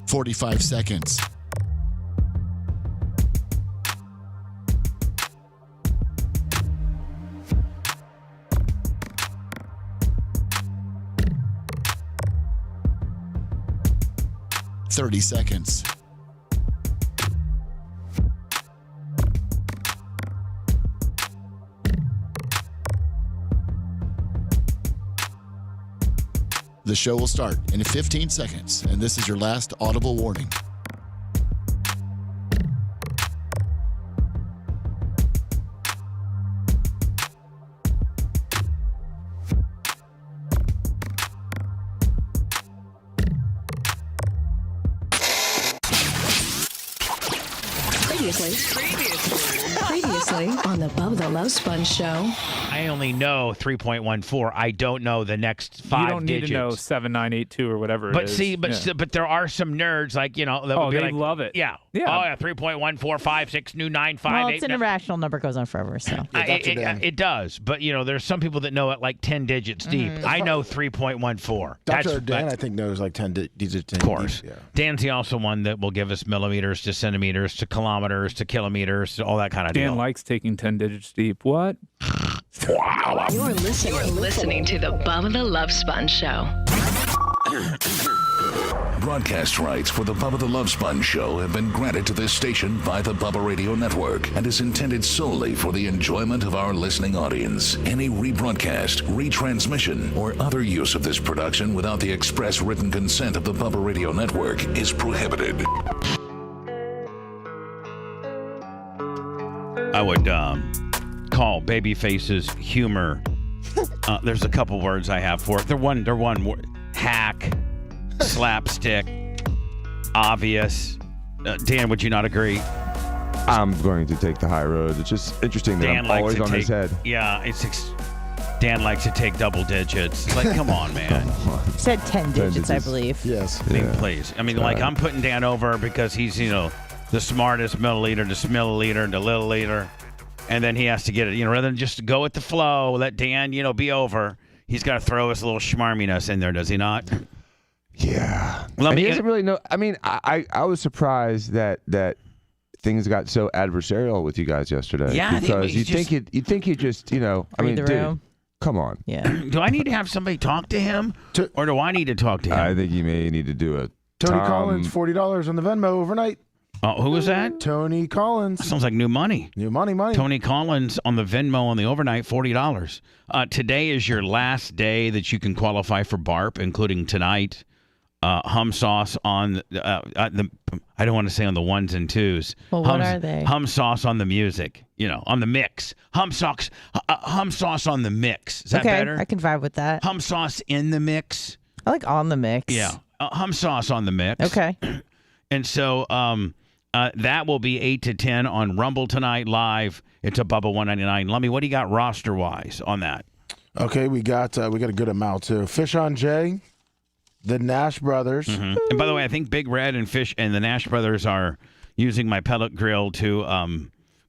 45 seconds. Seconds. The show will start in 15 seconds, and this is your last audible warning. Previously on the Bubba the Love Sponge show. I only know 3.14. I don't know the next 5 digits. You don't need to know 7982 or whatever it is. But there are some nerds that they would be like, love it. Yeah. Yeah. Oh, yeah, 3.1456 new 958. Well, it's an irrational number, goes on forever, so. It does, but, there's some people that know it like 10 digits deep. I know 3.14. Dr. Dan, I think, knows like 10 digits. Of course. Deep, yeah. Dan's the also one that will give us millimeters to centimeters to kilometers to kilometers to all that kind of deal. Dan likes taking 10 digits deep. What? Wow. You're listening to the Bubba the Love Sponge show. Broadcast rights for the Bubba the Love Sponge show have been granted to this station by the Bubba Radio Network and is intended solely for the enjoyment of our listening audience. Any rebroadcast, retransmission, or other use of this production without the express written consent of the Bubba Radio Network is prohibited. I would call Babyface's humor. There's a couple words I have for it. They're one word. Hack, slapstick, obvious. Dan, would you not agree? I'm going to take the high road. It's just interesting that Dan I'm always on his head. Yeah, Dan likes to take double digits. It's like, come on, man. You said 10 digits, I believe. Yes. I mean, please. I mean, I'm putting Dan over because he's, the smartest milliliter to milliliter to milliliter. And then he has to get it, rather than just go with the flow, let Dan, be over. He's got to throw his little schmarminess in there, does he not? Yeah. He doesn't really know. I mean, I was surprised that things got so adversarial with you guys yesterday. Yeah, because you think you just, I mean, dude, come on. Yeah. Do I need to have somebody talk to him, or do I need to talk to him? I think you may need to do a Tony Collins, $40 on the Venmo overnight. Oh, who was that? Tony Collins. Sounds like new money. New money. Tony Collins on the Venmo on the overnight, $40. Today is your last day that you can qualify for BARP, including tonight. Hum sauce on the. I don't want to say on the ones and twos. Well, what are they? Hum sauce on the music. On the mix. Hum sauce on the mix. Is that better? I can vibe with that. Hum sauce in the mix. I like on the mix. Yeah. Hum sauce on the mix. Okay. And so that will be 8 to 10 on Rumble tonight live. It's a Bubba 199. Lummy, what do you got roster wise on that? Okay, we got a good amount too. Fish on Jay, the Nash Brothers. Mm-hmm. And by the way, I think Big Red and Fish and the Nash Brothers are using my pellet grill to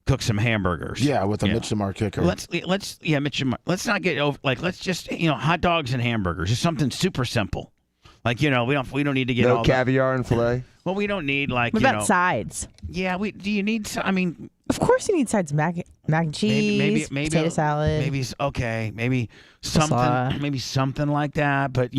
cook some hamburgers. Yeah, with a Mitch DeMar kicker. Mitch DeMar. Let's not get over. Let's just hot dogs and hamburgers. Just something super simple. We don't need to get all caviar and filet. Well, we don't need What about sides? Yeah, do you need? I mean, of course you need sides. Mac and cheese, maybe potato salad. Maybe maybe something like that. But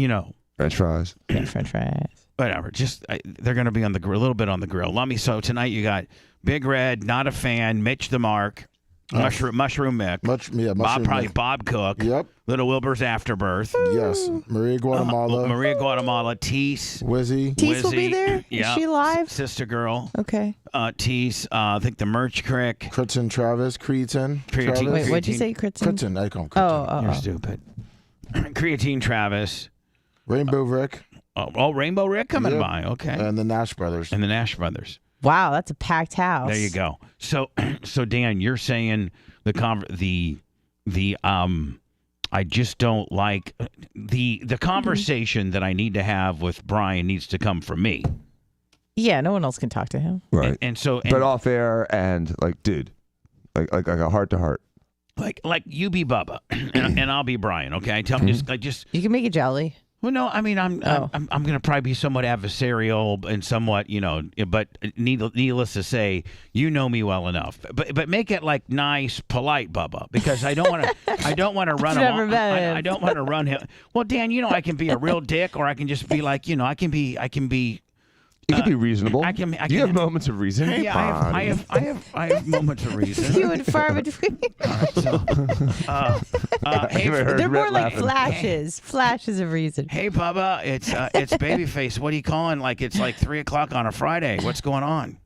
French fries. Yeah, French fries. Whatever. Just they're going to be on the grill, a little bit on the grill. Lummy. So tonight you got Big Red, not a fan. Mitch the Mark. Mushroom Mick. Bob Cook. Yep. Little Wilbur's Afterbirth. Yes. Maria Guatemala. Tease. Wizzy. Tease will be there? Yeah. Is she live? Sister Girl. Okay. Tease. I think the Merch Crick. Kritzen Travis. Creatine. Wait, what'd you say, Kritzen? Kritzen. I call him Kritzen. Oh. You're stupid. Creatine Travis. Rainbow Rick. Oh, Rainbow Rick coming by. Okay. And the Nash Brothers. Wow, that's a packed house. There you go. So Dan, you're saying the I just don't like the conversation that I need to have with Brian needs to come from me. Yeah, no one else can talk to him. Right. But off air and dude, like a heart to heart. Like you be Bubba and I'll be Brian. Okay, tell me just you can make it jelly. Well, no, I mean, I'm going to probably be somewhat adversarial and somewhat, but needless to say, you know me well enough. But make it like nice, polite, Bubba, because I don't want to run him. I don't want to run him. Well, Dan, I can be a real dick, or I can just be like, I can be. You can be reasonable. I can. You have moments of reason. Hey, yeah, I have moments of reason. You and far between. All right, so, hey, they're more like flashes of reason. Hey, Bubba, it's Babyface. What are you calling? Like it's like 3:00 on a Friday. What's going on?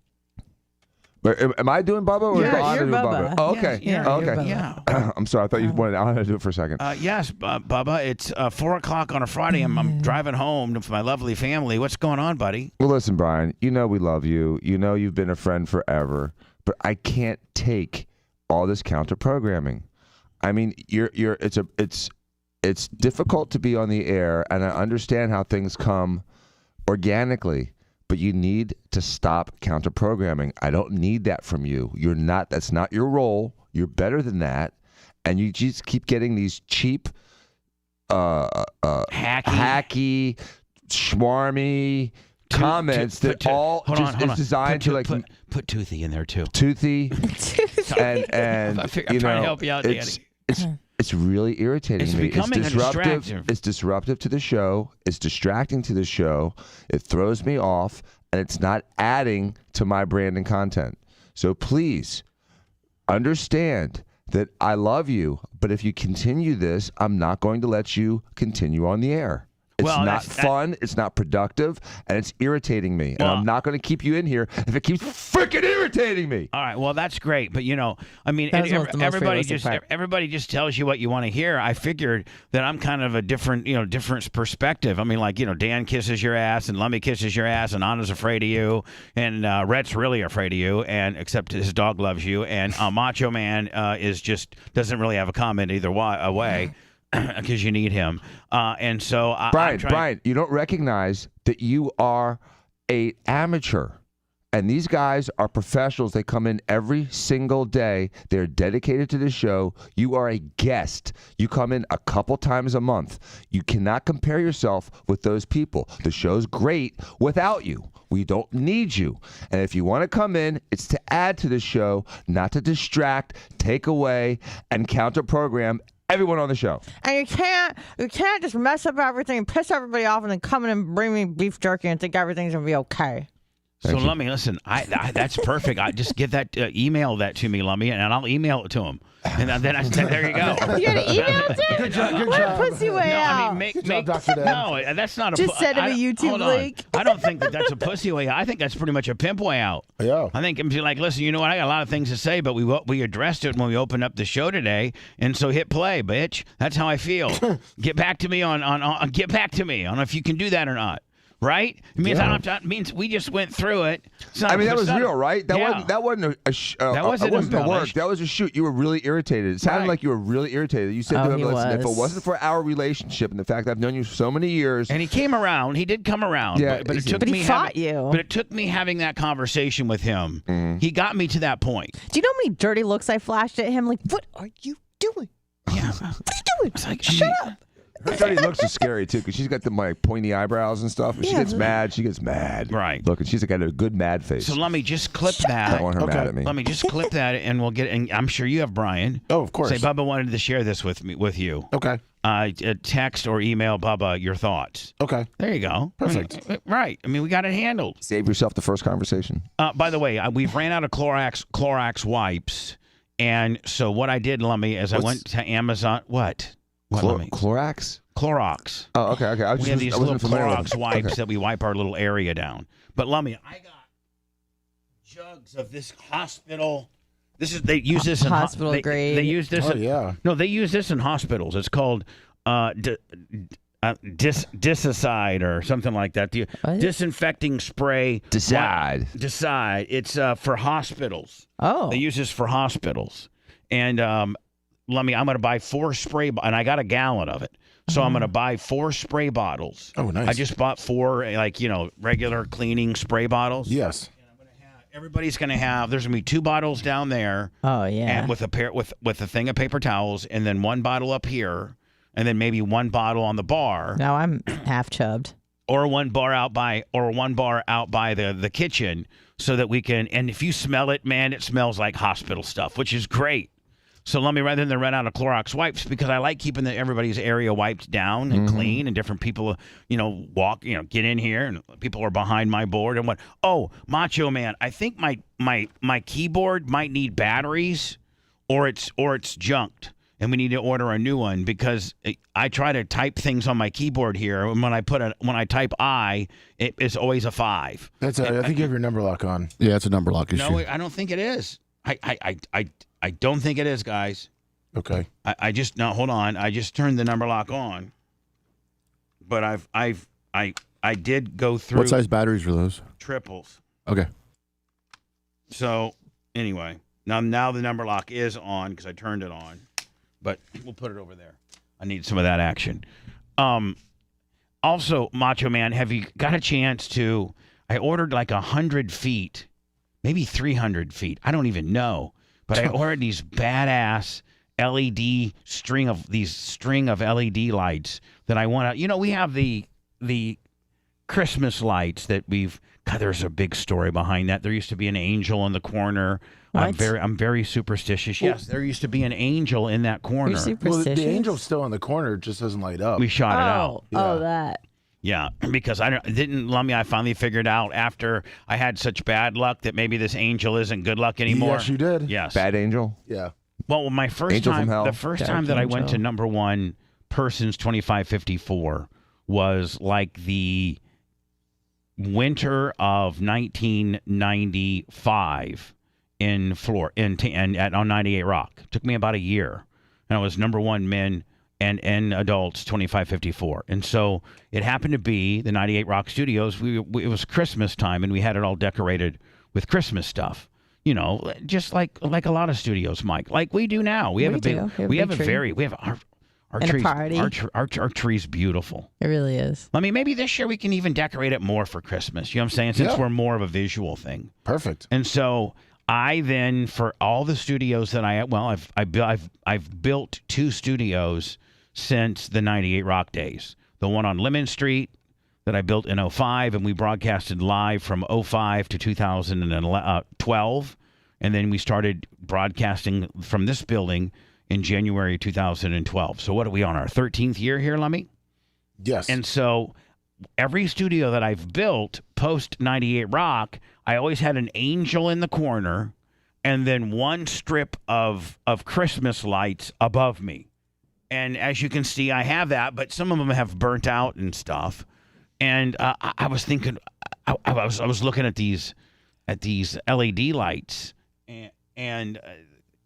Am I doing Bubba or you're Anna doing Bubba. Oh, okay. Bubba. Yeah. I'm sorry. I thought you wanted Anna to do it for a second. Yes, Bubba. It's 4:00 on a Friday. I'm driving home to my lovely family. What's going on, buddy? Well, listen, Brian. You know we love you. You know you've been a friend forever. But I can't take all this counter programming. I mean, it's difficult to be on the air, and I understand how things come organically. But you need to stop counter programming. I don't need that from you. That's not your role. You're better than that. And you just keep getting these cheap, hacky, schmarmy comments that is designed to like put toothy in there too. Toothy. and I'm trying to help you out, Danny. It's really irritating me. It's disruptive. It's disruptive to the show. It's distracting to the show. It throws me off, and it's not adding to my brand and content. So please understand that I love you, but if you continue this, I'm not going to let you continue on the air. It's not fun, it's not productive, and it's irritating me. And I'm not going to keep you in here if it keeps freaking irritating me. All right, well, that's great. But, I mean, everybody just tells you what you want to hear. I figured that I'm kind of a different perspective. I mean, like, Dan kisses your ass, and Lummy kisses your ass, and Anna's afraid of you, and Rhett's really afraid of you, and except his dog loves you, and Macho Man doesn't really have a comment either way. Because you need him, and so Brian, you don't recognize that you are an amateur, and these guys are professionals. They come in every single day. They're dedicated to the show. You are a guest. You come in a couple times a month. You cannot compare yourself with those people. The show's great without you. We don't need you. And if you want to come in, it's to add to the show, not to distract, take away, and counter program everyone on the show. And you can't just mess up everything and piss everybody off and then come in and bring me beef jerky and think everything's going to be okay. So, Lummy, listen, that's perfect. I just get that, email that to me, Lummy, and I'll email it to him. And then there you go. You got to email it to him? Good job. What a pussy way out. I mean, no, that's not a just send him a YouTube link. I don't think that's a pussy way out. I think that's pretty much a pimp way out. Yeah. I think I'm like, listen, you know what? I got a lot of things to say, but we addressed it when we opened up the show today, and so hit play, bitch. That's how I feel. Get back to me on get back to me on if you can do that or not. Right? It means it means we just went through it. That was real, right? That wasn't that wasn't a work. That was a shoot. You were really irritated. It sounded like you were really irritated. You said to him, listen, if it wasn't for our relationship and the fact that I've known you for so many years. And he came around. He did come around. Yeah, but it took me But it took me having that conversation with him. Mm-hmm. He got me to that point. Do you know how many dirty looks I flashed at him? Like, what are you doing? Yeah. What are you doing? It's like, shut up. Her dirty looks are scary too, because she's got the pointy eyebrows and stuff. When she gets mad, she gets mad. Right. Look, and she's got a good mad face. So let me just clip that. I don't want her mad at me. Let me just clip that, and we'll get. And I'm sure you have Brian. Oh, of course. Say Bubba wanted to share this with you. Okay. Text or email Bubba your thoughts. Okay. There you go. Perfect. Right. I mean, we got it handled. Save yourself the first conversation. By the way, we've ran out of Clorox wipes, and so what I did, Lummy, is I went to Amazon. What? Clorox? Clorox. Oh, okay. We have these little Clorox wipes that we wipe our little area down. But Lummy, I got jugs of this hospital. They use this in hospital grade. They use this. No, they use this in hospitals. It's called Disicide or something like that. The disinfecting spray. Decide. It's for hospitals. Oh. They use this for hospitals. And Lummy, I'm going to buy 4 spray, and I got a gallon of it. So I'm going to buy 4 spray bottles. Oh, nice. I just bought 4, regular cleaning spray bottles. Yes. And I'm going to have, everybody's going to have, there's going to be 2 bottles down there. Oh, yeah. And with a thing of paper towels, and then 1 bottle up here. and then maybe one bottle on the bar. Now I'm half chubbed. Or one bar out by the kitchen, so that we can. And if you smell it, man, it smells like hospital stuff, which is great. So let me, rather than run out of Clorox wipes, because I like keeping everybody's area wiped down and clean, and different people, get in here, and people are behind my board and what. Oh, Macho Man, I think my keyboard might need batteries, or it's junked, and we need to order a new one, because I try to type things on my keyboard here, and when I type I, it is always a 5. I think you have your number lock on. Yeah, it's a number lock issue. No, I don't think it is. I don't think it is, guys. Okay. I just now hold on. I just turned the number lock on, but I did go through. What size batteries are those? Triples. Okay. So anyway, now the number lock is on because I turned it on, but we'll put it over there. I need some of that action. Also, Macho Man, have you got a chance to? I ordered like 100 feet, maybe 300 feet. I don't even know. But I ordered these badass LED string of LED lights that I want to. We have the Christmas lights that we've. God, there's a big story behind that. There used to be an angel in the corner. What? I'm very superstitious. Yes, there used to be an angel in that corner. You're superstitious? Well, the angel's still in the corner. It just doesn't light up. We shot it out. Oh, that. Yeah, because I finally figured out after I had such bad luck that maybe this angel isn't good luck anymore. Yes, you did. Yes. Bad angel? Yeah. Well, my first Angel time, from hell. the first Dark time that I went angel. to number one Persons 2554 was like the winter of 1995 in Florida, on 98 Rock. It took me about a year, and I was number one men and adults 2554. And so it happened to be the 98 Rock Studios. It was Christmas time, and we had it all decorated with Christmas stuff. Just like a lot of studios, Mike, like we do now. We have a big our And a trees. party. Our tree's beautiful. It really is. I mean, maybe this year we can even decorate it more for Christmas. You know what I'm saying? Since Yeah. we're more of a visual thing. Perfect. And so I then, for all the studios that I've built 2 studios since the 98 Rock days. The one on Lemon Street that I built in 05, and we broadcasted live from 05 to 2012. And then we started broadcasting from this building in January 2012. So what are we on, our 13th year here, Lummy? Yes. And so every studio that I've built post 98 Rock, I always had an angel in the corner and then one strip of Christmas lights above me. And as you can see, I have that, but some of them have burnt out and stuff. And I was thinking, I was looking at these LED lights, and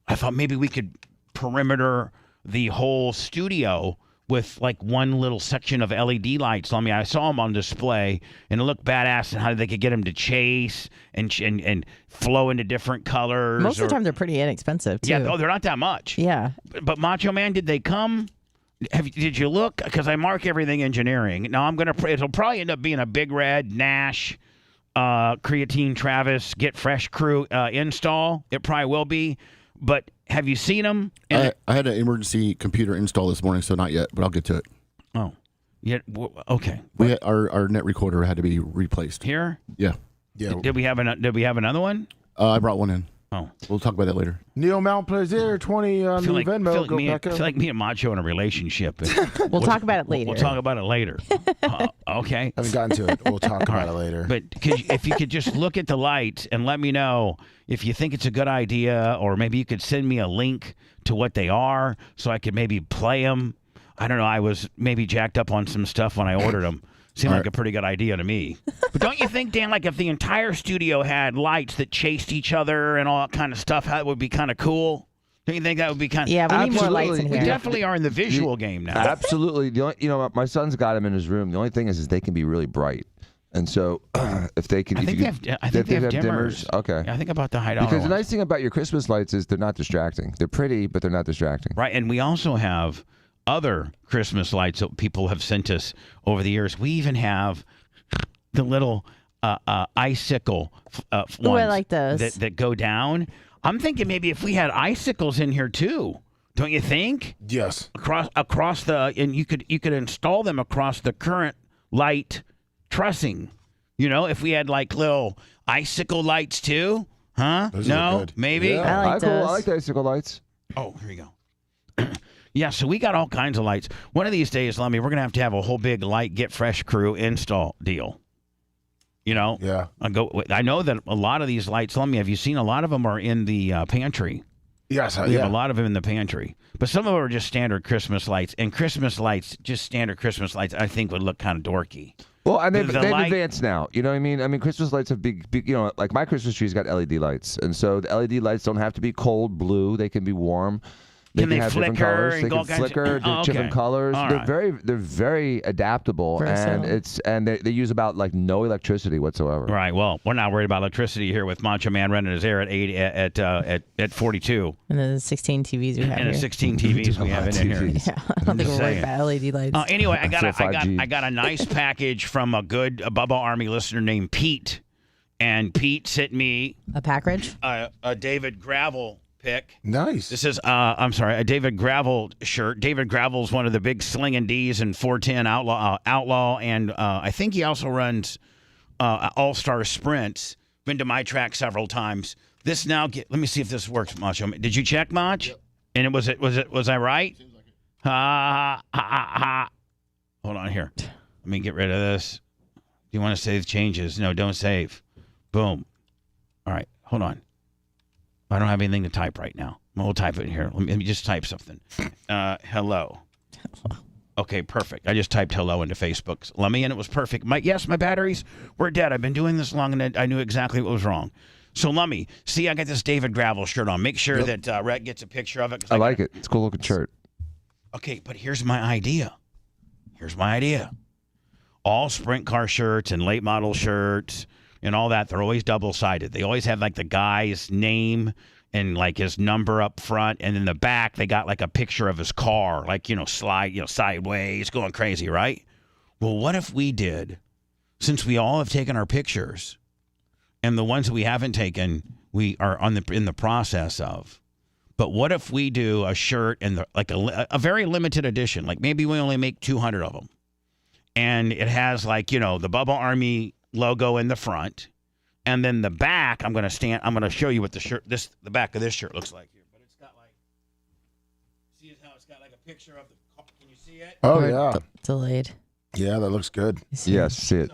I thought maybe we could perimeter the whole studio with like one little section of LED lights. I mean, I saw them on display, and it looked badass, and how they could get them to chase and flow into different colors. Most of the time, they're pretty inexpensive, too. Yeah, they're not that much. Yeah. But Macho Man, did they come? Did you look? Because I mark everything engineering. Now it'll probably end up being a Big Red, Nash, Creatine, Travis, Get Fresh crew install. It probably will be. But have you seen them? I had an emergency computer install this morning, so not yet, but I'll get to it. Oh, yeah. Okay. Our net recorder had to be replaced. Here? Yeah. Yeah. Did we have another one? I brought one in. Oh. We'll talk about that later. Neil Mount Plaisir 20 on the Venmo. I feel like me and Macho in a relationship. We'll talk about it later. We'll talk about it later. Okay. Haven't gotten to it. We'll talk about it later. But if you could just look at the lights and let me know if you think it's a good idea, or maybe you could send me a link to what they are so I could maybe play them. I don't know. I was maybe jacked up on some stuff when I ordered them. Seemed like a pretty good idea to me. But don't you think, Dan, like if the entire studio had lights that chased each other and all that kind of stuff, that would be kind of cool? Don't you think that would be kind of... Yeah, we need more lights in We here. definitely are in the visual game now. Absolutely. The only, my son's got him in his room. The only thing is they can be really bright. And so if they can... I think they have dimmers. Okay. Yeah, I think about the $100 Because the ones. nice thing about your Christmas lights is they're not distracting. They're pretty, but they're not distracting. Right, and we also have other Christmas lights that people have sent us over the years. We even have the little icicle ones I like those. that go down. I'm thinking maybe if we had icicles in here too, Don't you think? Yes. Across the, and you could install them across the current light trussing. You know, if we had like little icicle lights too, huh? Those no, are good. maybe. Yeah. I like I those. like the icicle lights. Oh, here we go. Yeah, so we got all kinds of lights. One of these days, Lummy, we're gonna have a whole big light get fresh crew install deal. You know? Yeah. I know that a lot of these lights, Lummy, have you seen a lot of them are in the pantry? Yes. We have a lot of them in the pantry. But some of them are just standard Christmas lights. And Christmas lights, just standard Christmas lights, I think would look kind of dorky. Well, and they've light- advanced now. You know what I mean? I mean, Christmas lights have big, you know, like my Christmas tree's got LED lights. And so the LED lights don't have to be cold blue. They can be warm. Can they have different flicker colors. and They go can all kinds of- flicker. Oh, Different okay. colors. All They're right. very adaptable, Versatile. and they use about like no electricity whatsoever. Right. Well, we're not worried about electricity here with Macho Man running his air at 42. And then the 16 TVs we have And the here. 16 TVs we have in here. Yeah, I don't think we're worried saying. about LED lights. Anyway, I got Still 5G. a nice package from a good Bubba Army listener named Pete, and Pete sent me A package? a David Gravel pick. Nice. This is a David Gravel shirt. David Gravel's one of the big slinging D's and 410 outlaw, and I think he also runs All-Star Sprints. Been to my track several times. This now let me see if this works, Macho. Did you check, Mach? Yep. And was I right? Seems like it. Ha. Hold on here. Let me get rid of this. Do you want to save changes? No, don't save. Boom. All right, hold on. I don't have anything to type right now. We'll type it here. Let me just type something. Hello. Okay, perfect. I just typed hello into Facebook. Let me, and it was perfect. My batteries were dead. I've been doing this long, and I knew exactly what was wrong. So, Lummy, see, I got this David Gravel shirt on. Make sure that Rhett gets a picture of it. I like it. It's a cool looking shirt. Okay, but here's my idea. All sprint car shirts and late model shirts and all that, they're always double-sided. They always have, like, the guy's name and, like, his number up front. And in the back, they got, like, a picture of his car, like, sideways, going crazy, right? Well, what if we did, since we all have taken our pictures, and the ones that we haven't taken, we are in the process of. But what if we do a shirt and like a very limited edition? Like maybe we only make 200 of them, and it has like the Bubba Army logo in the front, and then the back. I'm gonna show you what the back of this shirt looks like here. But it's got like, see how it's got like a picture of the. Can you see it? Oh yeah. Delayed. Yeah, that looks good. Yes, see it.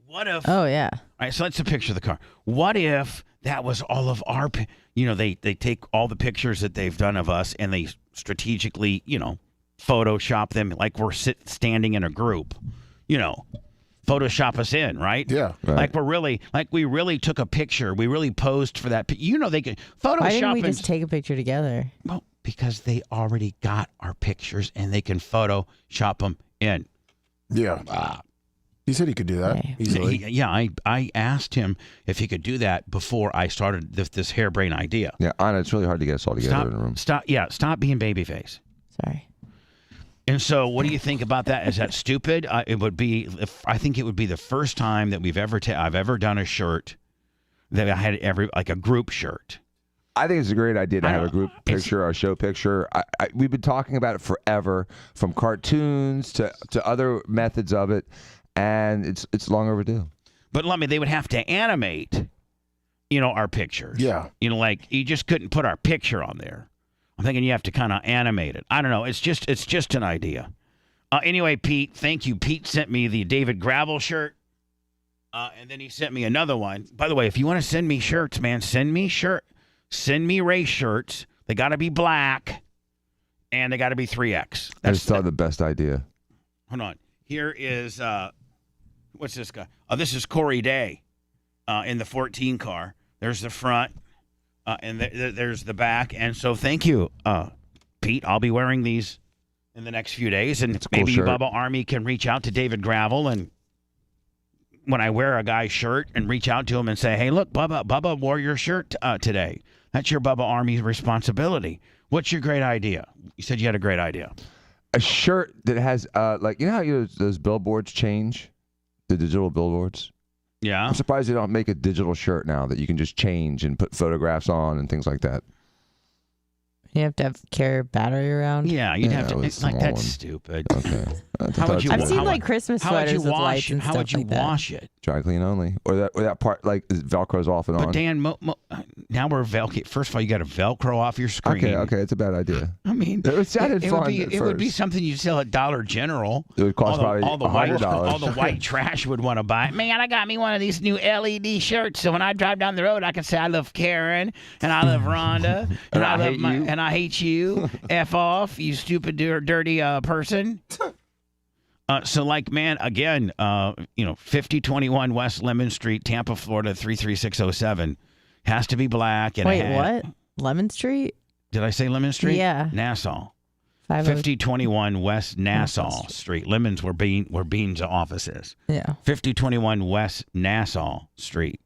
What if? Oh, yeah. All right, so that's a picture of the car. What if that was all of our, they take all the pictures that they've done of us and they strategically, Photoshop them like we're standing in a group, Photoshop us in, right? Yeah. Right. We really took a picture. We really posed for that. They could Photoshop. Why didn't we just take a picture together? Well, because they already got our pictures and they can Photoshop them in. Yeah. He said he could do that easily. I asked him if he could do that before I started this harebrained idea. Yeah, Anna, it's really hard to get us all together in a room. Stop being babyface. Sorry. And so, what do you think about that? Is that stupid? It would be. I think it would be the first time that I've ever done a shirt that I had a group shirt. I think it's a great idea to have a group picture or a show picture. We've been talking about it forever, from cartoons to other methods of it. And it's long overdue. But they would have to animate, our pictures. Yeah. Like you just couldn't put our picture on there. I'm thinking you have to kind of animate it. I don't know. It's just an idea. Anyway, Pete, thank you. Pete sent me the David Gravel shirt, and then he sent me another one. By the way, if you want to send me shirts, man, send me race shirts. They got to be black, and they got to be 3X. I just thought the best idea. Hold on. Here is what's this guy? Oh, this is Corey Day in the 14 car. There's the front, and there's the back. And so thank you, Pete. I'll be wearing these in the next few days, and maybe Bubba Army can reach out to David Gravel, and when I wear a guy's shirt, and reach out to him and say, "Hey, look, Bubba wore your shirt today. That's your Bubba Army responsibility. What's your great idea?" You said you had a great idea. A shirt that has, how those billboards change, the digital billboards? Yeah. I'm surprised they don't make a digital shirt now that you can just change and put photographs on and things like that. You have to carry a battery around. Yeah, you'd have to. with It's like small that's one. stupid. Okay. How would you? I've seen how- like Christmas how would you sweaters with wash lights it? and How stuff would you like that. wash it? Dry clean only, or that part like Velcro's off and But on. Dan, now we're Velcro. First of all, you got to Velcro off your screen. Okay, it's a bad idea. I mean, It sounded it fun would be at it would be first. something you sell at Dollar General. It would cost probably all the white $100. all the white trash would want to buy. Man, I got me one of these new LED shirts, so when I drive down the road, I can say I love Karen and I love Rhonda and I love and I hate you. F off, you stupid dirty person. So like, man, again, 5021 West Lemon Street, Tampa, Florida 33607 has to be black. And Wait, what? Lemon Street? Did I say Lemon Street? Yeah. Nassau. 50. 5021 West Nassau Street. Lemons where Bean's office is. Yeah. 5021 West Nassau Street,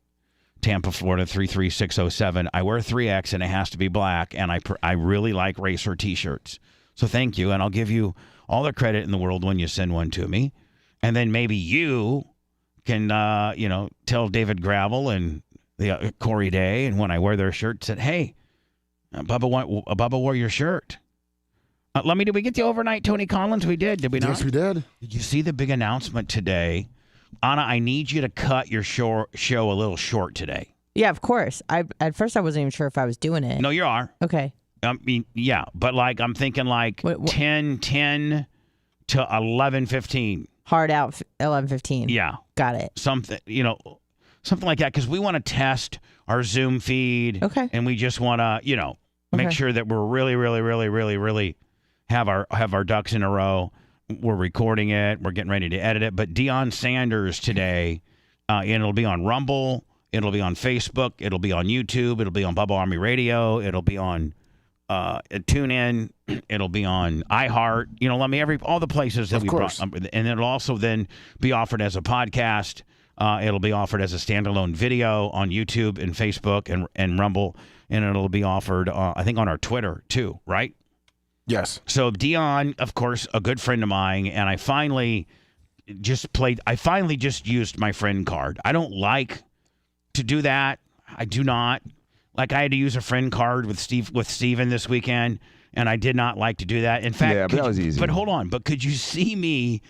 Tampa, Florida 33607. I wear 3X and it has to be black, and I really like racer T-shirts. So thank you, and I'll give you all the credit in the world when you send one to me, and then maybe you can tell David Gravel and the Corey Day, and when I wear their shirts, that hey, Bubba wore your shirt. Did we get the overnight Tony Collins? We did we not? Yes, we did. Did you see the big announcement today? Anna, I need you to cut your show a little short today. Yeah, of course. At first I wasn't even sure if I was doing it. No, you are. Okay. I mean, yeah, but like I'm thinking like What? 10 to 11:15. Hard out 11:15. Yeah, Got it. something like that, because we want to test our Zoom feed. Okay. And we just want to make Okay. sure that we're really have our ducks in a row. We're recording it. We're getting ready to edit it. But Deion Sanders today, and it'll be on Rumble. It'll be on Facebook. It'll be on YouTube. It'll be on Bubba Army Radio. It'll be on TuneIn. It'll be on iHeart. All the places that Of we course. brought. And it'll also then be offered as a podcast. It'll be offered as a standalone video on YouTube and Facebook and Rumble. And it'll be offered, I think, on our Twitter too, right? Yes. So Dion, of course, a good friend of mine, and I finally just used my friend card. I don't like to do that. I do not. Like, I had to use a friend card with Steven this weekend, and I did not like to do that. In fact, but that was easy. But hold on. But could you see me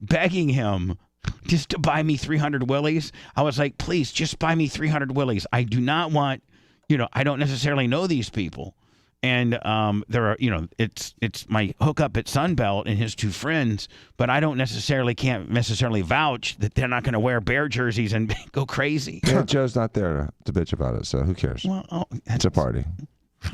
begging him just to buy me 300 Willies? I was like, please, just buy me 300 Willies. I do not want, I don't necessarily know these people. And there are, it's my hookup at Sunbelt and his two friends, but I can't necessarily vouch that they're not going to wear Bear jerseys and go crazy. Yeah, Joe's not there to bitch about it, so who cares? Well, It's a party.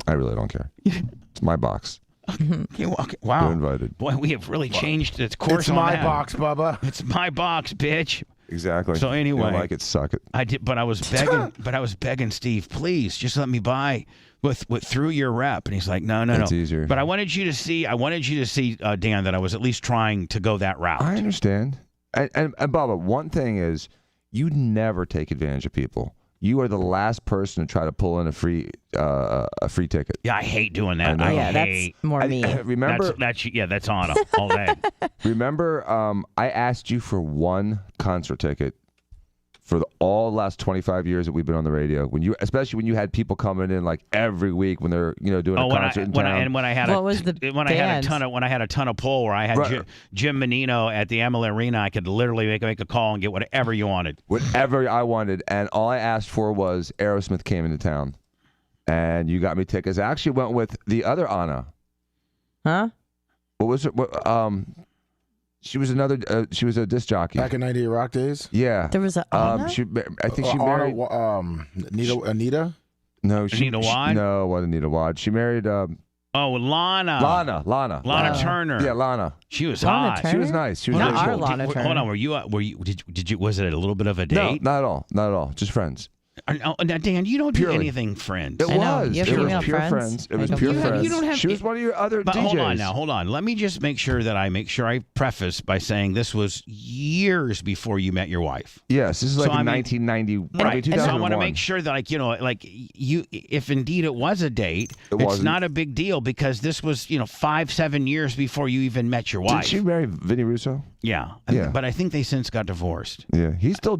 I really don't care. It's my box. okay, wow. You're invited. Boy, we have really changed its course. It's on my that. box, Bubba. It's my box, bitch. Exactly. So anyway, you don't like it, suck it. I did, but I was begging Steve, please, just let me buy with through your rep, and he's like, no. It's easier. But I wanted you to see, Dan, that I was at least trying to go that route. I understand. And Bubba, one thing is, you never take advantage of people. You are the last person to try to pull in a free ticket. Yeah, I hate doing that. I know. Yeah, hate. that's more me. Remember? That's on all day. Remember, I asked you for one concert ticket for all the last 25 years that we've been on the radio. Especially when you had people coming in like every week when they're doing a concert in town. When I had a ton of pull where I had Jim Menino at the Emily Arena, I could literally make a call and get whatever you wanted. Whatever I wanted, and all I asked for was Aerosmith came into town, and you got me tickets. I actually went with the other Anna. Huh? What was it? She was she was a disc jockey. Back in 98 Rock days? Yeah. There was a Anna? I think she married... Anita? No, Anita Wad? No, it wasn't Anita Wad. She married... Lana. Lana Turner. Yeah, Lana. She was Lana hot. Turner? She was nice. She was Not really our cool. Lana Turner. Hold on, were you? Did you? Was it a little bit of a date? No, not at all. Not at all. Just friends. Now, Dan, you don't Purely. do anything friends. It I know. was. You have It female was pure friends? It was I pure don't- friends. You don't have- She was one of your other But DJs. hold on. Let me just make sure I preface by saying this was years before you met your wife. Yes, this is like So, in I mean- 1990, Right. So 2001. I want to make sure that, if indeed it was a date, It it's wasn't. not a big deal because this was, 5-7 years before you even met your wife. Did she marry Vinny Russo? Yeah. Yeah. But I think they since got divorced. Yeah, he's doing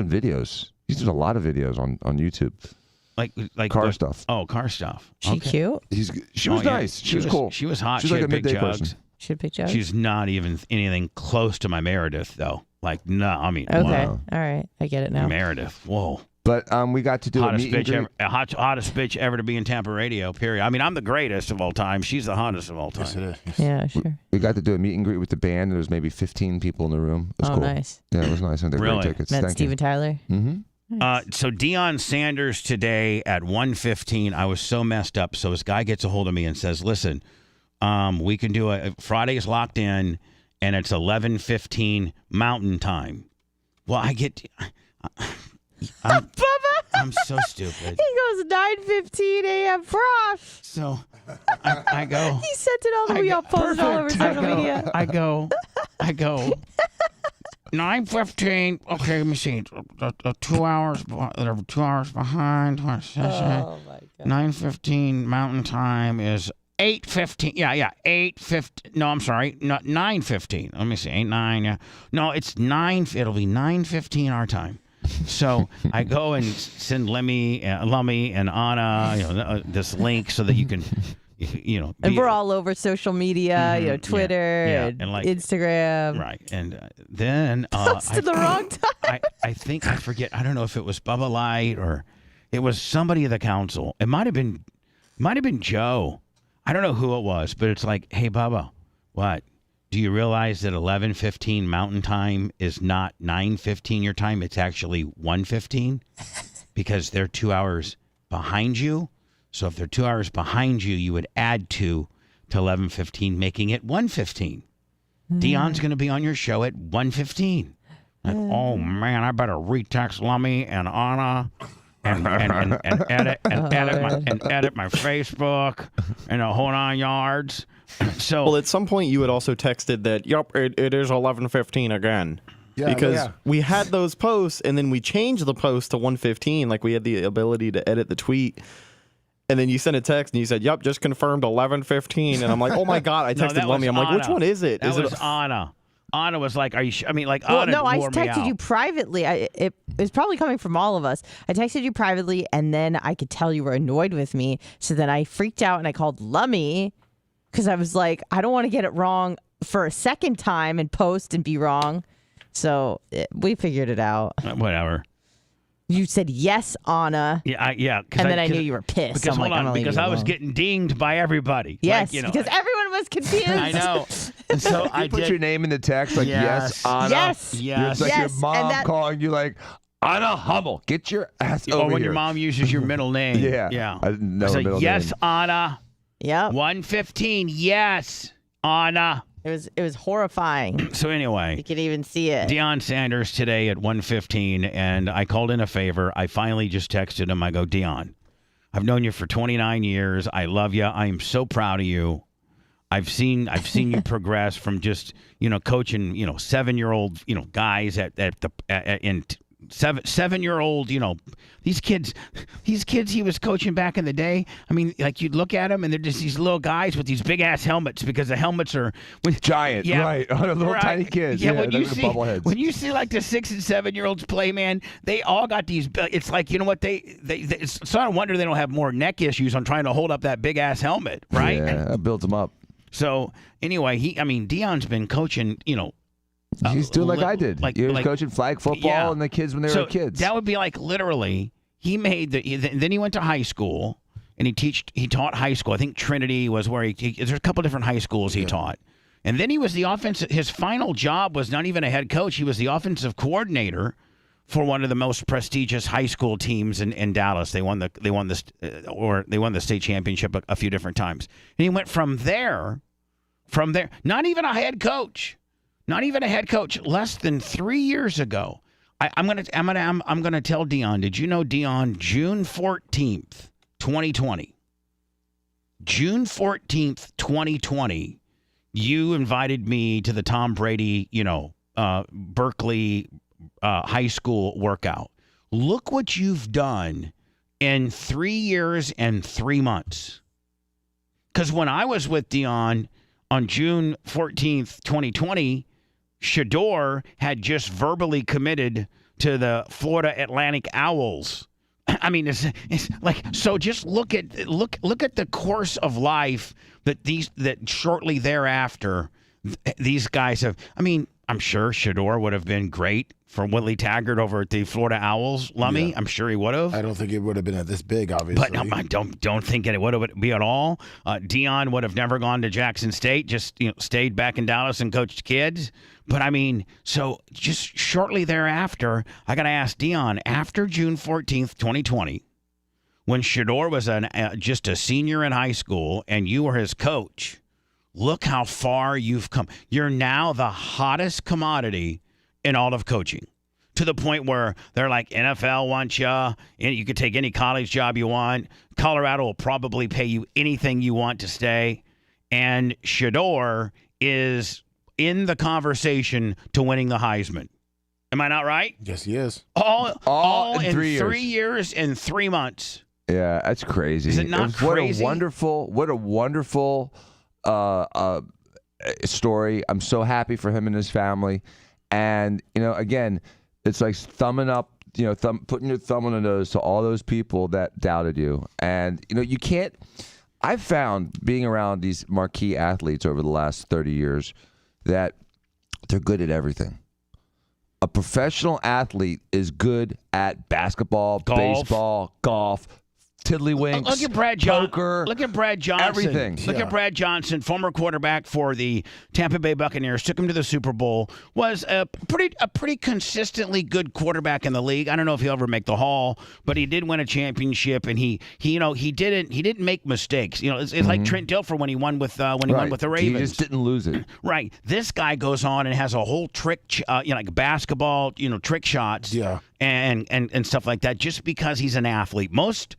videos. He's doing a lot of videos on YouTube. Like car stuff. Oh, car stuff. She cute? She was nice. She was cool. She was hot. She was She like had a big midday jugs. person. She had big jugs? She's not even anything close to my Meredith, though. Like, no, I mean, Okay. wow. All right. I get it now. Meredith. Whoa. But we got to do Hottest a meet and greet. hottest bitch ever to be in Tampa radio, period. I mean, I'm the greatest of all time. She's the hottest of all time. Yes, it is. Yes. Yeah, sure. We got to do a meet and greet with the band. There was maybe 15 people in the room. It was Oh, cool. nice. Yeah, it was nice. And they're Really? great tickets. Met Thank Steven Tyler. you. Mm-hmm. So Deion Sanders today at 1:15, I was so messed up. So this guy gets a hold of me and says, listen, we can do Friday is locked in, and it's 11:15 Mountain Time. Well, I'm so stupid. He goes 9:15 a.m. frost. So I go. He sent it all. We all posted all over social media. I go. 9:15. Okay, let me see. 2 hours. They're 2 hours behind. Oh my god. 9:15 Mountain Time is 8:15. Yeah. 8:15. No, I'm sorry. Not 9:15. Let me see. 8-9. Yeah. No, it's 9. It'll be 9:15 our time. So I go and send Lummy and Anna, this link so that you can, And we're all over social media, Twitter and like Instagram. Right. And then To the wrong time. I think I forget. I don't know if it was Bubba Light or it was somebody of the council. It might have been Joe. I don't know who it was, but it's like, hey Bubba, what? Do you realize that 11:15 Mountain Time is not 9:15 your time? It's actually 1:15 because they're 2 hours behind you. So if they're 2 hours behind you, you would add 2 to 11:15, making it 1:15. Deion's going to be on your show at 1:15. Like, oh man, I better retext Lummy and Anna and edit my Facebook and the whole 9 yards. So, well, at some point you had also texted that, yep, it is 11:15 again. Yeah, because we had those posts, and then we changed the post to 1:15. Like, we had the ability to edit the tweet. And then you sent a text, and you said, yep, just confirmed 11:15. And I'm like, oh, my God. I texted Lummy. I'm like, which one is it? That was Anna. Anna was like, are you I mean, like, Well, Anna no, I wore me texted out. you privately. It was probably coming from all of us. I texted you privately, and then I could tell you were annoyed with me. So then I freaked out, and I called Lummy because I was like, I don't want to get it wrong for a second time and post and be wrong. So we figured it out. Whatever. You said yes, Anna. Yeah. And then I knew you were pissed. Because, I'm hold on, because I was getting dinged by everybody. Yes, like, because everyone was confused. I know. And so I put did. your name in the text, like, yes, Anna. Yes. It's like your mom calling you, like, Anna Hummel, get your ass over when here. your mom uses your middle name. Yeah. I didn't know So, middle yes, name. Anna. Yep. 1:15. Yes, Anna. It was horrifying. So anyway, You could even see it. Deion Sanders today at 1:15, and I called in a favor. I finally just texted him. I go, Deion, I've known you for 29 years. I love you. I am so proud of you. I've seen you progress from just coaching 7-year-old guys in 7-year-old these kids he was coaching back in the day. I mean, like, you'd look at them and they're just these little guys with these big ass helmets because the helmets are giant, right? Little tiny kids. Yeah, when you see like the 6 and 7-year-olds play, man, they all got these. It's like, it's not a wonder they don't have more neck issues on trying to hold up that big ass helmet, right? Yeah, that builds them up. So anyway, Deion's been coaching, He's doing like I did. He was coaching flag football and the kids when they were kids. That would be like literally. He made then he went to high school and he taught high school. I think Trinity was where there's a couple different high schools he taught. And then he was the offensive. His final job was not even a head coach. He was the offensive coordinator for one of the most prestigious high school teams in Dallas. They won the state championship a few different times. And he went from there, not even a head coach. Not even a head coach. Less than 3 years ago, I'm gonna tell Deion. Did you know, Deion? June 14th, 2020. June 14th, 2020. You invited me to the Tom Brady, Berkeley high school workout. Look what you've done in 3 years and 3 months. Because when I was with Deion on June 14th, 2020. Shador had just verbally committed to the Florida Atlantic Owls I mean, it's like, so just look at the course of life that shortly thereafter these guys have. I mean, I'm sure Shedeur would have been great for Willie Taggart over at the Florida Owls, Lummy. Yeah. I'm sure he would have. I don't think it would have been this big, obviously. But I don't think it would have been at all. Deion would have never gone to Jackson State, just stayed back in Dallas and coached kids. But I mean, so just shortly thereafter, I got to ask Deion, after June 14th, 2020, when Shedeur was just a senior in high school and you were his coach, look how far you've come. You're now the hottest commodity in all of coaching, to the point where they're like, NFL wants you, and you could take any college job you want. Colorado will probably pay you anything you want to stay. And Shedeur is in the conversation to winning the Heisman. Am I not right? Yes, he is. All in 3 years and 3 months. Yeah, that's crazy. Is it not crazy? What a wonderful story. I'm so happy for him and his family. And, again, it's like thumbing up, putting your thumb on the nose to all those people that doubted you. And, you can't. I've found, being around these marquee athletes over the last 30 years, that they're good at everything. A professional athlete is good at basketball, baseball, golf, tiddlywinks, look at Brad poker, look at Brad Johnson. Everything. Look at Brad Johnson, former quarterback for the Tampa Bay Buccaneers, took him to the Super Bowl, was a pretty consistently good quarterback in the league. I don't know if he'll ever make the Hall, but he did win a championship, and he didn't make mistakes. It's like Trent Dilfer when he won with won with the Ravens. He just didn't lose it. Right. This guy goes on and has a whole trick, like basketball, trick shots, and stuff like that, just because he's an athlete. Most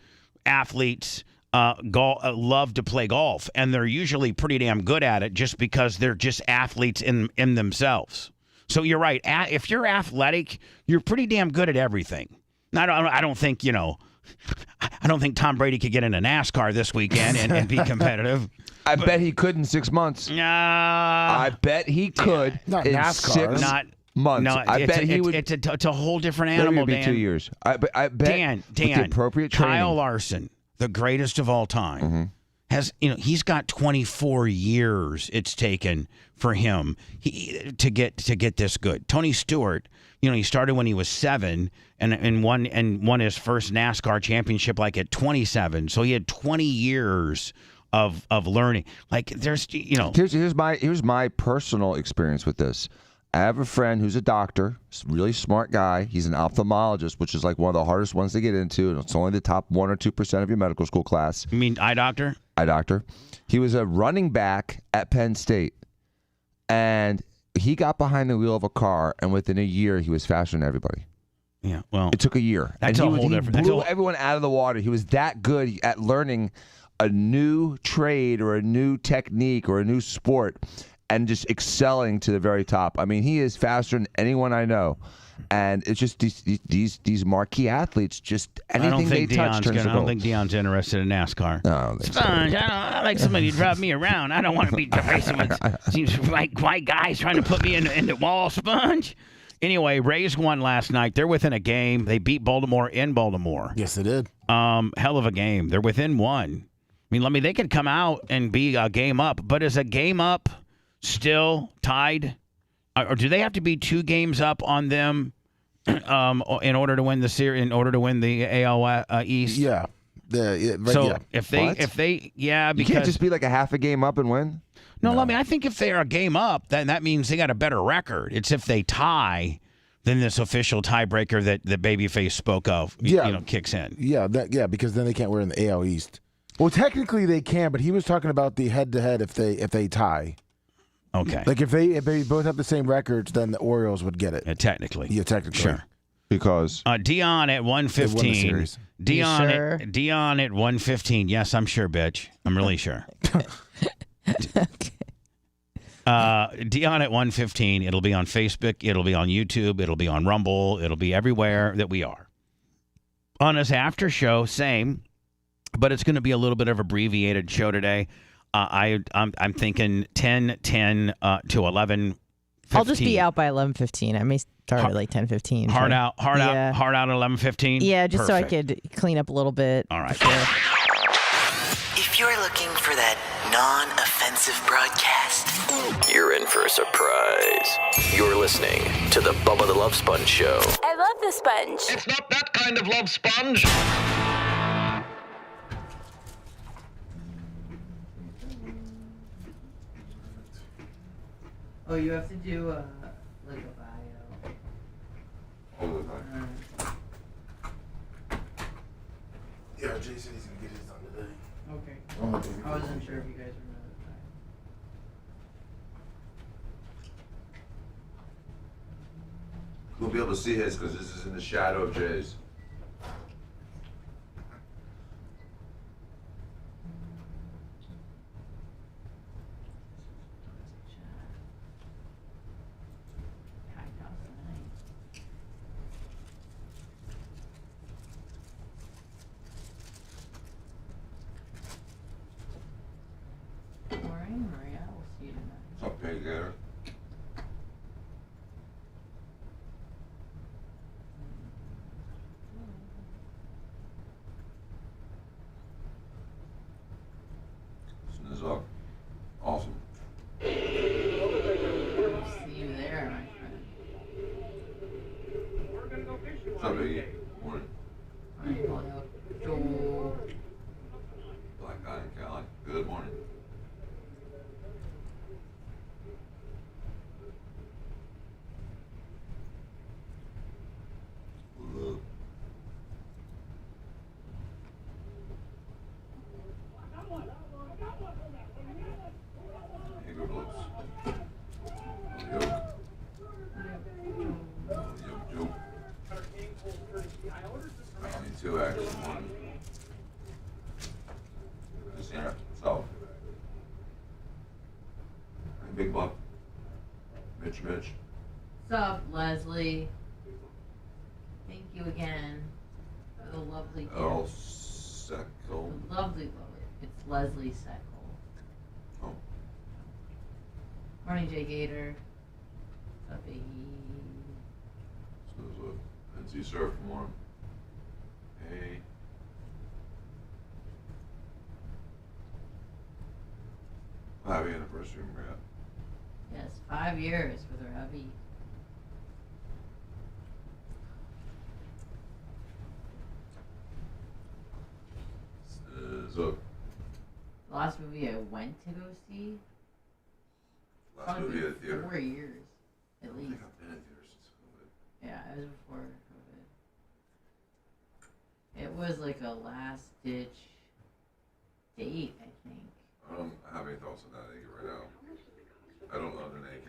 athletes love to play golf, and they're usually pretty damn good at it just because they're just athletes in themselves. So you're right. If you're athletic, you're pretty damn good at everything. I don't think Tom Brady could get into NASCAR this weekend and be competitive. I bet he could in 6 months. I bet he could not in NASCAR. 6 months. No, I bet he would. It's a whole different animal, Maybe Dan. 2 years. I bet Dan, with the appropriate training. Kyle Larson, the greatest of all time, has he's got 24 years it's taken for him to get this good. Tony Stewart, he started when he was 7 and won his first NASCAR championship like at 27. So he had 20 years of learning. Like there's here's my personal experience with this. I have a friend who's a doctor, really smart guy. He's an ophthalmologist, which is like one of the hardest ones to get into. And it's only the top 1 or 2% of your medical school class. You mean eye doctor? Eye doctor. He was a running back at Penn State. And he got behind the wheel of a car, and within a year, he was faster than everybody. Yeah, well. It took a year. That's and a whole different. He blew everyone out of the water. He was that good at learning a new trade or a new technique or a new sport and just excelling to the very top. I mean, he is faster than anyone I know. And it's just these marquee athletes, just anything they touch turns to gold. I don't think Deion's interested in NASCAR. No, I don't think Sponge, I like somebody to drive me around. I don't want to be racing with seems like white guys trying to put me in the wall, Sponge. Anyway, Rays won last night. They're within a game. They beat Baltimore in Baltimore. Yes, they did. Hell of a game. They're within 1. I mean, they could come out and be a game up, but is a game up still tied? Or do they have to be 2 games up on them in order to win the series, in order to win the AL East? Yeah. If they because you can't just be like a half a game up and win. No, I mean, I think if they are a game up, then that means they got a better record. It's if they tie, then this official tiebreaker that Babyface spoke of, kicks in. Yeah, because then they can't win in the AL East. Well, technically they can, but he was talking about the head-to-head if they tie. Okay. Like if they both have the same records, then the Orioles would get it. Technically. Yeah, technically. Sure. Because Deion at 115. Sure? Deion at 115. Yes, I'm sure, bitch. I'm really sure. Deion at 115. It'll be on Facebook. It'll be on YouTube. It'll be on Rumble. It'll be everywhere that we are. On his after show, same, but it's going to be a little bit of abbreviated show today. I'm thinking 10 to 11:30 I'll just be out by 11:15. I may start at like 10:15. Hard out at 11:15. Yeah, just so I could clean up a little bit. All right. If you're looking for that non-offensive broadcast, you're in for a surprise. You're listening to the Bubba the Love Sponge Show. I love the sponge. It's not that kind of love sponge. Oh, you have to do like a bio. Yeah, Jay said he's gonna get his done today. Okay. I wasn't sure if you guys were notified. We'll be able to see his because this is in the shadow of Jay's. Maria, we'll see you tonight. What's up, Pig Gator? This is up. Awesome. See you there, my friend. What's up, Biggie? Morning. Joel. Black Guy and Cali. Good morning. Look. Here go Blips. Yoke. Yoke joke. I need two actually. One. Just here. So. Hey, Big Buck. Mitch. What's up, Leslie? Thank you again for the lovely gift. El Seco. Lovely. It's Leslie Seckle. Oh. Morning, Jay Gator. What's up, Iggy? So there's a NC Surf more. Hey. Happy anniversary, Maria. Yes, 5 years with her hubby. So, The last movie I went to go see? last Probably movie at the theater. 4 years, I at don't least. think I've been in theater since COVID. Yeah, it was before COVID. It was like a last ditch date, I think. I don't have any thoughts on that right now. I don't own an AK.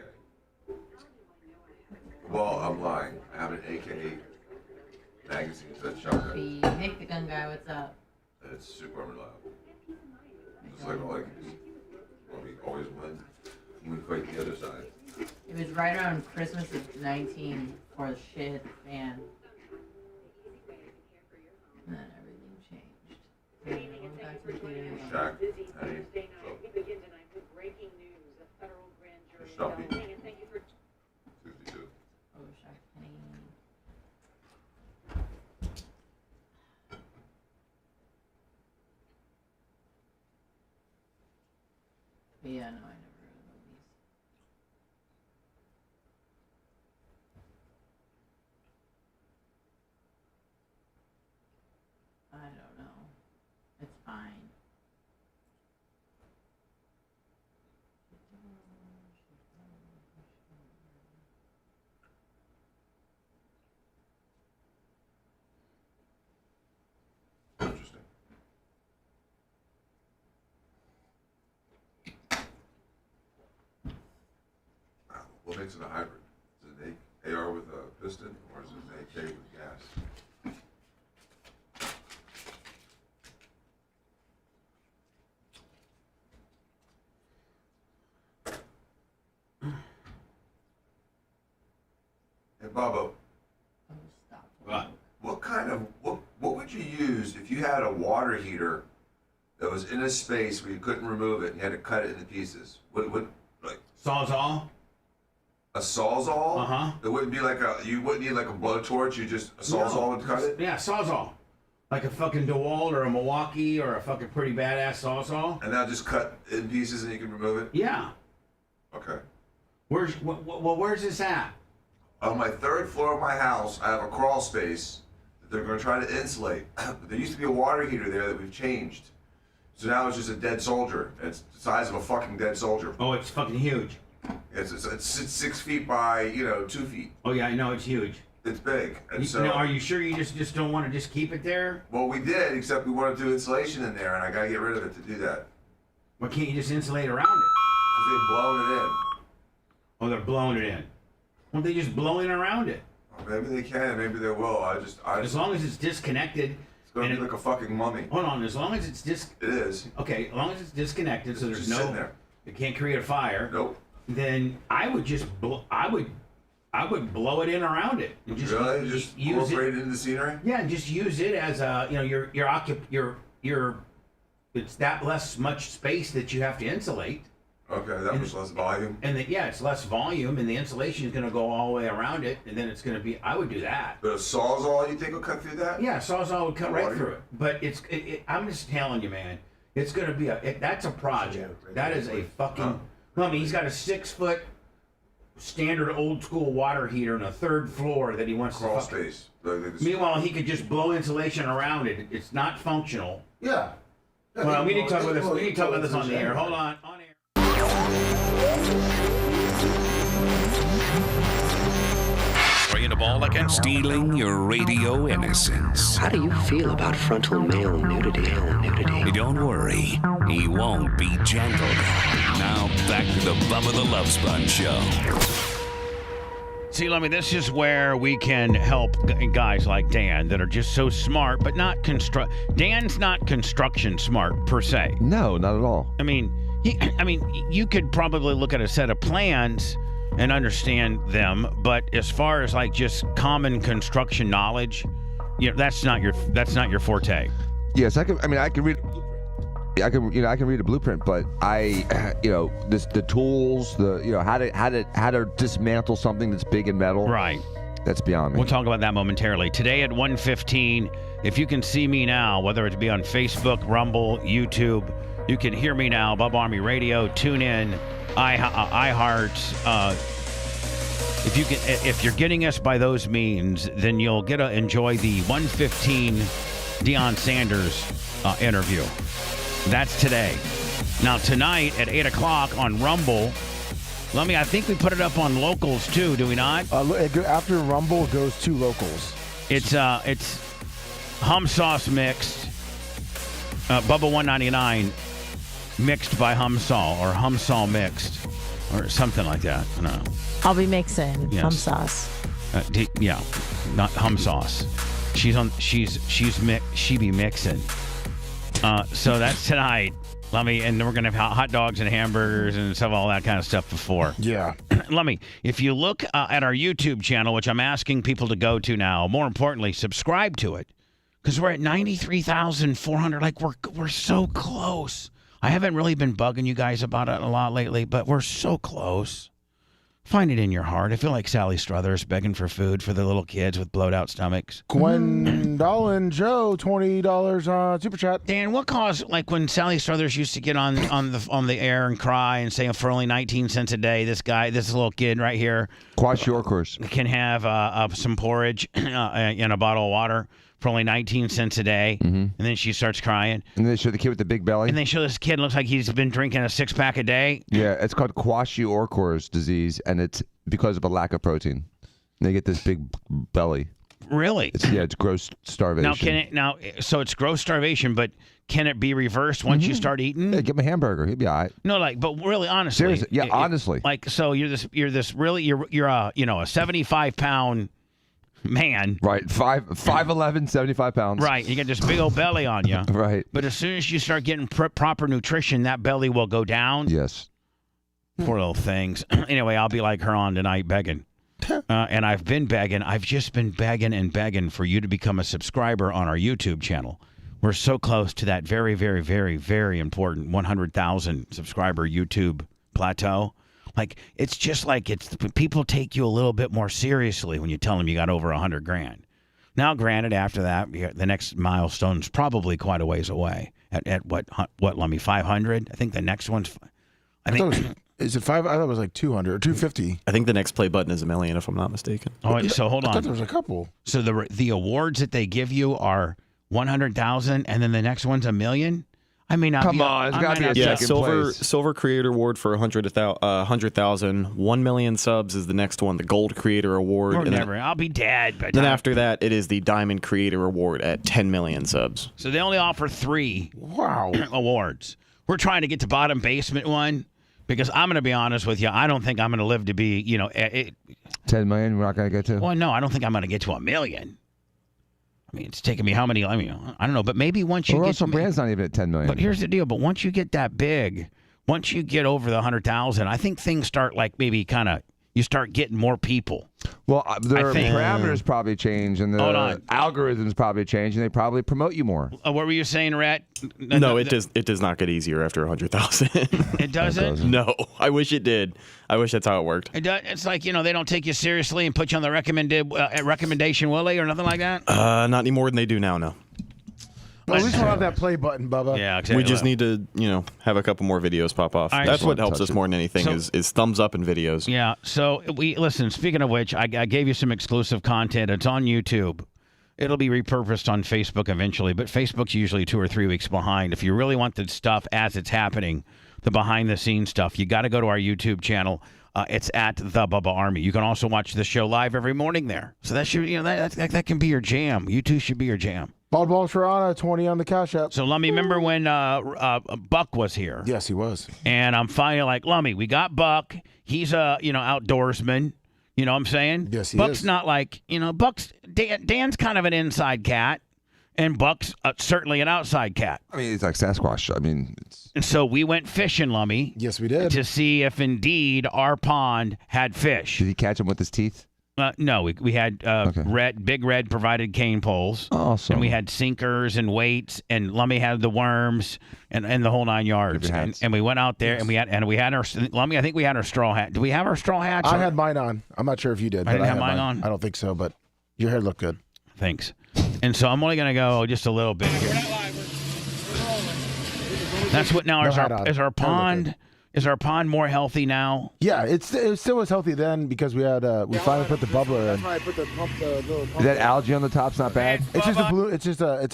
Well, I'm lying. I have an AK magazine that shotgun. Nick the gun guy, what's up? It's super loud. It's like all I can do. We always win. We fight the other side. It was right around Christmas of 19 before the shit hit the fan. And then everything changed. And then I went back to the theater. Shaq, Henny, Stop me. 52. Oh, Shaq Penny. But yeah, no, I never read movies. I don't know. It's fine. Interesting. What makes it a hybrid? Is it an AR with a piston, or is it an AK with gas? Hey, Bubba. What kind of what would you use if you had a water heater that was in a space where you couldn't remove it and you had to cut it into pieces? What like Sawzall? A Sawzall? Uh-huh. It wouldn't be like you wouldn't need like a blowtorch, you just, a Sawzall would cut it? Yeah, Sawzall. Like a fucking DeWalt or a Milwaukee or a fucking pretty badass Sawzall. And now just cut in pieces and you can remove it? Yeah. Okay. Where's this at? On my 3rd floor of my house, I have a crawl space that they're going to try to insulate. But there used to be a water heater there that we've changed. So now it's just a dead soldier. It's the size of a fucking dead soldier. Oh, it's fucking huge. It's 6 feet by 2 feet. Oh yeah, I know it's huge. It's big. And so, now, are you sure you just don't want to just keep it there? Well, we did, except we wanted to do insulation in there, and I got to get rid of it to do that. Why can't you just insulate around it? Because they've blown it in. Oh, they're blowing it in. Why don't they just blow in around it? Well, maybe they can, maybe they will. As long as it's disconnected. It's going to be like a fucking mummy. Hold on, as long as it's It is. Okay, as long as it's disconnected, so there's just sitting there. It can't create a fire. Nope. Then I would just I would blow it in around it. And just really? Just use incorporate it into the scenery? Yeah, and just use it as a your it's that less much space that you have to insulate. Okay, that was less volume. And it's less volume, and the insulation is going to go all the way around it, and then it's going to be. I would do that. But a Sawzall, you think will cut through that? Yeah, Sawzall would cut right through it. But I'm just telling you, man, it's going to be that's a project. That is a fucking. I mean, he's got a 6-foot standard old school water heater on a 3rd floor that he wants crawl to space. Meanwhile, he could just blow insulation around it. It's not functional. Yeah. Well, we need to talk about this. We need to talk about this on the air. Hold on air. Spraying the ball again, stealing your radio innocence. How do you feel about frontal male nudity? Don't worry, he won't be gentle. Now back to the Bubba the Love Sponge Show. See, this is where we can help guys like Dan that are just so smart, but not Dan's not construction smart per se. No, not at all. I mean, you could probably look at a set of plans and understand them, but as far as like just common construction knowledge, that's not your forte. Yes, I can read. I can read a blueprint, but the tools, how to dismantle something that's big and metal. Right. That's beyond me. We'll talk about that momentarily. Today at 1:15, if you can see me now, whether it be on Facebook, Rumble, YouTube, you can hear me now. Bubba Army Radio, tune in, iHeart. If you're getting us by those means, then you'll get to enjoy the 1:15 Deion Sanders interview. That's today. Now tonight at 8 o'clock on Rumble. I think we put it up on locals too. Do we not? After Rumble, it goes to locals. It's Hum Sauce mixed. Bubba 199 mixed by Hum Saw or Hum Saw mixed or something like that. I don't know. I'll be mixing Yes. hum sauce. Yeah, not Hum Sauce. She be mixing. So that's tonight. And we're gonna have hot dogs and hamburgers and stuff, all that kind of stuff before. Yeah. If you look at our YouTube channel, which I'm asking people to go to now, more importantly, subscribe to it, because we're at 93,400. Like we're so close. I haven't really been bugging you guys about it a lot lately, but we're so close. Find it in your heart. I feel like Sally Struthers begging for food for the little kids with blowed out stomachs. Gwendolyn Joe, $20 super chat. Dan, what caused, like when Sally Struthers used to get on the air and cry and say for only 19 cents a day, this little kid right here, Quash Yorkers, can have some porridge in a bottle of water for only 19 cents a day, and then she starts crying. And then they show the kid with the big belly. And they show this kid looks like he's been drinking a 6-pack a day. Yeah, it's called Kwashiorkor's disease, and it's because of a lack of protein. And they get this big belly. Really? It's gross starvation. So it's gross starvation, but can it be reversed once you start eating? Yeah, give him a hamburger. He'll be all right. No, but really, honestly. Seriously, yeah, honestly. So you're a 75-pound man. Right, 5'11", 75 pounds. Right, you get this big old belly on you. Right. But as soon as you start getting proper nutrition, that belly will go down. Yes. Poor little things. Anyway, I'll be like her on tonight begging. And I've been begging. I've just been begging for you to become a subscriber on our YouTube channel. We're so close to that very, very, very, very important 100,000 subscriber YouTube plateau. Like it's just like people take you a little bit more seriously when you tell them you got over $100,000. Now, granted, after that, the next milestone's probably quite a ways away. At what? Let me 500. I think the next one's. Is it 5? I thought it was like 200 or 250. I think the next play button is $1 million, if I'm not mistaken. Oh, so hold on. I thought there was a couple. So the awards that they give you are 100,000, and then the next one's $1 million. I mean, come on, it's got to be a second place. Silver Creator Award for 100,000. 1 million subs is the next one. The Gold Creator Award. I'll be dead. But then after that, it is the Diamond Creator Award at 10 million subs. So they only offer 3 awards. We're trying to get to bottom basement one because I'm going to be honest with you. I don't think I'm going to live to be 10 million. We're not going to get to. Well, no, I don't think I'm going to get to $1 million. I mean, it's taken me how many? I mean, I don't know, but maybe once you get. Russell Brand's not even at 10 million. But here's the deal. But once you get that big, once you get over the 100,000, I think things start like maybe kind of. You start getting more people. Well, their parameters probably change, and the algorithms probably change, and they probably promote you more. What were you saying, Rhett? No, it does not get easier after 100,000. It doesn't? No, I wish it did. I wish that's how it worked. It's like, they don't take you seriously and put you on the recommendation, will they, or nothing like that? Not any more than they do now, no. Well, at least we'll have that play button, Bubba. Yeah, exactly. We just need to, have a couple more videos pop off. Right, that's what helps us more than anything is thumbs up in videos. Yeah. So listen. Speaking of which, I gave you some exclusive content. It's on YouTube. It'll be repurposed on Facebook eventually, but Facebook's usually 2 or 3 weeks behind. If you really want the stuff as it's happening, the behind-the-scenes stuff, you got to go to our YouTube channel. It's at The Bubba Army. You can also watch the show live every morning there. So that should, that can be your jam. YouTube should be your jam. Bald Balls for Anna, 20 on the Cash App. So, Lummy, remember when Buck was here? Yes, he was. And I'm finally like, Lummy, we got Buck. He's a, outdoorsman. You know what I'm saying? Yes, he Buck's is. not like, Dan's kind of an inside cat, and Buck's certainly an outside cat. I mean, it's like Sasquatch. I mean, And so we went fishing, Lummy. Yes, we did. To see if indeed our pond had fish. Did he catch him with his teeth? No, we had Big Red provided cane poles. Awesome. And we had sinkers and weights, and Lummy had the worms and the whole 9 yards. And we went out there and we had our Lummy. I think we had our straw hat. Do we have our straw hats? I had mine on. I'm not sure if you did. I didn't have mine on. I don't think so, but your hair looked good. Thanks. And so I'm only gonna go just a little bit here. That's what now is our pond. Is our pond more healthy now? Yeah, it still was healthy then because we finally put the bubbler in. That's why I put the little pump. That algae on the top's not bad. It's just a bloom. It's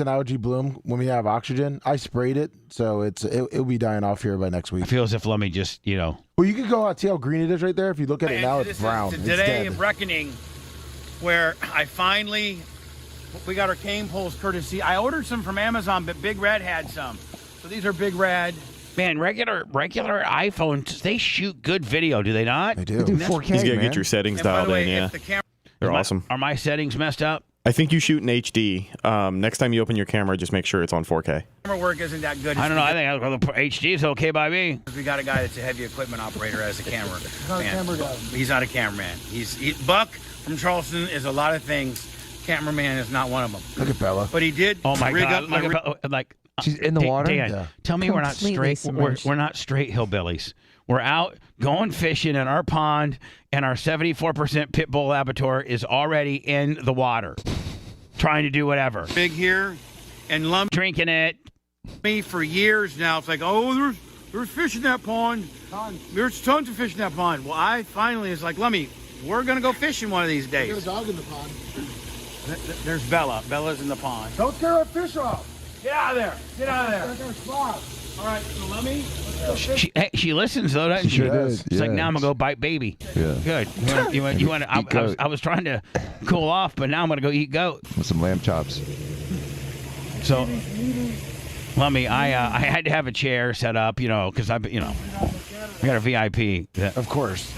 an algae bloom when we have oxygen. I sprayed it, so it'll be dying off here by next week. I feel as if Lummy just Well, you can go out see how green it is right there. If you look at it now, it's brown. It's today of reckoning, where we got our cane poles courtesy. I ordered some from Amazon, but Big Red had some. So these are Big Red. Man, regular iPhones, they shoot good video, do they not? They do. They do 4K, You gotta man. get your settings dialed in, yeah. They're awesome. Are my settings messed up? I think you shoot in HD. Next time you open your camera, just make sure it's on 4K. Camera work isn't that good. I don't know. I think HD is okay by me. We got a guy that's a heavy equipment operator as a camera man. He's not a camera guy. He's not a cameraman. Buck from Charleston is a lot of things. Cameraman is not one of them. Look at Bella. But he did. Oh my God! Look at Bella, she's in the water. Dan, tell me we're not straight. We're not straight hillbillies. We're out going fishing in our pond, and our 74% pit bull Labrador is already in the water, trying to do whatever. Big here, and Lummy drinking it. Me for years now. It's like, oh, there's fish in that pond. There's tons of fish in that pond. Well, I finally is like, Lummy, we're gonna go fishing one of these days. There's a dog in the pond. There's Bella. Bella's in the pond. Don't scare our fish off. Get out of there. Get out of there. That's our spot. All right, so let me. She listens though, doesn't she? She does. It's like now I'm gonna go bite baby. Yeah. Good. You want? I was trying to cool off, but now I'm gonna go eat goat with some lamb chops. So, Lummy, I had to have a chair set up, because I got a VIP. Of course.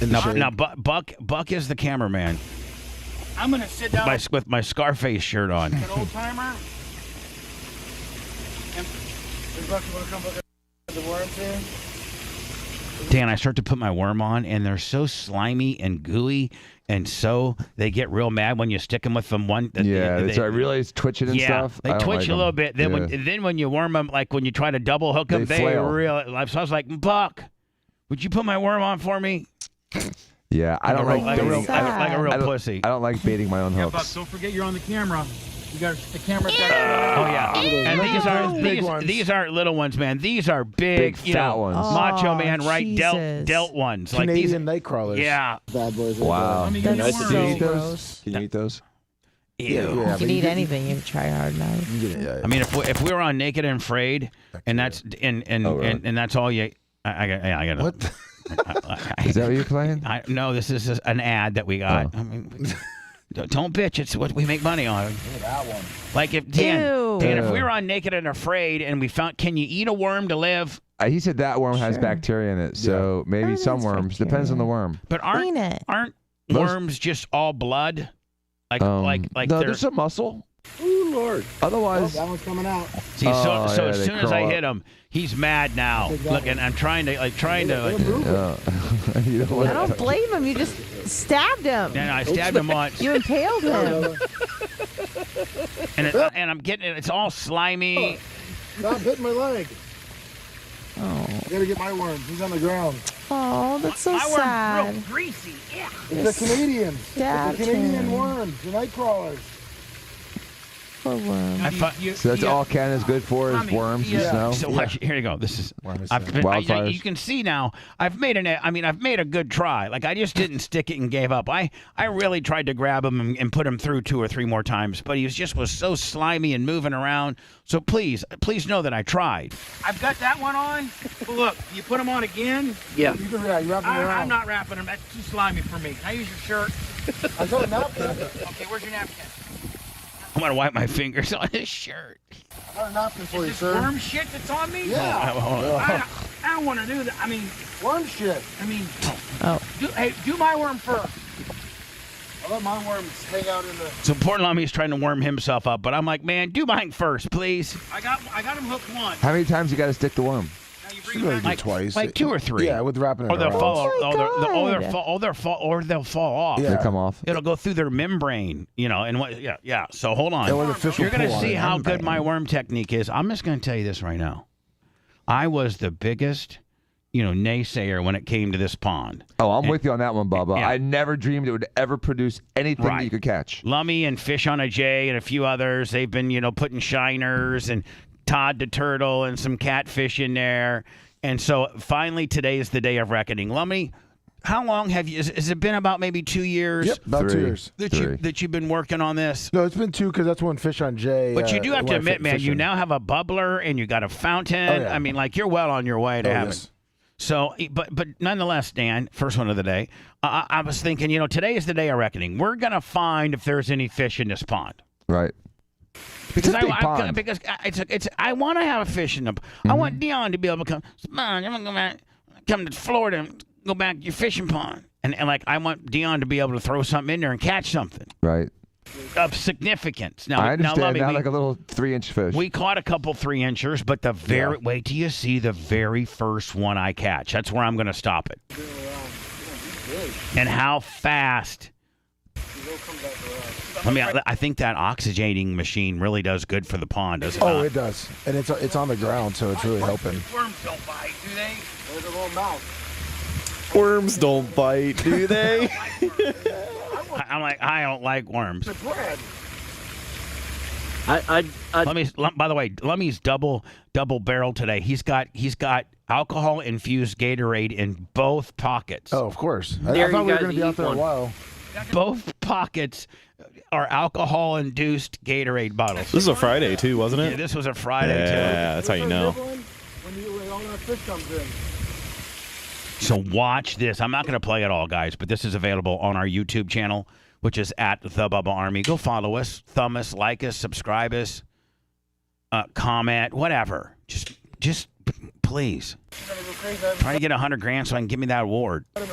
Now Buck is the cameraman. I'm gonna sit down with my Scarface shirt on. An old timer. Dan, I start to put my worm on, and they're so slimy and gooey, and so they get real mad when you stick them with them one. It's really twitching and stuff. They twitch a little bit. Then when you worm them, like when you try to double hook them, they really. So I was like, Buck, Would you put my worm on for me? Yeah, I don't like baiting. Like a real pussy. I don't like baiting my own hooks. Buck, don't forget you're on the camera. You got the camera. Oh yeah, and these aren't little ones, man. These are big fat ones. Macho Man, right? Dealt ones. Canadian night crawlers. Yeah. Bad boys. Wow. That's Can you eat those? Can you eat those? Ew. You can eat anything. You try hard enough. I mean, if we were on Naked and Afraid, and that's and that's all you, I got what? Is that what you're playing? No, this is an ad that we got. Oh. I mean, don't bitch. It's what we make money on. That one. Like if Dan, if we were on Naked and Afraid and we found, can you eat a worm to live? He said that worm has bacteria in it, so maybe some worms. Depends on the worm. But aren't worms just all blood? Like no, there's some muscle. Ooh, Lord. Otherwise, that one's coming out. See, so as soon as I hit him, he's mad now. Look, and I'm trying to. I don't blame him. You just stabbed him. And I stabbed him once. You impaled him. and I'm getting it. It's all slimy. Stop hitting my leg. Oh. I gotta get my worm. He's on the ground. Oh, that's so my sad. worm's real greasy. Yeah. It's the Canadians. Stabbed The Canadian him. worms. The night crawlers. Poor worm. so that's all Canada's good for is worms and snow. So watch, here you go. This is wildfires. You can see now. I've made a good try. Like I just didn't stick it and gave up. I really tried to grab him and put him through 2 or 3 more times, but he was so slimy and moving around. So please know that I tried. I've got that one on. Look, you put them on again. Yeah. You wrap them around. I'm not wrapping them. That's too slimy for me. Can I use your shirt? I got a napkin. Okay, where's your napkin? I'm gonna wipe my fingers on his shirt. I got a napkin for you, Is sir. this worm shit that's on me? Yeah. I don't want to do that. I mean, Worm shit. I mean, do my worm first. I let my worms hang out in the. So poor Lummy's trying to worm himself up, but I'm like, man, do mine first, please. I got him hooked once. How many times you got to stick the worm? Now you bring him back. Twice. Like 2 or 3. Yeah, with wrapping it Or they'll around. fall. Oh They'll fall off. Yeah. They come off. It'll go through their membrane, and what? Yeah. So hold on. Or the fish will You're gonna pull on see it. how good my worm technique is. I'm just gonna tell you this right now. I was the biggest, naysayer when it came to this pond. Oh, I'm with you on that one, Bubba. Yeah. I never dreamed it would ever produce anything that you could catch. Lummy and Fish on a J and a few others. They've been, putting shiners and Todd the Turtle and some catfish in there. And so finally today is the day of reckoning. Lummy, how long have you? Has it been about maybe 2 years? Yep, about 2 years. That you've been working on this? No, it's been 2 because that's when Fish on J. But you do have to admit, man, you now have a bubbler and you got a fountain. Oh, yeah. I mean, like you're well on your way to having. Yes. So, but nonetheless, Dan, first one of the day, I was thinking, today is the day of reckoning. We're gonna find if there's any fish in this pond. Right. Because It's a big pond. because I want to have a fish in the. I want Dion to be able to come. Sponge, I'm gonna go back, come to Florida, and go back to your fishing pond, and like I want Dion to be able to throw something in there and catch something Right. of significance. Now, I understand. now, Like a little 3-inch fish. we caught a couple 3-inchers, but wait till you see the very first one I catch. That's where I'm gonna stop it. And how fast. I think that oxygenating machine really does good for the pond, doesn't it? Oh, it does, and it's on the ground, so it's really helping. Worms don't bite, do they? There's a little mouth. Worms don't bite, do they? I'm like, I don't like worms. The bread. By the way, Lummy's double barrel today. He's got alcohol infused Gatorade in both pockets. Oh, of course. I thought we were going to be out there a while. Both pockets are alcohol induced Gatorade bottles. This is a Friday too, wasn't it? Yeah, this was a Friday too. Yeah, that's how you know. When all that fish comes in. So watch this. I'm not going to play it all, guys, but this is available on our YouTube channel, which is at The Bubba Army. Go follow us, thumb us, like us, subscribe us, comment, whatever. Just please. Try to get 100 grand so I can give me that award. All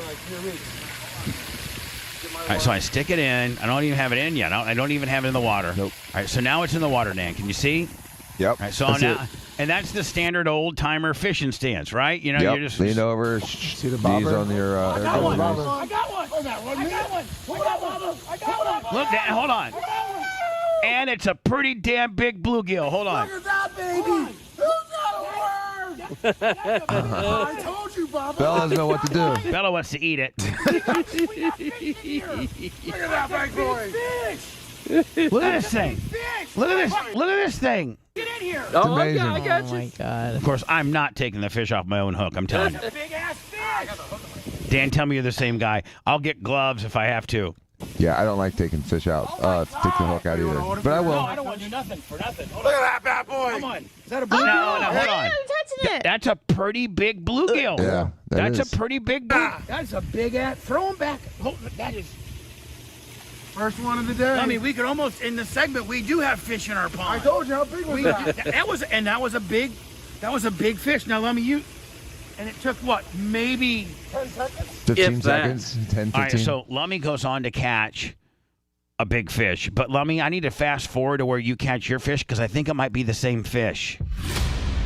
right, so I stick it in. I don't even have it in yet. I don't even have it in the water. Nope. All right, so now it's in the water, Dan. Can you see? Yep. All right, so and that's the standard old timer fishing stance, right? Yep. You're just Lean over. See the knees bobber? on your. I got one. I got one. Look, Dan, hold on. And it's a pretty damn big bluegill. Hold on. Look at that, baby. Who's got a worm? I told you, Bubba. Bella doesn't know what to do. Bella wants to eat it. Look at that big boy. Look at this thing. Look at this. Look at this thing. Get in here. It's amazing. Oh my God. Of course, I'm not taking the fish off my own hook. I'm telling you. That's a big ass fish. Dan, tell me you're the same guy. I'll get gloves if I have to. Yeah, I don't like taking fish out, take the hook out either. But I will. No, I don't want to do nothing for nothing. Hold Look on. at that bad boy. Come on. Is that a blue? No, hold on. I'm touching it. That's a pretty big bluegill. Yeah, That's is. a pretty big blue. That's a big ass. Throw him back. Hold, that is. First one of the day. I mean, we could almost in the segment. We do have fish in our pond. I told you how big was that. That was a big fish. Now let me use. And it took what? Maybe 10 seconds? 15 seconds, 10, 15. All right, so Lummy goes on to catch a big fish. But Lummy, I need to fast forward to where you catch your fish because I think it might be the same fish.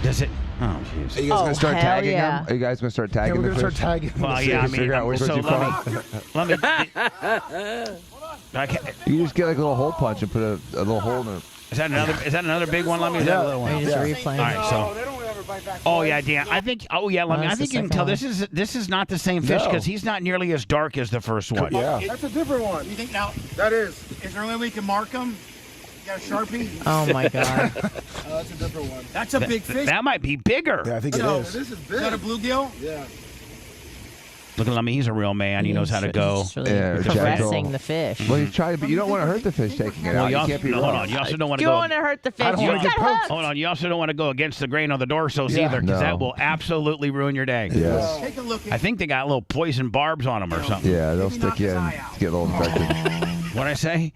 Does it? Oh, jeez. Are you guys going to start hell tagging yeah. them? Are you guys going to start tagging We're the going to fish? start tagging. Well, See yeah, if I you figure out mean, which so ones you Lummy, You just get like a little hole punch and put a little hole in it. Is that another big one, Lummy? Is that a little one? Are you just replaying? All right, so. They don't ever bite back. Oh yeah, Dan. I think. Oh yeah, Lummy. Oh, I that's think the you can tell second this is not the same fish No. because he's not nearly as dark as the first one. Yeah. That's a different one. You think now? That is. Is there any way we can mark them? You got a Sharpie? Oh my God. That's a different one. That's a big fish. That might be bigger. Yeah, I think it No, is. This is big. Is that a bluegill? Yeah. Look at Lummy. He's a real man. He knows how to go. He's really Yeah, caressing jackal. the fish. Well, you try to, but you don't want to hurt the fish taking it Well, out. you You also, can't be no, hold wrong. on. You also don't want to You go. want to hurt the fish. don't You wanna got get poked. hooked. Hold on. You also don't want to go against the grain of the dorsos Yeah. either because No. that will absolutely ruin your day. Yes. Take a look I at think they got little poison barbs on them or something. Yeah, they'll Maybe stick knock you his in. eye out. Get a little infected. What'd I say?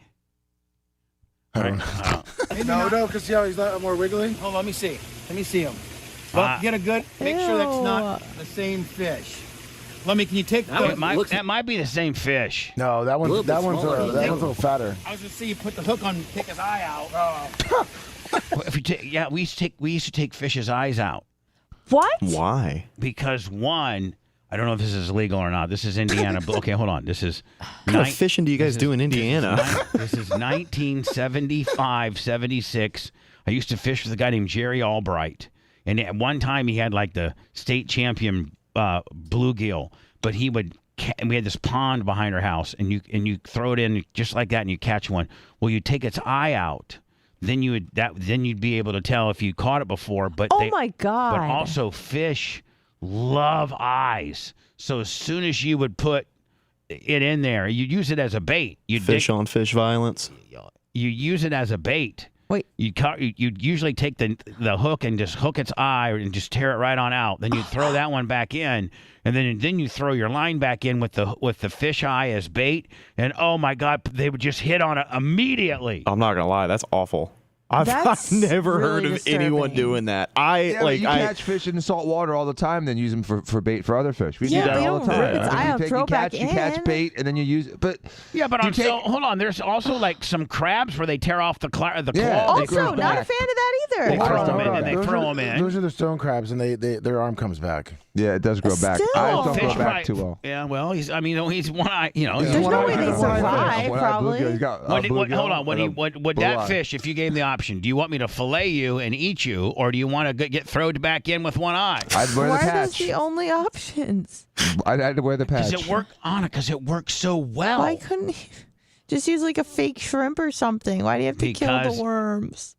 I don't know. No, because see how he's not more wiggly? Hold on, let me see. Let me see them. Well, get a good. Make sure that's not the same fish. Let me. Can you take That might be the same fish. No, that one's a little fatter. I was just see you put the hook on, take his eye out. If you take, yeah, we used to take fish's eyes out What? Why? because one, I don't know if this is legal or not. This is Indiana. But okay, hold on. This is What kind of fishing do you guys do in Indiana? This is 1975, 76. I used to fish with a guy named Jerry Albright. And at one time he had like the state champion bluegill. But he would, and we had this pond behind our house. And you throw it in just like that and you catch one. Well, you take its eye out. Then you'd be able to tell if you caught it before. But Oh my God. But also fish love eyes. So as soon as you would put it in there, you use it as a bait. You Fish on fish violence. You use it as a bait. Wait. You'd usually take the hook and just hook its eye and just tear it right on out. Then you throw that one back in, and then you throw your line back in with the fish eye as bait. And oh my God, they would just hit on it immediately. I'm not gonna lie, that's awful. I've never heard of anyone doing that. You catch fish in salt water all the time, then use them for bait for other fish. We do that all the time. You catch bait and then you use it. But hold on. There's also like some crabs where they tear off the claw. Also, not a fan of that either. They throw them in and they throw them in. Those are the stone crabs, and their arm comes back. Yeah, it does grow back. Still. Eyes don't Fish grow back right. too well. Yeah, well, he's one eye. There's no way they survive, probably. Hold on. Would that fish, if you gave him the option, do you want me to fillet you and eat you, or do you want to get thrown back in with one eye? I'd wear the Why are patch. those the only options? I'd had to wear the patch. Because it works so well. Why couldn't he just use like a fake shrimp or something? Why do you have to kill the worms?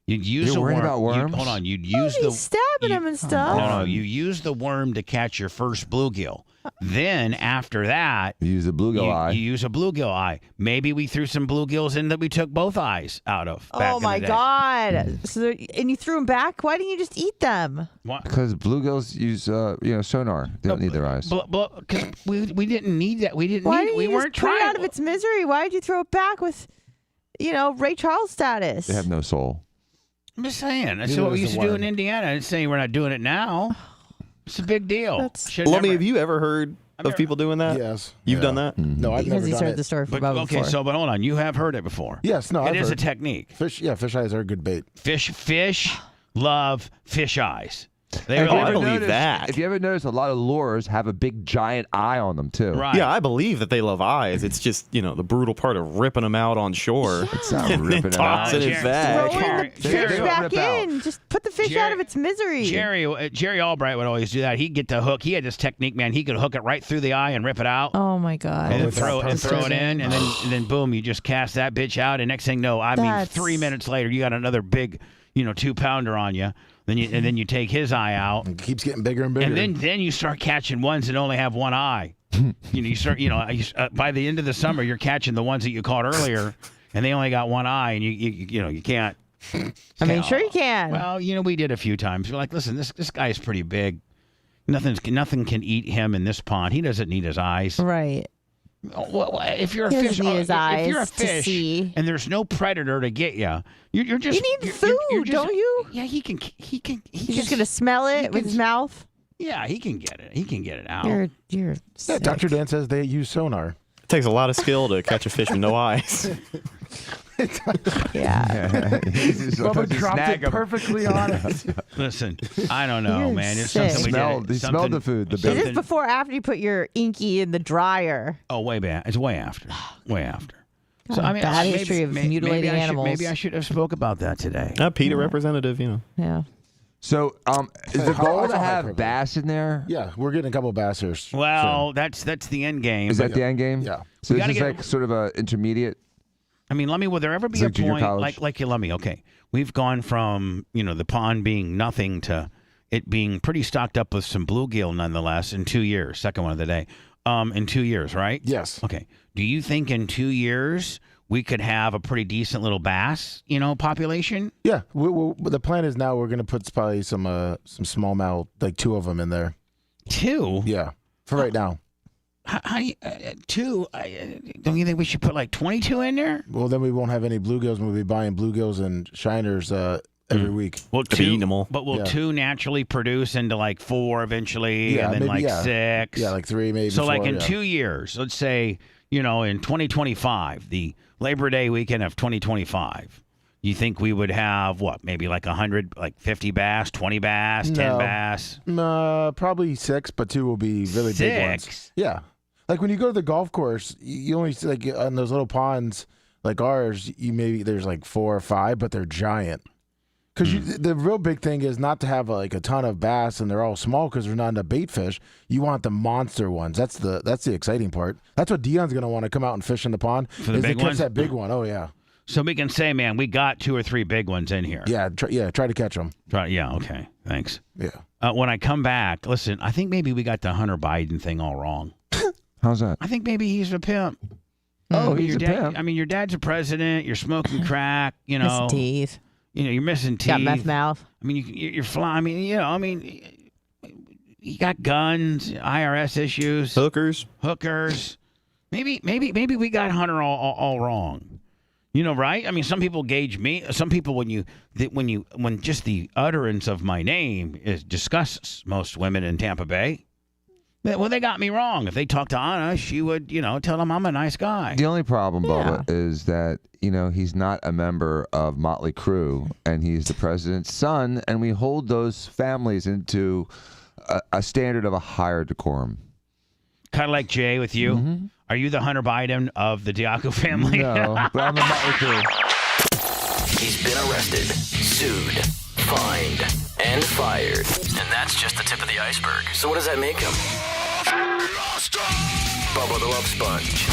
You'd use You're worried about worms? Hold on. You'd use He's stabbing them and stuff. No. You use the worm to catch your first bluegill. Then after that, you use a bluegill eye. You use a bluegill eye. Maybe we threw some bluegills in that we took both eyes out of. Back Oh my in the day. God! So and you threw them back. Why didn't you just eat them? What? Because bluegills use sonar. They don't need their eyes. Because we didn't need that. We didn't Why need. didn't We you weren't just put it trying. out of its misery? Why did you throw it back with, Ray Charles status? They have no soul. I'm just saying. That's what we used to do in Indiana. I didn't say we're not doing it now. It's a big deal. Lummy, have you ever heard of people doing that? Yes. You've done that? No, I've Because never he's done heard it. the story from But, Bubba okay, before. but hold on. You have heard it before. Yes, no, It I've is a heard. technique. Fish eyes are a good bait. Fish love fish eyes. I believe that. If you ever notice, a lot of lures have a big giant eye on them too. Right. Yeah, I believe that they love eyes. It's just, the brutal part of ripping them out on shore. It's not and ripping then them out. tossing it back. Throwing the fish back in. Just put the fish out of its misery. Jerry Albright would always do that. He'd get the hook. He had this technique, man. He could hook it right through the eye and rip it out. Oh my God. And then throw it in, and then boom, you just cast that bitch out. And next thing you know, 3 minutes later, you got another big, 2-pounder on you. Then you take his eye out. It keeps getting bigger and bigger. And then you start catching ones that only have one eye. You start, by the end of the summer, you're catching the ones that you caught earlier, and they only got one eye, and you can't. I mean, sure you can. Well, we did a few times. We're like, listen, this guy's pretty big. Nothing can eat him in this pond. He doesn't need his eyes. Right. Well, if you're a fish, if you're a fish, and there's no predator to get you, you're just. You need food, don't you? Yeah, he can. He's just gonna smell it with his mouth. Yeah, he can get it. He can get it out. You're sick. Dr. Dan says they use sonar. It takes a lot of skill to catch a fish with no eyes. Yeah. Bubba dropped it perfectly on it. Listen, I don't know, You're man. It's sick. something we did. He smelled the food. Is this before or after you put your inky in the dryer? Oh, way back. It's way after. Way after. So God, bad history of mutilating animals. Maybe I should have spoke about that today. PETA representative, Yeah. So, is the goal to have bass in there? Yeah, we're getting a couple of bass here. Well, that's the end game. Is that the end game? Yeah. So this is like sort of a intermediate. I mean, will there ever be a point like you let me? Okay, we've gone from the pond being nothing to it being pretty stocked up with some bluegill, nonetheless, in 2 years. Second one of the day, in 2 years, right? Yes. Okay. Do you think in 2 years we could have a pretty decent little bass, population? Yeah. The plan is now we're going to put probably some smallmouth, like 2 of them in there. 2? Yeah. For right now. How do you, 2? Don't you think we should put like 22 in there? Well, then we won't have any bluegills. We'll be buying bluegills and shiners every week. Well, 2, but will 2 naturally produce into like 4 eventually, and then maybe, 6? Yeah, like 3 maybe. So 4, like in 2 years, let's say, in 2025, the Labor Day weekend of 2025, you think we would have maybe like 100, like 50 bass, 20 bass, 10 bass? Probably 6, but 2 will be really big ones. 6? Yeah. Like when you go to the golf course, you only see like on those little ponds like ours, there's like 4 or 5, but they're giant. Because the real big thing is not to have like a ton of bass and they're all small because they're not into bait fish. You want the monster ones. That's the exciting part. That's what Dion's going to want to come out and fish in the pond. For the big catch ones? that big one. Oh yeah. So we can say, man, we got 2 or 3 big ones in here. Yeah. Try to catch them. Yeah. Okay. Thanks. Yeah. When I come back, listen, I think maybe we got the Hunter Biden thing all wrong. How's that? I think maybe he's a pimp. Oh, he's a pimp. I mean, your dad's a president. You're smoking crack. His teeth. You're missing teeth. Got meth mouth. I mean, you're flying. I mean, you got guns, IRS issues, hookers. Maybe we got Hunter all wrong. Right? I mean, some people gauge me. Some people, when just the utterance of my name disgusts most women in Tampa Bay. Well, they got me wrong. If they talked to Anna, she would, tell them I'm a nice guy. The only problem, Bubba, is that, he's not a member of Motley Crue, and he's the president's son, and we hold those families into a standard of a higher decorum. Kind of like Jay with you. Mm-hmm. Are you the Hunter Biden of the Diaco family? No, but I'm the Motley Crue. He's been arrested, sued, fined, and fired. And that's just the tip of the iceberg. So what does that make him? Bubba the Love Sponge.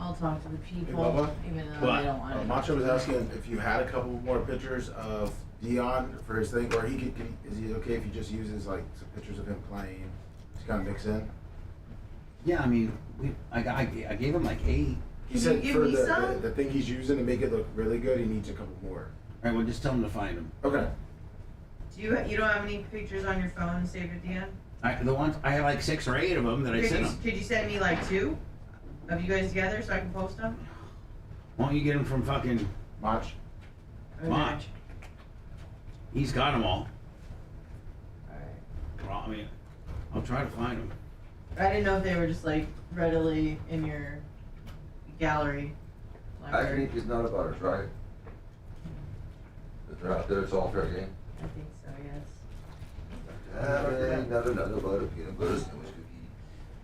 I'll talk to the people, Hey, Bubba? even though they don't want to. Macho was asking if you had a couple more pictures of Dion for his thing, or is he okay if he just uses like some pictures of him playing to kind of mix in? Yeah, I mean, I gave him like 8. He said for the thing he's using to make it look really good, he needs a couple more. All right, well, just tell him to find them. Okay. You don't have any pictures on your phone saved with Dion? The ones I have like 6 or 8 of them that I sent him. Could you send me like 2 of you guys together so I can post them? Why don't you get them from fucking Mach? Mach? He's got them all. Alright. Well, I mean, I'll try to find them. I didn't know if they were just like readily in your gallery. I can eat these Nutter Butters, right? If they're out there, it's all fair game. I think so, yes. Nutter butter, peanut butter sandwich cookie.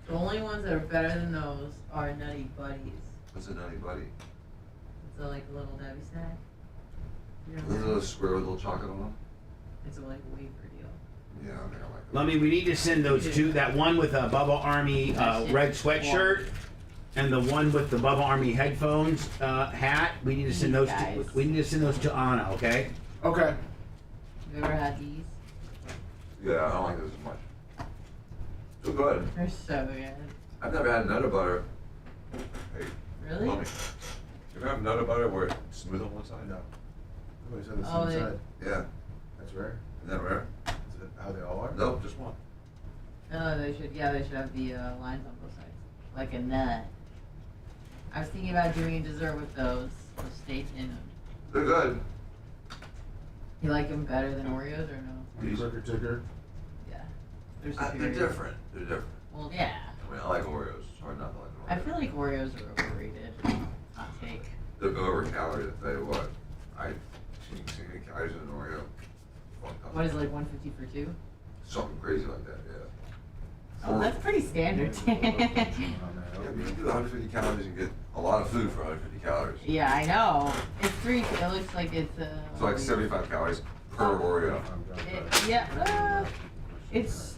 The only ones that are better than those are Nutty Buddies. What's a Nutty Buddy? It's like a little Debbie snack. You know, Is it a little square with a little chocolate on them? it's like a wafer deal. Yeah, I think I like them. Lummy, we need to send those two. That one with a Bubba Army red sweatshirt, and the one with the Bubba Army headphones hat. We need to send those. We need to send those to Anna. Okay. Okay. You ever had these? Yeah, I don't like this as much. Too good. They're so good. I've never had Nutter Butter. Hey, Really? Lummy, you ever have Nutter Butter where it's smooth on one side? No. Always on the Oh, same they- side. Yeah. That's rare. Isn't that rare? Is it how they all are? Nope, just one. No, they should. Yeah, they should have the lines on both sides, like a nut. I was thinking about doing a dessert with those steak in them. They're good. You like them better than Oreos or no? These Quicker ticker. Yeah. They're they're superior. different. They're different. Well, yeah. I mean, I like Oreos. It's hard not to like I Oreos. feel like Oreos are overrated. Hot take. They're over calories. I tell you what. I've seen calories in an Oreo. What is it, like 150 for two? Something crazy like that, yeah. Oh, that's pretty standard. Yeah, but you can do 150 calories and get a lot of food for 150 calories. Yeah, I know. It's three. It looks like it's It's like 75 calories per Oreo. It's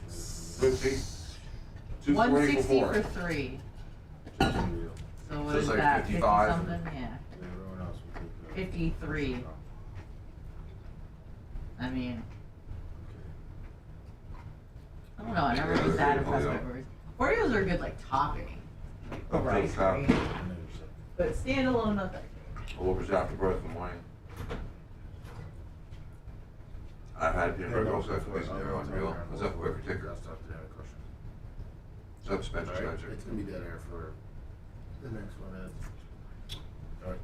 50? 160 240 for three. So what So is it's like that? 55. 50 something? Yeah. 53. I mean, I don't know. I never was that impressed by Oreos. Oreos are good, like topping, like over ice cream. But standalone, not that great. Well, what was after birth in the morning? I've had peanut butter also after these and they're unreal. What's up with every ticker? What's up, Spencer? Spencer? It's gonna be dead air for the next one. All right.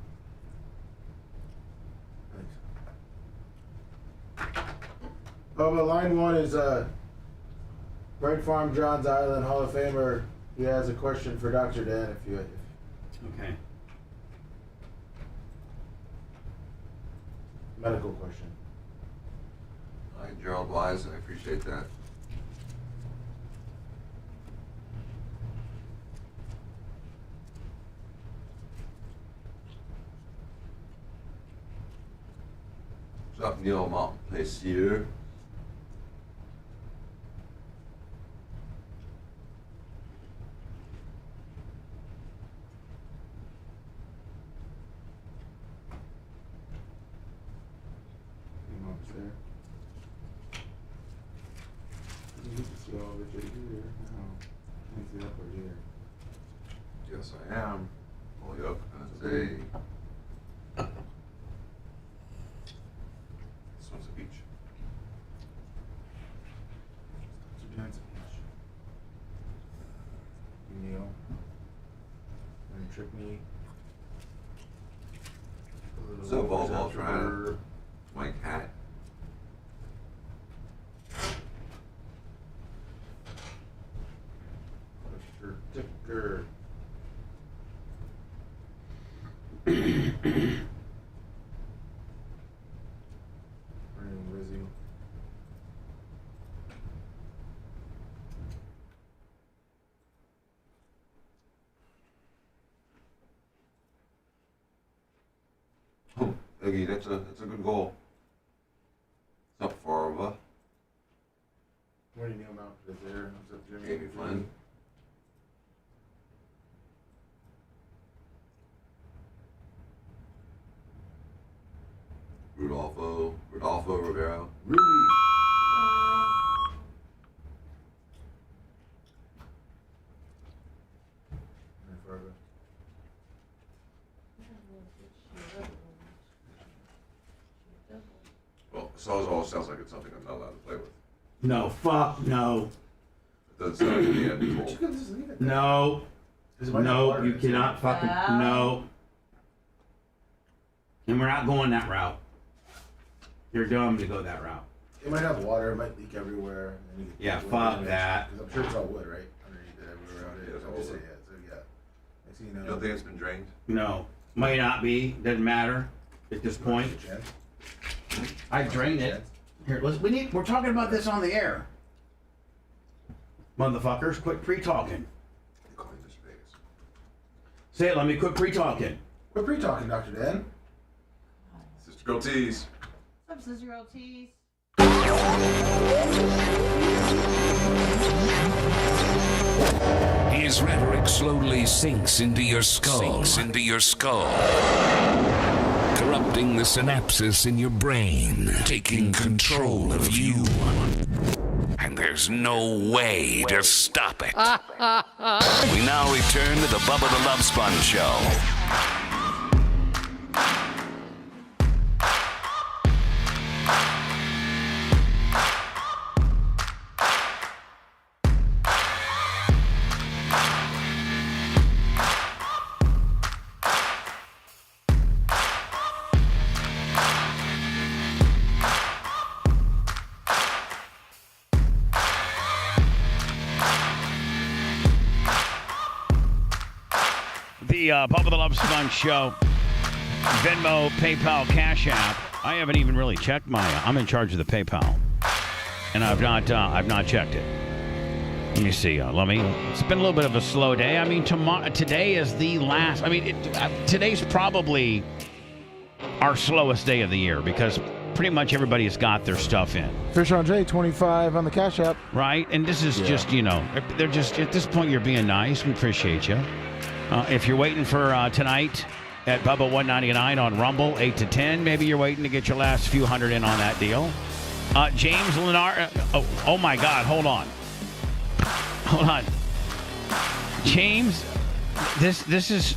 Thanks. Bubba, line one is Bright Farm Johns Island Hall of Famer. He has a question for Dr. Dan. If you Okay. medical question. Hi, Gerald Wise. I appreciate that. What's up, Neil Montplaisir? Yes, I am. Pull you up as a. This one's a beach. Neil. And trick me. So ball trying. My cat. Ticker. Lizzie. Oh, Iggy, that's a good goal. It's up far over. What do you know about it there? What's up, Jimmy? Amy Flynn. Rodolfo Rivero. Rudy. Well, Sawzall sounds like it's something I'm not allowed to play with. No, fuck no. It doesn't sound like the end. No. No, you cannot fucking, no. And we're not going that route. You're dumb to go that route. It might have water. It might leak everywhere. Yeah, fuck that. I'm sure it's all wood, right? Underneath it, everywhere around it. So just say yeah. So yeah. Next thing you know. You don't think it's been drained? No. Might not be. Doesn't matter at this point. I drained it. Here, we're talking about this on the air. Motherfuckers, quit pre-talking. Say it, let me quit pre-talking. Quit pre-talking, Dr. Dan. Sister Girl Tease. What's up, Sister Girl Tease? His rhetoric slowly sinks into your skull. Corrupting the synapses in your brain, taking control of you. And there's no way to stop it. We now return to the Bubba the Love Sponge Show. The Bubba the Love Sponge Show, Venmo, PayPal, Cash App. I haven't even really checked I'm in charge of the PayPal, and I've not checked it. Let me see. It's been a little bit of a slow day. I mean, today is the last. I mean, today's probably our slowest day of the year because pretty much everybody has got their stuff in. Fish on J, 25 on the Cash App. Right, and this is just they're just at this point you're being nice. We appreciate you. If you're waiting for tonight at Bubba 199 on Rumble, 8 to 10, maybe you're waiting to get your last few hundred in on that deal. James Leonard. Oh my God! Hold on. James, this is.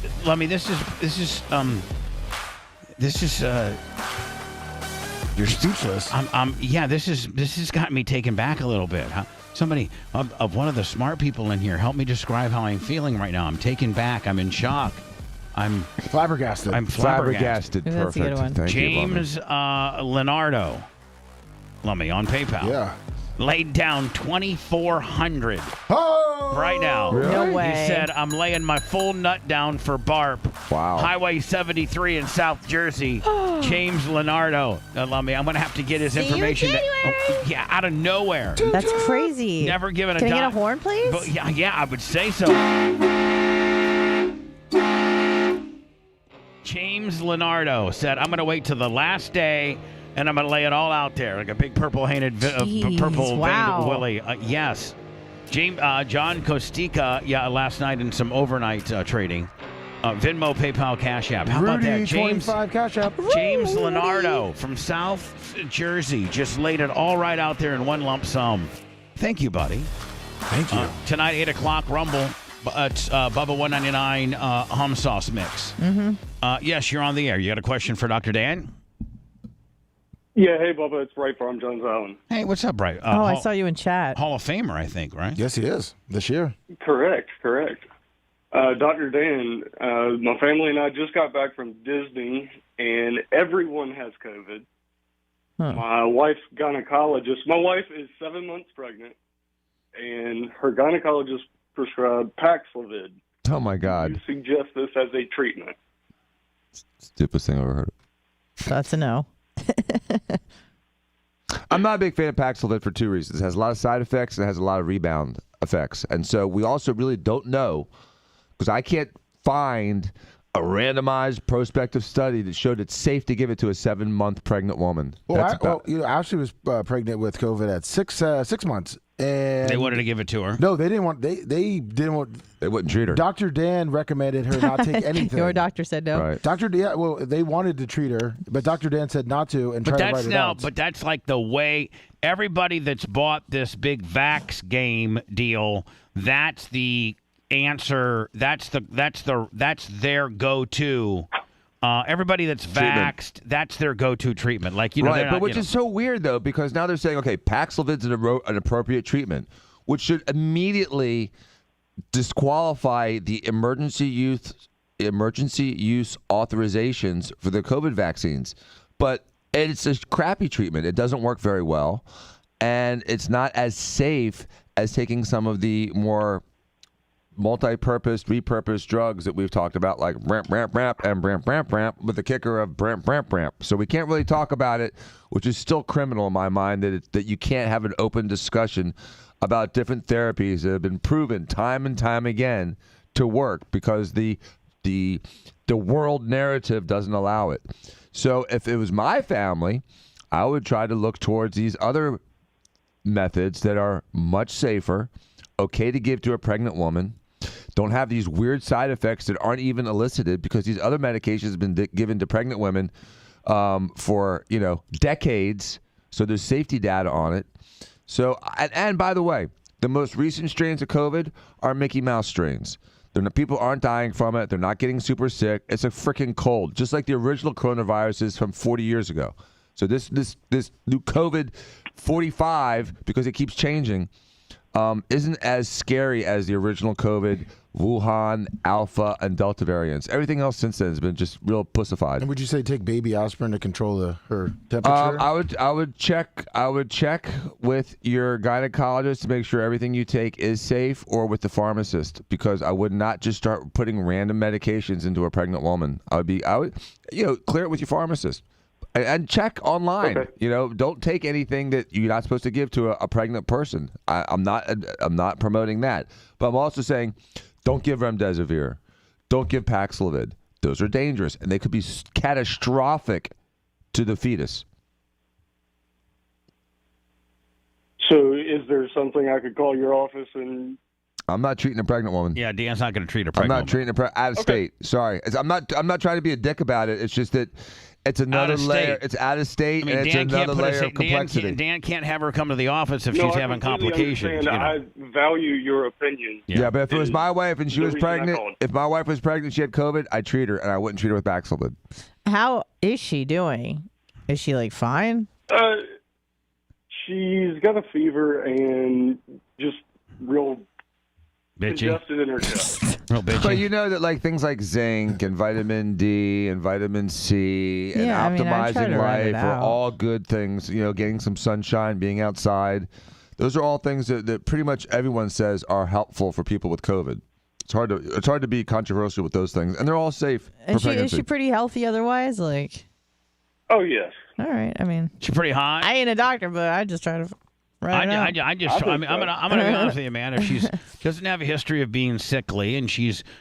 You're speechless. This has got me taken back a little bit. Somebody of one of the smart people in here, help me describe how I'm feeling right now. I'm taken back. I'm in shock. I'm flabbergasted. I'm flabbergasted. Perfect. That's a good one. Thank James Leonardo, Lummy on PayPal. Yeah. Laid down $2,400 right now. Really? No way. He said, I'm laying my full nut down for Barp. Wow. Highway 73 in South Jersey. James Leonardo. Lummy, I'm going to have to get his See you in information. January. Out of nowhere. That's crazy. Never given a Can I dime. get a horn, please? But yeah, I would say so. James Leonardo said, I'm going to wait till the last day, and I'm going to lay it all out there like a big purple-painted, purple-veined Willie. Yes. John Kostika, last night in some overnight trading. Venmo, PayPal, Cash App. How about that? James 25 Cash App. James Leonardo from South Jersey just laid it all right out there in one lump sum. Thank you, buddy. Thank you. Tonight, 8 o'clock, Rumble. It's Bubba 199 hum sauce mix. Mm-hmm. Yes, you're on the air. You got a question for Dr. Dan? Yeah, hey, Bubba, it's Bright from Jones Island. Hey, what's up, Bright? I saw you in chat. Hall of Famer, I think, right? Yes, he is. This year. Correct. Dr. Dan, my family and I just got back from Disney, and everyone has COVID. Huh. My wife's gynecologist, my wife is 7 months pregnant, and her gynecologist prescribed Paxlovid. Oh, my God. You suggest this as a treatment? Stupidest thing I've ever heard. That's a no. I'm not a big fan of Paxlovid for two reasons. It has a lot of side effects and it has a lot of rebound effects. And so we also really don't know, because I can't find a randomized prospective study that showed it's safe to give it to a 7-month pregnant woman. Well, Ashley was pregnant with COVID at 6 months. And they wanted to give it to her. No, they didn't want. They didn't want. They wouldn't treat her. Dr. Dan recommended her not take anything. Your doctor said no. Right. Dr. Dan. Well, they wanted to treat her, but Dr. Dan said not to, and tried to write it out. But that's like the way everybody that's bought this big vax game deal. That's the answer. That's their go-to. Everybody that's vaxxed, that's their go-to treatment. Like, right, but which is so weird, though, because now they're saying, okay, Paxlovid's an appropriate treatment, which should immediately disqualify the emergency use authorizations for the COVID vaccines. But It's a crappy treatment. It doesn't work very well, and it's not as safe as taking some of the more multi-purpose, repurposed drugs that we've talked about, like bramp, bramp, bramp, and bramp, bramp, bramp, with the kicker of bramp, bramp, bramp. So we can't really talk about it, which is still criminal in my mind, that you can't have an open discussion about different therapies that have been proven time and time again to work because the world narrative doesn't allow it. So if it was my family, I would try to look towards these other methods that are much safer, okay to give to a pregnant woman, don't have these weird side effects that aren't even elicited because these other medications have been given to pregnant women for decades. So there's safety data on it. So and by the way, the most recent strains of COVID are Mickey Mouse strains. People aren't dying from it. They're not getting super sick. It's a freaking cold, just like the original coronaviruses from 40 years ago. So this new COVID 45, because it keeps changing, isn't as scary as the original COVID, Wuhan, Alpha, and Delta variants. Everything else since then has been just real pussified. And would you say take baby aspirin to control her temperature? I would check with your gynecologist to make sure everything you take is safe, or with the pharmacist, because I would not just start putting random medications into a pregnant woman. I would clear it with your pharmacist. And check online. Okay. Don't take anything that you're not supposed to give to a pregnant person. I'm not promoting that, but I'm also saying, don't give remdesivir, don't give Paxlovid. Those are dangerous, and they could be catastrophic to the fetus. So, is there something I could call your office and? I'm not treating a pregnant woman. Yeah, Dan's not going to treat a pregnant woman. I'm not treating out of state. Sorry, I'm not trying to be a dick about it. It's just that. It's another layer. It's out of state, and it's another layer of complexity. Dan can't have her come to the office if she's having complications. I value your opinion. Yeah, but if it was my wife and she was pregnant, if my wife was pregnant, she had COVID, I'd treat her, and I wouldn't treat her with Paxlovid. How is she doing? Is she fine? She's got a fever and just real bitchy. Congested in her chest. Real bitchy. But you know that things like zinc and vitamin D and vitamin C and optimizing life are all good things. Getting some sunshine, being outside. Those are all things that pretty much everyone says are helpful for people with COVID. It's hard to be controversial with those things, and they're all safe. And is she pretty healthy otherwise? Oh yes. All right. I mean, she's pretty hot. I ain't a doctor, but I just try to. I'm gonna be honest with you, man. If she doesn't have a history of being sickly and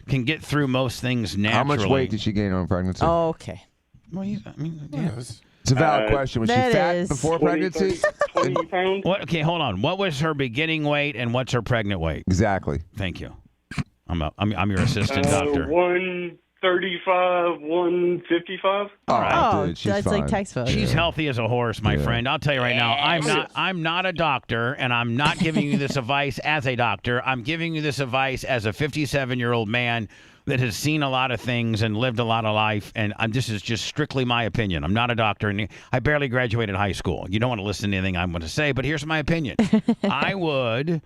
can get through most things naturally. How much weight did she gain on pregnancy? Oh, okay. Well, it's a valid question. Was she fat before pregnancy? 20 pounds. What? Okay, hold on. What was her beginning weight and what's her pregnant weight? Exactly. Thank you. I'm your assistant doctor. 135, 155. Oh, dude, she's that's fine. like text photo. She's healthy as a horse, my friend. I'll tell you right now, I'm not a doctor, and I'm not giving you this advice as a doctor. I'm giving you this advice as a 57-year-old man that has seen a lot of things and lived a lot of life, and this is just strictly my opinion. I'm not a doctor, and I barely graduated high school. You don't want to listen to anything I'm going to say, but here's my opinion. I would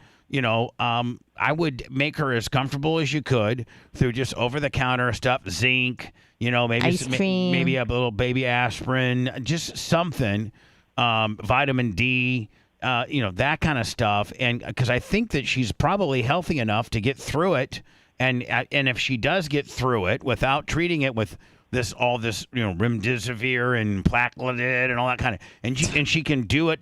make her as comfortable as you could through just over-the-counter stuff, zinc, maybe ice cream, maybe a little baby aspirin, just something, vitamin D, that kind of stuff. And because I think that she's probably healthy enough to get through it. And if she does get through it without treating it with all this remdesivir and Paxlovid and all that kind of, and she can do it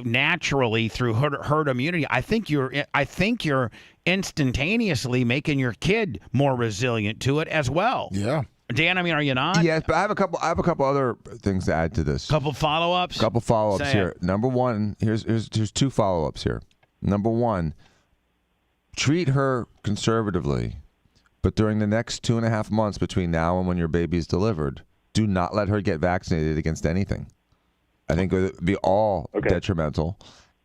naturally through herd immunity. I think you're instantaneously making your kid more resilient to it as well. Yeah. Dan, are you not? Yes, but I have a couple other things to add to this. Couple follow-ups here. Number one, here's two follow-ups here. Number one, treat her conservatively, but during the next 2.5 months between now and when your baby is delivered, do not let her get vaccinated against anything. I think it would be all detrimental.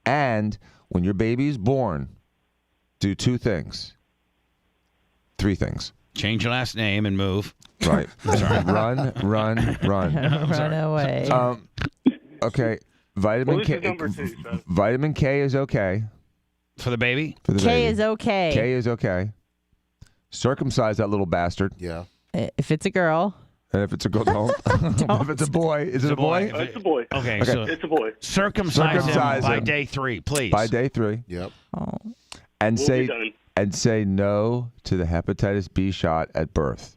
And when your baby is born, do 2 things. 3 things. Change your last name and move. Right. Run. Run away. Okay. Vitamin K. Vitamin K is okay. For the baby? K is okay. K is okay. Circumcise that little bastard. Yeah. If it's a girl. And if it's a girl, don't. If it's a boy, is it a boy? It's a boy. Okay, so it's a boy. Circumcise him by day 3, please. By day 3. Yep. And We'll be done. say no to the hepatitis B shot at birth.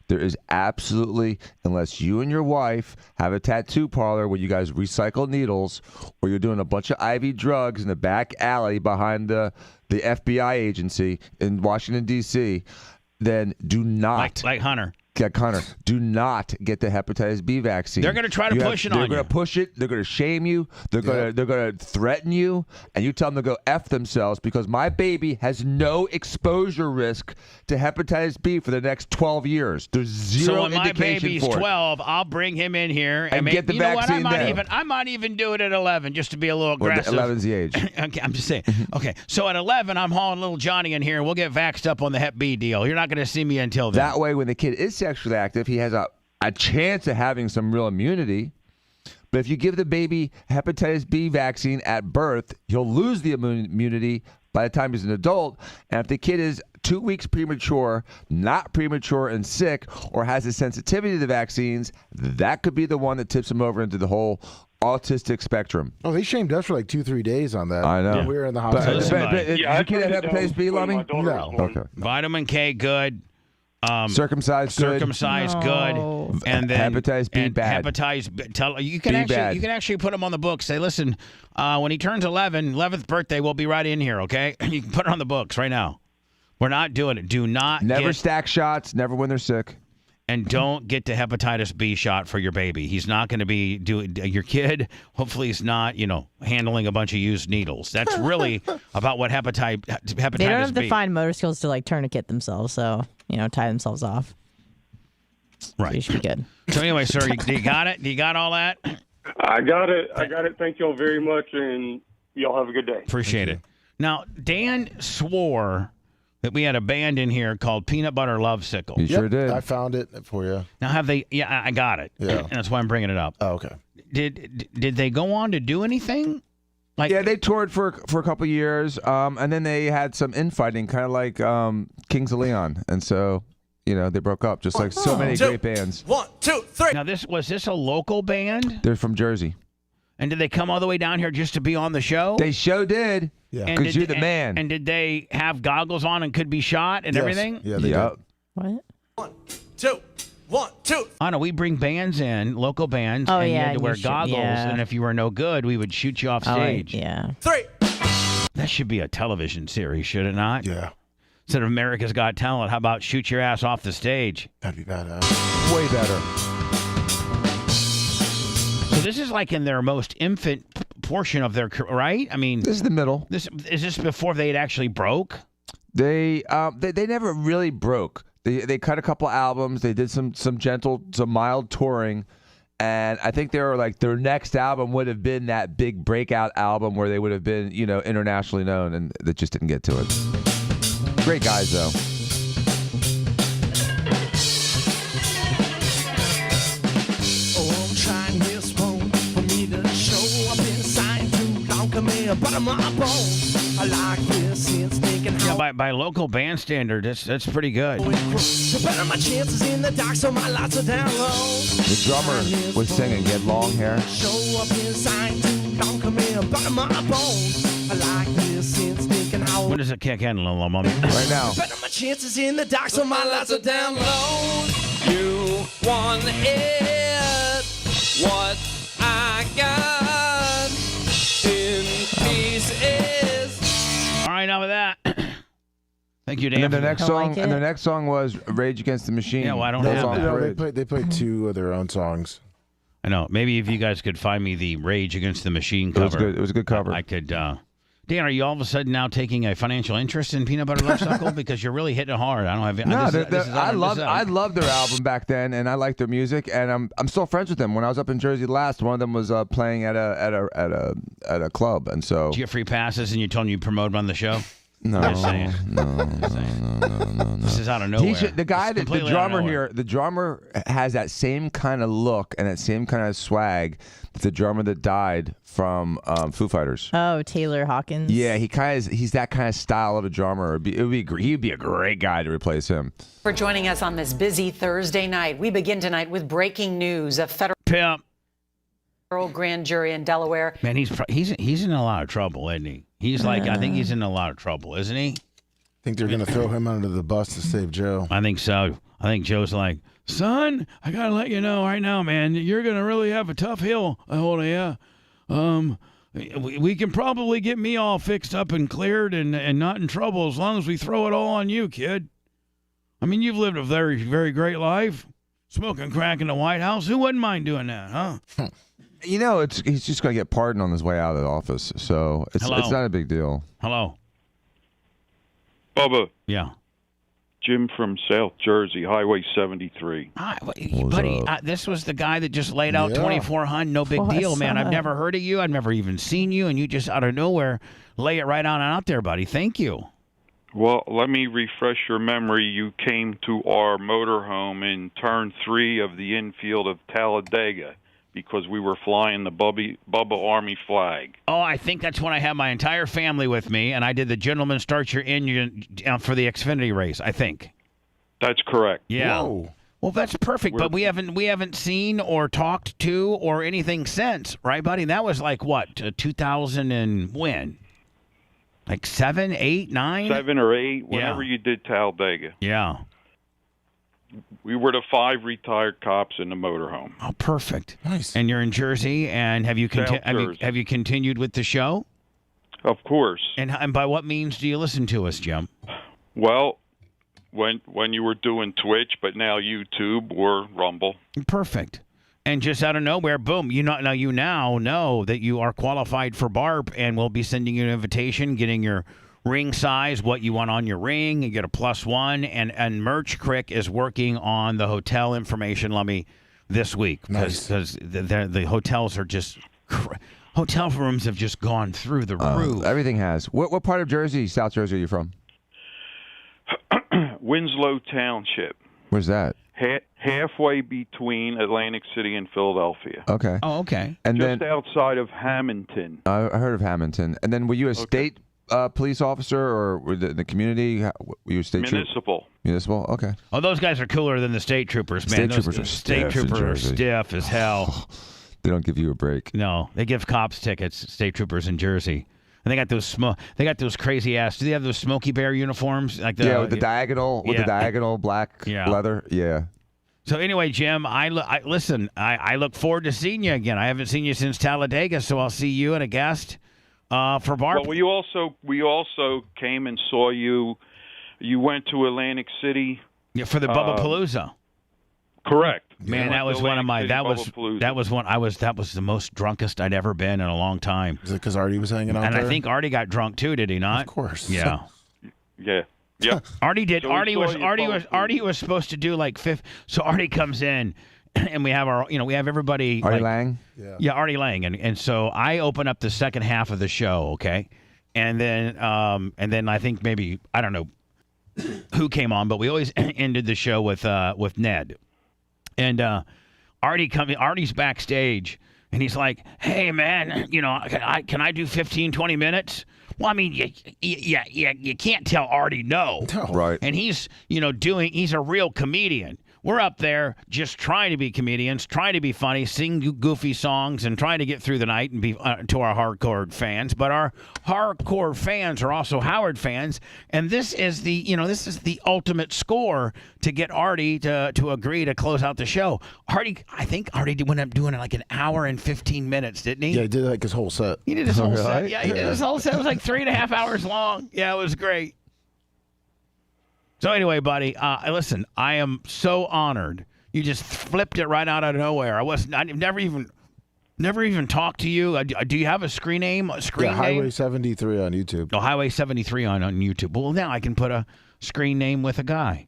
There is absolutely, unless you and your wife have a tattoo parlor where you guys recycle needles, or you're doing a bunch of IV drugs in the back alley behind the FBI agency in Washington, D.C., then do not. Like Hunter. Connor, do not get the hepatitis B vaccine. They're going to try to push it on you. They're going to push it. They're going to shame you. They're going to threaten you, and you tell them to go F themselves because my baby has no exposure risk to hepatitis B for the next 12 years. There's zero indication for it. So when my baby's 12, I'll bring him in here and get the vaccine there. I might even do it at 11 just to be a little aggressive. 11's the age. Okay, I'm just saying. Okay, so at 11, I'm hauling little Johnny in here, and we'll get vaxxed up on the Hep B deal. You're not going to see me until then. That way, when the kid is sexually active, he has a chance of having some real immunity. But if you give the baby hepatitis B vaccine at birth, he'll lose the immunity by the time he's an adult. And if the kid is 2 weeks premature, not premature and sick, or has a sensitivity to the vaccines, that could be the one that tips him over into the whole autistic spectrum. Oh, they shamed us for like 2-3 days on that. I know. We were in the hospital. Is your kid have hepatitis B, Lummy? No. Okay. Vitamin K, good. Circumcised good. Good, and then hepatitis B bad. Hepatitis B, you can actually put him on the book. Say, listen, when he turns 11th birthday, we'll be right in here. Okay, you can put it on the books right now. We're not doing it. Do not never stack shots. Never when they're sick. And don't get the hepatitis B shot for your baby. He's not going to be doing your kid. Hopefully, he's not handling a bunch of used needles. That's really about what hepatitis B. They don't have the fine motor skills to like tourniquet themselves, so tie themselves off. Right, so you should be good. So anyway, sir, you got it. You got all that. I got it. Thank y'all very much, and y'all have a good day. Appreciate it. Now, Dan swore that we had a band in here called Peanut Butter Love Sickle. You sure did. I found it for you. Now, have they? Yeah, I got it. Yeah. And that's why I'm bringing it up. Oh, okay. Did they go on to do anything? They toured for a couple years, and then they had some infighting, kind of like Kings of Leon, and so they broke up, just like so many great bands. 1, 2, 3. Now, was this a local band? They're from Jersey. And did they come all the way down here just to be on the show? They sure did. Yeah, because you're the man. And did they have goggles on and could be shot and everything? Yeah, they did. What? 1, 2, 1, 2. I know we bring bands in, local bands, and you had to wear goggles. And if you were no good, we would shoot you off stage. 3. That should be a television series, should it not? Yeah. Instead of America's Got Talent, how about shoot your ass off the stage? That'd be badass. Way better. So this is like in their most infant portion of their career, right? I mean, this is the middle. Is this before they had actually broke? They never really broke. They cut a couple albums. They did some mild touring, and I think they were like their next album would have been that big breakout album where they would have been internationally known, and they just didn't get to it. Great guys though. By local band standard, that's pretty good. The drummer was singing. He had long hair. When does it kick in, little moment? Right now. My chances in the dark, so my lights are down low. You want it, what I got in pieces. All right, now with that. Thank you, Dan. And then their next song was Rage Against the Machine. Yeah, well, I don't have that. They played 2 of their own songs. I know. Maybe if you guys could find me the Rage Against the Machine cover. It was good. It was a good cover. I could. Dan, are you all of a sudden now taking a financial interest in Peanut Butter Love Suckle? Because you're really hitting it hard. I don't have. No, I loved their album back then, and I liked their music, and I'm still friends with them. When I was up in Jersey last, one of them was playing at a club, and so. Did you get free passes, and you told them you promoted on the show? No, Just saying. no. This is out of nowhere. The guy, the drummer here, the drummer has that same kind of look and that same kind of swag that the drummer that died from Foo Fighters. Oh, Taylor Hawkins. Yeah, he's that kind of style of a drummer. He'd be a great guy to replace him. For joining us on this busy Thursday night, we begin tonight with breaking news: a federal grand jury in Delaware. Man, he's in a lot of trouble, isn't he? He's like, I think he's in a lot of trouble, isn't he? Think they're going to throw him under the bus to save Joe. I think so. I think Joe's like, son, I got to let you know right now, man, you're going to really have a tough hill ahead of you. We can probably get me all fixed up and cleared and not in trouble as long as we throw it all on you, kid. I mean, you've lived a very, very great life. Smoking crack in the White House. Who wouldn't mind doing that, huh? You know, he's just going to get pardoned on his way out of the office, so it's not a big deal. Hello. Bubba. Yeah. Jim from South Jersey, Highway 73. Hi, buddy, this was the guy that just laid out 2,400. No big deal, man. I've never heard of you. I've never even seen you, and you just out of nowhere lay it right on out there, buddy. Thank you. Well, let me refresh your memory. You came to our motorhome in turn 3 of the infield of Talladega because we were flying the Bubba Army flag. Oh, I think that's when I had my entire family with me, and I did the gentleman start your engine for the Xfinity race, I think. That's correct. Yeah. Whoa. Well, that's perfect, but we haven't seen or talked to or anything since, right, buddy? That was like, what, 2000 and when? Like 7, 8, 9? 7 or 8, whenever you did Talladega. Yeah. We were the 5 retired cops in the motorhome. Oh, perfect. Nice. And you're in Jersey, and have you continued with the show? Of course. And by what means do you listen to us, Jim? Well, when you were doing Twitch, but now YouTube or Rumble. Perfect. And just out of nowhere, boom! You now know that you are qualified for BARP, and we'll be sending you an invitation, getting your ring size, what you want on your ring. You get a +1, and Merch Crick is working on the hotel information. This week because the hotels are just hotel rooms have just gone through the roof. Everything has. What part of Jersey, South Jersey, are you from? Winslow Township. Where's that? Halfway between Atlantic City and Philadelphia. Okay. Oh, okay. And just then outside of Hamilton. I heard of Hamilton. And then were you a state police officer or were the community? Were you a state municipal? Municipal. Okay. Oh, those guys are cooler than the state troopers, man. State troopers are stiff as hell. They don't give you a break. No, they give cops tickets. State troopers in Jersey. And they got those crazy ass. Do they have those Smokey Bear uniforms? With the diagonal black leather. Yeah. So anyway, Jim, I look forward to seeing you again. I haven't seen you since Talladega, so I'll see you and a guest for BARP. Well, we also came and saw you. You went to Atlantic City. Yeah, for the Bubba Palooza. Correct. Man, that was one of my. That was the most drunkest I'd ever been in a long time. Is it because Artie was hanging out and there? I think Artie got drunk too. Did he not? Of course. Yeah. Yeah. Yep. Artie did. So Artie was supposed to do like fifth. So Artie comes in, and we have everybody. Artie Lang. Yeah, Artie Lang, and so I open up the second half of the show, okay, and then I think maybe I don't know who came on, but we always ended the show with Ned. And Artie's backstage, and he's like, "Hey, man, can I do 15, 20 minutes?" Well, I mean, you can't tell Artie no. Right. And he's a real comedian. We're up there just trying to be comedians, trying to be funny, sing goofy songs, and trying to get through the night and be to our hardcore fans. But our hardcore fans are also Howard fans, and this is the ultimate score to get Artie to agree to close out the show. I think Artie went up doing it like an hour and 15 minutes, didn't he? Yeah, he did like his whole set. He did his whole set. Yeah, he did his whole set. It was like 3.5 hours long. Yeah, it was great. So anyway, buddy, listen, I am so honored. You just flipped it right out of nowhere. I've never even talked to you. Do you have a screen name? Highway 73 on YouTube. Oh, Highway 73 on YouTube. Well, now I can put a screen name with a guy.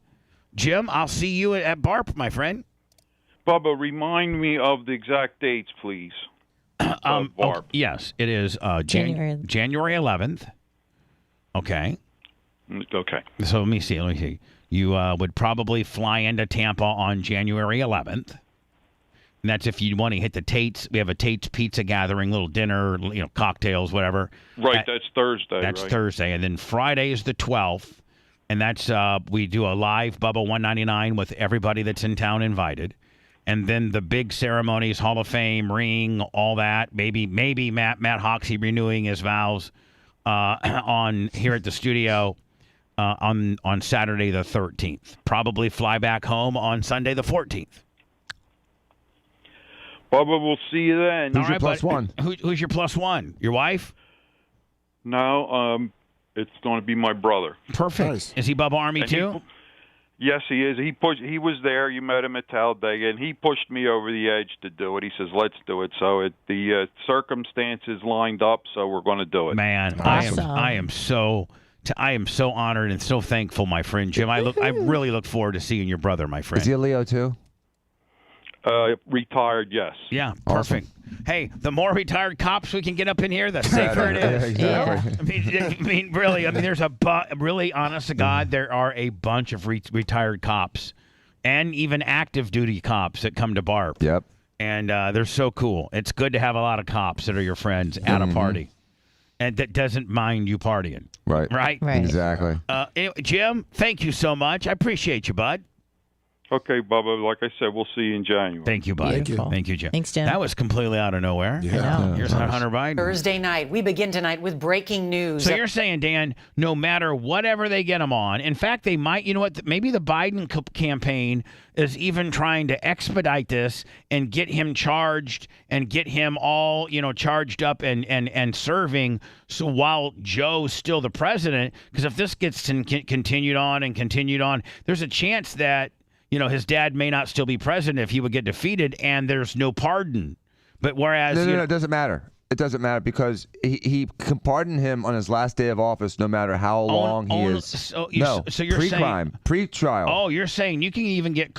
Jim, I'll see you at BARP, my friend. Bubba, remind me of the exact dates, please. BARP. Yes, it is January 11th. Okay. Okay. So let me see. You would probably fly into Tampa on January 11th. And that's if you want to hit the Tate's. We have a Tate's Pizza Gathering, little dinner, cocktails, whatever. Right, that's Thursday. That's right? Thursday. And then Friday is the 12th. And that's we do a live Bubba 199 with everybody that's in town invited. And then the big ceremonies, Hall of Fame, ring, all that. Maybe Matt Hoxie renewing his vows on here at the studio on Saturday the 13th. Probably fly back home on Sunday the 14th. Bubba, we'll see you then. Who's your plus one? Who's your plus one? Your wife? No, it's going to be my brother. Perfect. Nice. Is he Bubba Army too? Yes, he is. He was there. You met him at Talladega, and he pushed me over the edge to do it. He says, "Let's do it." So the circumstances lined up, so we're going to do it. Man, Awesome. I am so honored and so thankful, my friend Jim. I really look forward to seeing your brother, my friend. Is he a Leo too? Retired, yes. Yeah, perfect. Awesome. Hey, the more retired cops we can get up in here, the safer it is. Exactly. I mean, really. I mean, there's really, honest to God, there are a bunch of retired cops and even active duty cops that come to BARP. Yep. And they're so cool. It's good to have a lot of cops that are your friends at a party, and that doesn't mind you partying. Right. Right. Exactly. Anyway, Jim, thank you so much. I appreciate you, bud. Okay, Bubba. Like I said, we'll see you in January. Thank you, bud. Beautiful. Thank you, Jim. Thanks, Jim. That was completely out of nowhere. Yeah. Here's Hunter Biden. Thursday night, we begin tonight with breaking news. So you're saying, Dan, no matter whatever they get him on, in fact, they might, you know what, maybe the Biden campaign is even trying to expedite this and get him charged and get him all, charged up and serving. So while Joe's still the president, because if this gets continued on, there's a chance that, his dad may not still be president if he would get defeated, and there's no pardon. But whereas... No, it doesn't matter. It doesn't matter because he can pardon him on his last day of office no matter how long he is. So you're pre-crime, saying, pre-trial. Oh, you're saying you can even get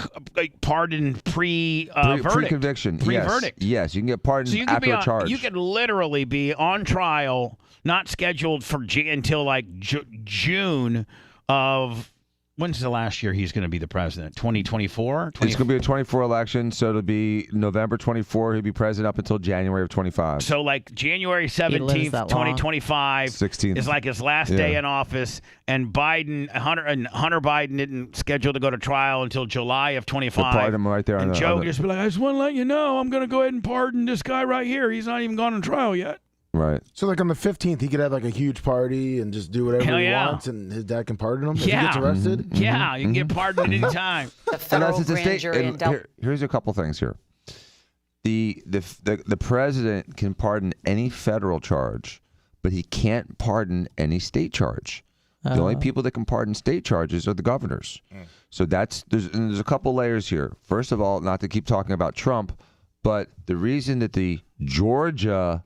pardoned verdict. Pre-conviction. Pre-verdict. Yes, you can get pardoned so you after a charge. You could literally be on trial, not scheduled for until like June of... When's the last year he's going to be the president? 2024? It's going to be a 24 election, so it'll be November 24. He'll be president up until January of 25. So like January 17th, 2025 16th. is like his last day in office, and Hunter Biden didn't schedule to go to trial until July of 25. Pardon him right there. And Joe just be like, I just want to let you know I'm going to go ahead and pardon this guy right here. He's not even gone on trial yet. Right. So like on the 15th, he could have like a huge party and just do whatever he wants, and his dad can pardon him if he gets arrested. Yeah, you can get pardoned at any time. Here's a couple things here. The president can pardon any federal charge, but he can't pardon any state charge. The only people that can pardon state charges are the governors. So there's a couple layers here. First of all, not to keep talking about Trump, but the reason that the Georgia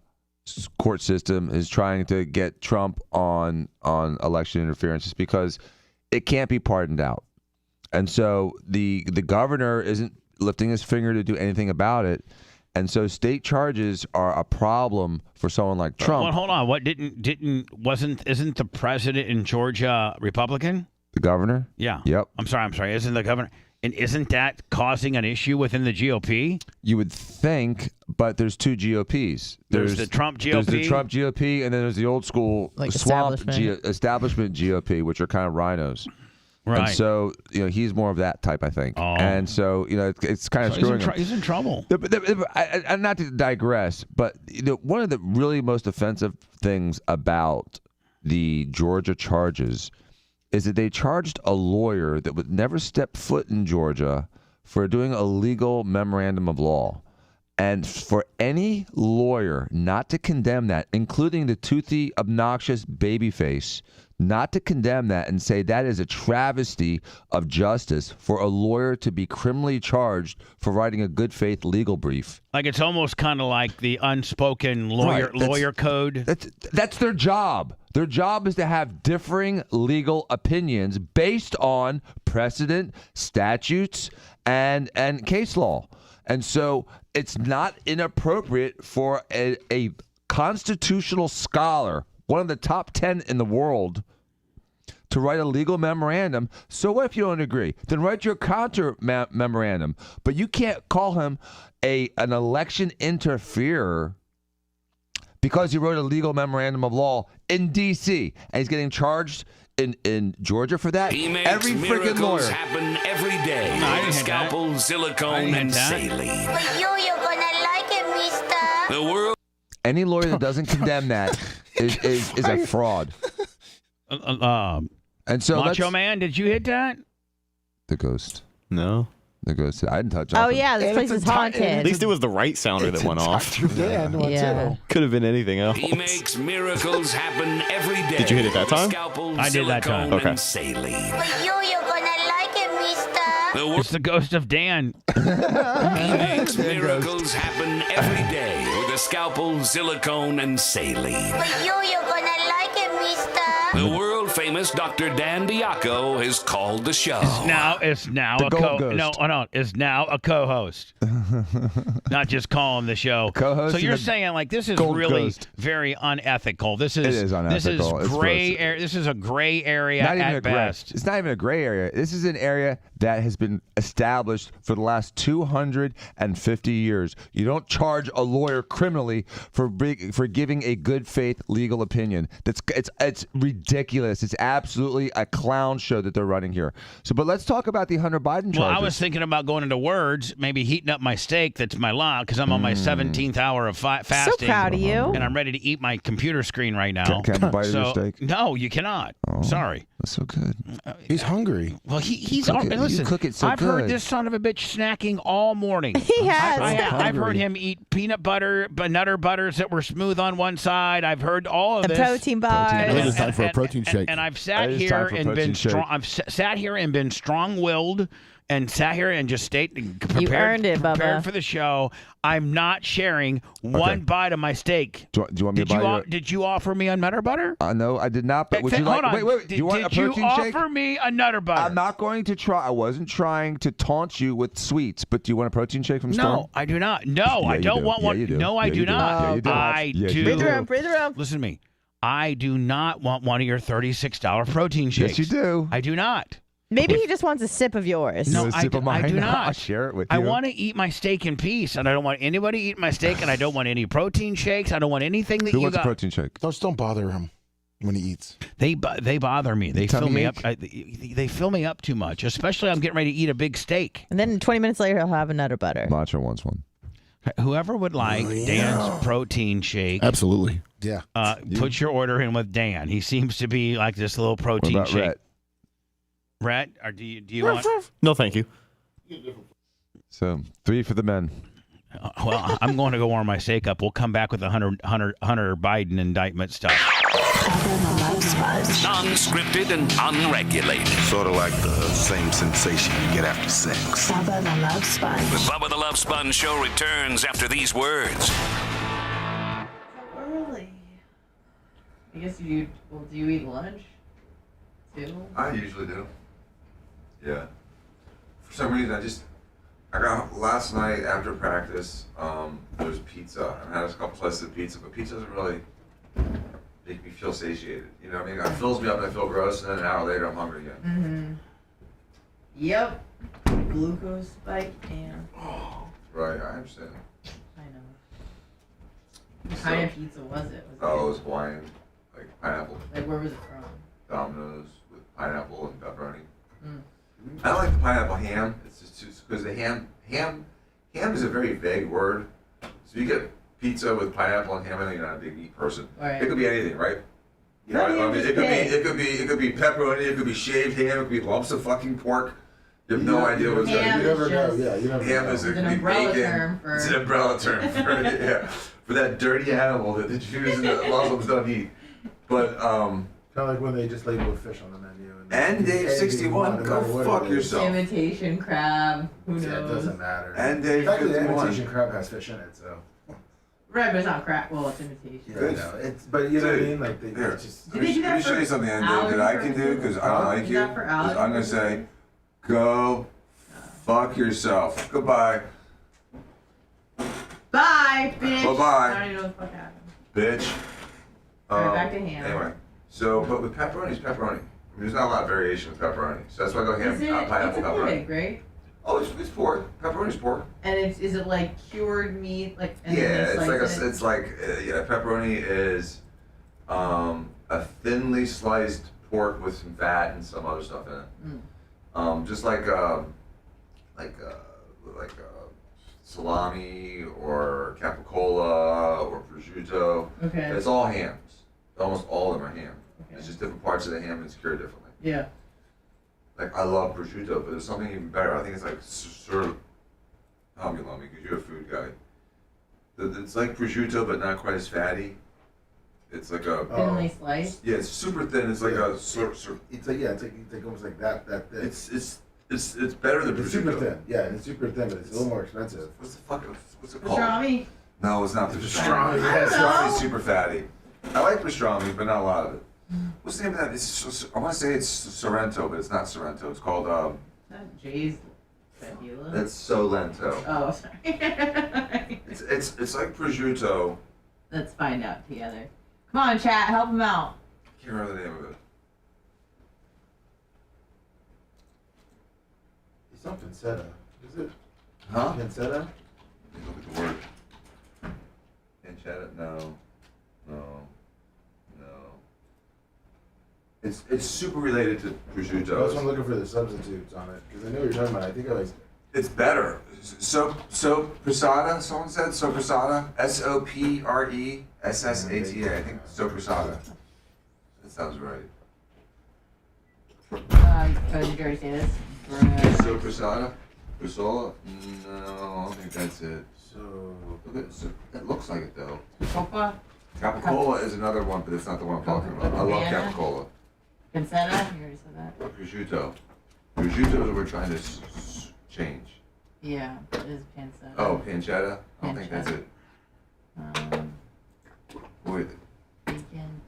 court system is trying to get Trump on election interference is because it can't be pardoned out. And so the governor isn't lifting his finger to do anything about it. And so state charges are a problem for someone like Trump. Well, hold on. What isn't the president in Georgia Republican? The governor? Yeah. Yep. I'm sorry. Isn't the governor? And isn't that causing an issue within the GOP? You would think, but there's two GOPs. There's the Trump GOP. There's the Trump GOP, and then there's the old school swamp establishment GOP, which are kind of rhinos. Right. And so, he's more of that type, I think. Oh. And so, it's kind of screwing him. He's in trouble. And not to digress, but one of the really most offensive things about the Georgia charges is that they charged a lawyer that would never step foot in Georgia for doing a legal memorandum of law. And for any lawyer not to condemn that, including the toothy, obnoxious babyface, not to condemn that and say that is a travesty of justice for a lawyer to be criminally charged for writing a good faith legal brief. Like it's almost kind of like the unspoken lawyer code. That's their job. Their job is to have differing legal opinions based on precedent, statutes, and case law. And so it's not inappropriate for a constitutional scholar, one of the top 10 in the world, to write a legal memorandum. So what if you don't agree? Then write your counter memorandum. But you can't call him an election interferer because he wrote a legal memorandum of law in D.C. and he's getting charged in Georgia for that. He makes every freaking miracles lawyer happen every day. With scalpel, silicone, and saline. But you're gonna like it, mister. The world. Any lawyer that doesn't condemn that is a fraud. And so Macho Man, did you hit that? The ghost. No. The ghost. I didn't touch. Oh yeah, this place is haunted. At least it was the right sounder that went off. Yeah. Could have been anything else. He makes miracles happen every day. Did you hit it that time? Scalpel, I did that time. silicone, Okay. and saline. But you're gonna like it, mister. It's the ghost of Dan. He makes miracles happen every day with a scalpel, silicone, and saline. But you're gonna like it, mister. The world famous Dr. Dan Diaco has called the show. It's now The a Gold Ghost. no. Is now a co-host, not just calling the show. Co-host So and you're the saying like this is Gold really Ghost. very unethical. This is It is unethical. This It's is gray gross. area. This is a gray area Not even at a gray. best. It's not even a gray area. This is an area that has been established for the last 250 years. You don't charge a lawyer criminally for giving a good faith legal opinion. It's ridiculous. It's absolutely a clown show that they're running here. So, but let's talk about the Hunter Biden charges. Well, I was thinking about going into words, maybe heating up my steak. That's my lot because I'm on my 17th hour of fasting. So proud of you. And I'm ready to eat my computer screen right now. Can I bite of your steak? No, you cannot. Sorry. That's so good. He's hungry. Well, he's Cook it. listen. You cook it so I've heard good. this son of a bitch snacking all morning. He has. I've heard him eat peanut butter, nutter butters that were smooth on one side. I've heard all of The this. protein bars. I think it's time for a protein shake. And I've sat It is here time for and protein been shake. strong. I've sat here and been strong-willed and sat here and just prepared, earned it, Bubba. prepared for the show. I'm not sharing one bite of my steak. Do you want me to buy Did you offer me a nutter butter? No, I did not. But would you Hold like? on. Wait. Do you want a Did you protein shake? offer me a nutter butter? I'm not going to try. I wasn't trying to taunt you with sweets. But do you want a protein shake from Storm? No, I do not. No, I you don't do. want Yeah, one. you do. No, I Yeah, do you do. not. Yeah, you do. I Yes, you do. do. Breathe around. Listen to me. I do not want one of your $36 protein shakes. Yes, you do. I do not. Maybe he just wants a sip of yours. No, a sip of I mine? do not. I'll share it with you. I want to eat my steak in peace, and I don't want anybody eating my steak, and I don't want any protein shakes. I don't want anything that Who you wants got. a protein shake? Don't bother him when he eats. They bother me. They Tummy fill me ache? up. They fill me up too much. Especially I'm getting ready to eat a big steak. And then 20 minutes later, he'll have a nutter butter. Macho wants one. Whoever would like Dan's protein shake, Absolutely. Yeah. put your order in with Dan. He seems to be like this little What protein about shake. Rhett? Rhett, or do you want? No, thank you. So 3 for the men. Well, I'm going to go warm my steak up. We'll come back with the Hunter Biden indictment stuff. Non-scripted and unregulated. Sort of like the same sensation you get after sex. Bubba the Love Sponge. The Bubba the Love Sponge show returns after these words. Early. I guess do you eat lunch too? I usually do. Yeah. For some reason, I got last night after practice. There was pizza. I had a couple slices of pizza, but pizza doesn't really make me feel satiated. You know what I mean? It fills me up and I feel gross, and then an hour later I'm hungry again. Mm-hmm. Yep. Glucose spike. Damn. Right, I understand. I know. What kind of pizza was it? It was Hawaiian, like pineapple. Like where was it from? Domino's with pineapple and pepperoni. Mm. I don't like the pineapple ham. It's just because the ham is a very vague word. So you get pizza with pineapple and ham, and you're not a big meat person. Right. It could be anything, right? You know, How do you I mean, just it could be pepperoni. It could be shaved ham. It could be lumps of fucking pork. You have no idea what's Ham going You is never know. just- Yeah, you never Ham know. is It's an it could be umbrella bacon. term for- It's an umbrella term for that dirty animal that the Jews and the Muslims don't eat. But Kind of like when they just label a fish on the menu. and Dave Hey, 61, no go matter what fuck it is. yourself. Imitation crab. Who knows? Yeah, it doesn't matter. And Dave In fact, the 51. imitation crab has fish in it, so. Right, but it's not crab. Well, it's imitation. Yeah, I know. But you know what I mean? Like, they Here, just. Did they do that let me show for you something, Andy, that I can do because I don't like Do you. that for allergy I'm gonna say, go fuck yourself. Goodbye, Bye, bitch. Bye-bye. I don't even know what the fuck happened. bitch. Alright, back to ham. Anyway, so but with pepperoni, it's pepperoni. I There's not a lot of variation with pepperoni, so that's why I go ham. Pineapple pepperoni. Right? Oh, it's pork. Pepperoni's pork. And is it like cured meat? Like pepperoni is a thinly sliced pork with some fat and some other stuff in it. Just like salami or capicola or prosciutto. Okay. It's all hams. Almost all of them are ham. Okay. It's just different parts of the ham that's cured differently. Yeah. Like I love prosciutto, but there's something even better. I think it's like sort of. Help me, Lummy, because you're a food guy. It's like prosciutto, but not quite as fatty. It's like a thinly sliced. Yeah, it's super thin. It's like a sort. It's like almost like that thin. It's better than prosciutto. It's super thin. Yeah, and it's super thin, but it's a little more expensive. What's it called? Pastrami. No, it's not the Pastrami. Yeah, pastrami's super fatty. I like pastrami, but not a lot of it. What's the name of that? I want to say it's Sorrento, but it's not Sorrento. It's called. Is that Jay's Fabula? That's Solento. Oh, sorry. It's like prosciutto. Let's find out together. Come on, chat, help him out. Can't remember the name of it. It's not pancetta, is it? Huh? Pancetta? Let me look at the word. Pancetta? No. It's super related to prosciutto. That's why I'm looking for the substitutes on it, because I know what you're talking about. I think I was. It's better. Sopressata, someone said sopressata. Sopressata. I think sopressata. That sounds right. Did you already say this? Sopressata? Brisola? No, I don't think that's it. It looks like it though. Copa? Capicola is another one, but it's not the one I'm talking about. I love Capicola. Pancetta? You already said that. Prosciutto. Prosciutto is what we're trying to change. Yeah, it is pancetta. Oh, pancetta? I don't think that's it. Wait. Bacon.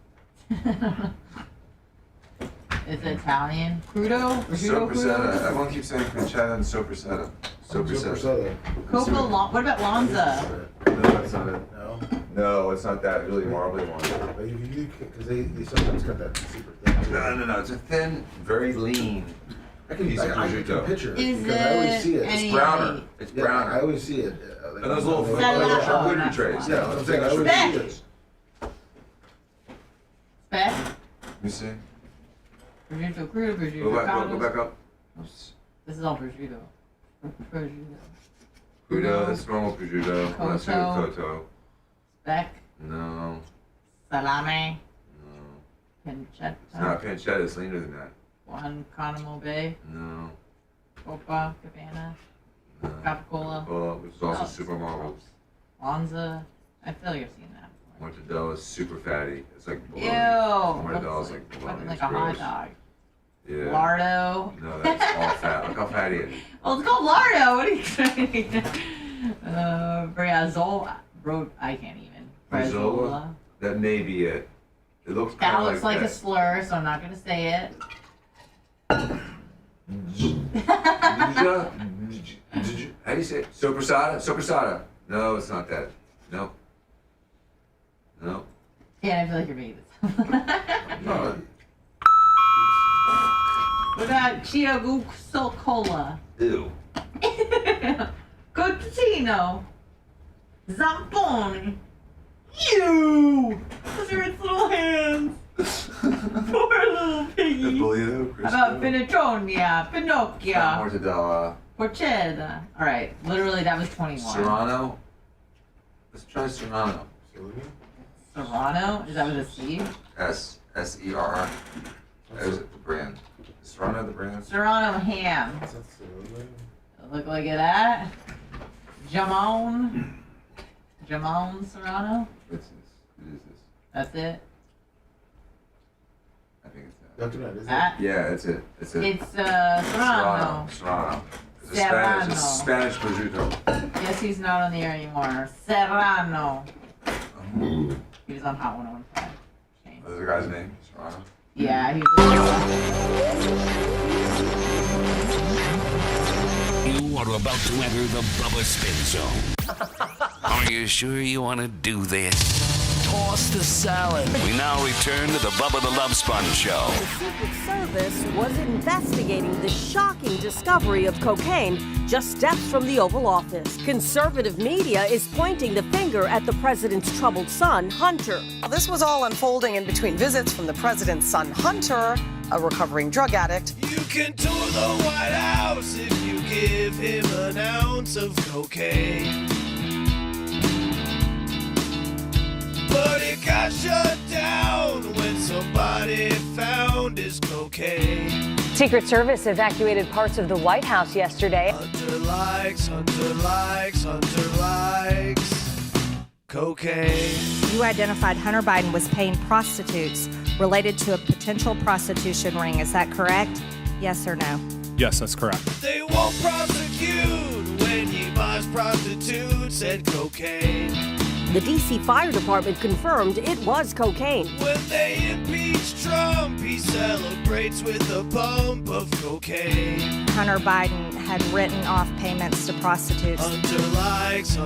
It's Italian. Crudo? Sopressata. Everyone keeps saying pancetta and sopressata. Sopressata. Copa, what about Lonza? No, that's not it. No, it's not that really marbly one. Because they sometimes cut that super thin. No. It's a thin, very lean piece of prosciutto. Picture it because I always see it. It's browner. It's browner. I always see it. And those little charcuterie trays. Yeah, I'm saying I always see it. Spec? Let me see. Prosciutto crudo, prosciutto Go back up. This is all prosciutto. Crudo, that's normal prosciutto. Cotto. Spec? No. Salame? No. Pancetta? It's not pancetta, it's leaner than that. Juan Canamo Bay? No. Copa Cabana? No. Capicola? Which is also super marbled. Lonza? I feel like I've seen that before. Mortadella is super fatty. It's like bologna. Ew! Mortadella's like bologna. Fucking like It's a gross. hot dog. Yeah. Lardo? No, that's all fat. Look how fatty it is. Well, it's called Lardo. What are you saying? Briazola. I can't even. Brizola? That may be it. It looks That kind of looks like a slur, so I'm not going to say it. How do you say it? Sopressata? Sopressata. No, it's not that. No. Yeah, I feel like you're making this. No. What about Chiagucola? Ew. Cottino. Zamponi. Ew! Those are its little hands. Poor little piggy. How about Finetonia, Pinocchio, Mortadella. Porchetta. All right, literally that was 21. Serrano. Let's try Serrano. Serrano? Is that with a C? S-E-R-R. That is the brand. Is Serrano the brand? Serrano ham. Look like that. Jamon Serrano. What's this? What is this? That's it. I think it's that. That? Yeah, it's it. It's Serrano. Serrano. It's Serrano. a Spanish prosciutto. Guess he's not on the air anymore. Serrano. He was on Hot 101.5. What's the guy's name? Serrano? Yeah, he's You are about to enter the Bubba Spin Zone. Are you sure you want to do this? toss the salad. We now return to the Bubba the Love Sponge Show. The Secret Service was investigating the shocking discovery of cocaine just steps from the Oval Office. Conservative media is pointing the finger at the president's troubled son, Hunter. This was all unfolding in between visits from the president's son, Hunter, a recovering drug addict. You can tour the White House if you give him an ounce of cocaine. But it got shut down when somebody found his cocaine. Secret Service evacuated parts of the White House yesterday. Hunter likes cocaine. You identified Hunter Biden was paying prostitutes related to a potential prostitution ring. Is that correct? Yes or no? Yes, that's correct. They won't prosecute when he buys prostitutes and cocaine. The D.C. Fire Department confirmed it was cocaine. When they impeach Trump, he celebrates with a bump of cocaine. Hunter Biden had written off payments to prostitutes. Hunter likes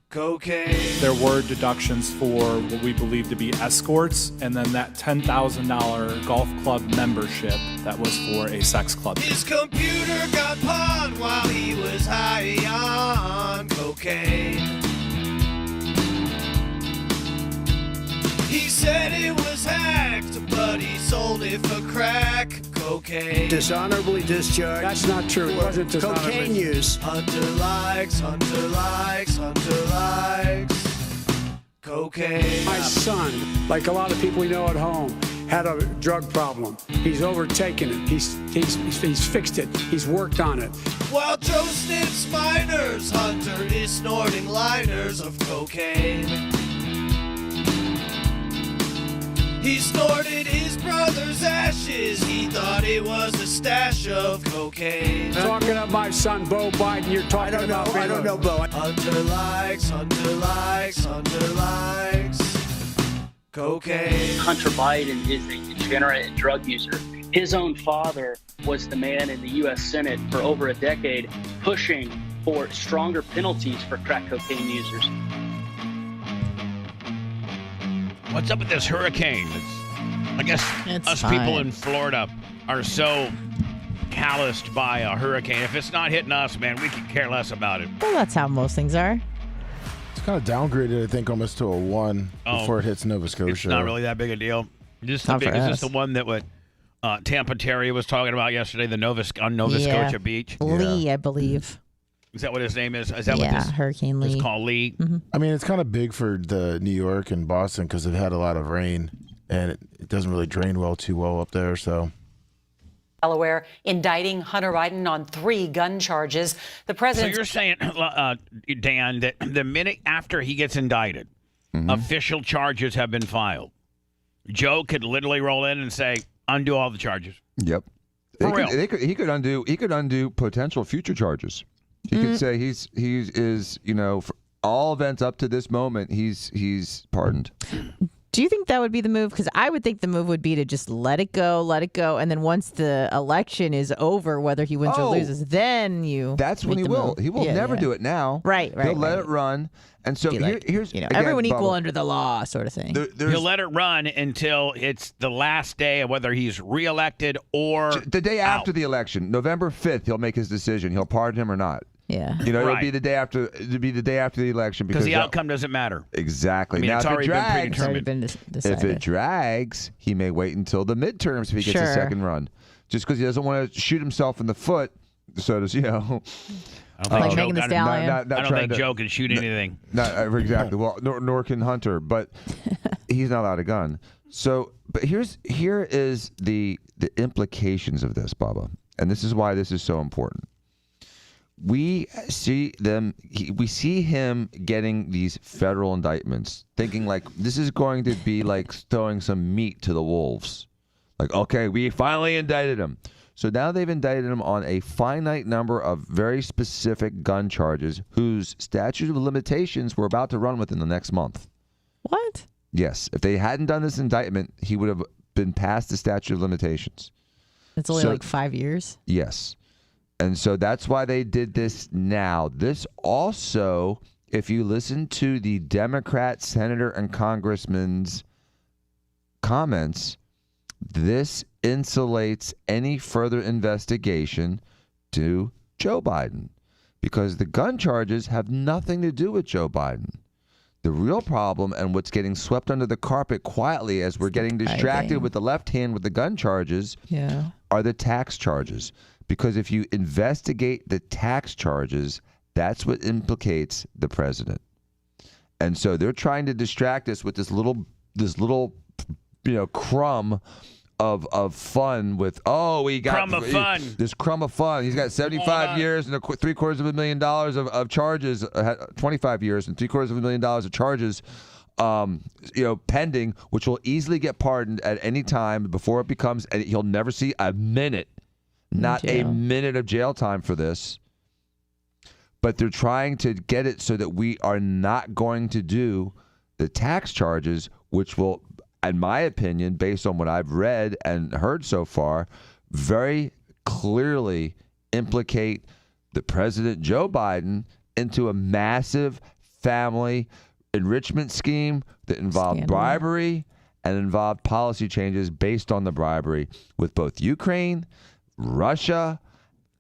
cocaine. There were deductions for what we believe to be escorts, and then that $10,000 golf club membership that was for a sex club. His computer got pawned while he was high on cocaine. He said it was hacked, but he sold it for crack cocaine. Dishonorably discharged. That's not true. It wasn't dishonorably. Cocaine use. Hunter likes cocaine. My son, like a lot of people we know at home, had a drug problem. He's overtaken it. He's fixed it. He's worked on it. While Joe sniffs minors, Hunter is snorting liners of cocaine. He snorted his brother's ashes. He thought it was a stash of cocaine. Talking about my son, Bo Biden. You're talking about me. I don't know, Bo. Hunter likes cocaine. Hunter Biden is a degenerate drug user. His own father was the man in the U.S. Senate for over a decade pushing for stronger penalties for crack cocaine users. What's up with this hurricane? I guess us people in Florida are so calloused by a hurricane. If it's not hitting us, man, we could care less about it. Well, that's how most things are. It's kind of downgraded, I think, almost to a 1 before it hits Nova Scotia. It's not really that big a deal. Is this the one that Tampa Terry was talking about yesterday, on Nova Scotia Beach? Lee, I believe. Is that what his name is? Is that what this Hurricane Lee. It's called Lee? Mm-hmm. I mean, it's kind of big for the New York and Boston because they've had a lot of rain, and it doesn't really drain too well up there, so... Delaware indicting Hunter Biden on 3 gun charges. The president. So you're saying, Dan, that the minute after he gets indicted, official charges have been filed. Joe could literally roll in and say, undo all the charges. Yep. He could undo potential future charges. He could say he is, for all events up to this moment, he's pardoned. Do you think that would be the move? Because I would think the move would be to just let it go, and then once the election is over, whether he wins or loses, then That's when he will. Move. He will never do it now. Right. He'll let it run. And so here's again, everyone equal under the law sort of thing. He'll let it run until it's the last day of whether he's reelected or the day after the election, November 5th. He'll make his decision. He'll pardon him or not. Yeah, it'll be the day after. It'll be the day after the election because the outcome doesn't matter. Exactly. I mean, now, it's already been predetermined. If it drags, he may wait until the midterms if he gets a second run, just because he doesn't want to shoot himself in the foot. So does I don't think Joe can shoot anything. Exactly. Well, nor can Hunter, but he's not allowed a gun. So, but here is the implications of this, Bubba, and this is why this is so important. We see him getting these federal indictments, thinking like this is going to be like throwing some meat to the wolves. Like, okay, we finally indicted him. So now they've indicted him on a finite number of very specific gun charges whose statute of limitations were about to run within the next month. What? Yes. If they hadn't done this indictment, he would have been past the statute of limitations. It's only like 5 years? Yes. And so that's why they did this now. This also if you listen to the Democrat senator and congressman's comments, this insulates any further investigation to Joe Biden, because the gun charges have nothing to do with Joe Biden. The real problem, and what's getting swept under the carpet quietly as we're getting distracted with the left hand with the gun charges, are the tax charges. Because if you investigate the tax charges, that's what implicates the president. And so they're trying to distract us with this little crumb of fun with, we got crumb of fun. This crumb of fun. He's got 75 years and $750,000 of charges, 25 years and $750,000 of charges, pending, which will easily get pardoned at any time before it becomes, and he'll never see a minute, not a minute of jail time for this. But they're trying to get it so that we are not going to do the tax charges, which will, in my opinion, based on what I've read and heard so far, very clearly implicate the President Joe Biden into a massive family enrichment scheme that involved bribery and involved policy changes based on the bribery with both Ukraine, Russia,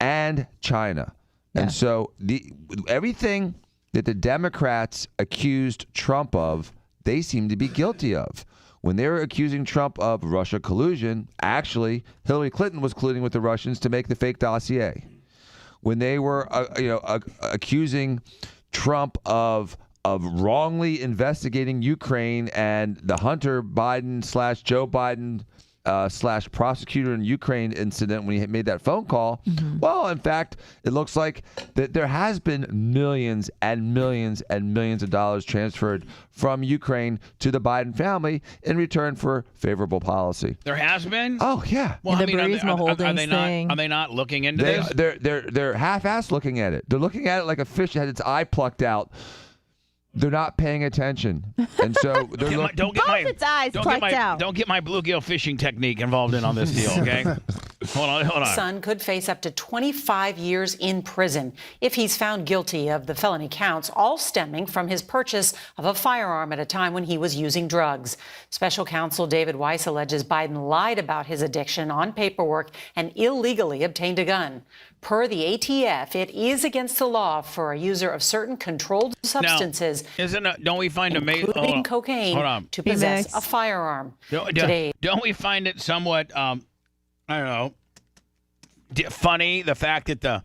and China. And so everything that the Democrats accused Trump of, they seem to be guilty of. When they were accusing Trump of Russia collusion, actually, Hillary Clinton was colluding with the Russians to make the fake dossier. When they were accusing Trump of wrongly investigating Ukraine and the Hunter Biden / Joe Biden / prosecutor in Ukraine incident when he made that phone call, well, in fact, it looks like that there has been millions and millions and millions of dollars transferred from Ukraine to the Biden family in return for favorable policy. There has been? Oh, yeah. Well, the I mean, Burisma are they not looking into this? They're half-assed looking at it. They're looking at it like a fish that had its eye plucked out. They're not paying attention, and so they're don't get my bluegill fishing technique involved on this deal. Okay, hold on. Son could face up to 25 years in prison if he's found guilty of the felony counts, all stemming from his purchase of a firearm at a time when he was using drugs. Special counsel David Weiss alleges Biden lied about his addiction on paperwork and illegally obtained a gun. Per the ATF, it is against the law for a user of certain controlled substances, don't we find including cocaine, to possess a firearm. Don't we find it somewhat, funny, the fact that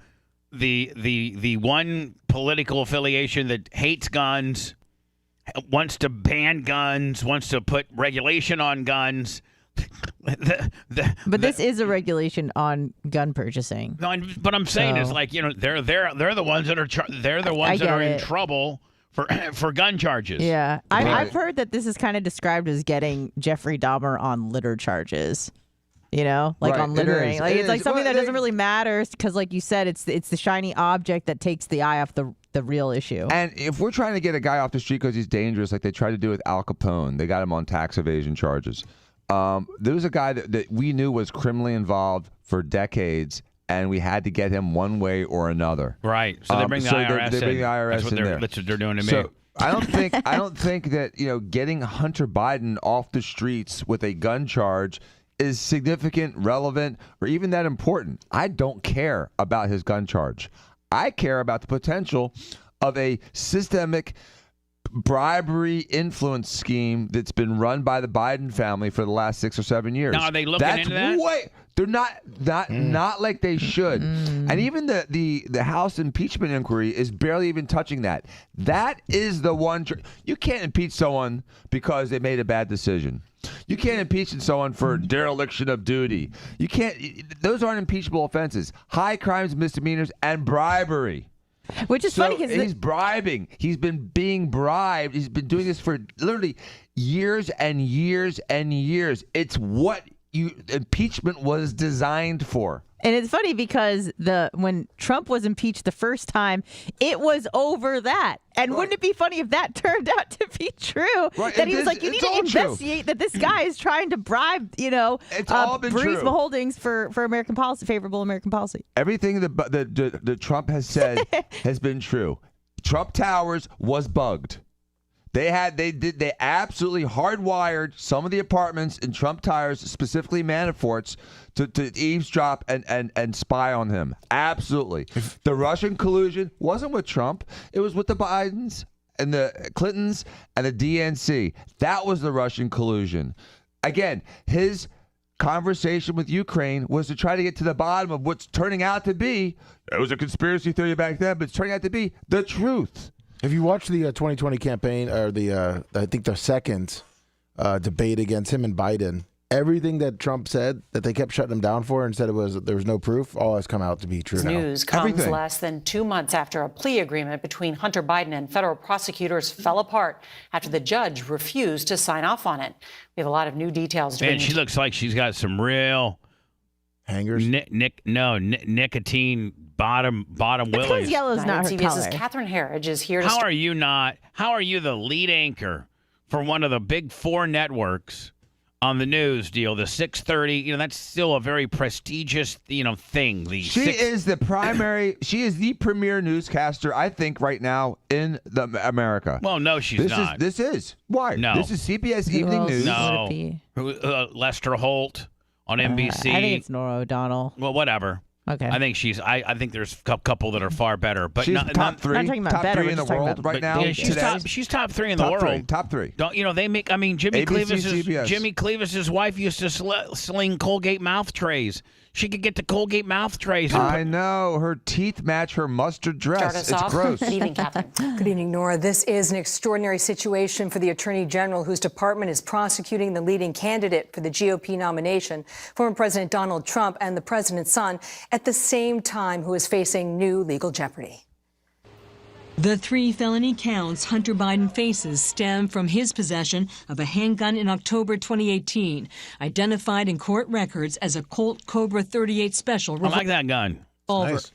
the one political affiliation that hates guns, wants to ban guns, wants to put regulation on guns. But this is a regulation on gun purchasing. No, but I'm saying is they're the ones that are in trouble for gun charges. Yeah, I've heard that this is kind of described as getting Jeffrey Dahmer on litter charges. On littering. It's like something that doesn't really matter because, like you said, it's the shiny object that takes the eye off the real issue. And if we're trying to get a guy off the street because he's dangerous, like they tried to do with Al Capone, they got him on tax evasion charges. There was a guy that we knew was criminally involved for decades, and we had to get him one way or another. Right. So they bring the IRS in. They bring the IRS in there. That's what they're doing to me. So I don't think that getting Hunter Biden off the streets with a gun charge is significant, relevant, or even that important. I don't care about his gun charge. I care about the potential of a systemic bribery influence scheme that's been run by the Biden family for the last 6 or 7 years. Now, are they looking into that? They're not like they should. And even the House impeachment inquiry is barely even touching that. That is the one. You can't impeach someone because they made a bad decision. You can't impeach someone for dereliction of duty. You can't. Those aren't impeachable offenses. High crimes, misdemeanors, and bribery. Which is funny because he's bribing. He's been being bribed. He's been doing this for literally years and years and years. It's what impeachment was designed for. And it's funny because when Trump was impeached the first time, it was over that. And wouldn't it be funny if that turned out to be true? Right. That he was like, you need to investigate that this guy is trying to bribe, it's all been Burisma true. Holdings for American policy, favorable American policy. Everything that Trump has said has been true. Trump Towers was bugged. They absolutely hardwired some of the apartments in Trump Towers, specifically Manafort's, to eavesdrop and spy on him. Absolutely. The Russian collusion wasn't with Trump. It was with the Bidens and the Clintons and the DNC. That was the Russian collusion. Again, his conversation with Ukraine was to try to get to the bottom of what's turning out to be, it was a conspiracy theory back then, but it's turning out to be the truth. If you watch the 2020 campaign, or I think the second debate against him and Biden, everything that Trump said that they kept shutting him down for and said there was no proof, all has come out to be true This now. news comes less than 2 months after a plea agreement between Hunter Biden and federal prosecutors fell apart after the judge refused to sign off on it. We have a lot of new details. Man, she looks like she's got some real hangers. Nicotine bottom willies. Yellow's not her color. Catherine Herridge is here to How are you the lead anchor for one of the big 4 networks on the news deal, the 6:30? That's still a very prestigious, thing. She is the premier newscaster, I think, right now in America. Well, no, she's not. This is. Why? No. This is CBS Evening News. No. Lester Holt on NBC. I think it's Norah O'Donnell. Well, whatever. Okay. I think I think there's a couple that are far better, but she's top 3. I'm talking about top better. 3 in the world right now. Yeah, she's top 3 in the world. Top 3. Don't they make? I mean, Jimmy ABC, Cleavis's wife used to sling Colgate mouth trays. She could get the Colgate mouth trays. I know. Her teeth match her mustard dress. It's gross. Good evening, Catherine. Good evening, Nora. This is an extraordinary situation for the Attorney General, whose department is prosecuting the leading candidate for the GOP nomination, former President Donald Trump, and the president's son, at the same time, who is facing new legal jeopardy. The 3 felony counts Hunter Biden faces stem from his possession of a handgun in October 2018, identified in court records as a Colt Cobra 38 Special I like that gun. Nice.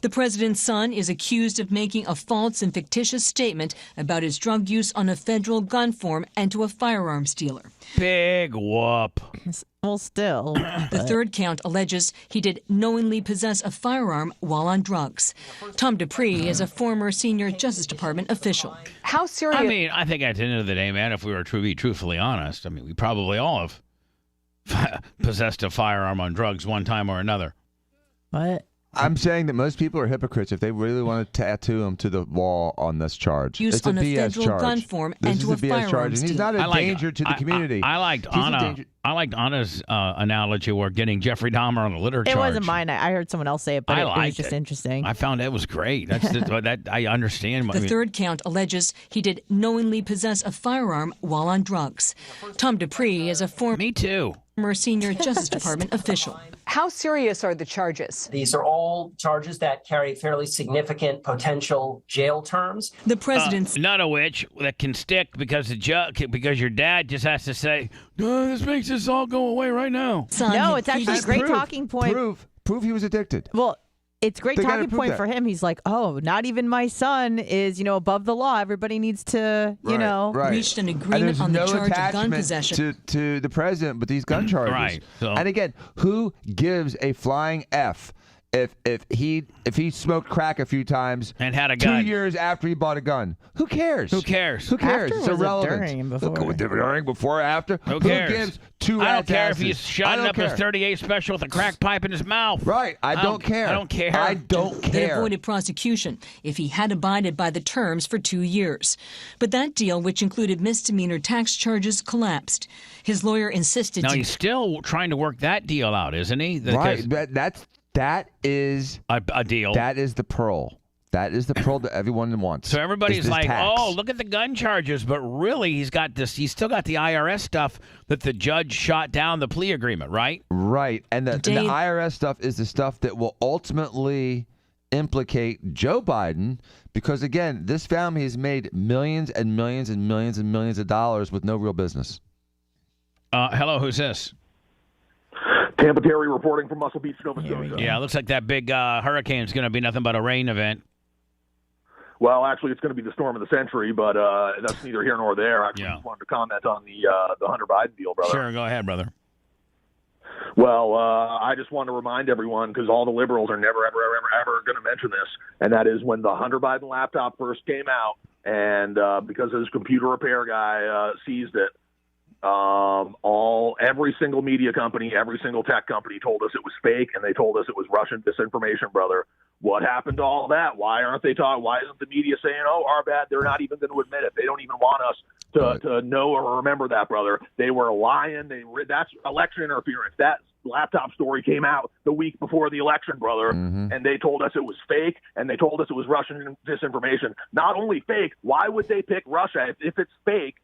The president's son is accused of making a false and fictitious statement about his drug use on a federal gun form and to a firearms dealer. Big whoop. Well, still. The 3rd count alleges he did knowingly possess a firearm while on drugs. Tom Dupree is a former senior Justice Department official. How serious? I mean, I think at the end of the day, man, if we were to be truthfully honest, I mean, we probably all have possessed a firearm on drugs one time or another. What? I'm saying that most people are hypocrites if they really want to tattoo him to the wall on this charge. Use it's a on a BS federal charge. gun form this and is to a BS charge, firearms and he's not a danger to the community. I liked Anna's analogy where getting Jeffrey Dahmer on a litter charge. It wasn't mine. I heard someone else say it, but it was just interesting. I found it was great. That I understand. The 3rd count alleges he did knowingly possess a firearm while on drugs. Tom Dupree is a former senior Justice Department official. How serious are the charges? These are all charges that carry fairly significant potential jail terms. The president's none of which that can stick because your dad just has to say, "This makes this all go away right now." No, it's actually a great talking point. Prove he was addicted. Well, it's a great talking point for him. He's like, oh, not even my son is, above the law. Everybody needs to, reached an agreement on the charge of gun possession. To the president, but these gun charges. Right. So. And again, who gives a flying F if he smoked crack a few times and had a gun 2 years after he bought a gun? Who cares? Who cares? Who cares? After It's was irrelevant. During, before. During, before, after. Who cares? Who gives 2 I don't care if asses? he's shutting up his 38 Special with a crack pipe in his mouth. Right. I don't care. I don't care. I don't They care. avoided prosecution if he had abided by the terms for 2 years. But that deal, which included misdemeanor tax charges, collapsed. His lawyer insisted. Now he's still trying to work that deal out, isn't he? Right. That is a deal. That is the pearl. That is the pearl that everyone wants. So everybody's like, tax. oh, look at the gun charges. But really, he's still got the IRS stuff that the judge shot down the plea agreement, right? Right. And the IRS stuff is the stuff that will ultimately implicate Joe Biden because, again, this family has made millions and millions and millions and millions of dollars with no real business. Hello, who's this? Tampa Terry reporting from Muscle Beach, Nova Scotia. Yeah, it looks like that big hurricane is going to be nothing but a rain event. Well, actually, it's going to be the storm of the century, but that's neither here nor there. I just wanted to comment on the Hunter Biden deal, brother. Sure, go ahead, brother. Well, I just want to remind everyone, because all the liberals are never, ever going to mention this, and that is when the Hunter Biden laptop first came out, and because his computer repair guy seized it, every single media company, every single tech company told us it was fake, and they told us it was Russian disinformation, brother. What happened to all that? Why aren't they talking? Why isn't the media saying, "Oh, our bad"? They're not even going to admit it. They don't even want us to know or remember that, brother. They were lying. That's election interference. That laptop story came out the week before the election, brother, and they told us it was fake, and they told us it was Russian disinformation. Not only fake, why would they pick Russia if it's fake?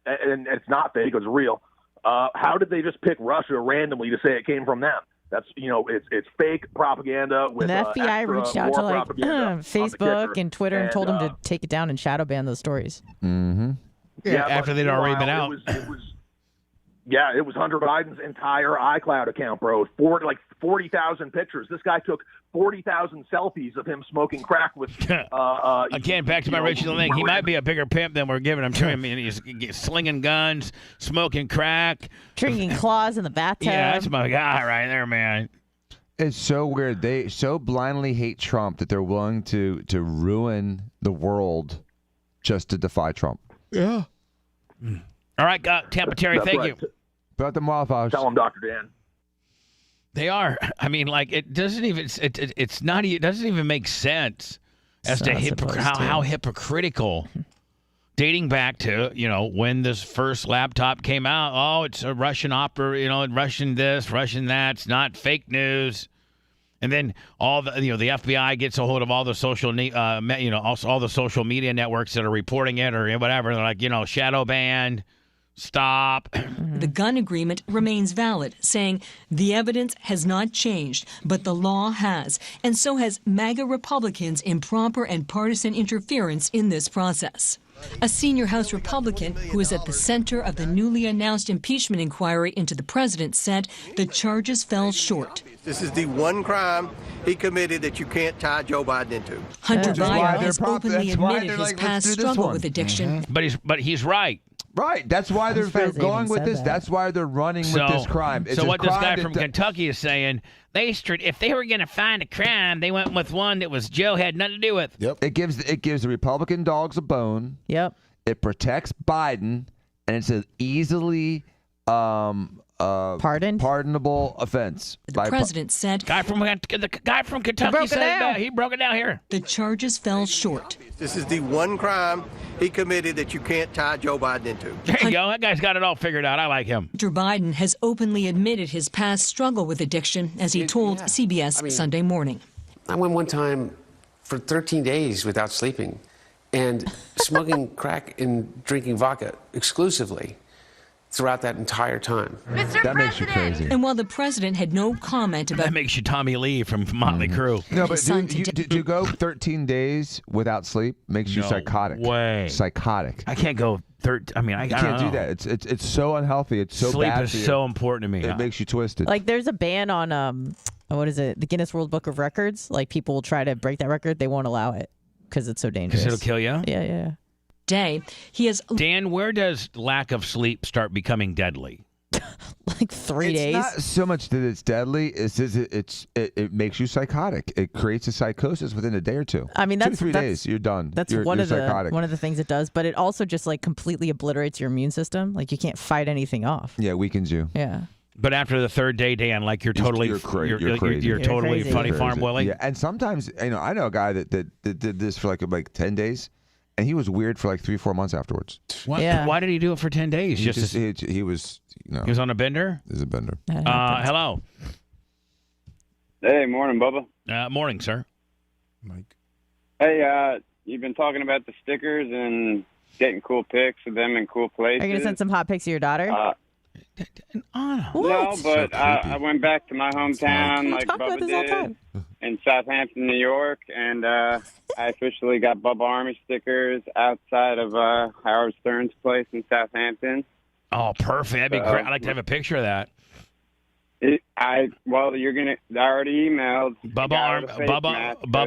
And it's not fake, it's real. How did they just pick Russia randomly to say it came from them? That's, it's fake propaganda. With, and the FBI reached out to Facebook and Twitter and told them to take it down and shadow ban those stories. Mm-hmm. Yeah, after they'd already been out. It was Hunter Biden's entire iCloud account, bro. 40,000 pictures. This guy took 40,000 selfies of him smoking crack with. Again, back to my original thing. He might be a bigger pimp than we're giving him to him. He's slinging guns, smoking crack, drinking claws in the bathtub. Yeah, that's my guy right there, man. It's so weird. They so blindly hate Trump that they're willing to ruin the world just to defy Trump. Yeah. All right, Tampa Terry, thank you. About the Wildfires. Tell him, Dr. Dan. They are. I mean, like, it doesn't even. It's not. It doesn't even make sense as to how hypocritical. Dating back to when this first laptop came out. Oh, it's a Russian opera. Russian this, Russian that. It's not fake news. And then all the the FBI gets a hold of all the social all the social media networks that are reporting it or whatever. They're like shadow banned. Stop. The gun agreement remains valid, saying the evidence has not changed, but the law has, and so has MAGA Republicans' improper and partisan interference in this process. A senior House Republican who is at the center of the newly announced impeachment inquiry into the president said the charges fell short. This is the one crime he committed that you can't tie Joe Biden into. Hunter Biden has openly admitted his past struggle with addiction. But he's right. Right. That's why they're going with this. That's why they're running with this crime. It's so what this guy from Kentucky is saying, if they were going to find a crime, they went with one that was Joe had nothing to do with. Yep. It gives the Republican dogs a bone. Yep. It protects Biden, and it's an easily pardonable offense. The president said the guy from Kentucky said he broke it down here. The charges fell short. This is the one crime he committed that you can't tie Joe Biden into. There you go. That guy's got it all figured out. I like him. Hunter Biden has openly admitted his past struggle with addiction, as he told CBS Sunday Morning. I went one time for 13 days without sleeping and smoking crack and drinking vodka exclusively throughout that entire time. That makes you crazy. And while the president had no comment about... That makes you Tommy Lee from Motley Crue. No, but to go 13 days without sleep makes you psychotic. Way. Psychotic. I can't go you can't do that. It's so unhealthy. It's so Sleep bad is for you. so important to me. It makes you twisted. Like there's a ban on what is it? The Guinness World Book of Records. Like people will try to break that record, they won't allow it because it's so dangerous. Because it'll kill you? Yeah. Day. He has Dan, where does lack of sleep start becoming deadly? Like 3 days. It's not so much that it's deadly. It makes you psychotic. It creates a psychosis within a day or two. I mean, 2 to 3 days, you're done. That's you're one of psychotic. the things it does. But it also just like completely obliterates your immune system. Like you can't fight anything off. Yeah, weakens you. Yeah. But after the third day, Dan, like you're totally you're crazy. You're totally crazy. funny farm Willie. Yeah, and sometimes I know a guy that did this for like 10 days. And he was weird for like 3-4 months afterwards. What? Yeah. Why did he do it for 10 days? He was he was on a bender? He was a bender. Hello. Hey, morning, Bubba. Morning, sir. Mike. Hey, you've been talking about the stickers and getting cool pics of them in cool places. Are you going to send some hot pics of your daughter? No, but I went back to my hometown like Bubba did in Southampton, New York, and I officially got Bubba Army stickers outside of Howard Stern's place in Southampton. Oh, perfect. That'd be great. I'd like to have a picture of that. I already emailed Bubba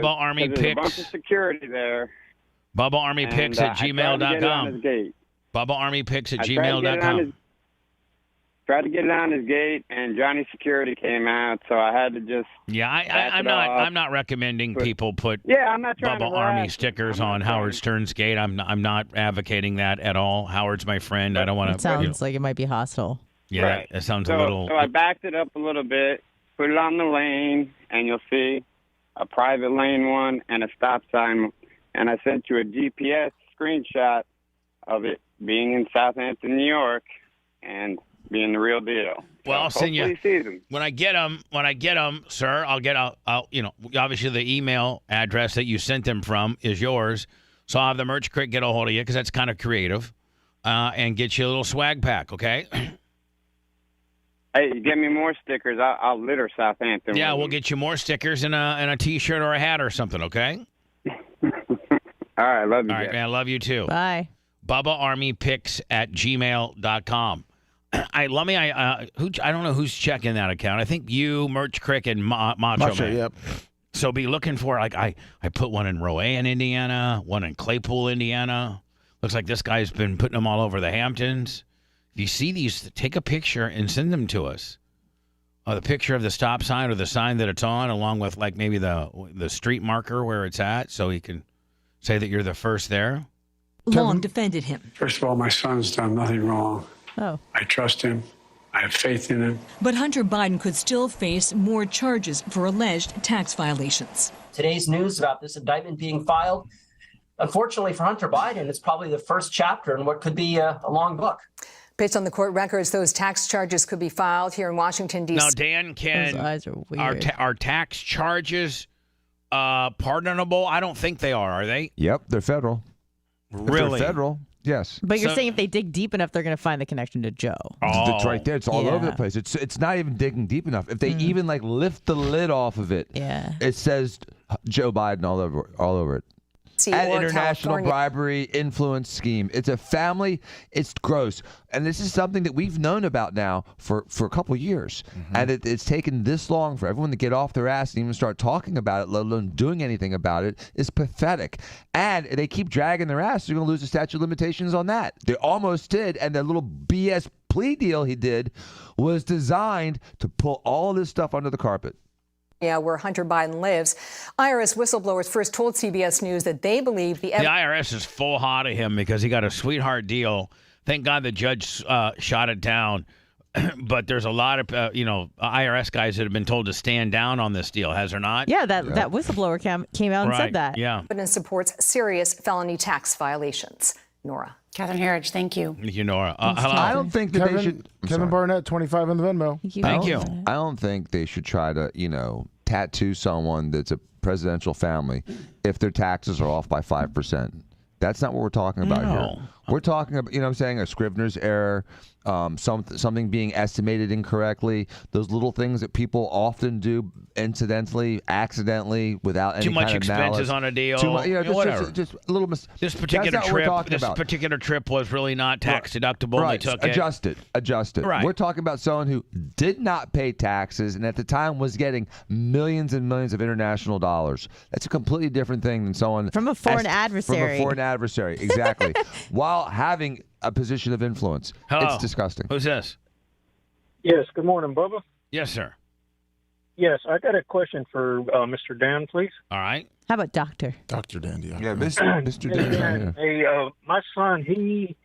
Army Pics. There's a bunch of security there. Bubba Army Pics at gmail.com. Bubba Army Pics at gmail.com. tried to get it on his gate, and Johnny Security came out, so I had to just. Yeah, I'm not recommending people put I'm not trying Bubba to Army harass stickers on Howard Stern's gate. I'm not advocating that at all. Howard's my friend. I don't want to. It sounds like it might be hostile. Yeah, Right. that sounds So a little. I backed it up a little bit, put it on the lane, and you'll see a private lane one and a stop sign. And I sent you a GPS screenshot of it being in Southampton, New York, and being the real deal. Well, I'll send you hopefully he sees 'em. when I get them, sir. I'll obviously the email address that you sent them from is yours, so I'll have the merch crick get a hold of you because that's kind of creative, and get you a little swag pack, okay? Hey, you get me more stickers, I'll litter Southampton. Yeah, with we'll them. get you more stickers and a T-shirt or a hat or something, okay? All right, love you. All right, guys. man, love you too. Bye. BubbaArmyPicks@gmail.com. I don't know who's checking that account. I think you, Merch Crick, and Macho Man. Yep. So be looking for, like, I put one in Rowan, Indiana, one in Claypool, Indiana. Looks like this guy's been putting them all over the Hamptons. If you see these, take a picture and send them to us. The picture of the stop sign or the sign that it's on, along with, like, maybe the street marker where it's at, so he can say that you're the first there. Long defended him. First of all, my son's done nothing wrong. Oh. I trust him. I have faith in him. But Hunter Biden could still face more charges for alleged tax violations. Today's news about this indictment being filed, unfortunately for Hunter Biden, it's probably the first chapter in what could be a long book. Based on the court records, those tax charges could be filed here in Washington, D.C. Now, Dan, Those eyes are weird. are tax charges pardonable? I don't think they are they? Yep, they're federal. If Really? they're federal, yes. But you're So- saying if they dig deep enough, they're going to find the connection to Joe. It's right there. It's all over the Yeah. place. It's not even digging deep enough. If they even like lift the lid off of it, Yeah. it says Joe Biden all over it. And or international California. bribery influence scheme. It's a family. It's gross. And this is something that we've known about now for a couple of years. And it's taken this long for everyone to get off their ass and even start talking about it, let alone doing anything about it. It's pathetic. And they keep dragging their ass. They're going to lose the statute of limitations on that. They almost did. And the little BS plea deal he did was designed to pull all this stuff under the carpet. Yeah, where Hunter Biden lives. IRS whistleblowers first told CBS News that they believe the The IRS is full hot of him because he got a sweetheart deal. Thank God the judge shot it down. But there's a lot of, IRS guys that have been told to stand down on this deal, has there not? Yeah, that whistleblower came out and said that. Yeah. evidence supports serious felony tax violations. Nora. Catherine Herridge, thank you. Thank you, Nora. Hello. I don't think that they should. Kevin Barnett, 25 on the Venmo. Thank you. I don't think they should try to, tattoo someone that's a presidential family if their taxes are off by 5%. That's not what we're talking about here. We're talking about, what I'm saying, a Scrivener's error, something being estimated incorrectly, those little things that people often do incidentally, accidentally, without any Too much kind of malice. expenses on a deal. Too much, whatever. just a little This particular trip was really not tax deductible. Right. They took Adjust it. Right. We're talking about someone who did not pay taxes and at the time was getting millions and millions of international dollars. That's a completely different thing than someone From a foreign adversary. From a foreign adversary, exactly. While having a position of influence. Hello. It's disgusting. Who's this? Yes, good morning, Bubba. Yes, sir. Yes, I got a question for Mr. Dan, please. All right. How about Doctor? Dr. Dandy. Yeah, Mr. Dan. Hey, my son, he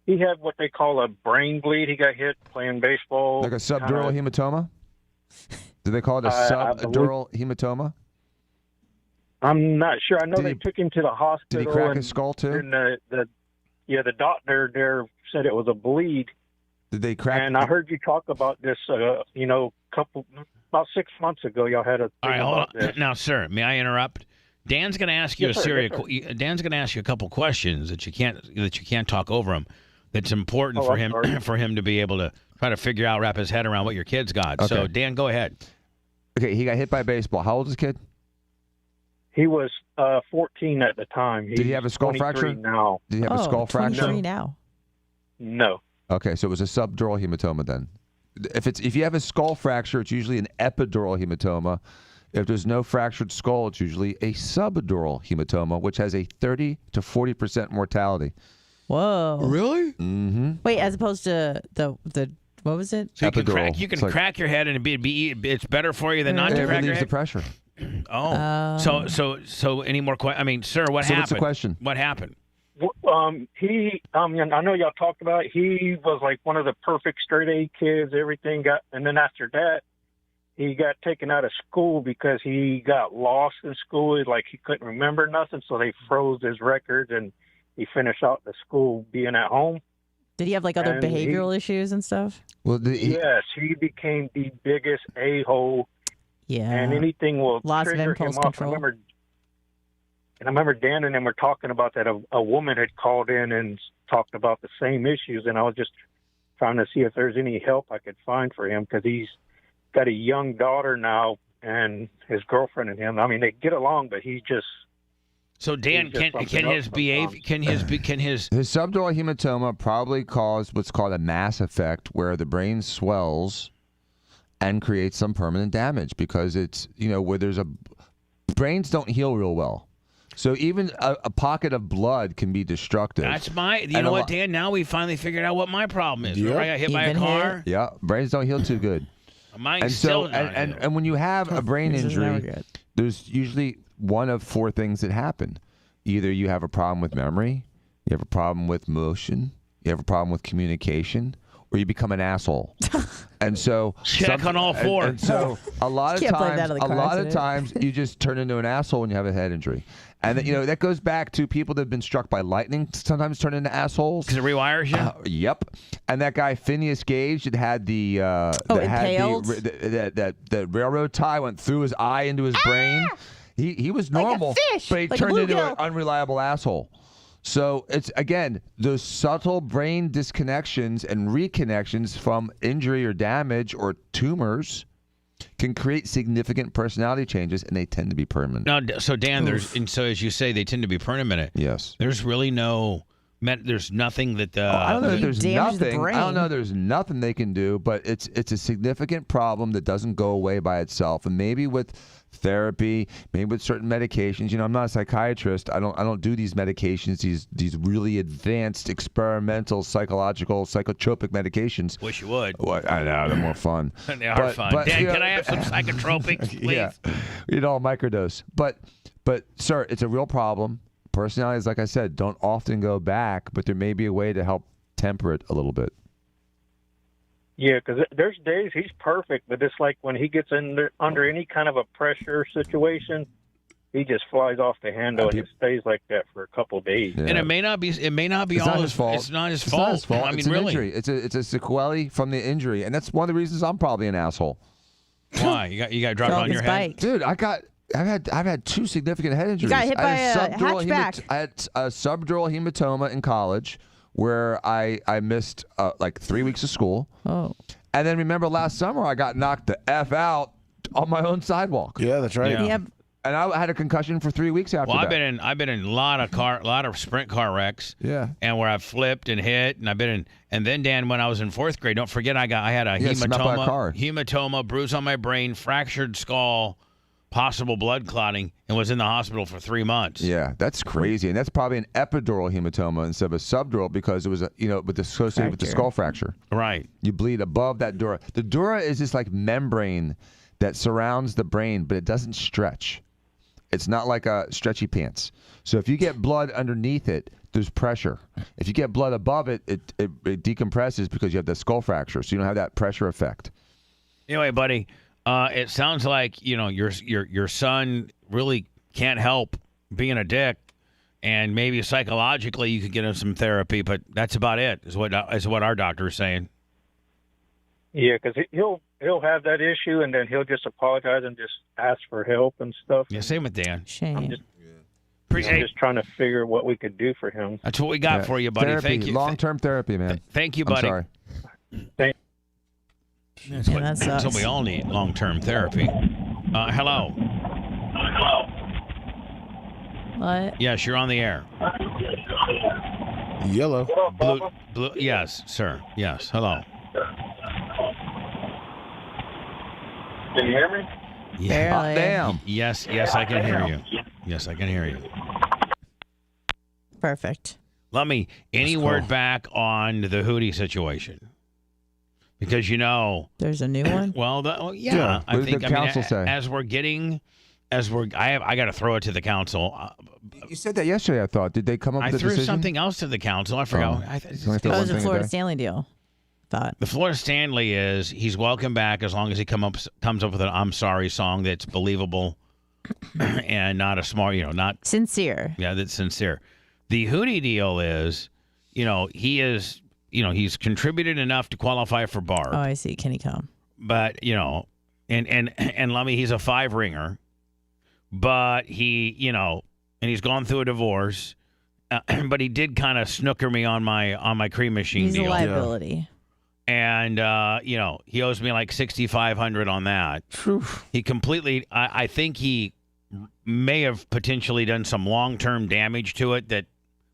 had what they call a brain bleed. He got hit playing baseball. Like a subdural hematoma? Do they call it a subdural hematoma? I'm not sure. I know they took him to the hospital. Did he crack his skull too? And the doctor there said it was a bleed. Did they crack? And I heard you talk about this, about 6 months ago. Y'all had a All thing right, hold about on. this. Now, sir, may I interrupt? Dan's going to ask you Yes, a sir. serious. Yes, sir. Dan's going to ask you a couple questions that you can't talk over him. That's important Oh, for I'm him sorry. for him to be able to try to figure out, wrap his head around what your kid's got. So, Okay. Dan, go ahead. Okay, he got hit by a baseball. How old is this kid? He was 14 at the time. Did he have a skull 23 fracture? now. Did he have a skull fracture? 23 now. No. Okay, so it was a subdural hematoma then. If you have a skull fracture, it's usually an epidural hematoma. If there's no fractured skull, it's usually a subdural hematoma, which has a 30 to 40% mortality. Whoa. Really? Mm-hmm. Wait, as opposed to the What was it? So Epidural. you can crack your head and it's better for you than not to It crack your relieves head? the pressure. Oh. So any more questions? I mean, sir, what So happened? what's the question? What happened? I know y'all talked about it. He was like one of the perfect straight A kids. Everything got, and then after that, he got taken out of school because he got lost in school. Like he couldn't remember nothing, so they froze his records, and he finished out the school being at home. Did he have like other And behavioral issues and stuff? Well, yes, he became the biggest a-hole. Yeah. And anything will Lots of trigger impulse him off. control. I remember Dan and them were talking about that. A woman had called in and talked about the same issues, and I was just trying to see if there's any help I could find for him because he's got a young daughter now and his girlfriend and him. I mean, they get along, but he just. So Dan, can his behavior can his subdural hematoma probably caused what's called a mass effect, where the brain swells and creates some permanent damage because it's where there's brains don't heal real well. So even a pocket of blood can be destructive. That's you know what, Dan? Now we finally figured out what my problem is. Remember I got hit by a car? Yeah, brains don't heal too good. Mine's still not and when you have a brain This is never injury, good. there's usually one of four things that happen. Either you have a problem with memory, you have a problem with motion, you have a problem with communication, or you become an asshole. And so check on all four. And so a lot of accident. times you just turn into an asshole when you have a head injury. And that goes back to people that have been struck by lightning sometimes turn into assholes. Because it rewires you? Yep. And that guy Phineas Gage that had the that railroad tie went through his eye into his brain. He was normal, but he turned into an unreliable asshole. So it's, again, those subtle brain disconnections and reconnections from injury or damage or tumors can create significant personality changes, and they tend to be permanent. Now, so Dan, so as you say, they tend to be permanent. Yes. There's really there's nothing that. I don't know if there's nothing. I don't know. There's nothing they can do, but it's a significant problem that doesn't go away by itself, and maybe with therapy, maybe with certain medications. I'm not a psychiatrist. I don't do these medications. These really advanced experimental psychotropic medications. Wish you would. Well, I know, they're more fun. They are fun. Dan, can I have some psychotropics, please? Yeah, microdose. But sir, it's a real problem. Personalities, like I said, don't often go back, but there may be a way to help temper it a little bit. Yeah, because there's days he's perfect, but it's like when he gets under any kind of a pressure situation, he just flies off the handle and it stays like that for a couple of days. Yeah. And it may not be it's all not his fault. It's not his It's fault. not his fault. I mean, it's an really. injury. It's a sequelae from the injury, and that's one of the reasons I'm probably an asshole. Why? You got dropped on your head? Dude, I've had two significant head injuries. You got hit by a hatchback. I had a subdural hematoma in college where I missed like 3 weeks of school. Oh. And then remember last summer I got knocked the F out on my own sidewalk. Yeah, that's right. Yeah. And I had a concussion for 3 weeks after that. I've been in a lot of sprint car wrecks. Yeah. And where I've flipped and hit, and and then Dan, when I was in 4th grade, don't forget I had a hematoma, bruise on my brain, fractured skull, possible blood clotting, and was in the hospital for 3 months. Yeah, that's crazy, and that's probably an epidural hematoma instead of a subdural because it was associated with the skull fracture. Right. You bleed above that dura. The dura is this like membrane that surrounds the brain, but it doesn't stretch. It's not like a stretchy pants. So if you get blood underneath it, there's pressure. If you get blood above it, it decompresses because you have the skull fracture, so you don't have that pressure effect. Anyway, buddy, it sounds like your son really can't help being a dick, and maybe psychologically you could get him some therapy, but that's about it. Is what our doctor is saying. Yeah, because he'll have that issue, and then he'll just apologize and just ask for help and stuff. Yeah, same with Dan. Shame. I'm just trying to figure what we could do for him. That's what we got for you, buddy. Therapy, Thank you. Long-term therapy, man. Thank you, buddy. I'm sorry. That's what we all need, long-term therapy. Hello. What? Yes, you're on the air. Yellow. Blue. Yes, sir. Yes. Hello. Can you hear me? Yeah. Barely. Damn. Yes, I can hear you. Yes, I can hear you. Perfect. Let me. Any word back on the Hootie situation? because there's a new one. Well, Yeah. I What did think the council say? I got to throw it to the council. You said that yesterday, I thought. Did they come up with a I decision? threw something else to the council. I forgot. Oh. It was a Florida Stanley deal. Thought the Florida Stanley is he's welcome back as long as he comes up with an "I'm sorry" song that's believable and not a smart, not sincere. Yeah, that's sincere. The Hootie deal is, he is, he's contributed enough to qualify for Barb. Oh, I see. Can he come? But and Lummy, he's a 5-ringer, but he, and he's gone through a divorce, but he did kind of snooker me on my cream machine deal. He's a liability. Yeah. And he owes me like $6,500 on that. He completely. I think he may have potentially done some long-term damage to it that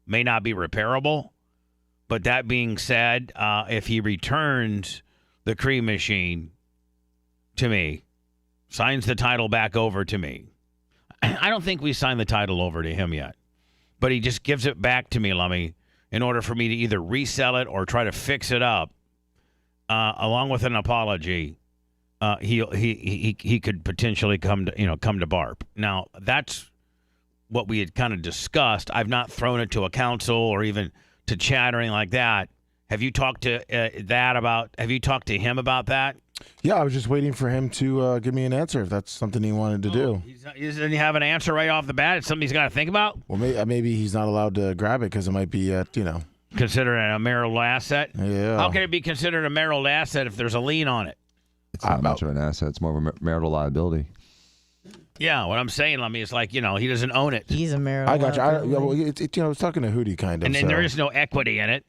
may not be repairable. But that being said, if he returns the cream machine to me, signs the title back over to me, I don't think we signed the title over to him yet. But he just gives it back to me, Lummy, in order for me to either resell it or try to fix it up. Along with an apology, he could potentially come to Barb. Now that's what we had kind of discussed. I've not thrown it to a council or even to chat or anything like that. Have you talked to Have you talked to him about that? Yeah, I was just waiting for him to give me an answer if that's something he wanted to do. Doesn't he have an answer right off the bat? It's something he's got to think about. Well, maybe he's not allowed to grab it because it might be considered a marital asset? Yeah. How can it be considered a marital asset if there's a lien on it? It's not much of an asset. It's more of a marital liability. Yeah, what I'm saying, Lummy, is like, he doesn't own it. He's a marital I got you. liability. I was talking to Hootie kind of. And then there is no equity in it.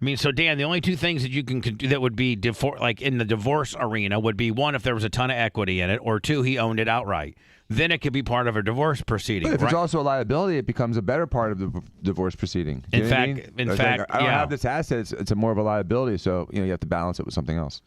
I mean, so Dan, the only two things that you can do that would be like in the divorce arena would be one, if there was a ton of equity in it, or two, he owned it outright. Then it could be part of a divorce proceeding. But if it's also a liability, it becomes a better part of the divorce proceeding. In fact, I don't have this asset. It's a more of a liability, so you have to balance it with something else.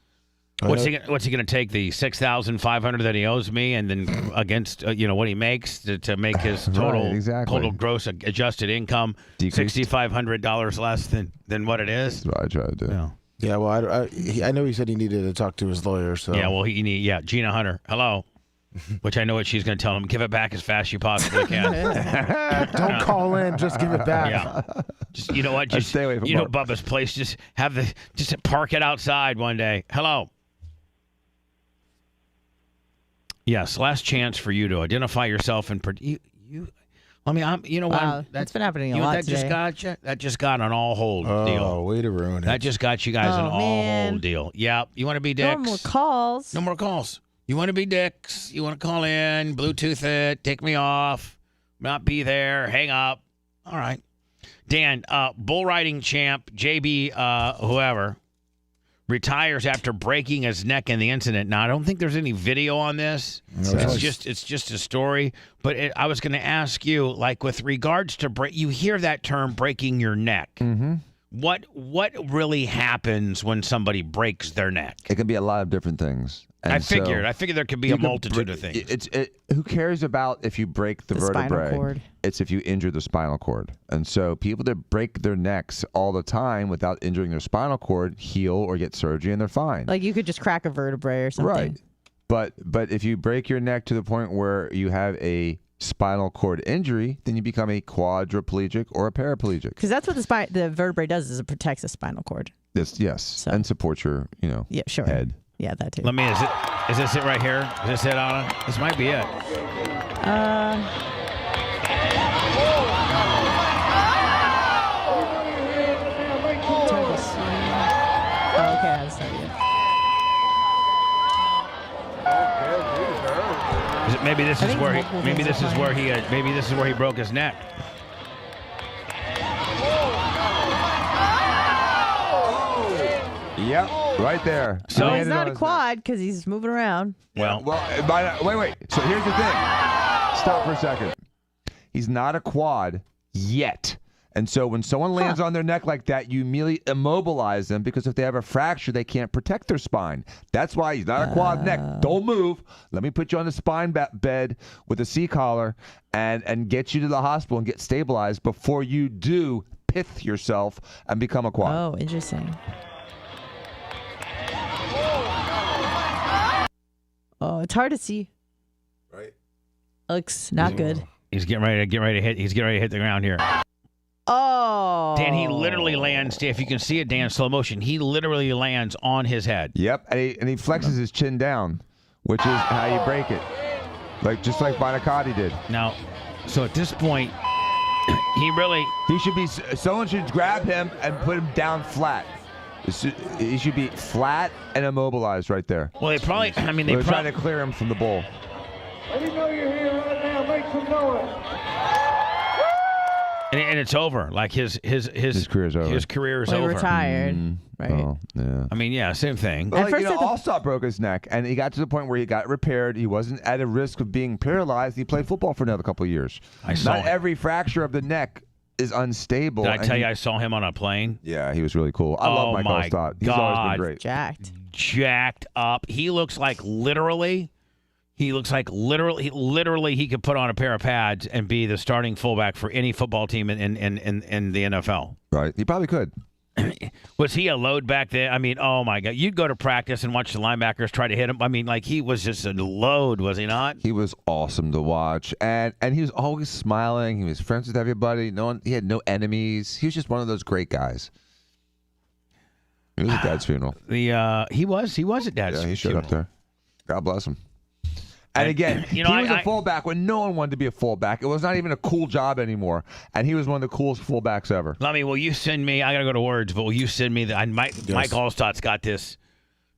What's he going to take the $6,500 that he owes me, and then against what he makes to make his total gross adjusted income $6,500 less than what it is? That's what I try to do. Yeah, well, I know he said he needed to talk to his lawyer. So yeah, well, Gina Hunter, hello. Which I know what she's going to tell him. Give it back as fast as you possibly can. Don't call in. Just give it back. Yeah. Just, you know what? Just stay away from Bubba's place. Just park it outside one day. Hello. Yes, last chance for you to identify yourself and you know what? That's been happening a lot that today. just got you? That just got an all hold deal. Oh, way to ruin it. That just got you guys an all hold deal. Yeah, you want to be dicks? No more calls. No more calls. You want to be dicks? You want to call in, Bluetooth it, take me off, not be there, hang up. All right. Dan, bull riding champ, JB, whoever, retires after breaking his neck in the incident. Now, I don't think there's any video on this. It's just a story. But I was going to ask you, like with regards to you hear that term breaking your neck. Mm-hmm. What really happens when somebody breaks their neck? It can be a lot of different things. And I figured there could be a multitude of things. Who cares about if you break the vertebrae? Spinal cord. It's if you injure the spinal cord. And so people that break their necks all the time without injuring their spinal cord heal or get surgery and they're fine. Like you could just crack a vertebrae or something. Right. But if you break your neck to the point where you have a spinal cord injury, then you become a quadriplegic or a paraplegic. Because that's what the vertebrae does, is it protects the spinal cord. Yes. And supports your, head. Yeah, that too. Let me, is this it right here? Is this it, Anna? This might be it. Okay, that's not it. Maybe this is where he broke his neck. Yep, right there. So he's not a quad because he's moving around. Wait. So here's the thing. Stop for a second. He's not a quad yet. And so when someone lands on their neck like that, you immediately immobilize them because if they have a fracture, they can't protect their spine. That's why he's not a quad neck. Don't move. Let me put you on the spine bed with a C-collar and get you to the hospital and get stabilized before you do pith yourself and become a quad. Oh, interesting. It's hard to see. Right. Looks not good. He's getting ready to hit. He's getting ready to hit the ground here. Oh. Dan, he literally lands. If you can see it, Dan, slow motion. He literally lands on his head. Yep, and he flexes his chin down, which is how you break it, just like Bonacotti did. Now, so at this point, someone should grab him and put him down flat. He should be flat and immobilized right there. Well, they probably. They're trying to clear him from the bull. Let me know you're here right now. Make some noise. And it's over. Like his career's over. His career is over. Retired. Right. Oh, yeah. I mean, yeah, same thing. Well, Allstott broke his neck, and he got to the point where he got repaired. He wasn't at a risk of being paralyzed. He played football for another couple of years. Not every fracture of the neck is unstable. Did I tell you I saw him on a plane? Yeah, he was really cool. I love Mike Allstott. He's always been great. Jacked up. He looks like literally he could put on a pair of pads and be the starting fullback for any football team in the NFL. Right. He probably could. Was he a load back then? I mean, oh my God. You'd go to practice and watch the linebackers try to hit him. I mean, like he was just a load, was he not? He was awesome to watch. And he was always smiling. He was friends with everybody. He had no enemies. He was just one of those great guys. He was at Dad's funeral. He was at Dad's funeral. Yeah, he showed up there. God bless him. And again, he was a fullback when no one wanted to be a fullback. It was not even a cool job anymore. And he was one of the coolest fullbacks ever. Lummy, will you send me? I gotta go to words, but will you send me Mike Allstott's got this.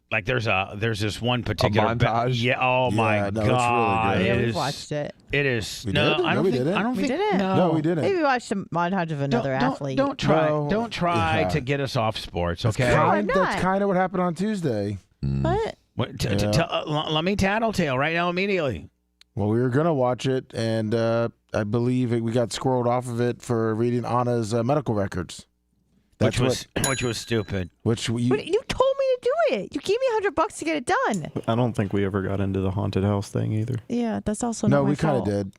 Like there's this one particular montage. My God! It's really good. We watched it. It is. We didn't. I don't think We didn't. No, we didn't. Maybe we watched a montage of another athlete. Don't try to get us off sports. Okay. That's kind of what happened on Tuesday. What? Let me tattletale right now immediately. Well, we were going to watch it, and I believe we got squirreled off of it for reading Anna's medical records. Which was stupid. You told me to do it. You gave me $100 to get it done. I don't think we ever got into the haunted house thing either. Yeah, that's also not my fault. No, we kind of did.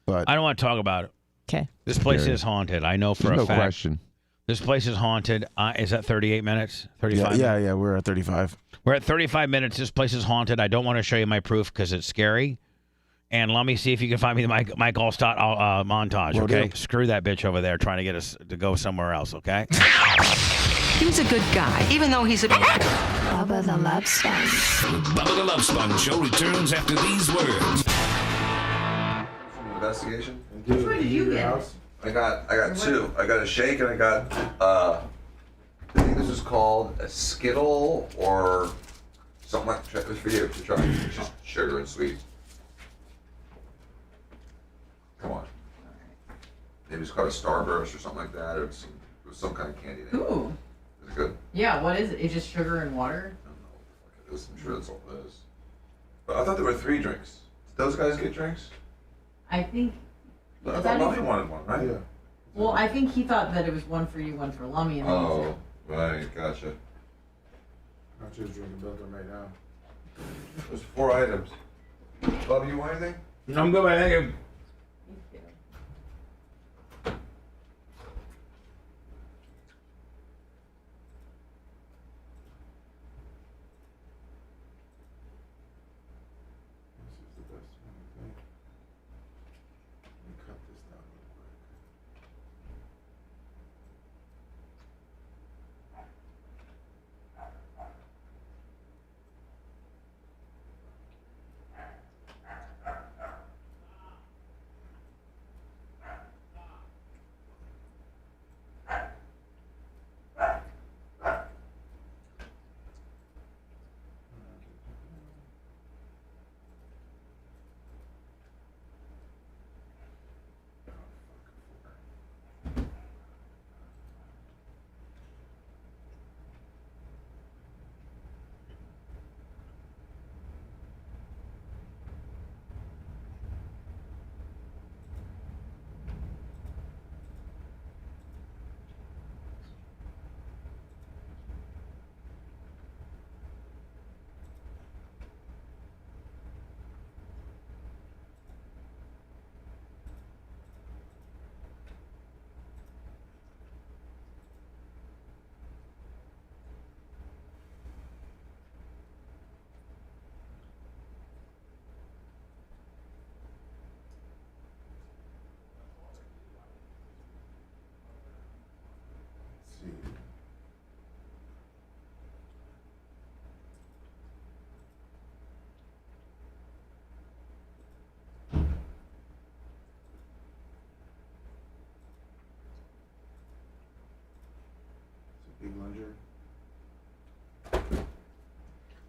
But I don't want to talk about it. Okay. This place is haunted. I know for a fact. No question. This place is haunted. Is that 38 minutes? 35 Yeah, we're at 35. We're at 35 minutes. This place is haunted. I don't want to show you my proof because it's scary. And let me see if you can find me the Mike Allstott montage, okay? Screw that bitch over there trying to get us to go somewhere else, okay? He's a good guy, even though he's a... Bubba the Love Sponge. The Bubba the Love Sponge show returns after these words. Investigation? Which one did you get? I got two. I got a shake and I got I think this is called a Skittle or something like that. It was for you to try. It's just sugar and sweet. Come on. Maybe it's called a Starburst or something like that, or some kind of candy. Ooh. Is it good? Yeah, what is it? It's just sugar and water? I don't know. I'm sure that's all it is. But I thought there were 3 drinks. Did those guys get drinks? I think... I thought Lummy wanted one, right? Yeah. Well, I think he thought that it was one for you, one for Lummy. And right, gotcha. I'm just drinking Belgium right now. There's 4 items. Bubba, you want anything? I'm good, thank you.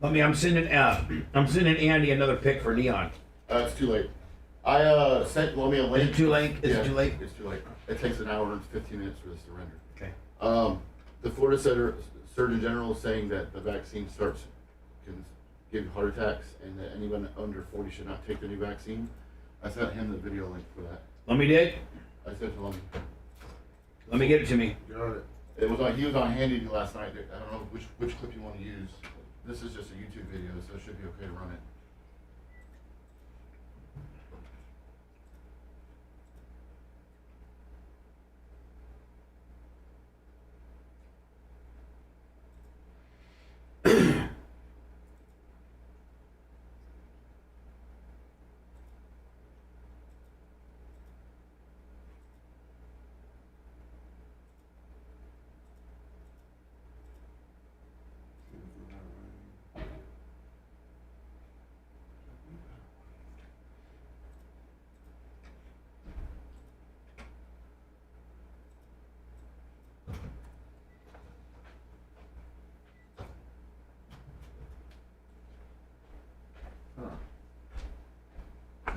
I'm sending Andy another pic for Neon. It's too late. I sent Lummy a link. Is it too late? It's too late. It takes an hour and 15 minutes for the surrender. Okay. The Florida Surgeon General is saying that the vaccine can give heart attacks, and that anyone under 40 should not take the new vaccine. I sent him the video link for that. Lummy did? I sent it to Lummy. Let me get it to me. He was on Handy last night. I don't know which clip you want to use. This is just a YouTube video, so it should be okay to run it.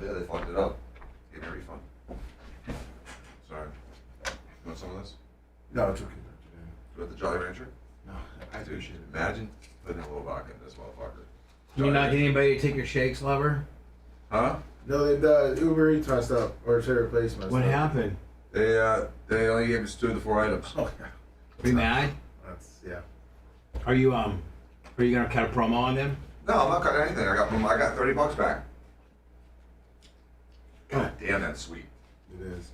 Yeah, they fucked it up. Get a refund. Sorry. You want some of this? No, it's okay. You want the Jolly Rancher? No, I do. Imagine putting a little vodka in this motherfucker. Can you not get anybody to take your shakes, lover? Huh? No, the Uber Eats messed up, or their replace messed up. What happened? They only gave us 2 of the 4 items. Oh, yeah. Are you mad? Yeah. Are you gonna cut a promo on them? No, I'm not cutting anything. I got $30 back. God damn, that's sweet. It is.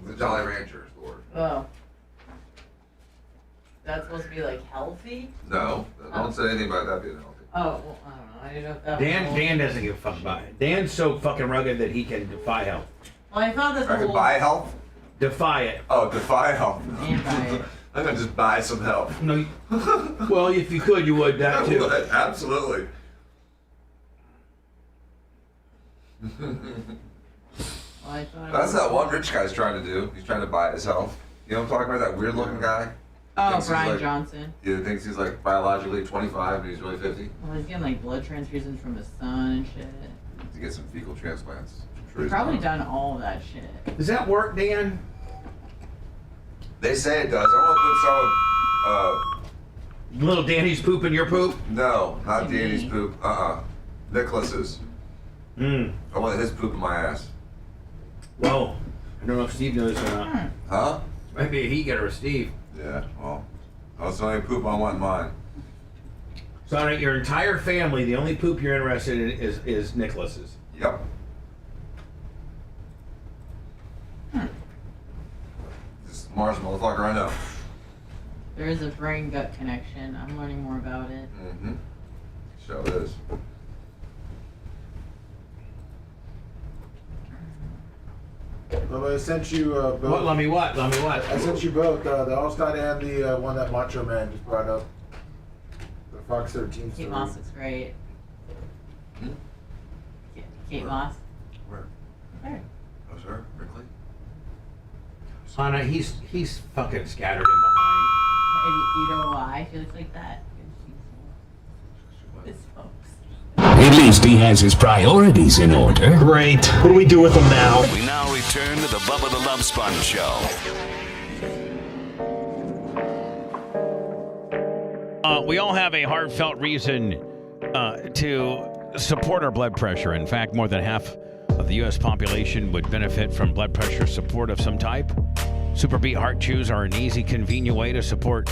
The Jolly Rancher is the word. Oh. That's supposed to be like healthy? No, don't say anything about that being healthy. Oh, well, I don't know. I didn't know if that Dan doesn't give a fuck about it. Dan's so fucking rugged that he can defy health. Well, I thought that I can buy health? Defy it. Oh, defy health. And buy it. I'm gonna just buy some health. No. Well, if you could, you would that too. Absolutely. That's that one rich guy's trying to do. He's trying to buy his health. You know what I'm talking about? That weird looking guy? Oh, Brian Johnson. Yeah, thinks he's like biologically 25 and he's really 50. Well, he's getting like blood transfusions from his son and shit. To get some fecal transplants. He's probably done all of that shit. Does that work, Dan? They say it does. I want to put some, Little Danny's poop in your poop? No, not Danny's poop. Nicholas's. I want his poop in my ass. Whoa. I don't know if Steve knows or not. Huh? Maybe a he getter or Steve. Yeah, well, that's the only poop I want in mine. So out of your entire family, the only poop you're interested in is Nicholas's. Yep. This Mars motherfucker I know. There is a brain-gut connection. I'm learning more about it. Mm-hmm. So it is. Well, I sent you both. What? Let me what? I sent you both, the All-Star and the one that Macho Man just brought up. The Fox 13 story. Kate Moss looks great. Kate Moss. Where? There. Oh, sir? Wrigley? Anna, he's fucking scattered in behind. You know why she looks like that? This folks. At least he has his priorities in order. Great. What do we do with him now? We now return to the Bubba the Love Sponge Show. We all have a heartfelt reason to support our blood pressure. In fact, more than half of the U.S. population would benefit from blood pressure support of some type. Superbeat Heart Chews are an easy, convenient way to support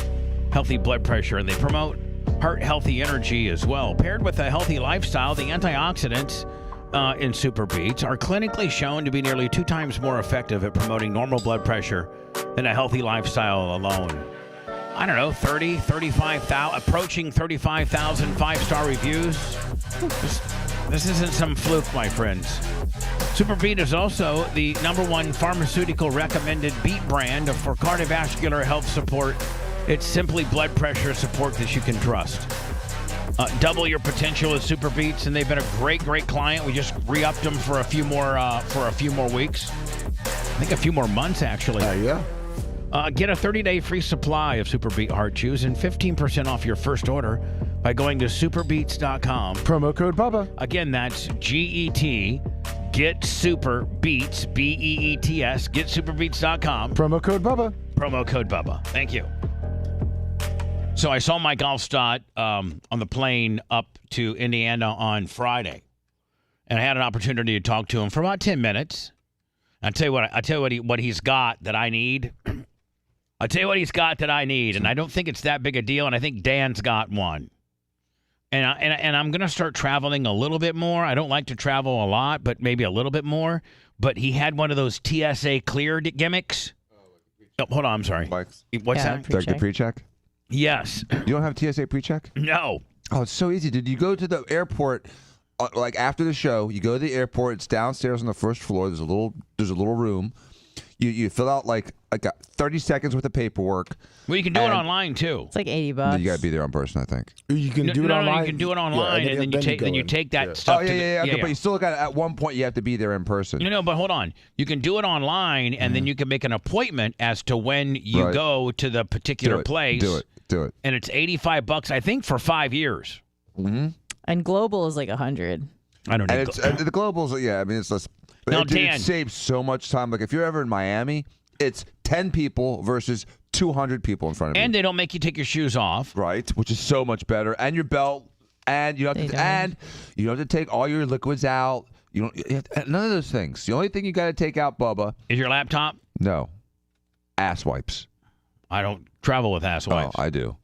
healthy blood pressure, and they promote heart-healthy energy as well. Paired with a healthy lifestyle, the antioxidants in Superbeats are clinically shown to be nearly 2 times more effective at promoting normal blood pressure than a healthy lifestyle alone. I don't know, 30, 35,000, approaching 35,000 5-star reviews. This isn't some fluke, my friends. Superbeat is also the #1 pharmaceutical recommended beet brand for cardiovascular health support. It's simply blood pressure support that you can trust. Double your potential with Superbeats, and they've been a great client. We just re-upped them for a few more weeks. I think a few more months, actually. Yeah. Get a 30-day free supply of Superbeat Heart Chews and 15% off your first order by going to superbeats.com. Promo code Bubba. Again, that's GET. Get Super Beats, BEETS. GetSuperBeats.com. Promo code Bubba. Promo code Bubba. Thank you. So I saw Mike Allstott on the plane up to Indiana on Friday, and I had an opportunity to talk to him for about 10 minutes. I tell you what he's got that I need. I tell you what he's got that I need, and I don't think it's that big a deal. And I think Dan's got one. And I'm gonna start traveling a little bit more. I don't like to travel a lot, but maybe a little bit more. But he had one of those TSA cleared gimmicks. Oh, hold on, I'm sorry. What's that? Like the pre-check? Yes. You don't have TSA pre-check? No. Oh, it's so easy. Did you go to the airport? Like after the show, you go to the airport. It's downstairs on the first floor. There's a little room. You fill out like 30 seconds worth of paperwork. Well, you can do it online too. It's like $80. You got to be there in person, I think. You can do it online. No, you can do it online, and then you take that stuff. Oh yeah. Okay, but you still got at one point you have to be there in person. No, but hold on. You can do it online, and then you can make an appointment as to when you go to the particular place. Do it. And it's $85, I think, for 5 years. Mm-hmm. And global is like 100. I don't know. And the globals, yeah. I mean, it's less. Now, it saves so much time. Like if you're ever in Miami, it's 10 people versus 200 people in front of you. And they don't make you take your shoes off. Right, which is so much better. And your belt. And you don't have to take all your liquids out. You don't. None of those things. The only thing you got to take out, Bubba, is your laptop. No, ass wipes. I don't travel with ass wipes. Oh, I do.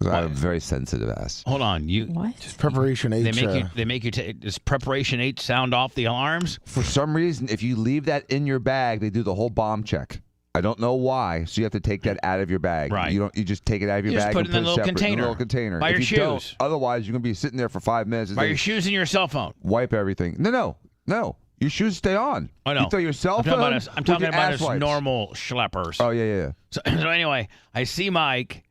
I have a very sensitive ass. Hold on, what? Just preparation H. They make you take. Does preparation H sound off the alarms? For some reason, if you leave that in your bag, they do the whole bomb check. I don't know why. So you have to take that out of your bag. Right. You just take it out of your bag just put and it in a little container. By if your you shoes. Don't, otherwise, you're gonna be sitting there for 5 minutes. By your shoes and your cell phone. Wipe everything. No. Your shoes stay on. I know. You throw your cell phone. I'm talking about us wipes. normal schleppers. Oh yeah. So anyway, I see Mike.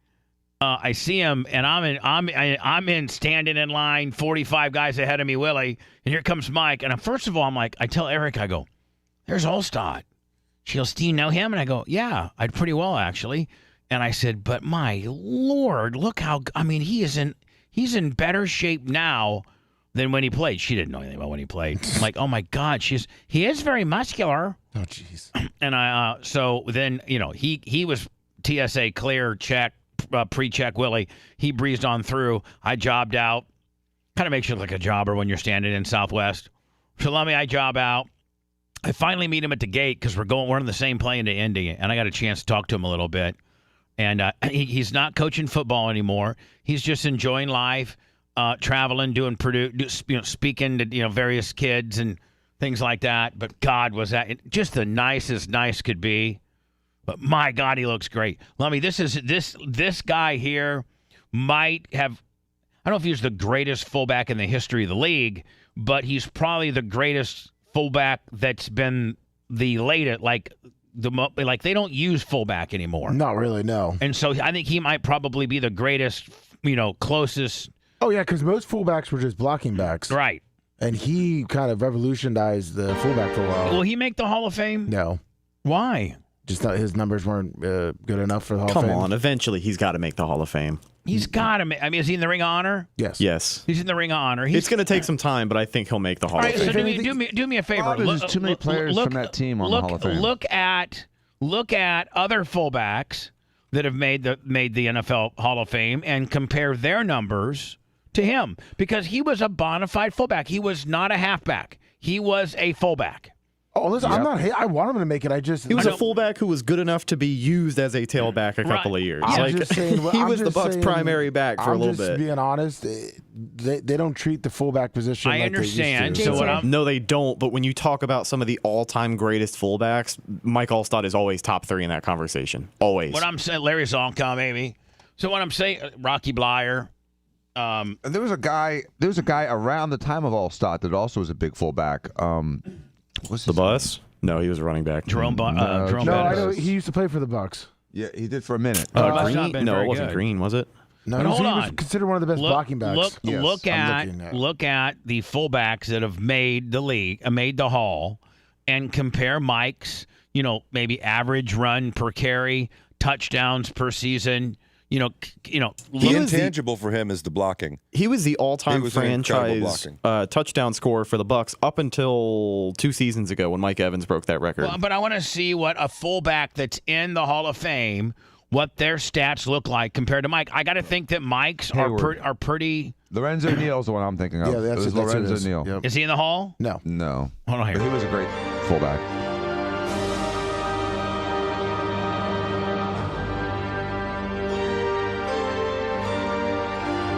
I see him, and I'm in standing in line, 45 guys ahead of me, Willie, and here comes Mike. And first of all, I'm like, I tell Eric, I go, "There's Allstott." She goes, "Do you know him?" And I go, "Yeah, I pretty well actually." And I said, "But my Lord, look how he's in better shape now than when he played." She didn't know anything about when he played. I'm like, "Oh my God, he is very muscular." Oh jeez. And so then he was TSA clear check. Pre-check Willie. He breezed on through. I jobbed out. Kind of makes you look like a jobber when you're standing in Southwest. Shalami, I job out. I finally meet him at the gate because we're on the same plane to Indy, and I got a chance to talk to him a little bit. And he's not coaching football anymore. He's just enjoying life, traveling, speaking to this kids and things like that. But God, was that just the nicest nice could be. But my God, he looks great. Lummy, this guy here might have, I don't know if he's the greatest fullback in the history of the league, but he's probably the greatest fullback that's been the latest, like they don't use fullback anymore. Not really, no. And so I think he might probably be the greatest, closest. Oh, yeah, because most fullbacks were just blocking backs. Right. And he kind of revolutionized the fullback for a while. Will he make the Hall of Fame? No. Why? Just thought his numbers weren't good enough for the Hall of Fame. Come on, eventually he's got to make the Hall of Fame. He's got to make. Is he in the Ring of Honor? Yes. He's in the Ring of Honor. It's going to take some time, but I think he'll make the Hall of Fame. So do me a favor. There's too many players from that team on the Hall of Fame. Look at other fullbacks that have made the NFL Hall of Fame and compare their numbers to him, because he was a bona fide fullback. He was not a halfback. He was a fullback. Oh, listen, I'm not. I want him to make it. He was a fullback who was good enough to be used as a tailback a couple of years. I'm just saying, he was the Bucs' primary back for a little bit. I'm just being honest. They don't treat the fullback position. I understand. So no, they don't. But when you talk about some of the all-time greatest fullbacks, Mike Allstott is always top 3 in that conversation. Always. What I'm saying, Larry Zonka, maybe. So what I'm saying, Rocky Blyer. And there was a guy around the time of Allstott that also was a big fullback. What's the Bus? No, he was a running back. Jerome No, I know he used to play for the Bucs. Yeah, he did for a minute. Green? No, it wasn't Green, was it? No, he was considered one of the best blocking backs. Look at the fullbacks that have made the league, made the Hall, and compare Mike's, maybe average run per carry, touchdowns per season, The intangible for him is the blocking. He was the all-time franchise touchdown scorer for the Bucs up until 2 seasons ago when Mike Evans broke that record. Well, but I want to see what a fullback that's in the Hall of Fame, what their stats look like compared to Mike. I got to think that Mike's are pretty. Lorenzo Neal's the one I'm thinking of. Yeah, that's Lorenzo Neal. Yep. Is he in the Hall? No. Hold on here. But he was a great fullback.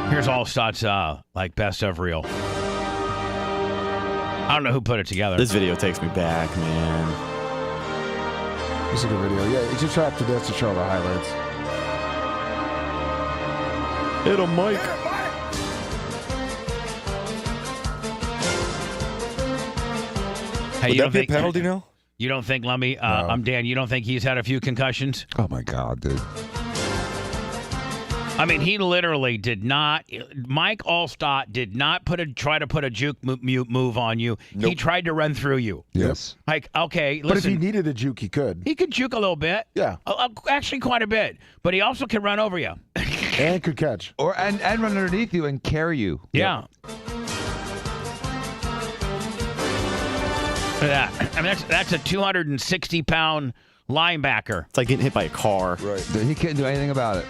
Here's Allstott's best of reel. I don't know who put it together. This video takes me back, man. This is a good video. Yeah, you just have to do this to show the highlights. Hit him, Mike. Hey, Would that be a penalty now? You don't think, Lummy? No. I'm Dan. You don't think he's had a few concussions? Oh my God, dude. I mean, he literally did not. Mike Allstott did not try to put a juke move on you. Nope. He tried to run through you. Yes. Like, okay, listen. But if he needed a juke, he could. He could juke a little bit. Yeah. Actually, quite a bit. But he also can run over you. And could catch. And run underneath you and carry you. Yeah. I mean, that's a 260-pound linebacker. It's like getting hit by a car. Right. He can't do anything about it.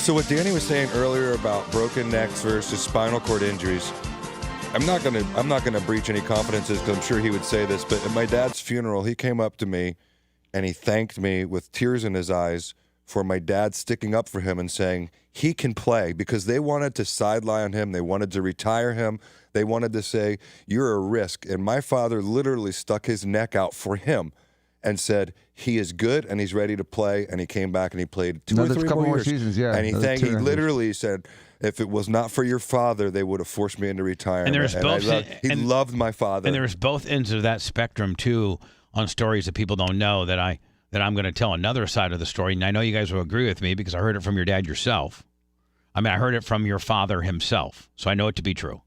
So what Danny was saying earlier about broken necks versus spinal cord injuries, I'm not gonna breach any confidences because I'm sure he would say this, but at my dad's funeral, he came up to me and he thanked me with tears in his eyes for my dad sticking up for him and saying he can play, because they wanted to sideline him, they wanted to retire him, they wanted to say you're a risk, and my father literally stuck his neck out for him and said he is good and he's ready to play, and he came back and he played two or three more years. Seasons, yeah. And he literally said, if it was not for your father, they would have forced me into retirement. And he loved my father. And there's both ends of that spectrum too, on stories that people don't know that I'm going to tell another side of the story. And I know you guys will agree with me because I heard it from your dad yourself. I mean, I heard it from your father himself, so I know it to be true.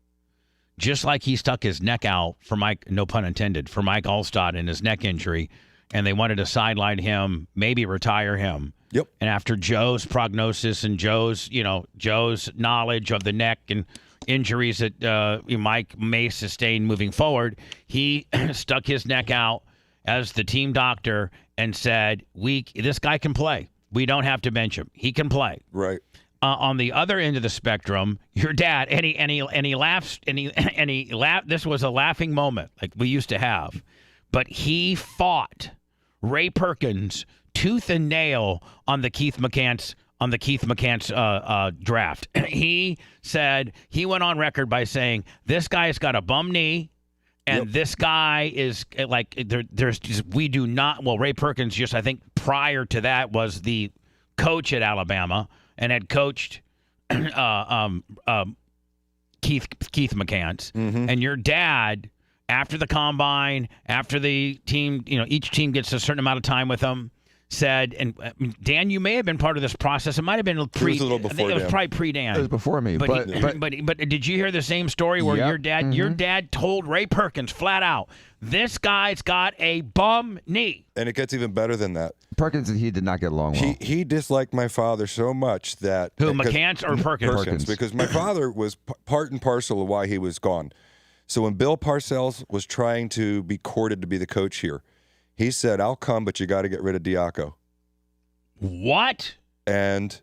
Just like he stuck his neck out for Mike, no pun intended, for Mike Allstott in his neck injury, and they wanted to sideline him, maybe retire him. Yep. And after Joe's prognosis and Joe's knowledge of the neck and injuries that Mike may sustain moving forward, he stuck his neck out as the team doctor and said, this guy can play. We don't have to bench him. He can play. Right. On the other end of the spectrum, your dad, and he laughs, and he laughed. This was a laughing moment like we used to have, but he fought Ray Perkins tooth and nail on the Keith McCants draft. He said, he went on record by saying, this guy's got a bum knee. And this guy is like, there's just, we do not, well, Ray Perkins just, I think prior to that was the coach at Alabama and had coached Keith McCants. Mm-hmm. And your dad, after the combine, after the team, each team gets a certain amount of time with them, said, and Dan, you may have been part of this process. It might have been It was a little before it was Dan. probably pre-Dan. It was before me. But did you hear the same story where your dad told Ray Perkins flat out, this guy's got a bum knee? And it gets even better than that. Perkins and he did not get along well. He disliked my father so much that... Who, McCants or Perkins? Perkins, because my father was part and parcel of why he was gone. So when Bill Parcells was trying to be courted to be the coach here, he said, I'll come, but you got to get rid of Diaco. What? And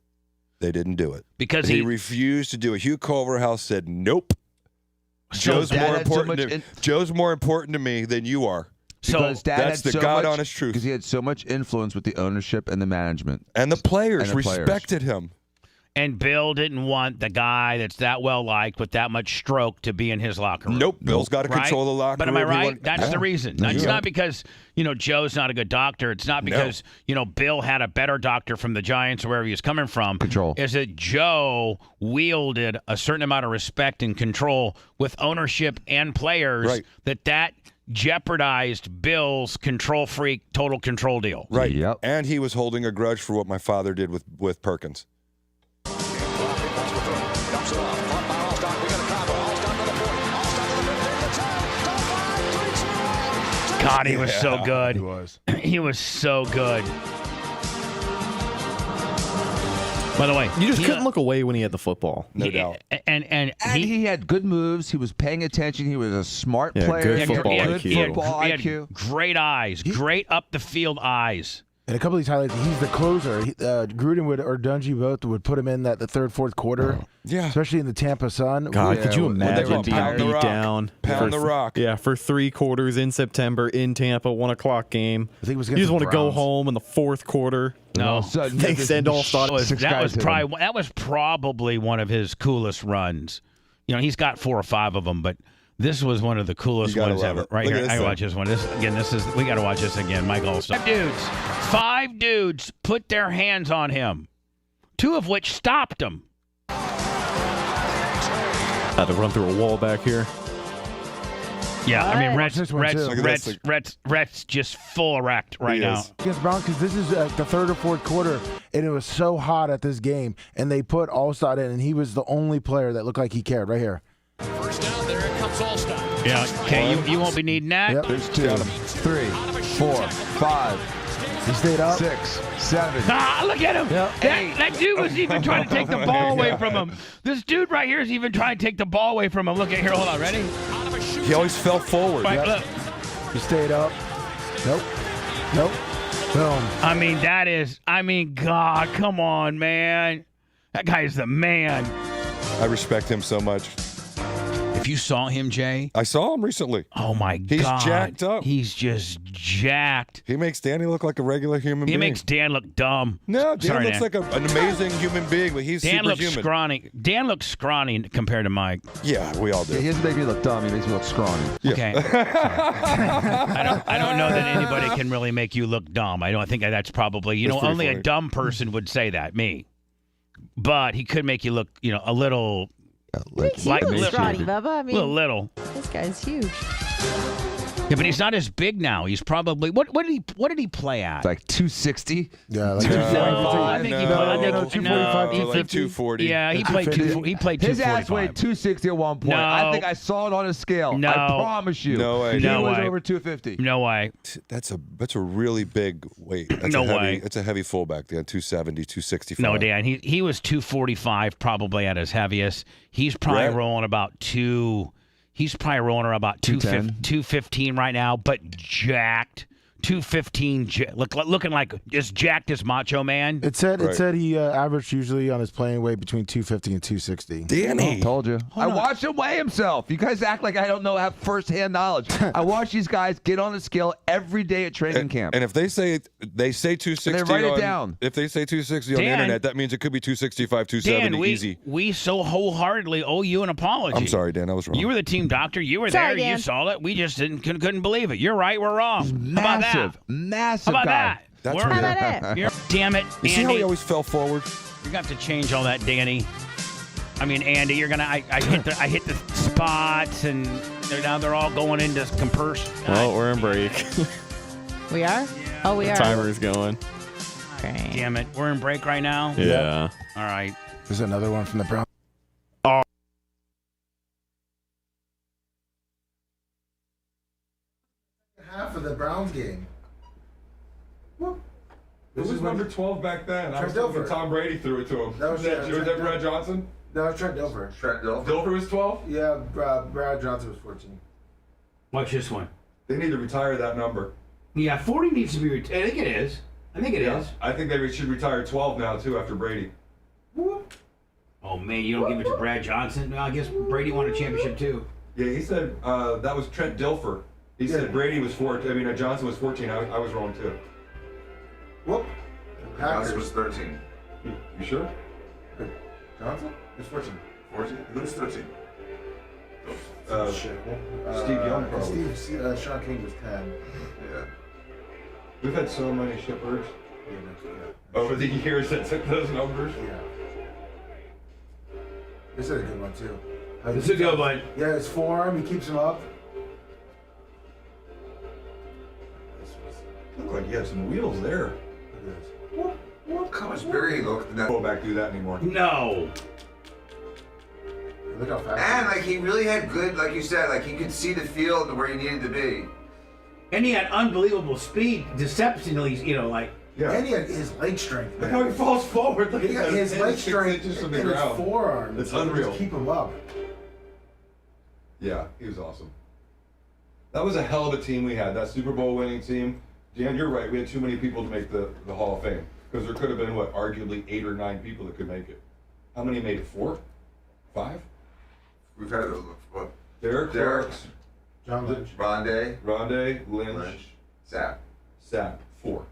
they didn't do it. Because he refused to do it. Hugh Culverhouse said, nope. Joe's more important to me than you are. Because Dad that's had the so God-honest truth. Because he had so much influence with the ownership and the management. And the players respected him. And Bill didn't want the guy that's that well-liked with that much stroke to be in his locker room. Nope. Bill's got to control the locker room. But am I right? That's the reason. It's not because, Joe's not a good doctor. It's not because, Bill had a better doctor from the Giants or wherever he was coming from. Control. Is that Joe wielded a certain amount of respect and control with ownership and players that jeopardized Bill's control freak, total control deal. Right. Yep. And he was holding a grudge for what my father did with Perkins. God, he was so good. He was. He was so good. By the way, You just couldn't look away when he had the football. No doubt. And he had good moves. He was paying attention. He was a smart Yeah, player. good football IQ. he had IQ. great eyes, great up the field eyes. And a couple of these highlights, he's the closer. Gruden or Dungy both would put him in the third, fourth quarter. Yeah. Especially in the Tampa Sun. God, could you when they imagine were being pound the beat rock. down? Pound the rock. Yeah, for 3 quarters in September in Tampa, 1 o'clock game. I think it was You against just the want to go Browns. home in the fourth quarter. No, They send all starters. that was probably one of his coolest runs. You know, he's got 4 or 5 of them, but this was one of the coolest You gotta ones love ever. it. Right Look here, at I this gotta watch thing. this one. We got to watch this again. Mike Allston. 5 dudes put their hands on him, 2 of which stopped him. Had to run through a wall back here. Yeah, I mean, Watch this one, too. Rhett's just full erect right He now. is. Against Browns, because this is the third or fourth quarter, and it was so hot at this game, and they put Allstott in, and he was the only player that looked like he cared right here. First down, there it comes Allstott. Yeah, okay, you won't be needing that. Yep. There's 2, 3, 4, 5, He stayed up. 6, 7. Ah, look at him. That dude was even trying to take the ball away from him. This dude right here is even trying to take the ball away from him. Look at here. Hold on. Ready? He always fell forward. Right, look. He stayed up. Nope. Boom. I mean, God, come on, man. That guy is the man. I respect him so much. If you saw him, Jay. I saw him recently. Oh, my God. He's jacked up. He's just jacked. He makes Danny look like a regular human being. He makes Dan look dumb. No, Dan Sorry, looks like an amazing human being, but he's Dan looks superhuman. scrawny. Dan looks scrawny compared to Mike. Yeah, we all do. Yeah, he doesn't make me look dumb. He makes me look scrawny. Okay. I don't know that anybody can really make you look dumb. I don't think that's probably, That's pretty only funny. a dumb person would say that, me. But he could make you look, a little. Makes you look scrawny, Bubba. I mean, little. This guy's huge. Yeah, but he's not as big now. He's probably what did he play at? Like 260. Yeah, like I think he played. I think 245, he like 240. Yeah, he played 240. He played His 245. ass weighed 260 at one point. No. I think I saw it on a scale. No. I promise you. No way. He No was way. over 250. No way. That's a really big weight. That's No a heavy, way. It's a heavy fullback, Dan. 270, 265. No, Dan. He was 245 probably at his heaviest. He's probably Right. rolling about 2. He's probably rolling around about 215 right now, but jacked. 215, looking like as jacked as Macho Man. It said he averaged usually on his playing weight between 250 and 260. Danny. Told you. I watched him weigh himself. You guys act like I don't have firsthand knowledge. I watch these guys get on the scale every day at training camp. And if they say 260, And they write it down. If they say 260 on the Dan, internet, that means it could be 265, 270 Dan, easy. we so wholeheartedly owe you an apology. I'm sorry, Dan. I was wrong. You were the team doctor. You were Sorry, there. Dan. You saw it. We just couldn't believe it. You're right. We're wrong. How about that? Massive How about guy. that? That's We're- How about it? You're- damn it, You see how Andy. he always fell forward? You're gonna have to change all that, Danny. I mean, Andy, you're gonna. I hit the spots, and they're all going into compression. Well, we're in break. We are? Oh, we The are. timer's going. Okay. Damn it, we're in break right now. Yeah. All right. There's another one from the Browns. Half of the Browns game. This was number 12 back then. I was thinking when Tom Brady threw it to him. That was that Brad Johnson? No, Trent Dilfer. Dilfer was 12? Yeah, Brad Johnson was 14. Watch this one. They need to retire that number. Yeah, 40 needs to be retired. I think it is. I think it is. I think they should retire 12 now, too, after Brady. Oh man, you don't give it to Brad Johnson? Well, I guess Brady won a championship too. Yeah, he said that was Trent Dilfer. He said Brady was 14. I mean, Johnson was 14. I was wrong, too. Whoop. Johnson was 13. You sure? Johnson? He's 14. 14? Who was 13? Steve Young, probably. Sean King was 10. Yeah. We've had so many shippers Yeah. over the years that took those numbers. Yeah. This is a good one, too. This is a good one. Yeah, his forearm, he keeps him up. Looked like you had some wheels there. How much bigger he looked than that. Fullback do that anymore. No. Look how fast. And like he really had good, like you said, like he could see the field where he needed to be. And he had unbelievable speed, deceptionally, Yeah. And he had his leg strength. Look how he falls forward. Look He got at his leg 6 strength inches and from the his ground. forearm. It's So unreal. Just keep him up. Yeah, he was awesome. That was a hell of a team we had. That Super Bowl winning team. Dan, you're right. We had too many people to make the Hall of Fame. Because there could have been, arguably 8 or 9 people that could make it. How many made it? 4? 5? We've had what? Derek Clark's, John Lynch. Rondé, Lynch, Sapp. 4.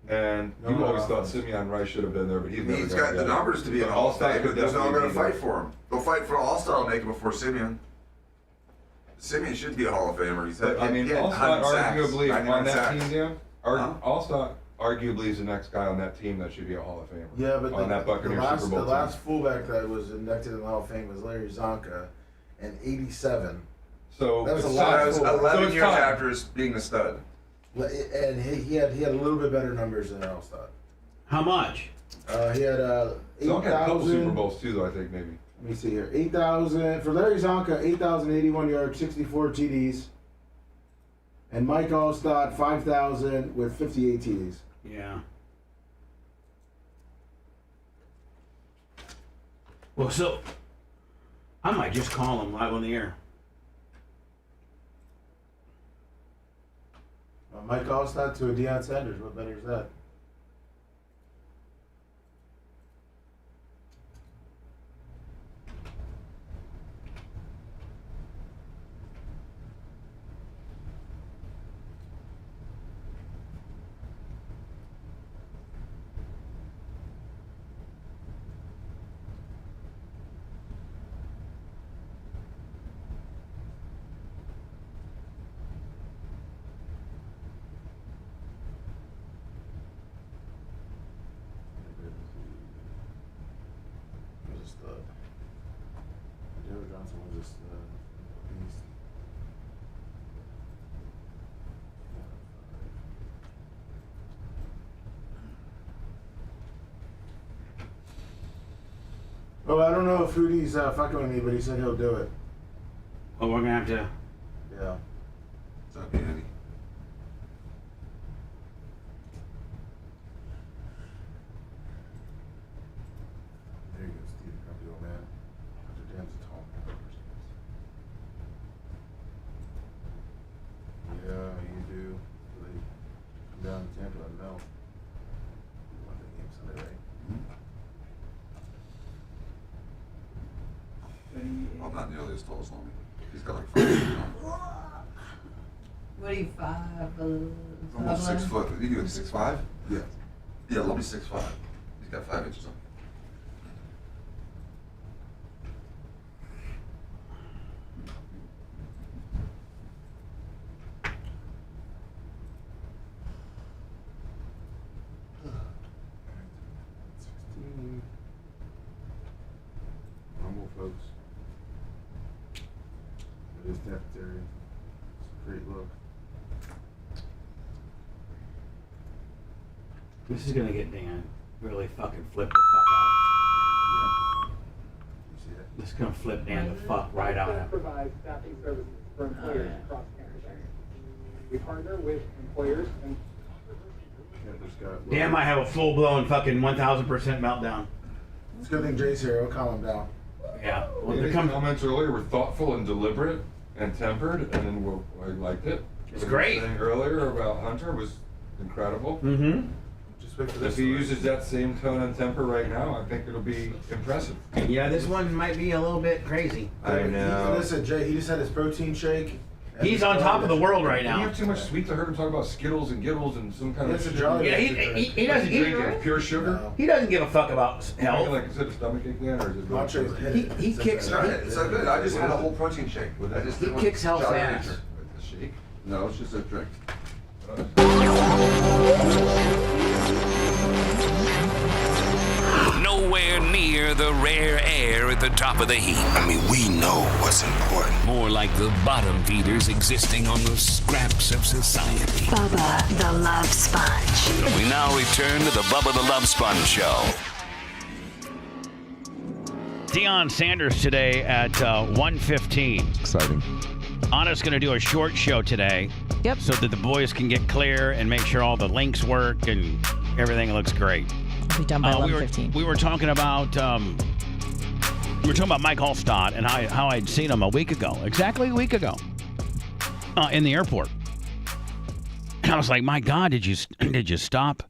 And No, you no, always no. thought Simeon Rice should have been there, but he's never He's gonna got the get it. numbers to be an But All-Star, could but there's no definitely going to be fight there. for him. They'll fight for All-Star to make it before Simeon. Simeon should be a Hall of Famer. He's had, I mean, he had All-Star 100 sacks, arguably 99 on that sacks. team, Dan. All-Star arguably is the next guy on that team that should be a Hall of Famer. Yeah, but on that the Buccaneers last Super Bowl the last team. fullback that was inducted in the Hall of Fame was Larry Zonka, in '87. So that was it's the last That was fullback. 11 years after his being a stud. And he had a little bit better numbers than Earl Stott. How much? He had Zonka had a couple Super 8,000. Bowls too, though, I think, maybe. Let me see here. 8,000 for Larry Zonka, 8,081 yards, 64 TDs. And Mike Allstott, 5,000 with 58 TDs. Yeah. Well, so I might just call him live on the air. Mike Allstott to a Deion Sanders. What better is that? Johnson was just beast. Well, I don't know if Hootie's fucking with me, but he said he'll do it. Well, we're gonna have to. Yeah. What's up, Andy? There you go, Steve. Grumpy old man. Dr. Dan's a tall man. Yeah, you do. They come down to Tampa and melt. You won the game Sunday, right? I'm not nearly as tall as Lomi. He's got like 5 feet on. What are you, 5? Almost 6 foot. You doing 6'5"? Yeah. Yeah, Lomi's 6'5". He's got 5 inches on. Normal folks. It is temporary. It's a great look. This is gonna get Dan really fucking flip the fuck out. You see that? This is gonna flip Dan the fuck right out. Provide staffing services for employers across Canada. We partner with employers and Dan might have a full blown fucking 1000% meltdown. It's a good thing Jay's here. He'll calm him down. Yeah. Well, Andy's there comes. comments earlier were thoughtful and deliberate and tempered, and then I liked it. It's What he great. was saying earlier about Hunter was incredible. Mm-hmm. Just wait for If this. he uses that same tone and temper right now, I think it'll be impressive. Yeah, this one might be a little bit crazy. Listen, Jay, he just had his protein shake. He's on top of the world right Did he now. have too much sweets? I heard him talk about Skittles and Giddles and some kind of It's a sugar. Jolly Yeah, Rancher he drink. doesn't. Drink it, pure sugar. No. He doesn't give a fuck about health. Like, is it a stomach ache then, or is it Macho's hit it. He It's kicks- a- It's so good. I just had a whole protein shake. I just He didn't kicks want health Jolly ass. Rancher. The shake? No, it's just a drink. Nowhere near the rare air at the top of the heap. I mean, we know what's important. More like the bottom feeders existing on the scraps of society. Bubba the Love Sponge. We now return to the Bubba the Love Sponge Show. Deion Sanders today at 1:15. Exciting. Anna's going to do a short show today. Yep. So that the boys can get clear and make sure all the links work and Everything looks great. Be done by 11:15. We were talking about Mike Allstott and how I'd seen him exactly a week ago, in the airport. And I was like, my God, did you stop,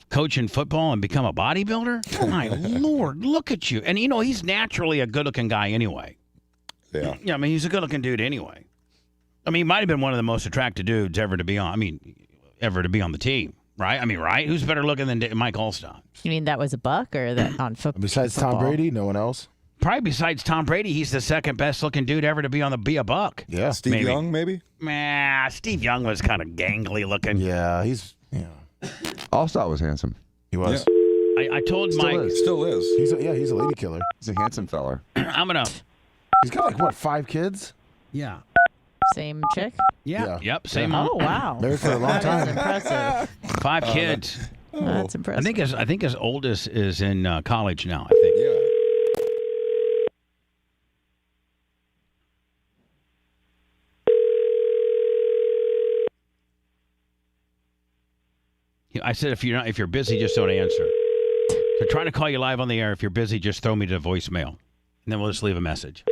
coaching football and become a bodybuilder? My Lord, look at you. And he's naturally a good-looking guy anyway. Yeah. Yeah, I mean, he's a good-looking dude anyway. I mean, he might have been one of the most attractive dudes ever to be on the team. Right? I mean, right? Who's better looking than Mike Allstott? You mean that was a buck or that on football? Besides Tom Brady, no one else? Probably besides Tom Brady, he's the second best looking dude ever to be a buck. Yeah. Steve Young, maybe? Nah, Steve Young was kind of gangly looking. Yeah, Allstott was handsome. He was. I told Still Mike. is. Still is. He's a lady killer. He's a handsome feller. He's got 5 kids? Yeah. Same chick? Yeah. Yep. Same. Oh, wow. Married for a long time. That's impressive. 5 kids. That's impressive. I think his oldest is in college now. I think. Yeah. I said if you're busy, just don't answer. So trying to call you live on the air. If you're busy, just throw me to voicemail, and then we'll just leave a message.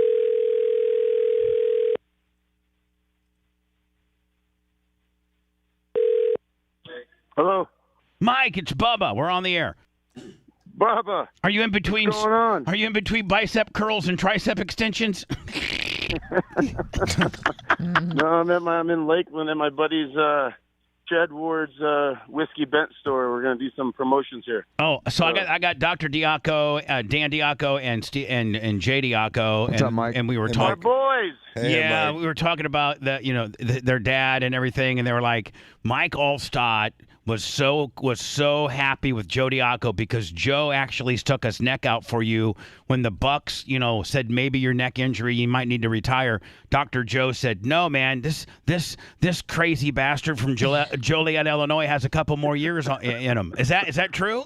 Hello, Mike. It's Bubba. We're on the air. Bubba. Are you in between? What's going on? Are you in between bicep curls and tricep extensions? No, I'm in Lakeland at my buddy's Chad Ward's whiskey bent store. We're gonna do some promotions here. Oh, so I got Dr. Diaco, Dan Diaco, and Jay Diaco, What's up, Mike? And we were My talking. boys. Yeah, we were talking about their dad and everything, and they were like, Mike Allstott was so happy with Joe Diaco because Joe actually stuck his neck out for you when the Bucks, said maybe your neck injury, you might need to retire. Dr. Joe said, no, man, this crazy bastard from Joliet, Illinois has a couple more years in him. Is that true?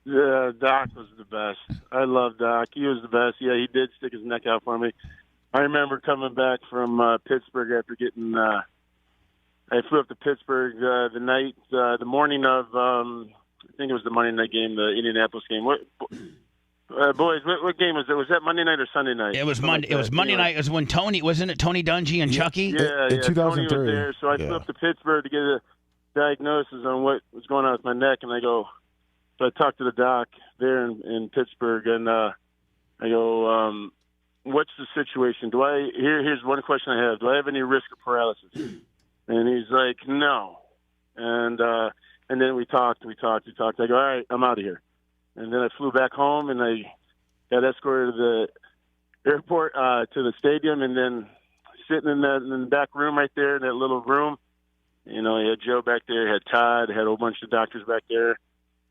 Yeah, Doc was the best. I love Doc. He was the best. Yeah, he did stick his neck out for me. I remember coming back from Pittsburgh after getting. I flew up to Pittsburgh the morning of. I think it was the Monday night game, the Indianapolis game. What, boys? What game was it? Was that Monday night or Sunday night? It was Monday. It was Monday night. It was when wasn't it Tony Dungy and Chucky? Yeah, in 2003. Tony was there. So I flew up to Pittsburgh to get a diagnosis on what was going on with my neck, and so I talked to the doc there in Pittsburgh, and I go, what's the situation? Here's one question I have. Do I have any risk of paralysis? And he's like, no. And then we talked. I go, all right, I'm out of here. And then I flew back home, and I got escorted to the airport, to the stadium, and then sitting in the back room right there, in that little room, he had Joe back there, he had Todd, had a whole bunch of doctors back there.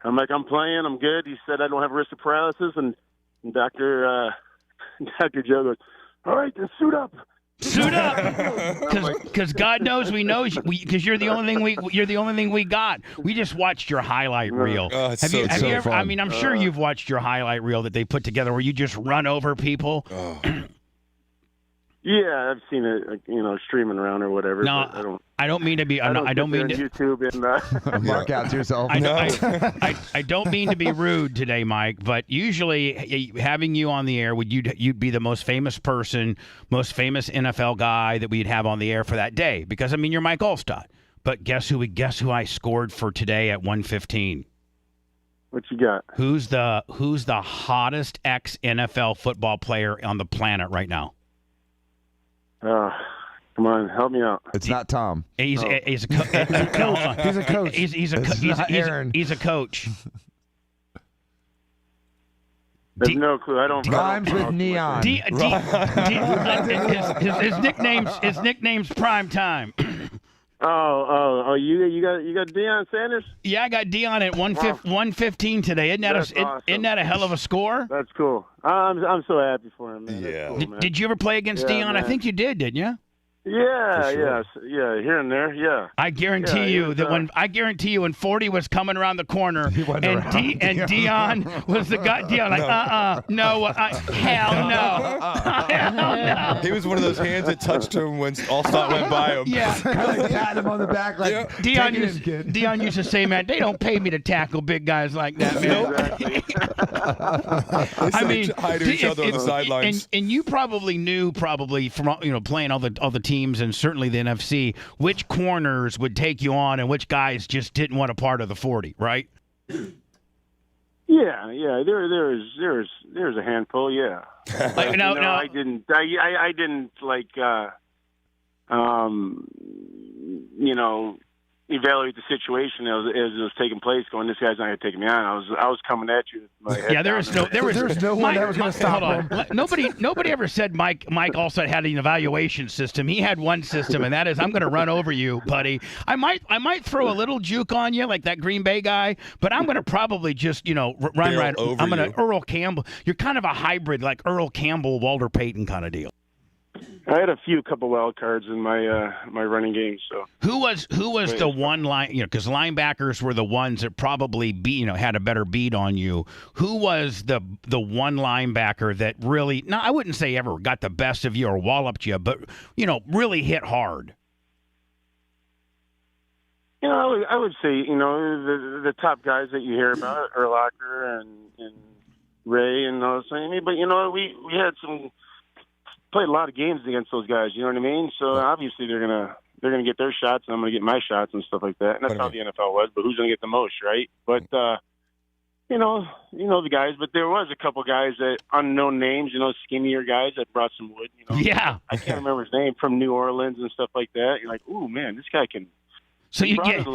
I'm like, I'm playing, I'm good. He said I don't have a risk of paralysis, and Dr. Joe goes, all right, then suit up. Suit up, because God knows we know because you're the only thing we got. We just watched your highlight reel. Oh, have you ever? fun. I mean, I'm sure you've watched your highlight reel that they put together where you just run over people. Oh. Yeah, I've seen it, streaming around or whatever. No, I don't mean to be. I don't mean to. YouTube and mark out to yourself. I don't mean to be rude today, Mike. But usually, having you on the air, you'd be the most famous person, most famous NFL guy that we'd have on the air for that day. Because you're Mike Allstott. But guess who I scored for today at 1:15? What you got? Who's the hottest ex-NFL football player on the planet right now? Come on, help me out. It's not Tom. He's a coach. He's a coach. He's a coach. There's no clue. I don't. Rhymes with neon. His nickname's Prime Time. Oh! You got Deion Sanders? Yeah, I got Deion at 115 today. Isn't that a hell of a score? That's cool. I'm so happy for him, man. Yeah. Cool, man. Did you ever play against Deion? Man. I think you did, didn't you? Yeah, For sure. here and there, yeah. I guarantee you that when 40 was coming around the corner and Dion was the guy, Dion like, no, hell no. Hell no. He was one of those hands that touched him when Allstott went by him. Yeah. Pat him on the back like, Dion used to say, man, they don't pay me to tackle big guys like that, man. I mean, hide each other on the sidelines. And you probably knew from playing all the teams and certainly the NFC which corners would take you on and which guys just didn't want a part of the 40, right? Yeah. There's a handful, yeah. I didn't like evaluate the situation as it was taking place. Going, this guy's not going to take me on. I was coming at you. There was no one that was going to stop him. Nobody ever said Mike also had an evaluation system. He had one system, and that is, I'm going to run over you, buddy. I might throw a little juke on you like that Green Bay guy, but I'm going to probably just run right over. I'm going to Earl Campbell. You're kind of a hybrid, like Earl Campbell, Walter Payton kind of deal. I had a couple wild cards in my my running game. So who was the one line? Because linebackers were the ones that probably had a better beat on you. Who was the one linebacker that really? No, I wouldn't say ever got the best of you or walloped you, but really hit hard. I would say the top guys that you hear about, Urlacher and Ray and those things. But we had played a lot of games against those guys, you know what I mean? So obviously they're gonna get their shots, and I'm gonna get my shots and stuff like that. And that's how the NFL was. But who's gonna get the most, right? But the guys. But there was a couple guys that unknown names, skinnier guys that brought some wood. Yeah, I can't remember his name, from New Orleans and stuff like that. You're like, ooh man, this guy can. So you get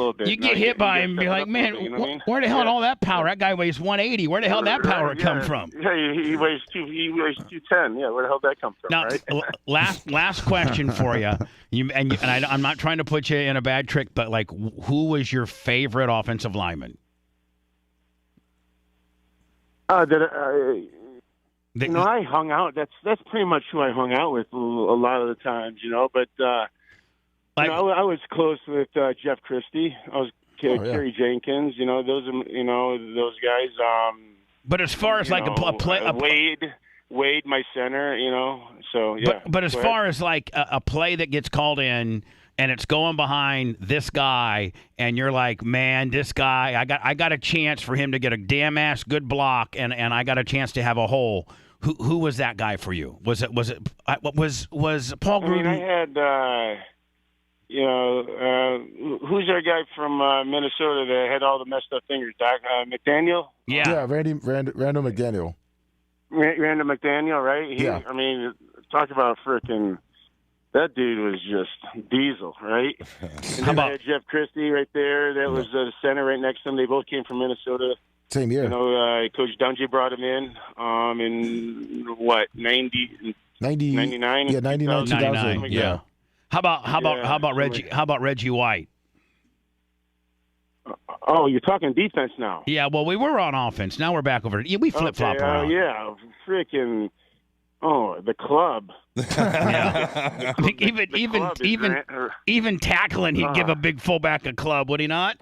hit by him and be like, man, where the hell did all that power? That guy weighs 180. Where the hell did that power come from? Yeah, he weighs 210. Yeah, where the hell did that come from? Now, right? last question for you. I'm not trying to put you in a bad trick, but like, who was your favorite offensive lineman? I hung out. That's pretty much who I hung out with a lot of the times, But. I was close with Jeff Christie. I was Kerry Jenkins. Those guys. But as far as like a play, Wade, my center. So yeah. But as far as like a play that gets called in and it's going behind this guy, and you're like, man, this guy, I got a chance for him to get a damn ass good block, and I got a chance to have a hole. Who was that guy for you? Was it Paul Gruden? I had. Who's our guy from Minnesota that had all the messed up fingers? McDaniel? Yeah, Randall McDaniel. Randall McDaniel, right? Yeah. I mean, talk about freaking. That dude was just diesel, right? And then I had Jeff Christie right there. That was the center right next to him. They both came from Minnesota. Same year. Coach Dungy brought him in in what, 99? Yeah, 99, 2000. Yeah. How about Reggie White? Oh, you're talking defense now. Yeah, well, we were on offense. Now we're back over. We flip flop around. Yeah, freaking. Oh, the club. Yeah. Even tackling, he'd give a big fullback a club, would he not?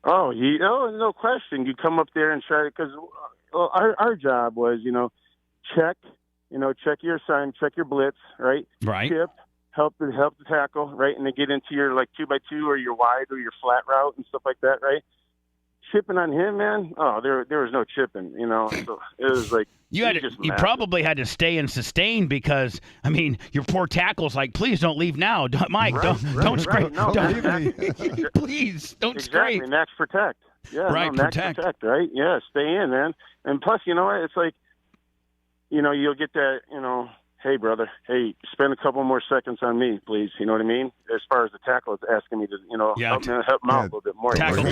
Oh, no question. You come up there and try, because our job was, check your assignment, check your blitz, right? Right. Chip, help the tackle, right? And then get into your 2x2 or your wide or your flat route and stuff like that, right? Chipping on him, man. Oh, there was no chipping, So it was like you probably had to stay and sustain, because your poor tackle's like, please don't leave now, Mike. Don't scrape. No, please don't scrape. Exactly, max protect. Yeah, right, max protect. Right? Yeah, stay in, man. And plus, you know what? It's like, you'll get that, hey, brother, hey, spend a couple more seconds on me, please. You know what I mean? As far as the tackle, it's asking me to, help him out a little bit more. Tackle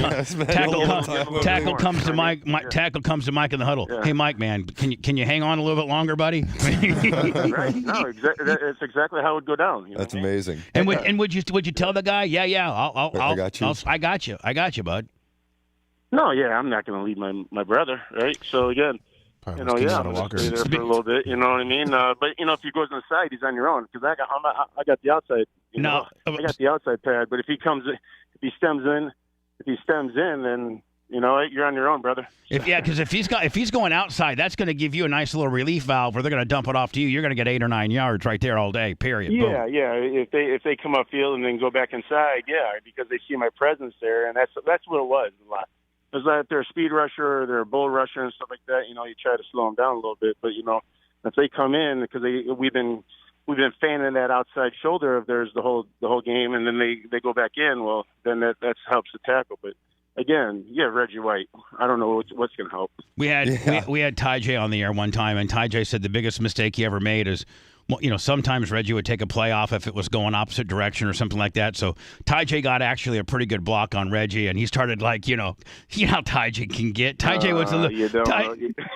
comes to Mike. Tackle comes to Mike in the huddle. Yeah. Hey, Mike, man, can you hang on a little bit longer, buddy? Right? No, it's exactly how it would go down. That's amazing. And would you tell the guy, I got you. I got you, bud. No, yeah, I'm not going to leave my brother, right? So again. Probably you know, was yeah, Kenny I'm gonna Walker. stay there for a little bit. You know what I mean? But you know, if he goes inside, he's on your own because I got the outside. You know, I got the outside pad. But if he stems in, then you know you're on your own, brother. Because if he's going outside, that's going to give you a nice little relief valve where they're going to dump it off to you. You're going to get 8 or 9 yards right there all day. Period. Yeah, Boom. yeah. If they come upfield and then go back inside, yeah, because they see my presence there, and that's what it was a lot. It's like if they're a speed rusher or they're a bull rusher and stuff like that, you know, you try to slow them down a little bit. But you know, if they come in because we've been fanning that outside shoulder of theirs the whole game, and then they go back in. Well, then that helps the tackle. But again, yeah, Reggie White. I don't know what's going to help. We had Ty J on the air one time, and Ty J said the biggest mistake he ever made is, well, you know, sometimes Reggie would take a play off if it was going opposite direction or something like that. So Ty J got actually a pretty good block on Reggie, and he started you know how Ty J can get. Ty J was a little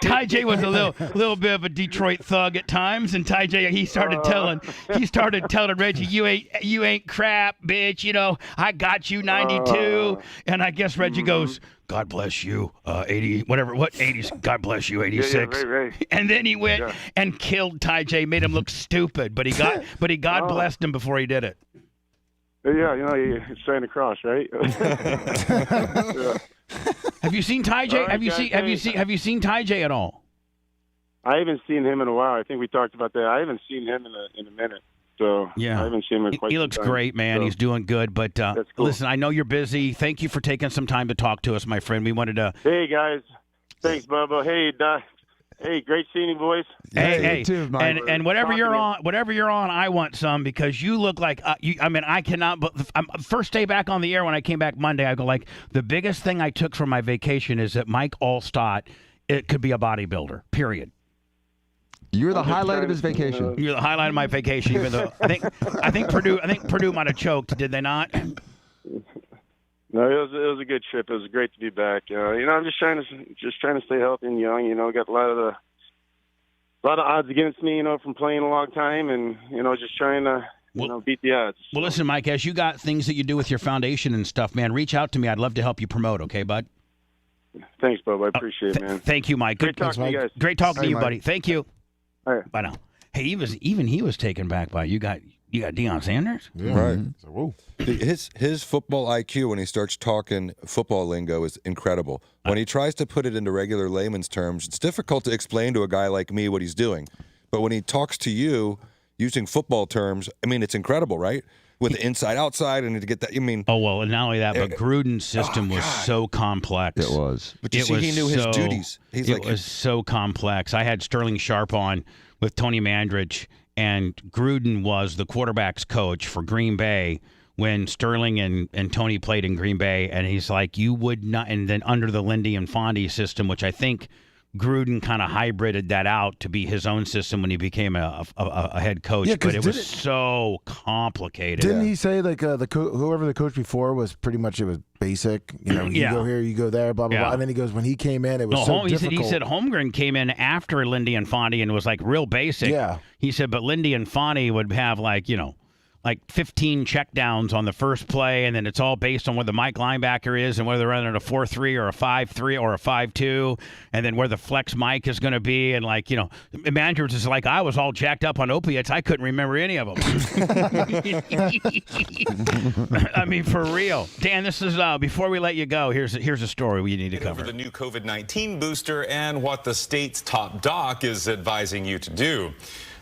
Ty J was a little bit of a Detroit thug at times, and Ty J he started telling Reggie, you ain't crap, bitch. You know, I got you 92, and I guess Reggie goes, God bless you, 80, whatever, what 80s? God bless you, 86. Yeah, right. And then he went and killed Ty J, made him look stupid, but he God blessed him before he did it. Yeah, you know, he's trying to cross, right? Yeah. Have you seen Ty J? Right, Have you seen Ty J at all? I haven't seen him in a while. I think we talked about that. I haven't seen him in a minute. So yeah, I haven't seen him in quite He some looks time. great, man. So, He's doing good. But cool. Listen, I know you're busy. Thank you for taking some time to talk to us, my friend. We wanted to. Hey guys, thanks, Bubba. Hey, hey, great seeing you, boys. Hey, and whatever you're on, I want some because you look like I cannot. But first day back on the air when I came back Monday, I go like the biggest thing I took from my vacation is that Mike Allstott it could be a bodybuilder. Period. You're the highlight of his vacation. You're the highlight of my vacation. Even though I think Purdue might have choked. Did they not? No, it was a good trip. It was great to be back. You know, I'm just trying to stay healthy and young. You know, got a lot of odds against me. You know, from playing a long time, and you know, just trying to beat the odds. Well, listen, Mike, as you got things that you do with your foundation and stuff, man, reach out to me. I'd love to help you promote. Okay, bud. Thanks, Bub. I appreciate it, man. Thank you, Mike. Great talking to you guys. Great talking to you, Mike. buddy. Thank you. All right. Bye now. Hey, he was taken back by you got Deion Sanders. Yeah. Right. So, whoa. His football IQ when he starts talking football lingo is incredible. When he tries to put it into regular layman's terms, it's difficult to explain to a guy like me what he's doing. But when he talks to you using football terms, I mean, it's incredible, right? With the inside outside and to get that, I mean. Oh well, and not only that, but Gruden's system was so complex. It was. But you see, he knew his duties. It was so complex. I had Sterling Sharp on with Tony Mandrich, and Gruden was the quarterback's coach for Green Bay when Sterling and Tony played in Green Bay, and he's like, you would not. And then under the Lindy and Fondy system, which I think Gruden kind of hybrided that out to be his own system when he became a head coach. Yeah, but it was so complicated. Didn't he say like whoever the coach before was pretty much it was basic? You know, you go here, you go there, blah blah blah. And then he goes when he came in, it was difficult. He said Holmgren came in after Lindy and Fondy and was like real basic. Yeah. He said, but Lindy and Fondy would have like 15 checkdowns on the first play, and then it's all based on where the Mike linebacker is and whether they're running a 4-3 or a 5-3 or a 5-2, and then where the flex Mike is going to be. And managers is like, I was all jacked up on opiates. I couldn't remember any of them. I mean, for real. Dan, this is, before we let you go, here's a story we need to cover. The new COVID-19 booster and what the state's top doc is advising you to do.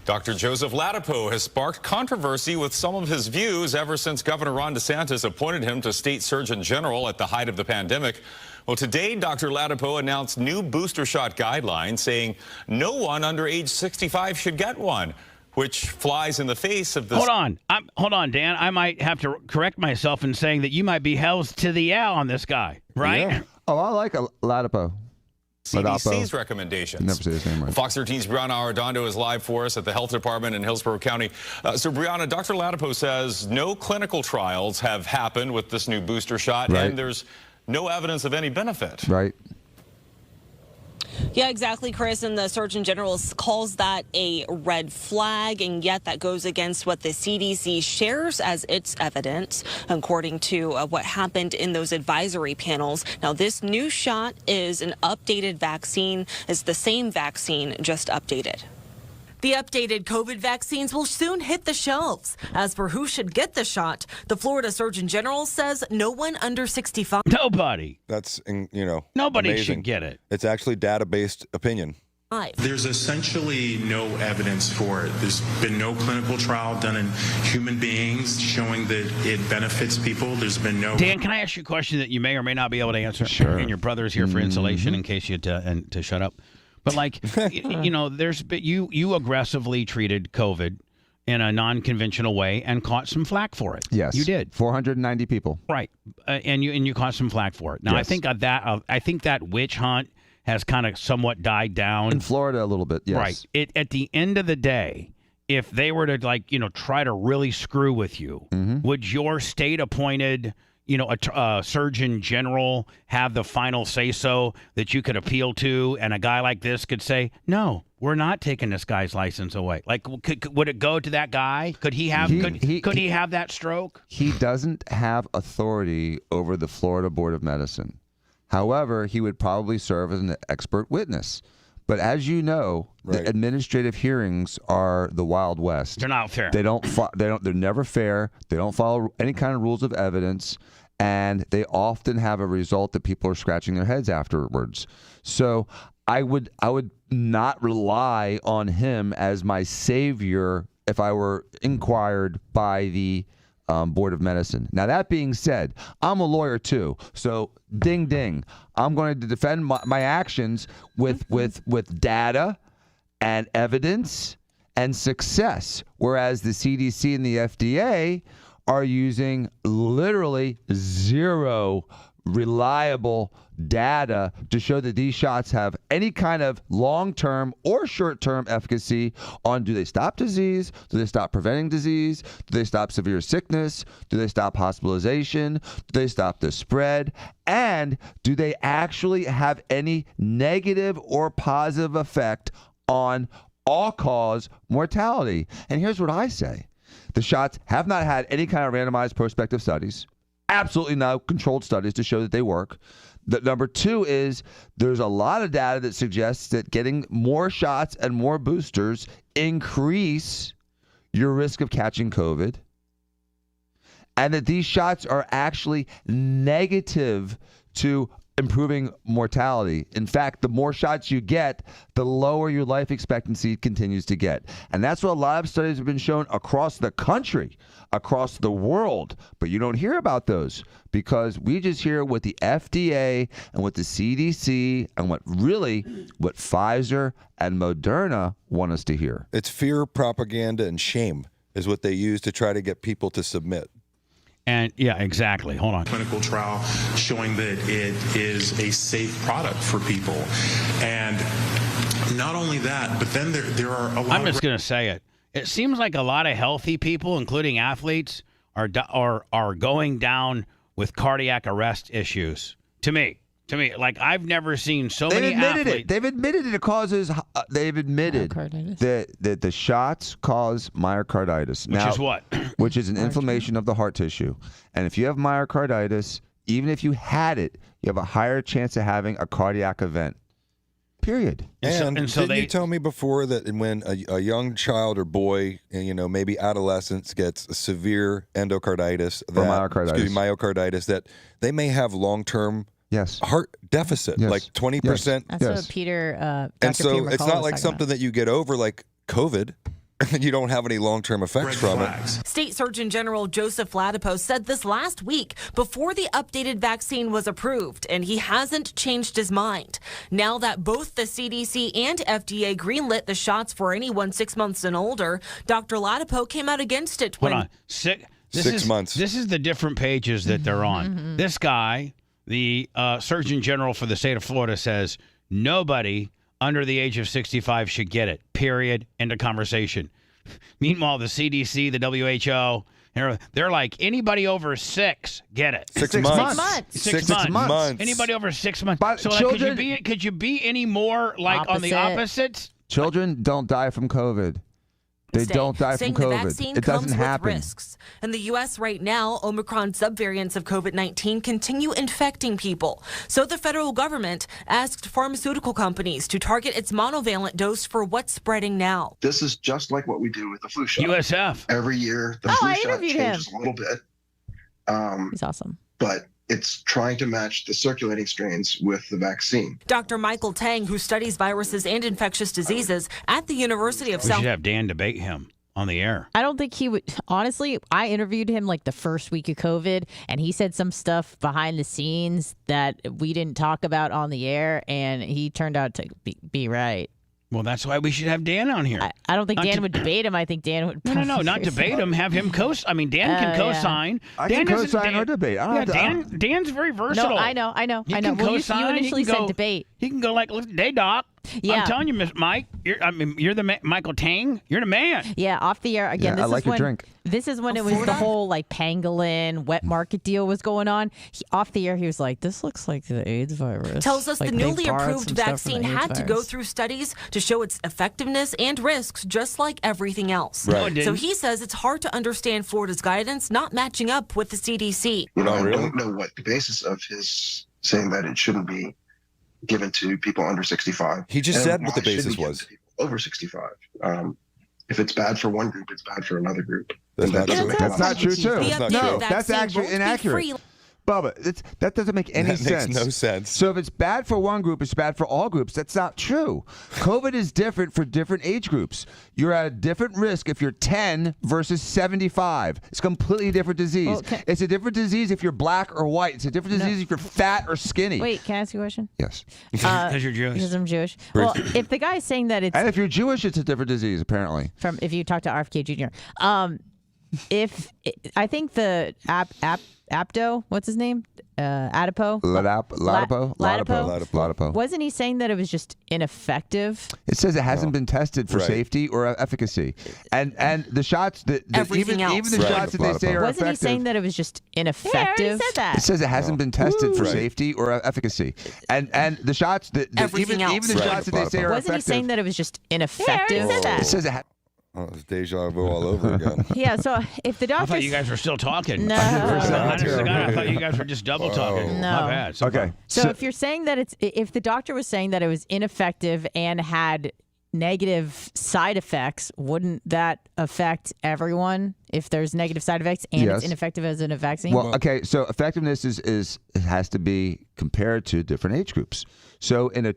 Dr. Joseph Ladapo has sparked controversy with some of his views ever since Governor Ron DeSantis appointed him to State Surgeon General at the height of the pandemic. Well, today, Dr. Ladapo announced new booster shot guidelines saying no one under age 65 should get one, which flies in the face of this. Hold on, Dan. I might have to correct myself in saying that you might be hells to the L on this guy, right? Yeah. Oh, I like Ladapo. CDC's recommendations. Never say his name right. Fox 13's Brianna Arredondo is live for us at the health department in Hillsborough County. So, Brianna, Dr. Ladapo says no clinical trials have happened with this new booster shot, and there's no evidence of any benefit. Right. Yeah, exactly, Chris. And the Surgeon General calls that a red flag, and yet that goes against what the CDC shares as its evidence, according to what happened in those advisory panels. Now, this new shot is an updated vaccine. It's the same vaccine, just updated. The updated COVID vaccines will soon hit the shelves. As for who should get the shot, the Florida Surgeon General says no one under 65. Nobody. That's, Nobody amazing. should get it. It's actually data-based opinion. There's essentially no evidence for it. There's been no clinical trial done in human beings showing that it benefits people. There's been no... Dan, can I ask you a question that you may or may not be able to answer? Sure. And your brother's here for insulation in case you to shut up. But you aggressively treated COVID in a non-conventional way and caught some flack for it. Yes, you did. 490 people. Right, and you caught some flack for it. Now Yes. I think that witch hunt has kind of somewhat died down in Florida a little bit. Yes. Right. At the end of the day, if they were to try to really screw with you, would your state-appointed a surgeon general have the final say-so that you could appeal to, and a guy like this could say, no, we're not taking this guy's license away? Like, would it go to that guy? Could he have could he have that stroke? He doesn't have authority over the Florida Board of Medicine. However, he would probably serve as an expert witness. But as you know, the administrative hearings are the Wild West. They're not fair. They're never fair. They don't follow any kind of rules of evidence, and they often have a result that people are scratching their heads afterwards. So I would not rely on him as my savior if I were inquired by the Board of Medicine. Now, that being said, I'm a lawyer too, so ding ding. I'm going to defend my actions with data and evidence and success, whereas the CDC and the FDA are using literally zero reliable data to show that these shots have any kind of long-term or short-term efficacy on, do they stop disease? Do they stop preventing disease? Do they stop severe sickness? Do they stop hospitalization? Do they stop the spread? And do they actually have any negative or positive effect on all-cause mortality? And here's what I say. The shots have not had any kind of randomized prospective studies. Absolutely no controlled studies to show that they work. The number two is there's a lot of data that suggests that getting more shots and more boosters increase your risk of catching COVID, and that these shots are actually negative to improving mortality. In fact, the more shots you get, the lower your life expectancy continues to get. And that's what a lot of studies have been shown across the country, across the world. But you don't hear about those because we just hear what the FDA and what the CDC and what Pfizer and Moderna want us to hear. It's fear, propaganda, and shame is what they use to try to get people to submit. And yeah, exactly. Hold on. Clinical trial showing that it is a safe product for people. And not only that, but then there are a lot I'm just going to say it. It seems like a lot of healthy people, including athletes, are going down with cardiac arrest issues. To me, like I've never seen so many athletes. They've admitted it causes. They've admitted that the shots cause myocarditis. Which is what? Which is an inflammation of the heart tissue. And if you have myocarditis, even if you had it, you have a higher chance of having a cardiac event. Period. And so didn't you tell me before that when a young child or boy, maybe adolescence gets a severe endocarditis, myocarditis, that they may have long-term heart deficit, like 20%. That's what Peter, Dr. And so Peter it's McCall not was like talking something that you get over like COVID, and you don't have any long-term effects from it. State Surgeon General Joseph Ladapo said this last week before the updated vaccine was approved, and he hasn't changed his mind. Now that both the CDC and FDA greenlit the shots for anyone 6 months and older, Dr. Ladapo came out against it. Hold on. 6 months. This is the different pages that they're on. This guy, the Surgeon General for the state of Florida, says nobody under the age of 65 should get it, period, end of conversation. Meanwhile, the CDC, the WHO, they're like, anybody over 6, get it. 6 months. 6 months. Anybody over 6 months. But so children, could you be any more like on the opposites? Children don't die from COVID. They don't die from saying the COVID. vaccine It doesn't comes happen. with risks. In the U.S. right now, Omicron subvariants of COVID-19 continue infecting people. So the federal government asked pharmaceutical companies to target its monovalent dose for what's spreading now. This is just like what we do with the flu shot. USF. Every year, the flu I shot interviewed changes him. a little bit. He's awesome. But it's trying to match the circulating strains with the vaccine. Dr. Michael Tang, who studies viruses and infectious diseases at the University of We South should have Dan debate him on the air. I don't think he would. Honestly, I interviewed him like the first week of COVID, and he said some stuff behind the scenes that we didn't talk about on the air, and he turned out to be right. Well, that's why we should have Dan on here. I don't think Dan would debate him. I think Dan would. No, not debate him. Have him I mean, Dan can co-sign. I Dan can isn't- co-sign or debate. I don't have to- Dan's very versatile. No, I know. He I can know. Well, you co-sign. initially He can said go- debate. He can go like, hey, Doc. Yeah. I'm telling you, Miss Mike. You're the Michael Tang. You're the man. Yeah, off the air again. Yeah, this I like is your when drink. this is when it was the whole like pangolin wet market deal was going on. Off the air, he was like, "This looks like the AIDS virus." tells us Like, the they newly borrowed approved some stuff from vaccine the AIDS had to go virus. through studies to show its effectiveness and risks, just like everything else. Right. No, it So didn't. he says it's hard to understand Florida's guidance not matching up with the CDC. You know, Oh, I really? don't know what the basis of his saying that it shouldn't be given to people under 65. He just and said what the why it should basis be given was. to people over 65. If it's bad for one group, it's bad for another group. That's And not true. That's not true, too. The updated No, vaccine that's actually won't be inaccurate. free. Bubba, that doesn't make any That sense. makes no sense. So if it's bad for one group, it's bad for all groups. That's not true. COVID is different for different age groups. You're at a different risk if you're 10 versus 75. It's a completely different disease. Well, It's a different disease if you're black or white. It's a different disease if you're fat or skinny. Wait, can I ask you a question? Yes. Because you're Jewish. Because I'm Jewish. Well, if the guy's saying that it's And if you're Jewish, it's a different disease, apparently. from if you talk to RFK Jr. I think the Apto, what's his name? Adipo. Ladapo. Wasn't he saying that it was just ineffective? It says it hasn't been tested for Right. safety or efficacy, and the shots that Everything even else. the Right. shots that they say are Wasn't effective. he saying that it was just ineffective? It says it hasn't been tested for Right. safety or efficacy, and the shots that Everything even else. the shots that they say are Wasn't he effective. saying that it was just ineffective? It says it. Oh, it's deja vu all over again. Yeah. So if the I doctor, thought you guys were still talking. No. Honest to God, I thought you guys were just double talking. No. My bad. Okay. So if you're saying that if the doctor was saying that it was ineffective and had negative side effects, wouldn't that affect everyone if there's negative side effects and Yes. it's ineffective as in a vaccine? Well, okay, so effectiveness is it has to be compared to different age groups. So in a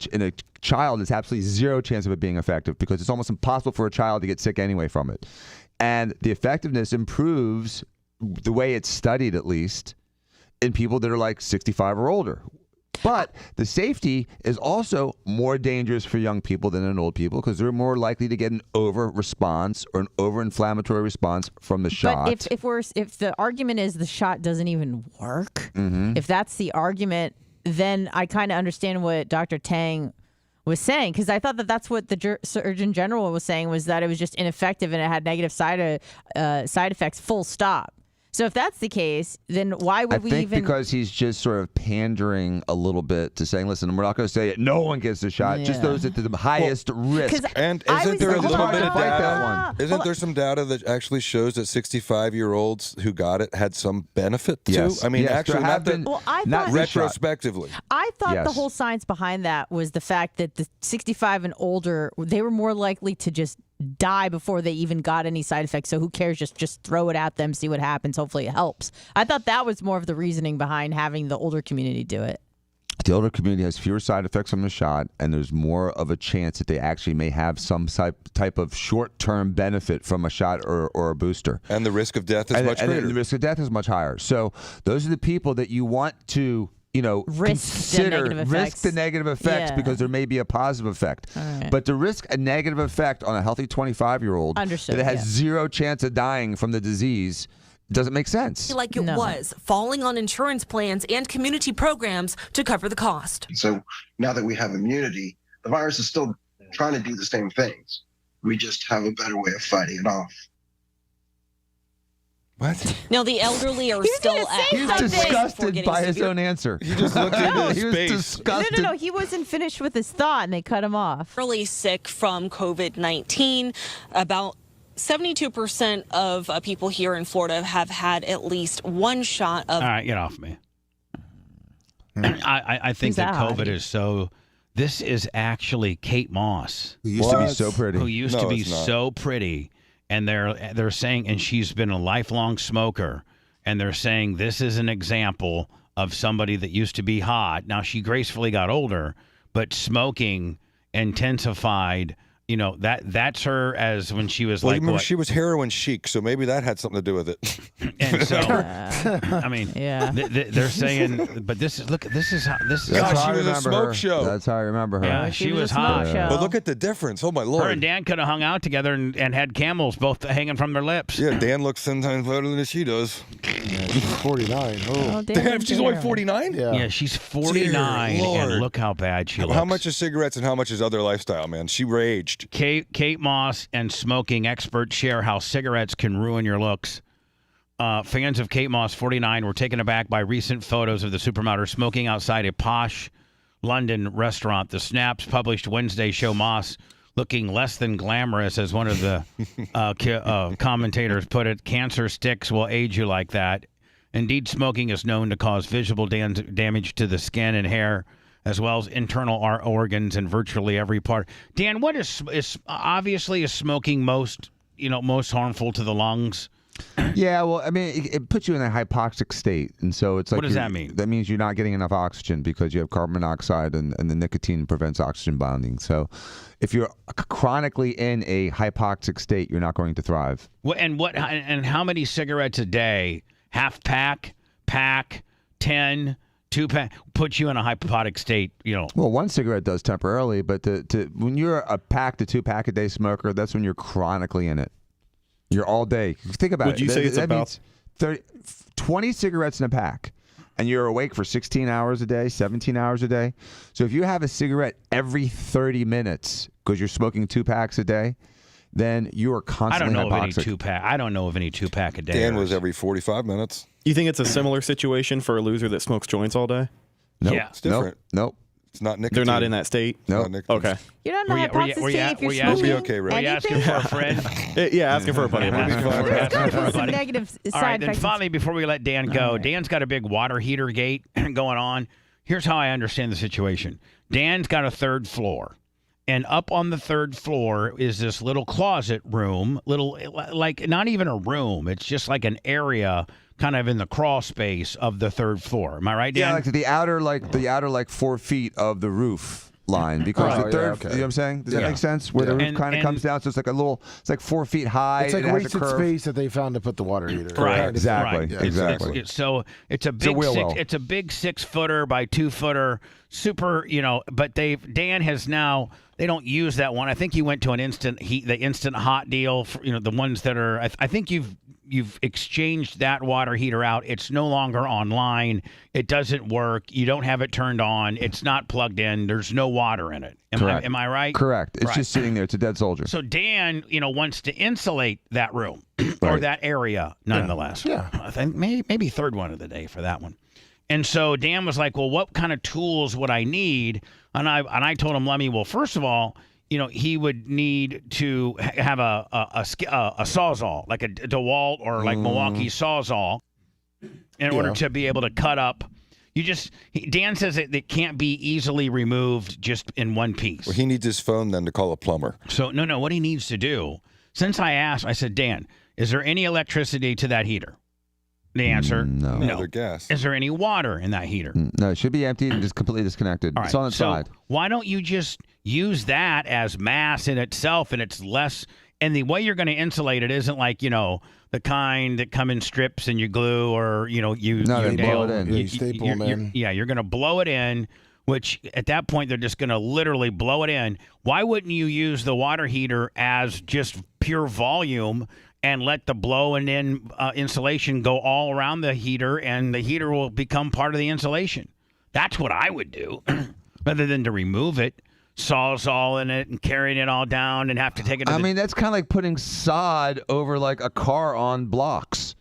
child, there's absolutely zero chance of it being effective because it's almost impossible for a child to get sick anyway from it. And the effectiveness improves the way it's studied, at least, in people that are like 65 or older. But the safety is also more dangerous for young people than in old people because they're more likely to get an over response or an over-inflammatory response from the shot. But if the argument is the shot doesn't even work, if that's the argument, then I kind of understand what Dr. Tang was saying, because I thought that that's what the Surgeon General was saying, was that it was just ineffective and it had negative side effects, full stop. So if that's the case, then why would we think even? because he's just sort of pandering a little bit to saying, listen, we're not going to say it. No one gets the shot. Just Yeah. those at the highest risk. And I isn't was there a like, little hold bit on, of hold on. data? Isn't there some data that actually shows that 65-year-olds who got it had some benefit too? Yes. I mean, Yes, actually, there have not that been- Well, I not thought- this shot. retrospectively. I thought the Yes. whole science behind that was the fact that the 65 and older, they were more likely to just die before they even got any side effects. So who cares? Just throw it at them, see what happens. Hopefully it helps. I thought that was more of the reasoning behind having the older community do it. The older community has fewer side effects from the shot, and there's more of a chance that they actually may have some type of short-term benefit from a shot or a booster. And the risk of death is much greater. And the risk of death is much higher. So those are the people that you want to, Risk the negative effects. the negative effects Yeah. because there may be a positive effect. All right. But to risk a negative effect on a healthy 25-year-old Understood, that has yeah. zero chance of dying from the disease doesn't make sense. Like it No. was, falling on insurance plans and community programs to cover the cost. So now that we have immunity, the virus is still trying to do the same things. We just have a better way of fighting it off. What? Now, the elderly are still at He's high risk for disgusted getting by his severe- own answer. He just looked into He was space. disgusted. No. He wasn't finished with his thought, and they cut him off. Really sick from COVID-19. About 72% of people here in Florida have had at least one shot of. All right, get off me. I think Who's that that? COVID is so. This is actually Kate Moss, Who used to be so pretty. who used No, to be it's not. so pretty, and they're saying, and she's been a lifelong smoker, and they're saying this is an example of somebody that used to be hot. Now she gracefully got older, but smoking intensified. You know, that's her as when she was Well, like remember, what? she was heroin chic, so maybe that had something to do with it. And so, I mean, Yeah. they're saying, but this is That's how she was a smoke show. That's how I remember her. Yeah, she was hot. But look at the difference. Oh, my Lord. Her and Dan could have hung out together and had camels both hanging from their lips. Yeah, Dan looks 10 times better than she does. She's 49. Oh, Damn, she's only 49? Yeah, she's 49, Dear Lord. and look how bad she looks. How much is cigarettes and how much is other lifestyle, man? She raged. Kate Moss and smoking experts share how cigarettes can ruin your looks. Fans of Kate Moss, 49, were taken aback by recent photos of the supermodel smoking outside a posh London restaurant. The snaps published Wednesday show Moss looking less than glamorous, as one of the commentators put it. Cancer sticks will age you like that. Indeed, smoking is known to cause visible damage to the skin and hair, as well as internal organs and virtually every part. Dan, what is obviously is smoking most harmful to the lungs? Yeah, well, I mean, it puts you in a hypoxic state, and so it's like. What does that mean? That means you're not getting enough oxygen because you have carbon monoxide, and the nicotine prevents oxygen bonding. So, if you're chronically in a hypoxic state, you're not going to thrive. And how many cigarettes a day? Half pack, 10. 2-pack puts you in a hypoxic state, you know. Well, one cigarette does temporarily, but when you're a pack to 2-pack a day smoker, that's when you're chronically in it. You're all day. Think about it. Would you say it's about 20 cigarettes in a pack, and you're awake for 16 hours a day, 17 hours a day. So if you have a cigarette every 30 minutes because you're smoking 2 packs a day, then you are constantly hypoxic. I don't know of any 2-pack a day. Dan was every 45 minutes. You think it's a similar situation for a loser that smokes joints all day? Nope. Yeah. It's different. Nope. It's not nicotine. They're not in that state? No. Okay. You're not in a hypoxic state if you're You'll smoking be okay, Ray. Were you asking for a friend? Yeah, asking for a buddy. Some negative All right, side then effects. finally, before we let Dan go, Dan's got a big water heater gate going on. Here's how I understand the situation. Dan's got a 3rd floor. And up on the 3rd floor is this little closet room, like not even a room. It's just like an area kind of in the crawl space of the 3rd floor. Am I right, Dan? Yeah, like the outer 4 feet of the roof line, because the third, you know what I'm saying? Does that make sense? Where the roof kind of comes down, so it's like it's like 4 feet high. It's like it has a wasted curve. space that they found to put the water heater. Right, Exactly. Right. Exactly. So it's a big it's a big 6-footer by 2-footer, super. But Dan has now. They don't use that one. I think you went to the instant hot deal. For, the ones that are. I think you've exchanged that water heater out. It's no longer online. It doesn't work. You don't have it turned on. It's not plugged in. There's no water in it. Am I right? Correct. It's just sitting there. It's a dead soldier. So Dan, wants to insulate that room or that area, nonetheless. Yeah. I think maybe 3rd one of the day for that one. And so Dan was like, well, what kind of tools would I need? And I told him, Lemmy, well, first of all, he would need to have a Sawzall, like a DeWalt or like Milwaukee Sawzall, in order to be able to cut up. Dan says it can't be easily removed just in one piece. Well, he needs his phone then to call a plumber. So, no, what he needs to do, since I asked, I said, Dan, is there any electricity to that heater? The answer, no. They're gas. Is there any water in that heater? No, it should be empty and just completely disconnected. All right, it's on its side. Why don't you just use that as mass in itself, and it's less. And the way you're going to insulate it isn't like the kind that come in strips and you glue, or you blow it in. You staple them in. You're going to blow it in. Which at that point they're just going to literally blow it in. Why wouldn't you use the water heater as just pure volume? And let the blow and in insulation go all around the heater, and the heater will become part of the insulation. That's what I would do, rather than to remove it. sawzall in it and carrying it all down and have to take it to I the... mean, that's kind of like putting sod over like a car on blocks.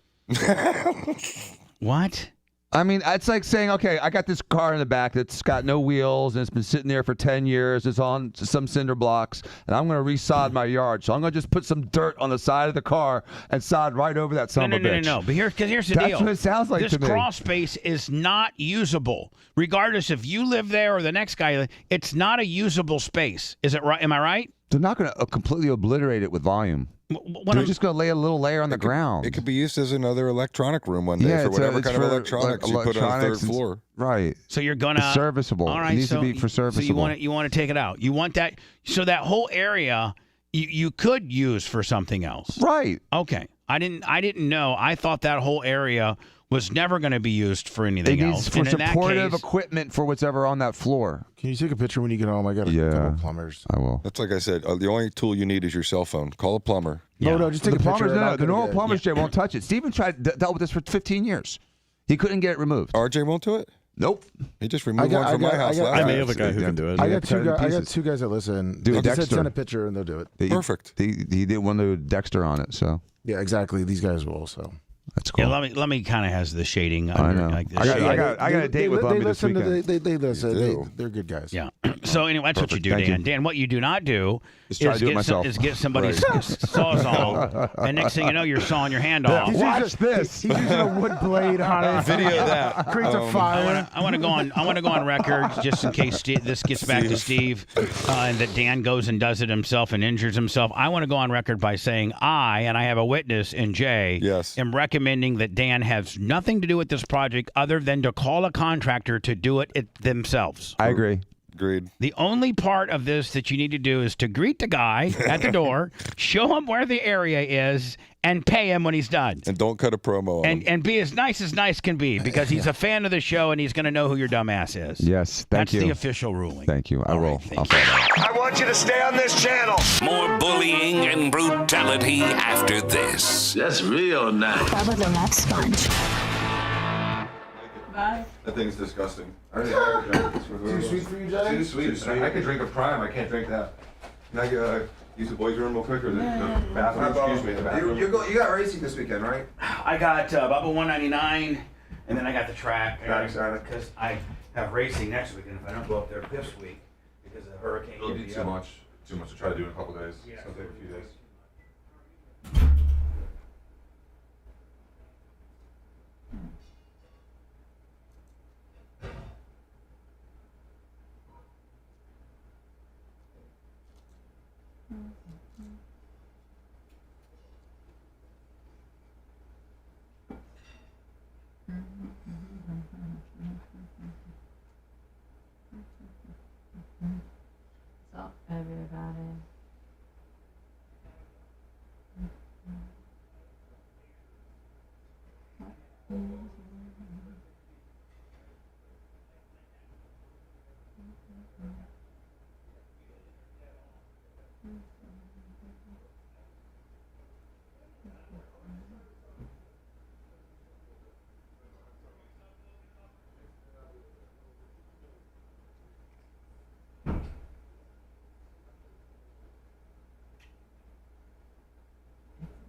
What? I mean, it's like saying, okay, I got this car in the back that's got no wheels and it's been sitting there for 10 years. It's on some cinder blocks, and I'm going to re-sod my yard. So I'm going to just put some dirt on the side of the car and sod right over that son of a bitch. No. But here's the deal. That's what it sounds like this to me. crawl space is not usable. Regardless if you live there or the next guy, it's not a usable space. Is it right? Am I right? They're not going to completely obliterate it with volume. They're just going to lay a little layer on the ground. It could be used as another electronic room one day for whatever kind of electronics you put on the third floor. Right. So you're gonna it's serviceable. All right, it needs to be for serviceable. So you want to take it out. You want that. So that whole area you could use for something else. Right. Okay. I didn't know. I thought that whole area was never going to be used for anything else. It needs for supportive equipment for what's ever on that floor. Can you take a picture when you get home? I got a couple plumbers. I will. That's like I said. The only tool you need is your cell phone. Call a plumber. No, just take a picture. The normal plumbers, Jay, won't touch it. Steven dealt with this for 15 years. He couldn't get it removed. RJ won't do it? Nope. He just removed one from my house last I time. may have a guy who can do it. I got two guys that listen. Do They a just said Dexter. send a picture and they'll do it. Perfect. He did one to Dexter on it, so. Yeah, exactly. These guys will. So that's cool. Yeah, let me kind of has the shading. I know. Like this I got a date with Bubby this weekend. They listen. They're good guys. Yeah. So anyway, that's what you do, Thank Dan. you. Dan, what you do not do is try to do it myself. Is get somebody's sawzall, and next thing you know, you're sawing your hand off. Watch this. He's using a wood blade on it. Video that. Creates a fire. I want to go on record just in case this gets back to Steve, and that Dan goes and does it himself and injures himself. I want to go on record by saying I have a witness in Jay. Yes. Am recommending that Dan has nothing to do with this project other than to call a contractor to do it themselves. I agree. Agreed. The only part of this that you need to do is to greet the guy at the door, show him where the area is, and pay him when he's done. And don't cut a promo on him. And be as nice can be, because he's a fan of the show and he's going to know who your dumbass is. Yes, That's you. the official ruling. Thank you. I will. I'll follow that. I want you to stay on this channel. More bullying and brutality after this. That's real nice. Bubba the Love Sponge. Bye. That thing's disgusting. I already have a drink. Too sweet for you, Jay? Too sweet. I could drink a prime. I can't drink that. Can I use the boys' room real quick or the bathroom? Excuse me, the bathroom. You got racing this weekend, right? I got Bubba 199, and then I got the track. Excited. Because I have racing next weekend if I don't go up there this week because of the hurricane. It'll be too much to try to do in a couple days. Yeah. It's gonna take a few days. So everybody.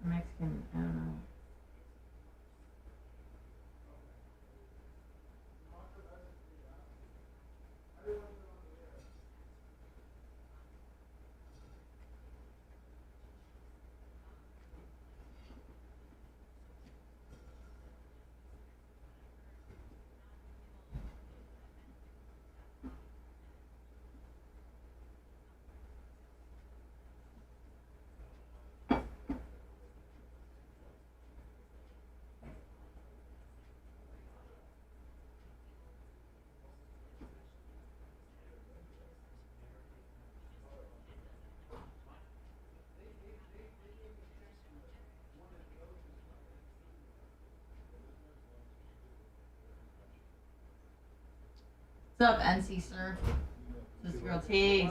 Mexican, I don't know. What's up, NC sir? This girl tease.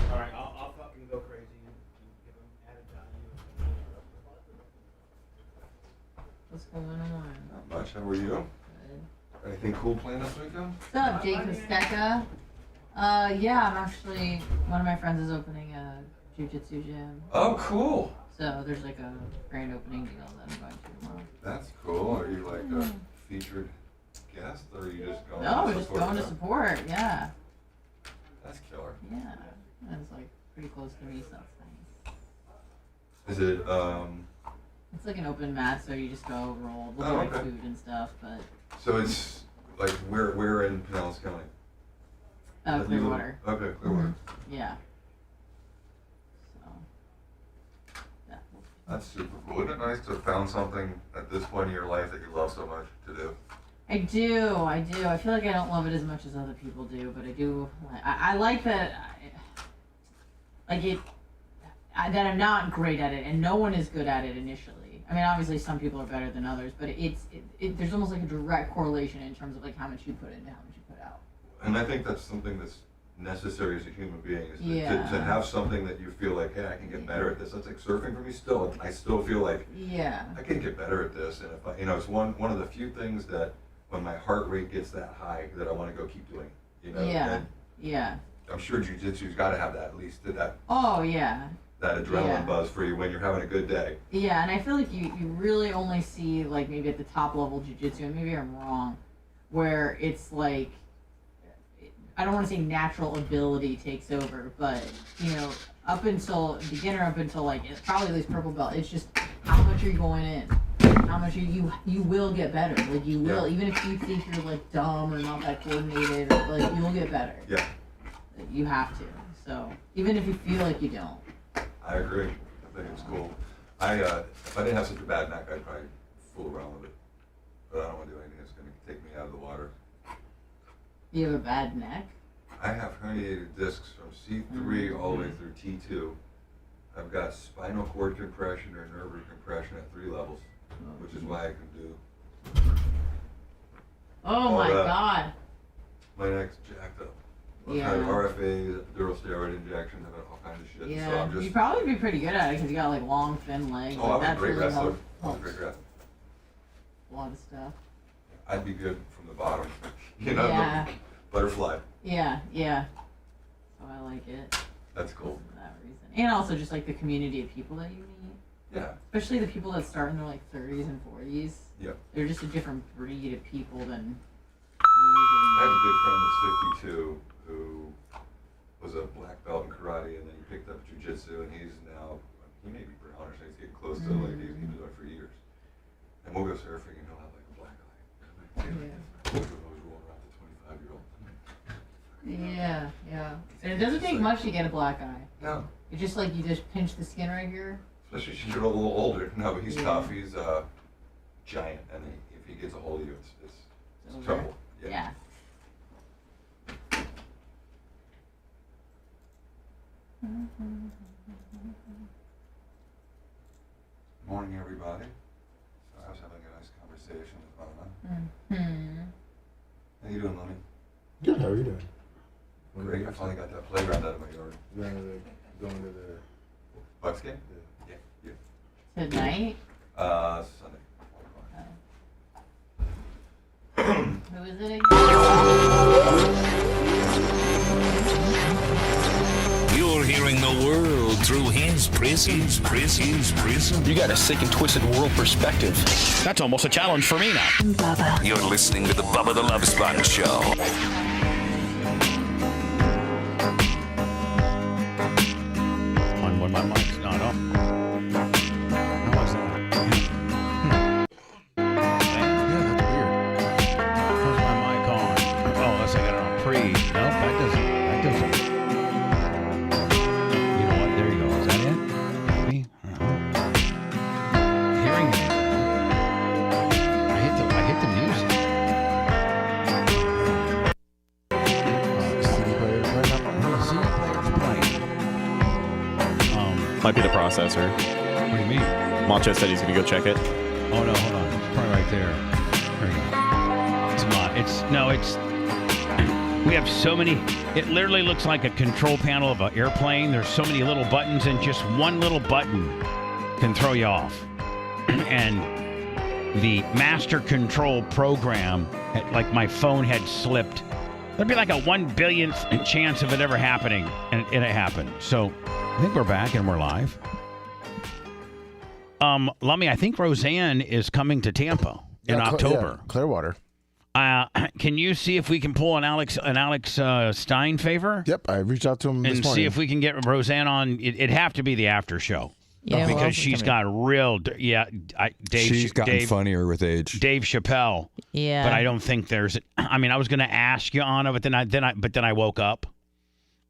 Alright, I'll fucking go crazy and give him added value. What's going on? Not much. How are you? Good. Ready Anything cool planned this weekend? What's up, Jake Kosteka? Yeah, I'm actually, one of my friends is opening a jiu-jitsu gym. Oh, cool. So there's like a grand opening deal that I'm going to tomorrow. That's cool. Are you like a featured guest, or are you just going? No, to we're just going to support. Yeah. That's killer. Yeah, and it's like pretty close to me, so it's nice. Is it? It's like an open mat, so you just go roll. We'll do like food and stuff, but. So it's like where in Pinellas County? Clearwater. Okay, Clearwater. Yeah. So. Yeah. That's super cool. Isn't it nice to have found something at this point in your life that you love so much to do? I do. I feel like I don't love it as much as other people do, but I do. I like that. That I'm not great at it, and no one is good at it initially. I mean, obviously some people are better than others, but there's almost like a direct correlation in terms of like how much you put in and how much you put out. And I think that's something that's necessary as a human being, is to have something that you feel like, hey, I can get better at this. That's like surfing for me still. I still feel like I can get better at this, and if I, it's one of the few things that when my heart rate gets that high that I want to go keep doing. And I'm sure jiu-jitsu's got to have that, at least that. Oh yeah. That adrenaline buzz for you when you're having a good day. Yeah, and I feel like you really only see like maybe at the top level jiu-jitsu, and maybe I'm wrong, where it's like, I don't want to say natural ability takes over, but up until beginner, up until like it's probably at least purple belt, it's just how much are you going in, how much you will get better, like you will, even if you think you're like dumb or not that coordinated, like you'll get better. Yeah. You have to. So even if you feel like you don't. I agree. I think it's cool. If I didn't have such a bad neck, I'd probably fool around with it. But I don't want to do anything that's going to take me out of the water. You have a bad neck? I have herniated discs from C3 all the way through T2. I've got spinal cord compression or nerve root compression at 3 levels, which is why I can do. Oh my God. My neck's jacked up. Kind of RFAs, epidural steroid injections, I've got all kinds of shit. Yeah, So I'm just, you'd probably be pretty good at it because you got like long, thin legs. Oh, like, I'm a great wrestler. Helps. I'm a great wrestler. A lot of stuff. I'd be good from the bottom. Yeah. The butterfly. Yeah. So I like it. That's cool. For that reason. And also just like the community of people that you meet. Yeah. Especially the people that start in their like 30s and 40s. Yeah. They're just a different breed of people than I have a good friend that's 52 who was a black belt in karate, and then he picked up jiu-jitsu, and he's now, he may be brown or something, he's getting close to like he's been doing it for years. And we'll go surfing, and he'll have like a black eye. We'll always rolling around the 25-year-old. Yeah. And it doesn't take much to get a black eye. No. It's just like you just pinch the skin right here. Especially if you're a little older. No, but he's tough. He's giant, and if he gets a hold of you, it's trouble. Yeah. Morning, everybody. So I was having a nice conversation with Mama. How you doing, Lemmy? Good. How are you doing? Great. I finally got that playground out of my yard. Going to the Bucks game? Yeah. Tonight? Sunday. Who is it again? You're hearing the world through his prism. You got a sick and twisted world perspective. That's almost a challenge for me now. Bubba. You're listening to the Bubba the Love Sponge Show. When my mic's not on. How was that? Yeah, that's weird. Where's my mic on? Oh, unless I got it on pre. Nope, that doesn't. You know what? There you go. Is that it? Maybe? Hearing it. I hit the music. Might be the processor. What do you mean? Macho said he's going to go check it. Oh, no, hold on. It's probably right there. There you go. It's not. We have so many. It literally looks like a control panel of an airplane. There's so many little buttons, and just one little button can throw you off. And the master control program, like my phone had slipped. There'd be like a 1 billionth chance of it ever happening, and it happened. So I think we're back and we're live. Lummy, I think Roseanne is coming to Tampa in October. Clearwater. Can you see if we can pull an Alex Stein favor? Yep, I reached out to him this and morning. see if we can get Roseanne on. It'd have to be the after show. Yeah, because she's got real. She's gotten funnier with age. Dave Chappelle. Yeah. But I don't think there's. I mean, I was going to ask you, Anna, but then I woke up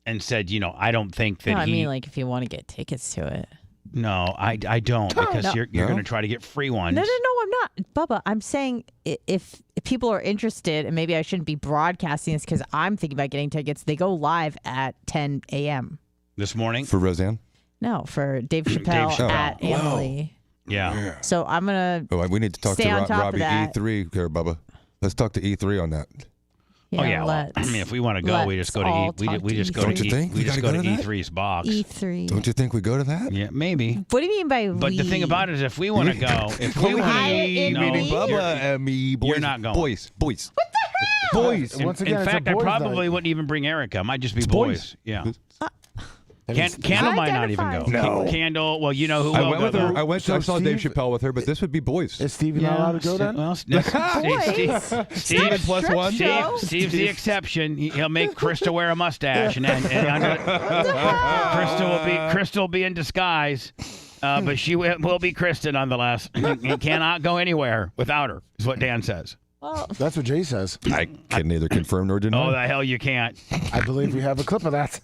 and said, I don't think that no, I mean, like, if you want to get tickets to it. No, I don't, because you're going to try to get free ones. No, I'm not. Bubba, I'm saying if people are interested, and maybe I shouldn't be broadcasting this because I'm thinking about getting tickets, they go live at 10 a.m. This morning? For Roseanne? No, for Dave Chappelle at Emily. Yeah. So I'm going to we need to talk stay on to top Robbie of that. E3 here, Bubba. Let's talk to E3 on that. Yeah, well, I mean, if we want to go, we just go to we just go to E3's box. E3. Don't you think we go to that? Yeah, maybe. What do you mean by But the thing about it is, if we want to go, if we want to, Bubba and me, boys, you're not going. Boys. What the hell? Boys. Once again, in it's fact, a I boys' probably night. wouldn't even bring Erica. It might just be It's boys. boys. Yeah. Candle might not even go. No. Candle. Well, you know who I will went go with her. though. I saw Dave Chappelle with her, but this would be boys. Is Stevie not allowed to go then? Well, Steven plus one. Steve's the exception. He'll make Krista wear a mustache, and Krista will be in disguise, but she will be Krista nonetheless. You cannot go anywhere without her, is what Dan says. Well, that's what Jay says. I can neither confirm nor deny. Oh, the hell you can't. I believe we have a clip of that.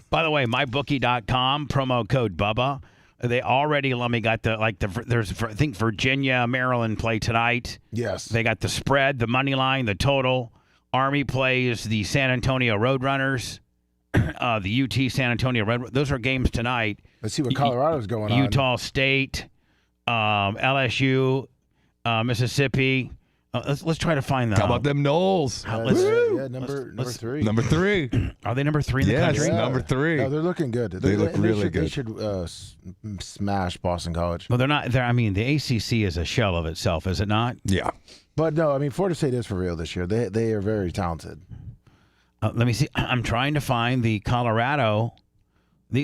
By the way, mybookie.com, promo code Bubba. They already, got there's, I think, Virginia, Maryland play tonight. Yes. They got the spread, the money line, the total. Army plays the San Antonio Roadrunners. The UT San Antonio Roadrunners. Those are games tonight. Let's see what Colorado's going on. Utah State, LSU, Mississippi. Let's try to find them. How about them Knowles? Number 3. Number 3. Are they number 3 in the country? Yeah. Number 3. No, they're looking good. They look really good. They should smash Boston College. Well, they're not. I mean, the ACC is a shell of itself, is it not? Yeah. But no, I mean, Florida State is for real this year. They are very talented. Let me see. I'm trying to find the Colorado.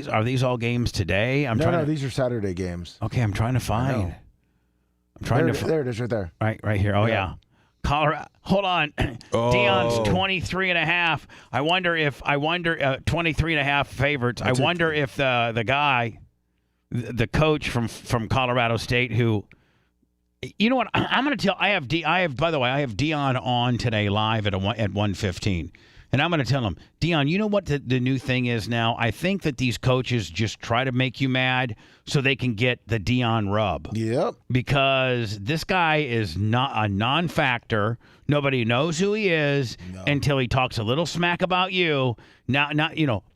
Are these all games today? No, these are Saturday games. Okay, I'm trying to find. There it is, right there. Right here. Oh yeah. Colorado. Hold on. Deion's 23.5. I wonder 23.5 favorites. I wonder if the guy, the coach from Colorado State, who, you know what? I'm going to tell. By the way, I have Deion on today live at 1:15. And I'm going to tell him, Deion, you know what the new thing is now? I think that these coaches just try to make you mad so they can get the Deion rub. Yep. Because this guy is not a non-factor. Nobody knows who he is until he talks a little smack about you. Now,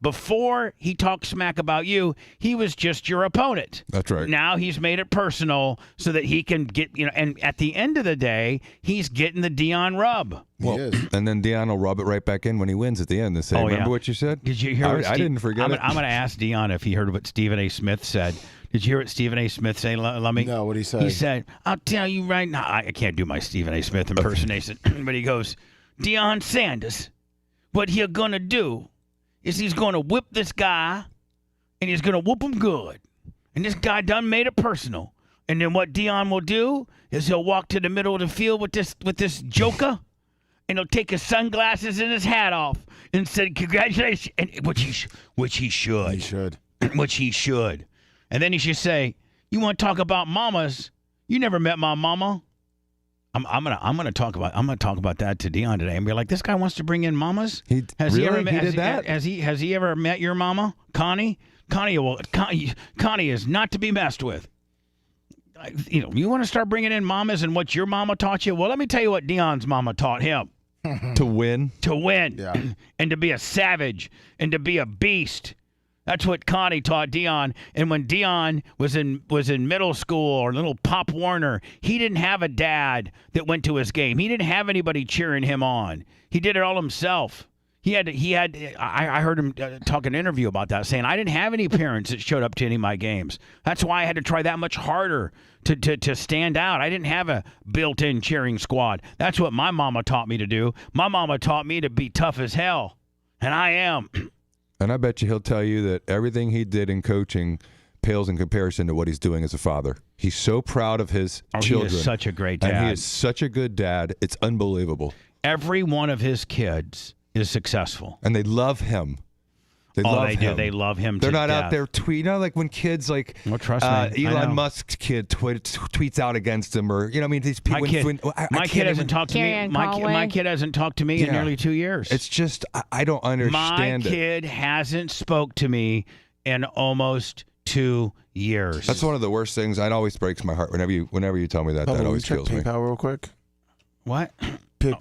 before he talked smack about you, he was just your opponent. That's right. Now he's made it personal so that he can get, and at the end of the day, he's getting the Deion rub. Well, and then Deion will rub it right back in when he wins at the end. Say, remember what you said? Did you hear? I didn't forget it. I'm going to ask Deion if he heard what Stephen A. Smith said. Did you hear what Stephen A. Smith say? Let me. No, what did he say? He said, "I'll tell you right now." I can't do my Stephen A. Smith impersonation, but he goes, "Deion Sanders, what he's gonna do is he's gonna whip this guy, and he's gonna whoop him good. And this guy done made it personal. And then what Deion will do is he'll walk to the middle of the field with this joker." And he'll take his sunglasses and his hat off and say, "Congratulations," and which he should. He should. Which he should. And then he should say, "You want to talk about mamas? You never met my mama." I'm gonna talk about that to Deion today and be like, "This guy wants to bring in mamas. Has he ever met your mama, Connie? Connie is not to be messed with. You want to start bringing in mamas and what your mama taught you? Well, let me tell you what Deion's mama taught him." To win. Yeah. And to be a savage and to be a beast. That's what Connie taught Deion. And when Deion was in middle school or little Pop Warner, he didn't have a dad that went to his game. He didn't have anybody cheering him on. He did it all himself. I heard him talk in an interview about that, saying I didn't have any parents that showed up to any of my games. That's why I had to try that much harder to stand out. I didn't have a built-in cheering squad. That's what my mama taught me to do. My mama taught me to be tough as hell, and I am. And I bet you he'll tell you that everything he did in coaching pales in comparison to what he's doing as a father. He's so proud of his children. He is such a great dad. And he is such a good dad. It's unbelievable. Every one of his kids is successful. And they love him. They love him. They love him. They're not out there tweeting. You know, like when kids like Elon Musk's kid tweets out against him, or these people. My kid hasn't talked to me. My kid hasn't talked to me in nearly 2 years. It's just I don't understand it. My kid hasn't spoke to me in almost 2 years. That's one of the worst things. It always breaks my heart whenever you tell me that. That always kills me. PayPal real quick. What?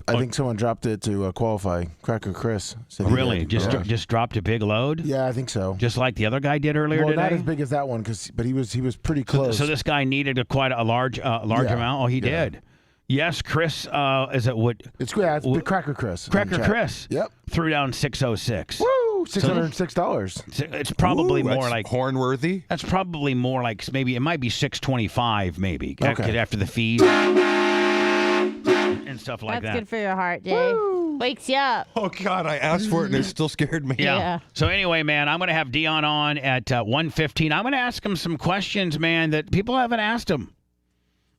I think someone dropped it to qualify. Cracker Chris. Really? Just dropped a big load? Yeah, I think so. Just like the other guy did earlier today? Not as big as that one, but he was pretty close. So this guy needed quite a large amount? Oh, he did. Yes, Chris, is it what? It's Cracker Chris. Cracker Chris. Yep. Threw down 606. Woo! $606. It's probably more like Hornworthy. That's probably more like maybe it might be 625 maybe after the fees and stuff like that. That's good for your heart, Jay. Woo! Wakes you up. Oh God, I asked for it and it still scared me. Yeah. So anyway, man, I'm going to have Dion on at 1:15. I'm going to ask him some questions, man, that people haven't asked him.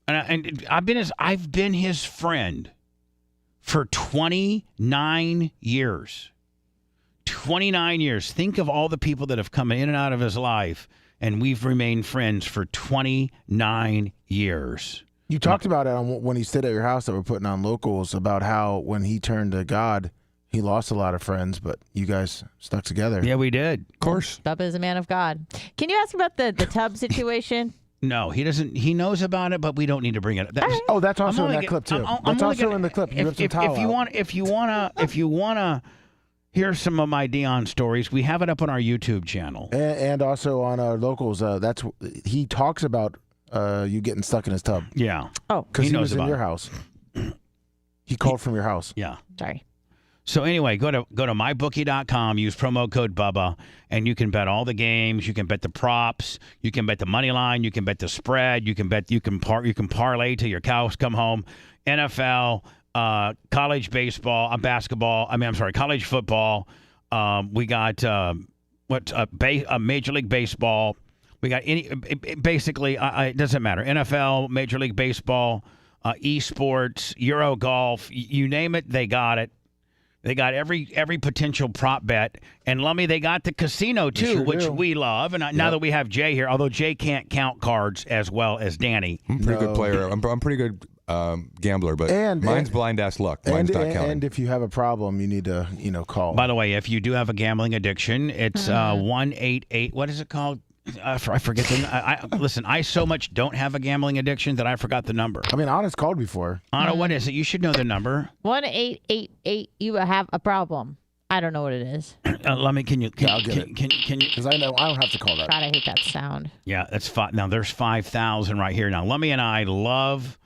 And I've been his friend for 29 years. 29 years. Think of all the people that have come in and out of his life, and we've remained friends for 29 years. You talked about it when he stayed at your house that we're putting on locals, about how when he turned to God, he lost a lot of friends, but you guys stuck together. Yeah, we did. Of course. Bubba is a man of God. Can you ask about the tub situation? No, he doesn't. He knows about it, but we don't need to bring it up. That's also in that clip too. That's also in the clip. You have some towel if you wanna hear some of my Dion stories, we have it up on our YouTube channel and also on our locals. He talks about you getting stuck in his tub. Yeah. Oh, because he was in your house. He called from your house. Yeah. Sorry. So anyway, go to mybookie.com, use promo code Bubba, and you can bet all the games. You can bet the props. You can bet the money line. You can bet the spread. You can parlay till your cows come home. NFL, college baseball, basketball. College football. We got Major League Baseball. We got basically it doesn't matter. NFL, Major League Baseball, esports, Euro golf. You name it, they got it. They got every potential prop bet. And Lummy, they got the casino, too, which we love. And now that we have Jay here, although Jay can't count cards as well as Danny. I'm a pretty good player. I'm pretty good gambler, but mine's blind-ass luck. Mine's not counting. And if you have a problem, you need to call. By the way, if you do have a gambling addiction, it's 188. What is it called? I forget the. Listen, I so much don't have a gambling addiction that I forgot the number. I mean, Anna's called before. Anna, what is it? You should know the number. 1-888. You have a problem. I don't know what it is. Let me. Can you? I'll get it. Can you? Because I know I don't have to call that. God, I hate that sound. Yeah, that's fine. Now there's 5,000 right here. Now Lummy and I love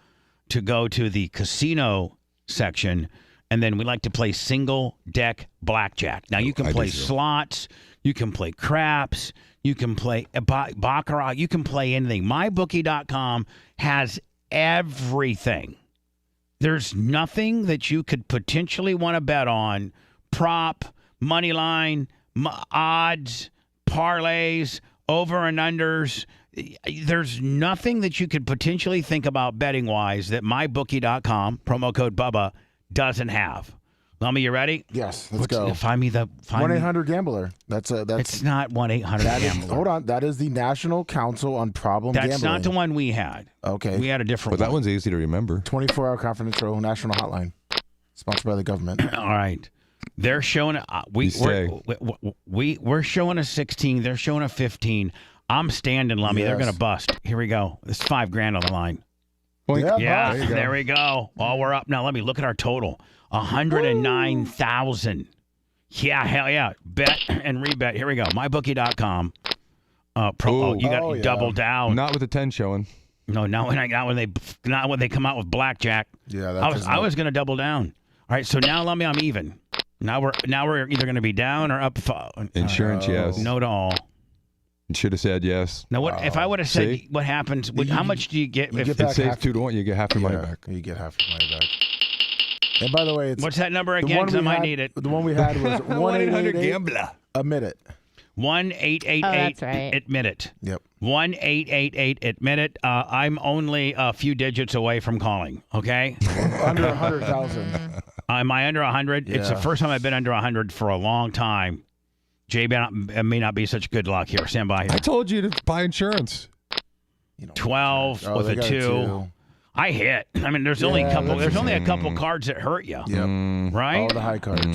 to go to the casino section, and then we like to play single deck blackjack. Now you can play slots. You can play craps. You can play baccarat. You can play anything. MyBookie.com has everything. There's nothing that you could potentially want to bet on. Prop, money line, odds, parlays, over and unders. There's nothing that you could potentially think about betting-wise that MyBookie.com, promo code Bubba, doesn't have. Lummy, you ready? Yes, let's go. Find me the 1-800-GAMBLER. That's It's not 1-800-GAMBLER. Hold on, that is the National Council on Problem Gambling. That's not the one we had. Okay, we had a different one. But that one's easy to remember. 24-hour confidential national hotline, sponsored by the government. All right, they're showing we're showing a 16. They're showing a 15. I'm standing, Lummy. Yes. They're gonna bust. Here we go. There's $5,000 on the line. Yeah, there we go. Oh, we're up now. Let me look at our total. 109,000. Yeah, hell yeah. Bet and rebet. Here we go. MyBookie.com. You got double down. Not with the 10 showing. No, not when they come out with blackjack. Yeah, I was going to double down. All right, so now let me. I'm even. Now we're either going to be down or up. Insurance, yes. No to all. You should have said yes. Now, what if I would have said what happens? How much do you get? If it saves 2-1, you get half your money back. You get half your money back. And by the way, what's that number again? Because I might need it. The one we had was 1-888 gambler. Admit it. 1-888 that's right. admit it. Yep. 1-888 admit it. I'm only a few digits away from calling. Okay. Under 100,000. Am I under 100? Yeah. It's the first time I've been under 100 for a long time. Jay may not be such good luck here. Stand by here. I told you to buy insurance. 12 with a 2. I hit. I mean, there's only a couple. There's only a couple cards that hurt you. Yep. Right. All the high cards.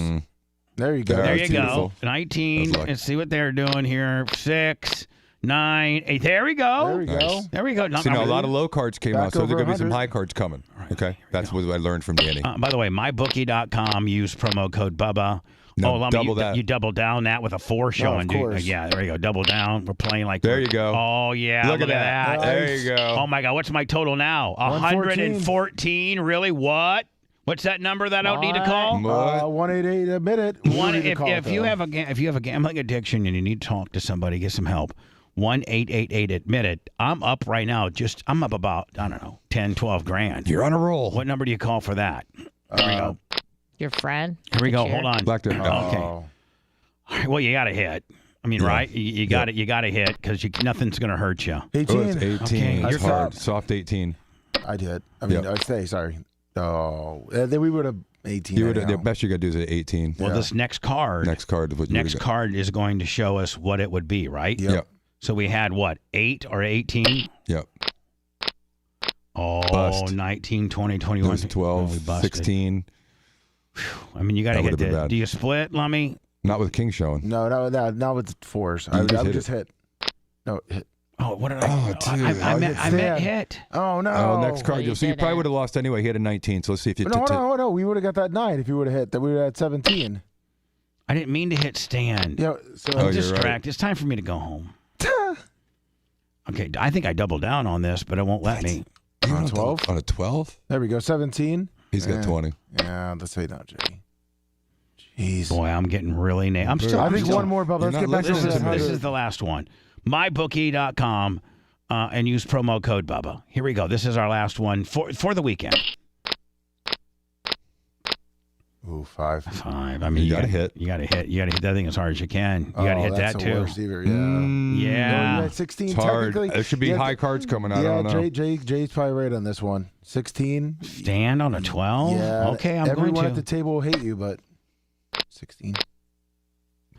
There you go. There you beautiful. go. 19. Let's see what they're doing here. 6, 9, 8. There we go. There we go. Nice. There we go. See, now a lot of low cards came out, so there's going to be some high cards coming. Okay. That's what I learned from Danny. By the way, mybookie.com. Use promo code Bubba. No, double that. You double down that with a 4 showing. of course. Yeah, there you go. Double down. We're playing like There you go. Oh, yeah. Look at that. Nice. There you go. Oh, my God. What's my total now? 114. Really? What? What's that number that I don't need to call? 188 admit it. If you have a gambling addiction and you need to talk to somebody, get some help. 1-888 admit it. I'm up right now. I'm up about, I don't know, 10, 12 grand. You're on a roll. What number do you call for that? Here we go. Your friend. Here we go. Hold on. Black Okay. All right, well, you got to hit. I mean, right? You got it. You got to hit because nothing's going to hurt you. 18. Oh, it's 18. Okay. That's hard. Soft 18. I did. I mean, I say sorry. Oh, then we would have 18. You would. The best you got to do is at 18. Well, this next card. Next card is going to show us what it would be, right? Yep. So we had what, 8 or 18? Yep. Oh, Bust. 19, 20, 21. It was 12, 16. I mean, you got to That get would've been that. bad. Do you split, Lummy? Not with King showing. No, not with 4s. I would just hit. No, hit. Oh, what did I? Oh, dude. I meant hit. Oh, no. Oh, next card. You'll see. You probably would have lost anyway. He had a 19. So let's see if you. No. We would have got that 9 if you would have hit. That we would have had 17. I didn't mean to hit stand. Yeah. So I'm distracted. Right. It's time for me to go home. Okay, I think I doubled down on this, but it won't let me. On 12? On a 12? There we go. 17. He's got 20. Yeah, let's say not, Jay. Jeez. Boy, I'm getting really I think one more, Bubba. Let's get back to this. This is the last one. Mybookie.com and use promo code Bubba. Here we go. This is our last one for the weekend. Ooh, 5. 5. I mean, you got to hit. You got to hit. You got to hit that thing as hard as you can. You got to hit that too. Worst either, yeah. No, you had 16. It's hard. Technically, There should be high cards coming out. I don't know. Jay's probably right on this one. 16. Stand on a 12? Yeah. Okay, I'm everyone going to. at the table will hate you, but 16.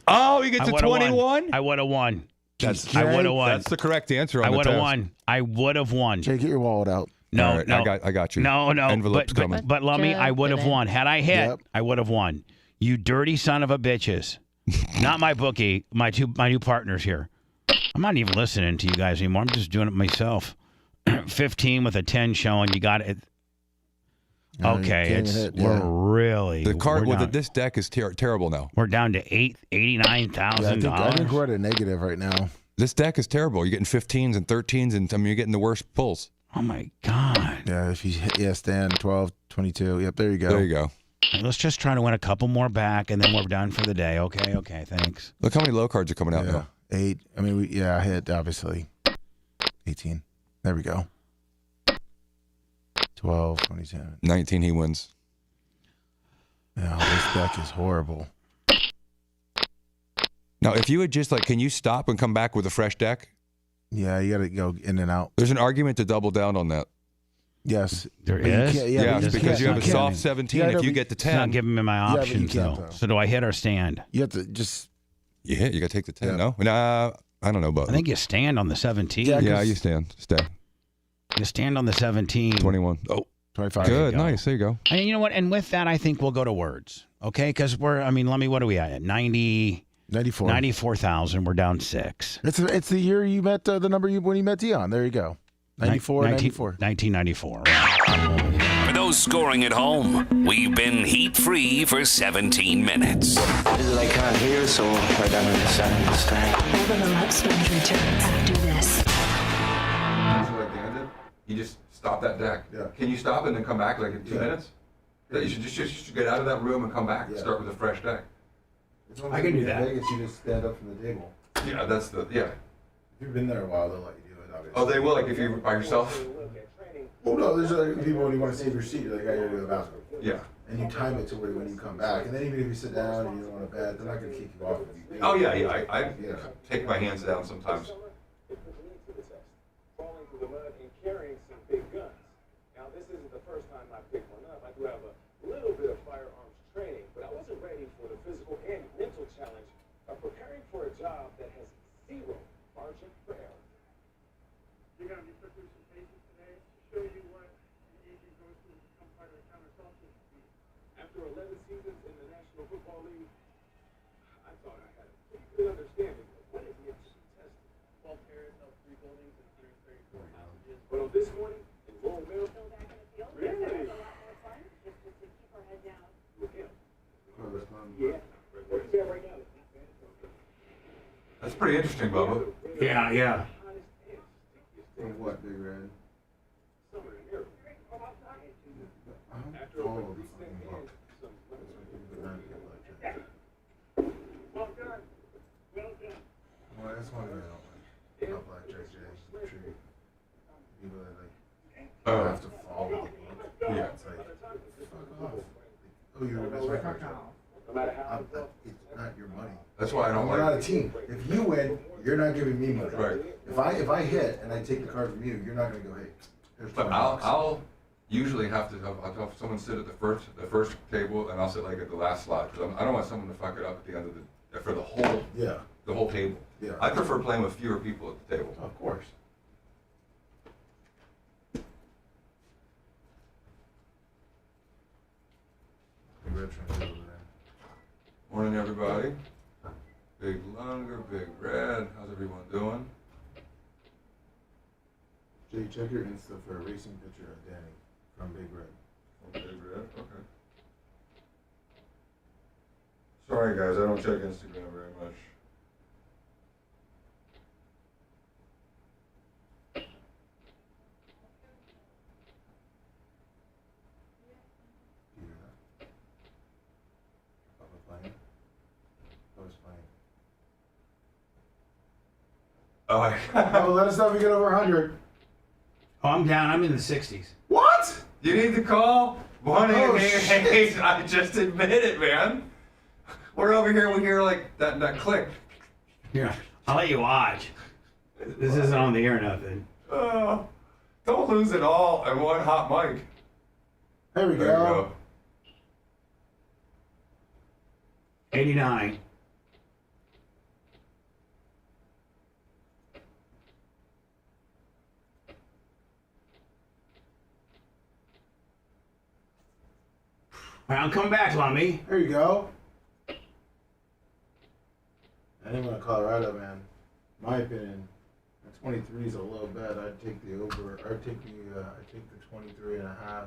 Oh, he gets a 21? I would have won. I would have won. That's the correct answer on I the would have test. won. I would have won. Jay, get your wallet out. No, right, no. I got you. No. Envelope's coming. But Lummy, I would have won. Had I hit, I would have won. You dirty son of a bitches. Not my bookie, my new partners here. I'm not even listening to you guys anymore. I'm just doing it myself. 15 with a 10 showing. You got it. Okay, we're really the card we're down, this deck is terrible now. We're down to $89,000. I think we're at a negative right now. This deck is terrible. You're getting 15s and 13s, and I mean you're getting the worst pulls. Oh my God. Yeah, if you hit stand 12, 22. Yep, there you go. There you go. Let's just try to win a couple more back, and then we're done for the day. Okay, thanks. Look how many low cards are coming out now. 8. I mean, I hit, obviously. 18. There we go. 12, 27. 19, he wins. Yeah, this deck is horrible. Now, if you would just, can you stop and come back with a fresh deck? Yeah, you got to go in and out. There's an argument to double down on that. Yes. There but is? Yes, because you have a soft 17 if you get the 10. It's not giving me my options, though. So do I hit or stand? You have to just... You hit. You got to take the 10. No? Nah, I don't know, but I think you stand on the 17. Yeah, you stand. Stay. You stand on the 17. 21. Oh. 25. Good. Nice. There you go. And you know what? And with that, I think we'll go to words. Okay? Because Lummy, what are we at? 94. 94,000. We're down 6. It's the year you met the number when you met Dion. There you go. 94, 94. 1994. For those scoring at home, we've been heat-free for 17 minutes. I can't hear, so I don't understand this time. Bubba the Love Sponge returns after this. What Dan did? He just stopped that deck. Yeah. Can you stop and then come back in 2 minutes? That you should get out of that room and come back and start with a fresh deck. I can do that. In Vegas, you just stand up from the table. Yeah, that's the If you've been there a while, they'll let you do it. Obviously. Oh, they will. Like if you're by yourself. Oh no, there's other people when you want to save your seat, you're like, I gotta go to the bathroom. Yeah. And you time it to where when you come back, and then even if you sit down and you don't want to bed, they're not gonna kick you off. Oh yeah. I take my hands down sometimes. Falling through the mud and carrying some big guns. Now this isn't the first time I picked one up. I do have a little bit of firearms training, but I wasn't ready for the physical and mental challenge of preparing for a job that has zero margin for error. You're going to be put through some paces today to show you what an agent goes through to become part of the counterculture team. After 11 seasons in the National Football League, I thought I had a pretty good understanding of what it is to be tested. 12 pairs of 3 buildings and 134 houses. But on this morning, in Laurel Mill, really? Yeah. That's pretty interesting, Bubba. Yeah. What, Big Red? Well, that's why I don't like how blackjack is true. People that like have to follow the book. Yeah. It's like, fuck off. Oh, you're the best blackjack. It's not your money. That's why I don't We're like. not a team. If you win, you're not giving me money. Right. If I hit and I take the card from you, you're not gonna go, hey, here's But $20. I'll usually have someone sit at the first table, and I'll sit like at the last slot because I don't want someone to fuck it up at the end of for the whole table. Yeah. I prefer playing with fewer people at the table. Of course. Morning, everybody. Big Lunger, Big Red. How's everyone doing? Jay, check your Insta for a racing picture of Danny from Big Red. From Big Red? Okay. Sorry, guys. I don't check Instagram very much. Oh, let us know if we get over 100. Oh, I'm down. I'm in the 60s. What? You need to call 1-888. Oh, I just admit it, man. We're over here. We hear like that click. Here, I'll let you watch. This isn't on the air or nothing. Oh, don't lose it all in one hot mic. There we go. 89. All right, I'm coming back, Lummy. There you go. I didn't want Colorado, man. My opinion, the 23 is a low bet. I'd take the over. I'd take the 23 and a half.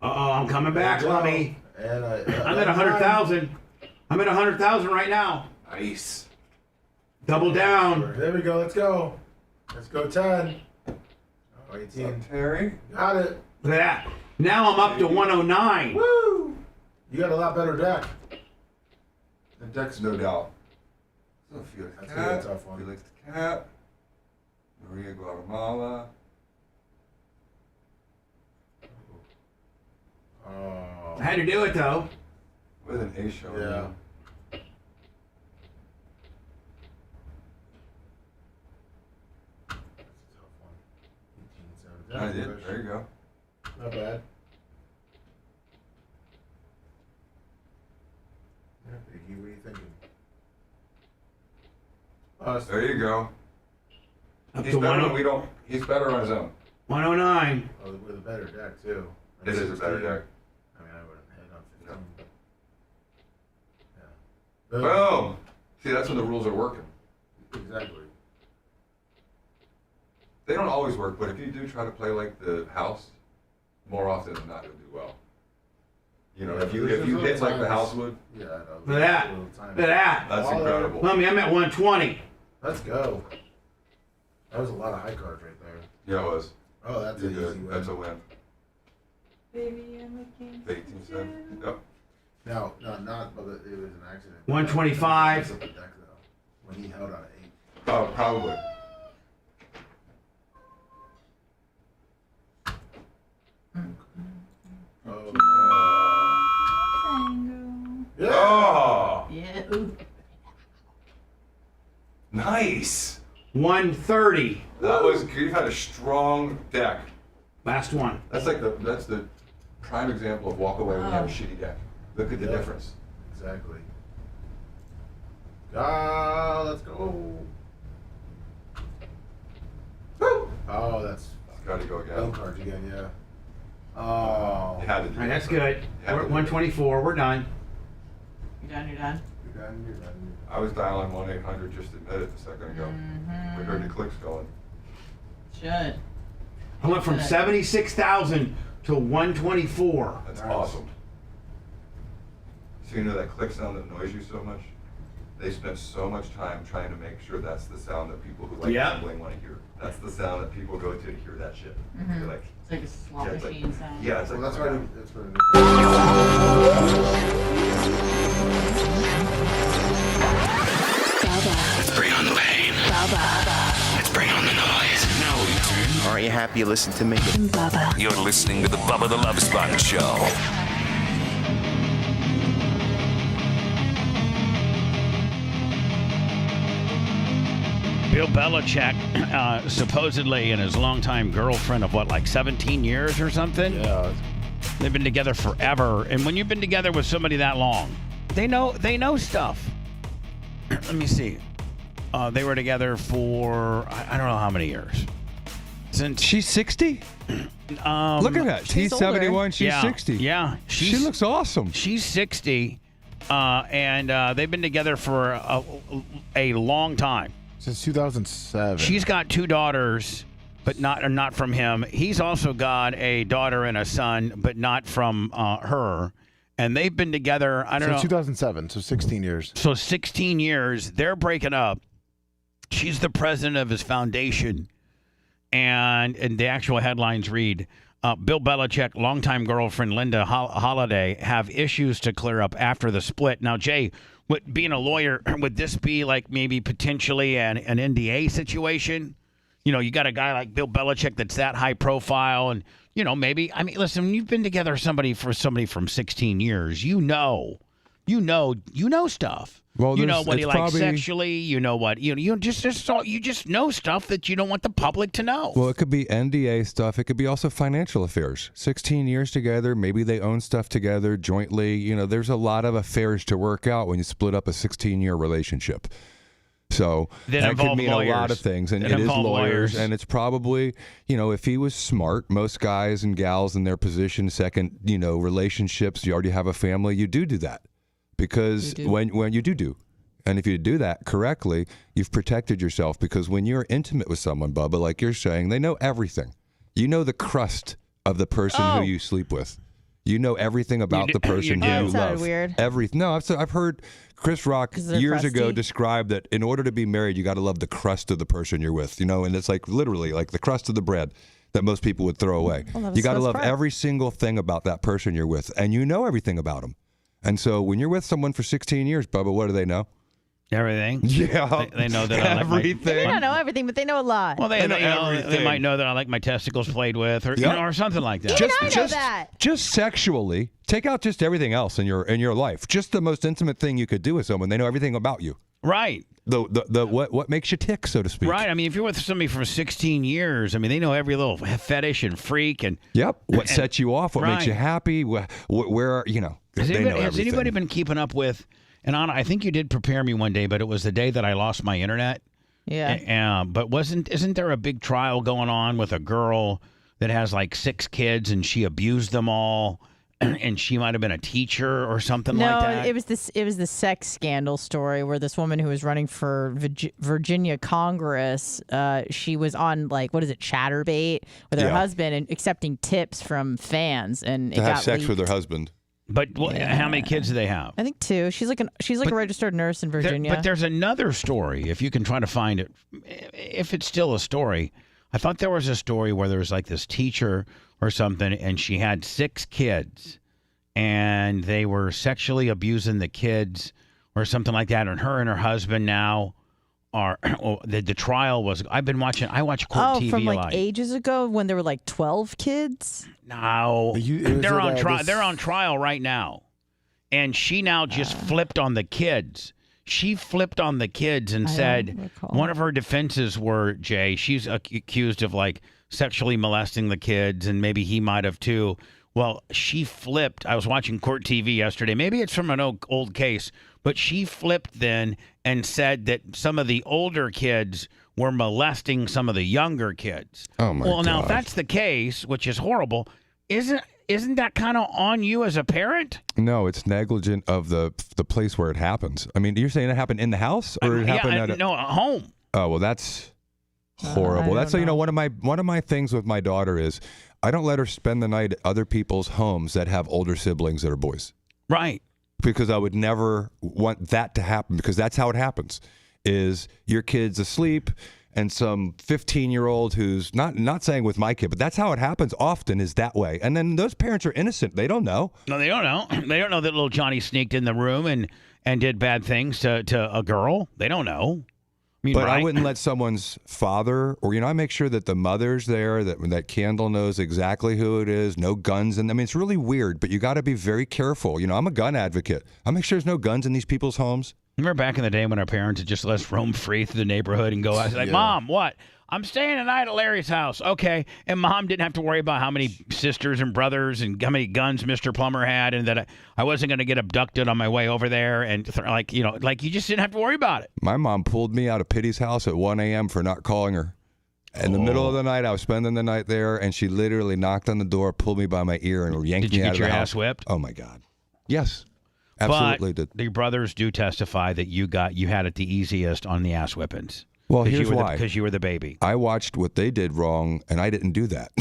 Uh-oh, I'm coming back, Lummy. And I'm at 100,000. I'm at 100,000 right now. Nice. Double down. There we go. Let's go. Let's go 10. Oh, 18. Terry. Got it. Look at that. Now I'm up to 109. Woo! You got a lot better deck. The deck's no doubt. So Felix That's Cat. gonna be a tough one. Felix the Cat. Maria Guatemala. Oh. I had to do it though. With an A show. Yeah. I did. There you go. Not bad. Yeah, Biggie, what are you thinking? There you go. Up He's to better 10 when we don't. He's better on his own. 109. Oh, with a better deck too. It is a better deck. I mean, I wouldn't hit on 15. Yeah. Yeah. Boom. See, that's when the rules are working. Exactly. They don't always work, but if you do try to play like the house, more often than not, you'll do well. You know, if you hit like the house would. Yeah, I know. Look at that. Look at that. That's incredible. Lummy, I'm at 120. Let's go. That was a lot of high cards right there. Yeah, it was. Oh, that's You're an good. easy win. That's a win. Baby, I'm looking. 18 Yep. No, not. But it was an accident. 125. Up the deck, though, when he held on 8. Oh, probably. Yeah. Oh. Yeah. Ooh. Nice. 130. That was. You've had a strong deck. Last one. That's the prime example of walk away when you have a shitty deck. Look at the difference. Exactly. Ah, let's go. Woo! Oh, that's. Got to go again. Bell cards again, yeah. Oh. You had to do All right, it. that's good. We're at 124. We're done. You're done. You're done. You're done. I was dialing 1-800 just a minute a second ago. We heard the clicks going. Should. I went from 76,000 to 124. That's awesome. So you know that click sound that annoys you so much? They spent so much time trying to make sure that's the sound that people who like gambling want to hear. That's the sound that people go to hear that shit. You're like, It's like a slot it's machine like, sound. yeah, it's like. Well, that's why. Let's bring on the pain. Let's bring on the noise. Now we turn. Aren't you happy you listened to me? You're listening to the Bubba the Love Sponge Show. Bill Belichick, supposedly, and his longtime girlfriend of like 17 years or something. Yeah. They've been together forever, and when you've been together with somebody that long, they know stuff. Let me see. They were together for I don't know how many years. Since she's 60. Look at that. He's 71. She's 60. Yeah, she looks awesome. She's 60, and they've been together for a long time. Since 2007. She's got 2 daughters, but not from him. He's also got a daughter and a son, but not from her. And they've been together, I don't know. 2007, so 16 years. So 16 years. They're breaking up. She's the president of his foundation. And the actual headlines read, Bill Belichick, longtime girlfriend Linda Holiday have issues to clear up after the split. Now, Jay, being a lawyer, would this be like maybe potentially an NDA situation? You know, you got a guy like Bill Belichick that's that high profile, and you know, maybe. I mean, listen, when you've been together somebody from 16 years, you know stuff. Well, you know what he likes probably sexually. You know what you just know stuff that you don't want the public to know. Well, it could be NDA stuff. It could be also financial affairs. 16 years together. Maybe they own stuff together jointly. You know, there's a lot of affairs to work out when you split up a 16-year relationship. So that could mean lawyers. A lot of things, and it is lawyers, and it's probably, you know, if he was smart, most guys and gals in their position, second, you know, relationships, you already have a family, you do that, because when you do, and if you do that correctly, you've protected yourself, because when you're intimate with someone, Bubba, like you're saying, they know everything. You know the crust of the person who you sleep with. You know everything about the person who you love. Weird. No, I've heard Chris Rock years ago describe that in order to be married, you got to love the crust of the person you're with. You know, and it's like literally like the crust of the bread that most people would throw away. You got to love every single thing about that person you're with, and you know everything about them. And so when you're with someone for 16 years, Bubba, what do they know? Everything. Yeah, they know that I like everything. They don't know everything, but they know a lot. Well, they might know that I like my testicles played with, or you know, or something like that. I know that. Just sexually, take out just everything else in your life. Just the most intimate thing you could do with someone. They know everything about you. Right. The what makes you tick, so to speak. Right. I mean, if you're with somebody for 16 years, I mean, they know every little fetish and freak and. Yep. What sets you off? What makes you happy? Where you know. Has anybody been keeping up with? And Anna, I think you did prepare me one day, but it was the day that I lost my internet. Yeah. But isn't there a big trial going on with a girl that has like 6 kids and she abused them all, and she might have been a teacher or something like that? No, it was the sex scandal story where this woman who was running for Virginia Congress, she was on ChatterBait with her husband and accepting tips from fans, and it got have sex leaked. with her husband. But how many kids do they have? I think 2. She's like a registered nurse in Virginia. But there's another story, if you can try to find it, if it's still a story. I thought there was a story where there was like this teacher or something, and she had 6 kids, and they were sexually abusing the kids or something like that. And her husband now are the trial was. I watch court TV from a like lot. ages ago when there were like 12 kids. No, they're on trial. They're on trial right now, and she now just flipped on the kids. She flipped on the kids and said one of her defenses were, Jay, she's accused of like sexually molesting the kids, and maybe he might have too. Well, she flipped. I was watching court TV yesterday. Maybe it's from an old case, but she flipped then and said that some of the older kids were molesting some of the younger kids. Oh my God. Now if that's the case, which is horrible, isn't that kind of on you as a parent? No, it's negligent of the place where it happens. I mean, you're saying it happened in the house or it happened at home? Oh, well, that's horrible. That's one of my things with my daughter is I don't let her spend the night at other people's homes that have older siblings that are boys. Right. Because I would never want that to happen, because that's how it happens. Is your kid's asleep and some 15-year-old who's not saying with my kid, but that's how it happens often, is that way. And then those parents are innocent. They don't know. No, they don't know. They don't know that little Johnny sneaked in the room and did bad things to a girl. They don't know. But I wouldn't let someone's father, or, I make sure that the mother's there, that Candle knows exactly who it is, no guns. And I mean, it's really weird, but you got to be very careful. I'm a gun advocate. I make sure there's no guns in these people's homes. Remember back in the day when our parents would just let us roam free through the neighborhood and go, I was like, Mom, what? I'm staying tonight at Larry's house. Okay. And Mom didn't have to worry about how many sisters and brothers and how many guns Mr. Plummer had, and that I wasn't going to get abducted on my way over there. And you just didn't have to worry about it. My mom pulled me out of Pitty's house at 1 a.m. for not calling her. In the middle of the night, I was spending the night there, and she literally knocked on the door, pulled me by my ear, and yanked me out of the house. Did you get your ass whipped? Oh, my God. Yes. Absolutely did. The brothers do testify that you had it the easiest on the ass whippings. Well, here's why. Because you were the baby. I watched what they did wrong, and I didn't do that.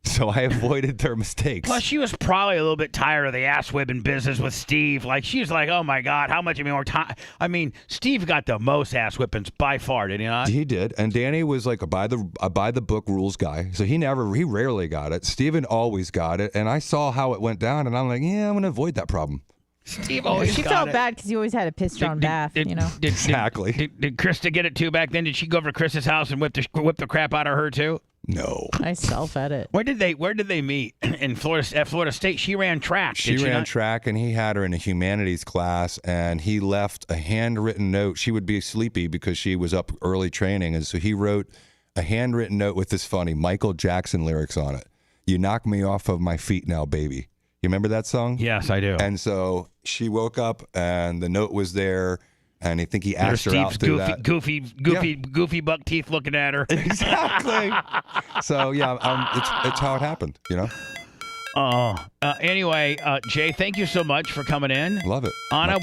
So I avoided their mistakes. Plus, she was probably a little bit tired of the ass whipping business with Steve. Like, she was like, oh, my God, how much more time? I mean, Steve got the most ass whippings by far, did he not? He did. And Danny was like a by-the-book rules guy. So he rarely got it. Steven always got it. And I saw how it went down, and I'm like, yeah, I'm going to avoid that problem. Steve always She felt bad because he always had a piss-drawn bath, Exactly. Did Krista get it too back then? Did she go over to Chris's house and whip the crap out of her too? No. I self-edit. Where did they meet? In Florida, at Florida State? She ran track. She ran track, and he had her in a humanities class, and he left a handwritten note. She would be sleepy because she was up early training, and so he wrote a handwritten note with this funny Michael Jackson lyrics on it. You knock me off of my feet now, baby. You remember that song? Yes, I do. And so she woke up, and the note was there, and I think he asked her out through that. Goofy buck teeth looking at her. Exactly. So yeah, it's how it happened, Anyway, Jay, thank you so much for coming in. Love it. Anna,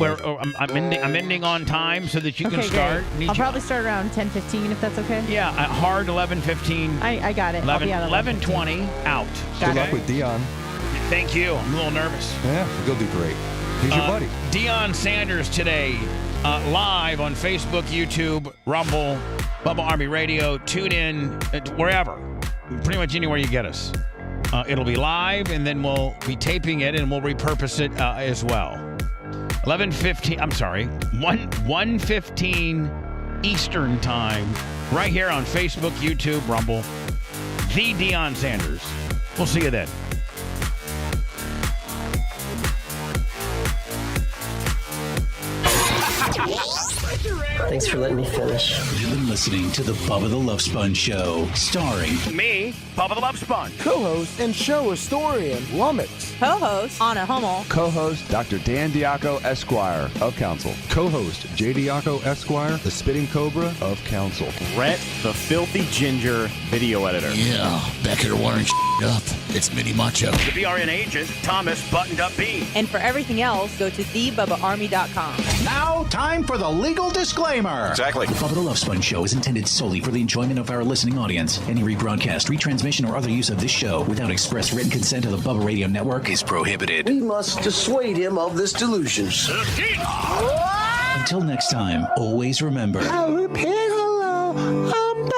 I'm ending on time so that you can start. I'll probably start around 10:15 if that's okay. Yeah, hard 11:15. I got it. 11:20 out. Good luck with Dion. Thank you. I'm a little nervous. Yeah, you'll do great. He's your buddy. Deion Sanders today, live on Facebook, YouTube, Rumble, Bubba Army Radio. Tune in wherever, pretty much anywhere you get us. It'll be live, and then we'll be taping it, and we'll repurpose it as well. 11:15. I'm sorry, 1:15 Eastern Time, right here on Facebook, YouTube, Rumble. The Deion Sanders. We'll see you then. Thanks for letting me finish. You've been listening to the Bubba the Love Sponge Show, starring me, Bubba the Love Sponge, co-host and show historian Lummox, co-host Anna Hummel, co-host Dr. Dan Diaco Esquire of Council, co-host J. Diaco Esquire, the Spitting Cobra of Council, Rhett, the Filthy Ginger video editor. Yeah, back here wiring up. It's Mini Macho. The BRN agent, Thomas Buttoned Up B. And for everything else, go to thebubbaarmy.com. Now, time for the legal disclaimer. Exactly. The Bubba the Love Sponge Show is intended solely for the enjoyment of our listening audience. Any rebroadcast, retransmission, or other use of this show without express written consent of the Bubba Radio Network is prohibited. We must dissuade him of this delusion. Until next time, always remember. I'll repeat hello. I'm back.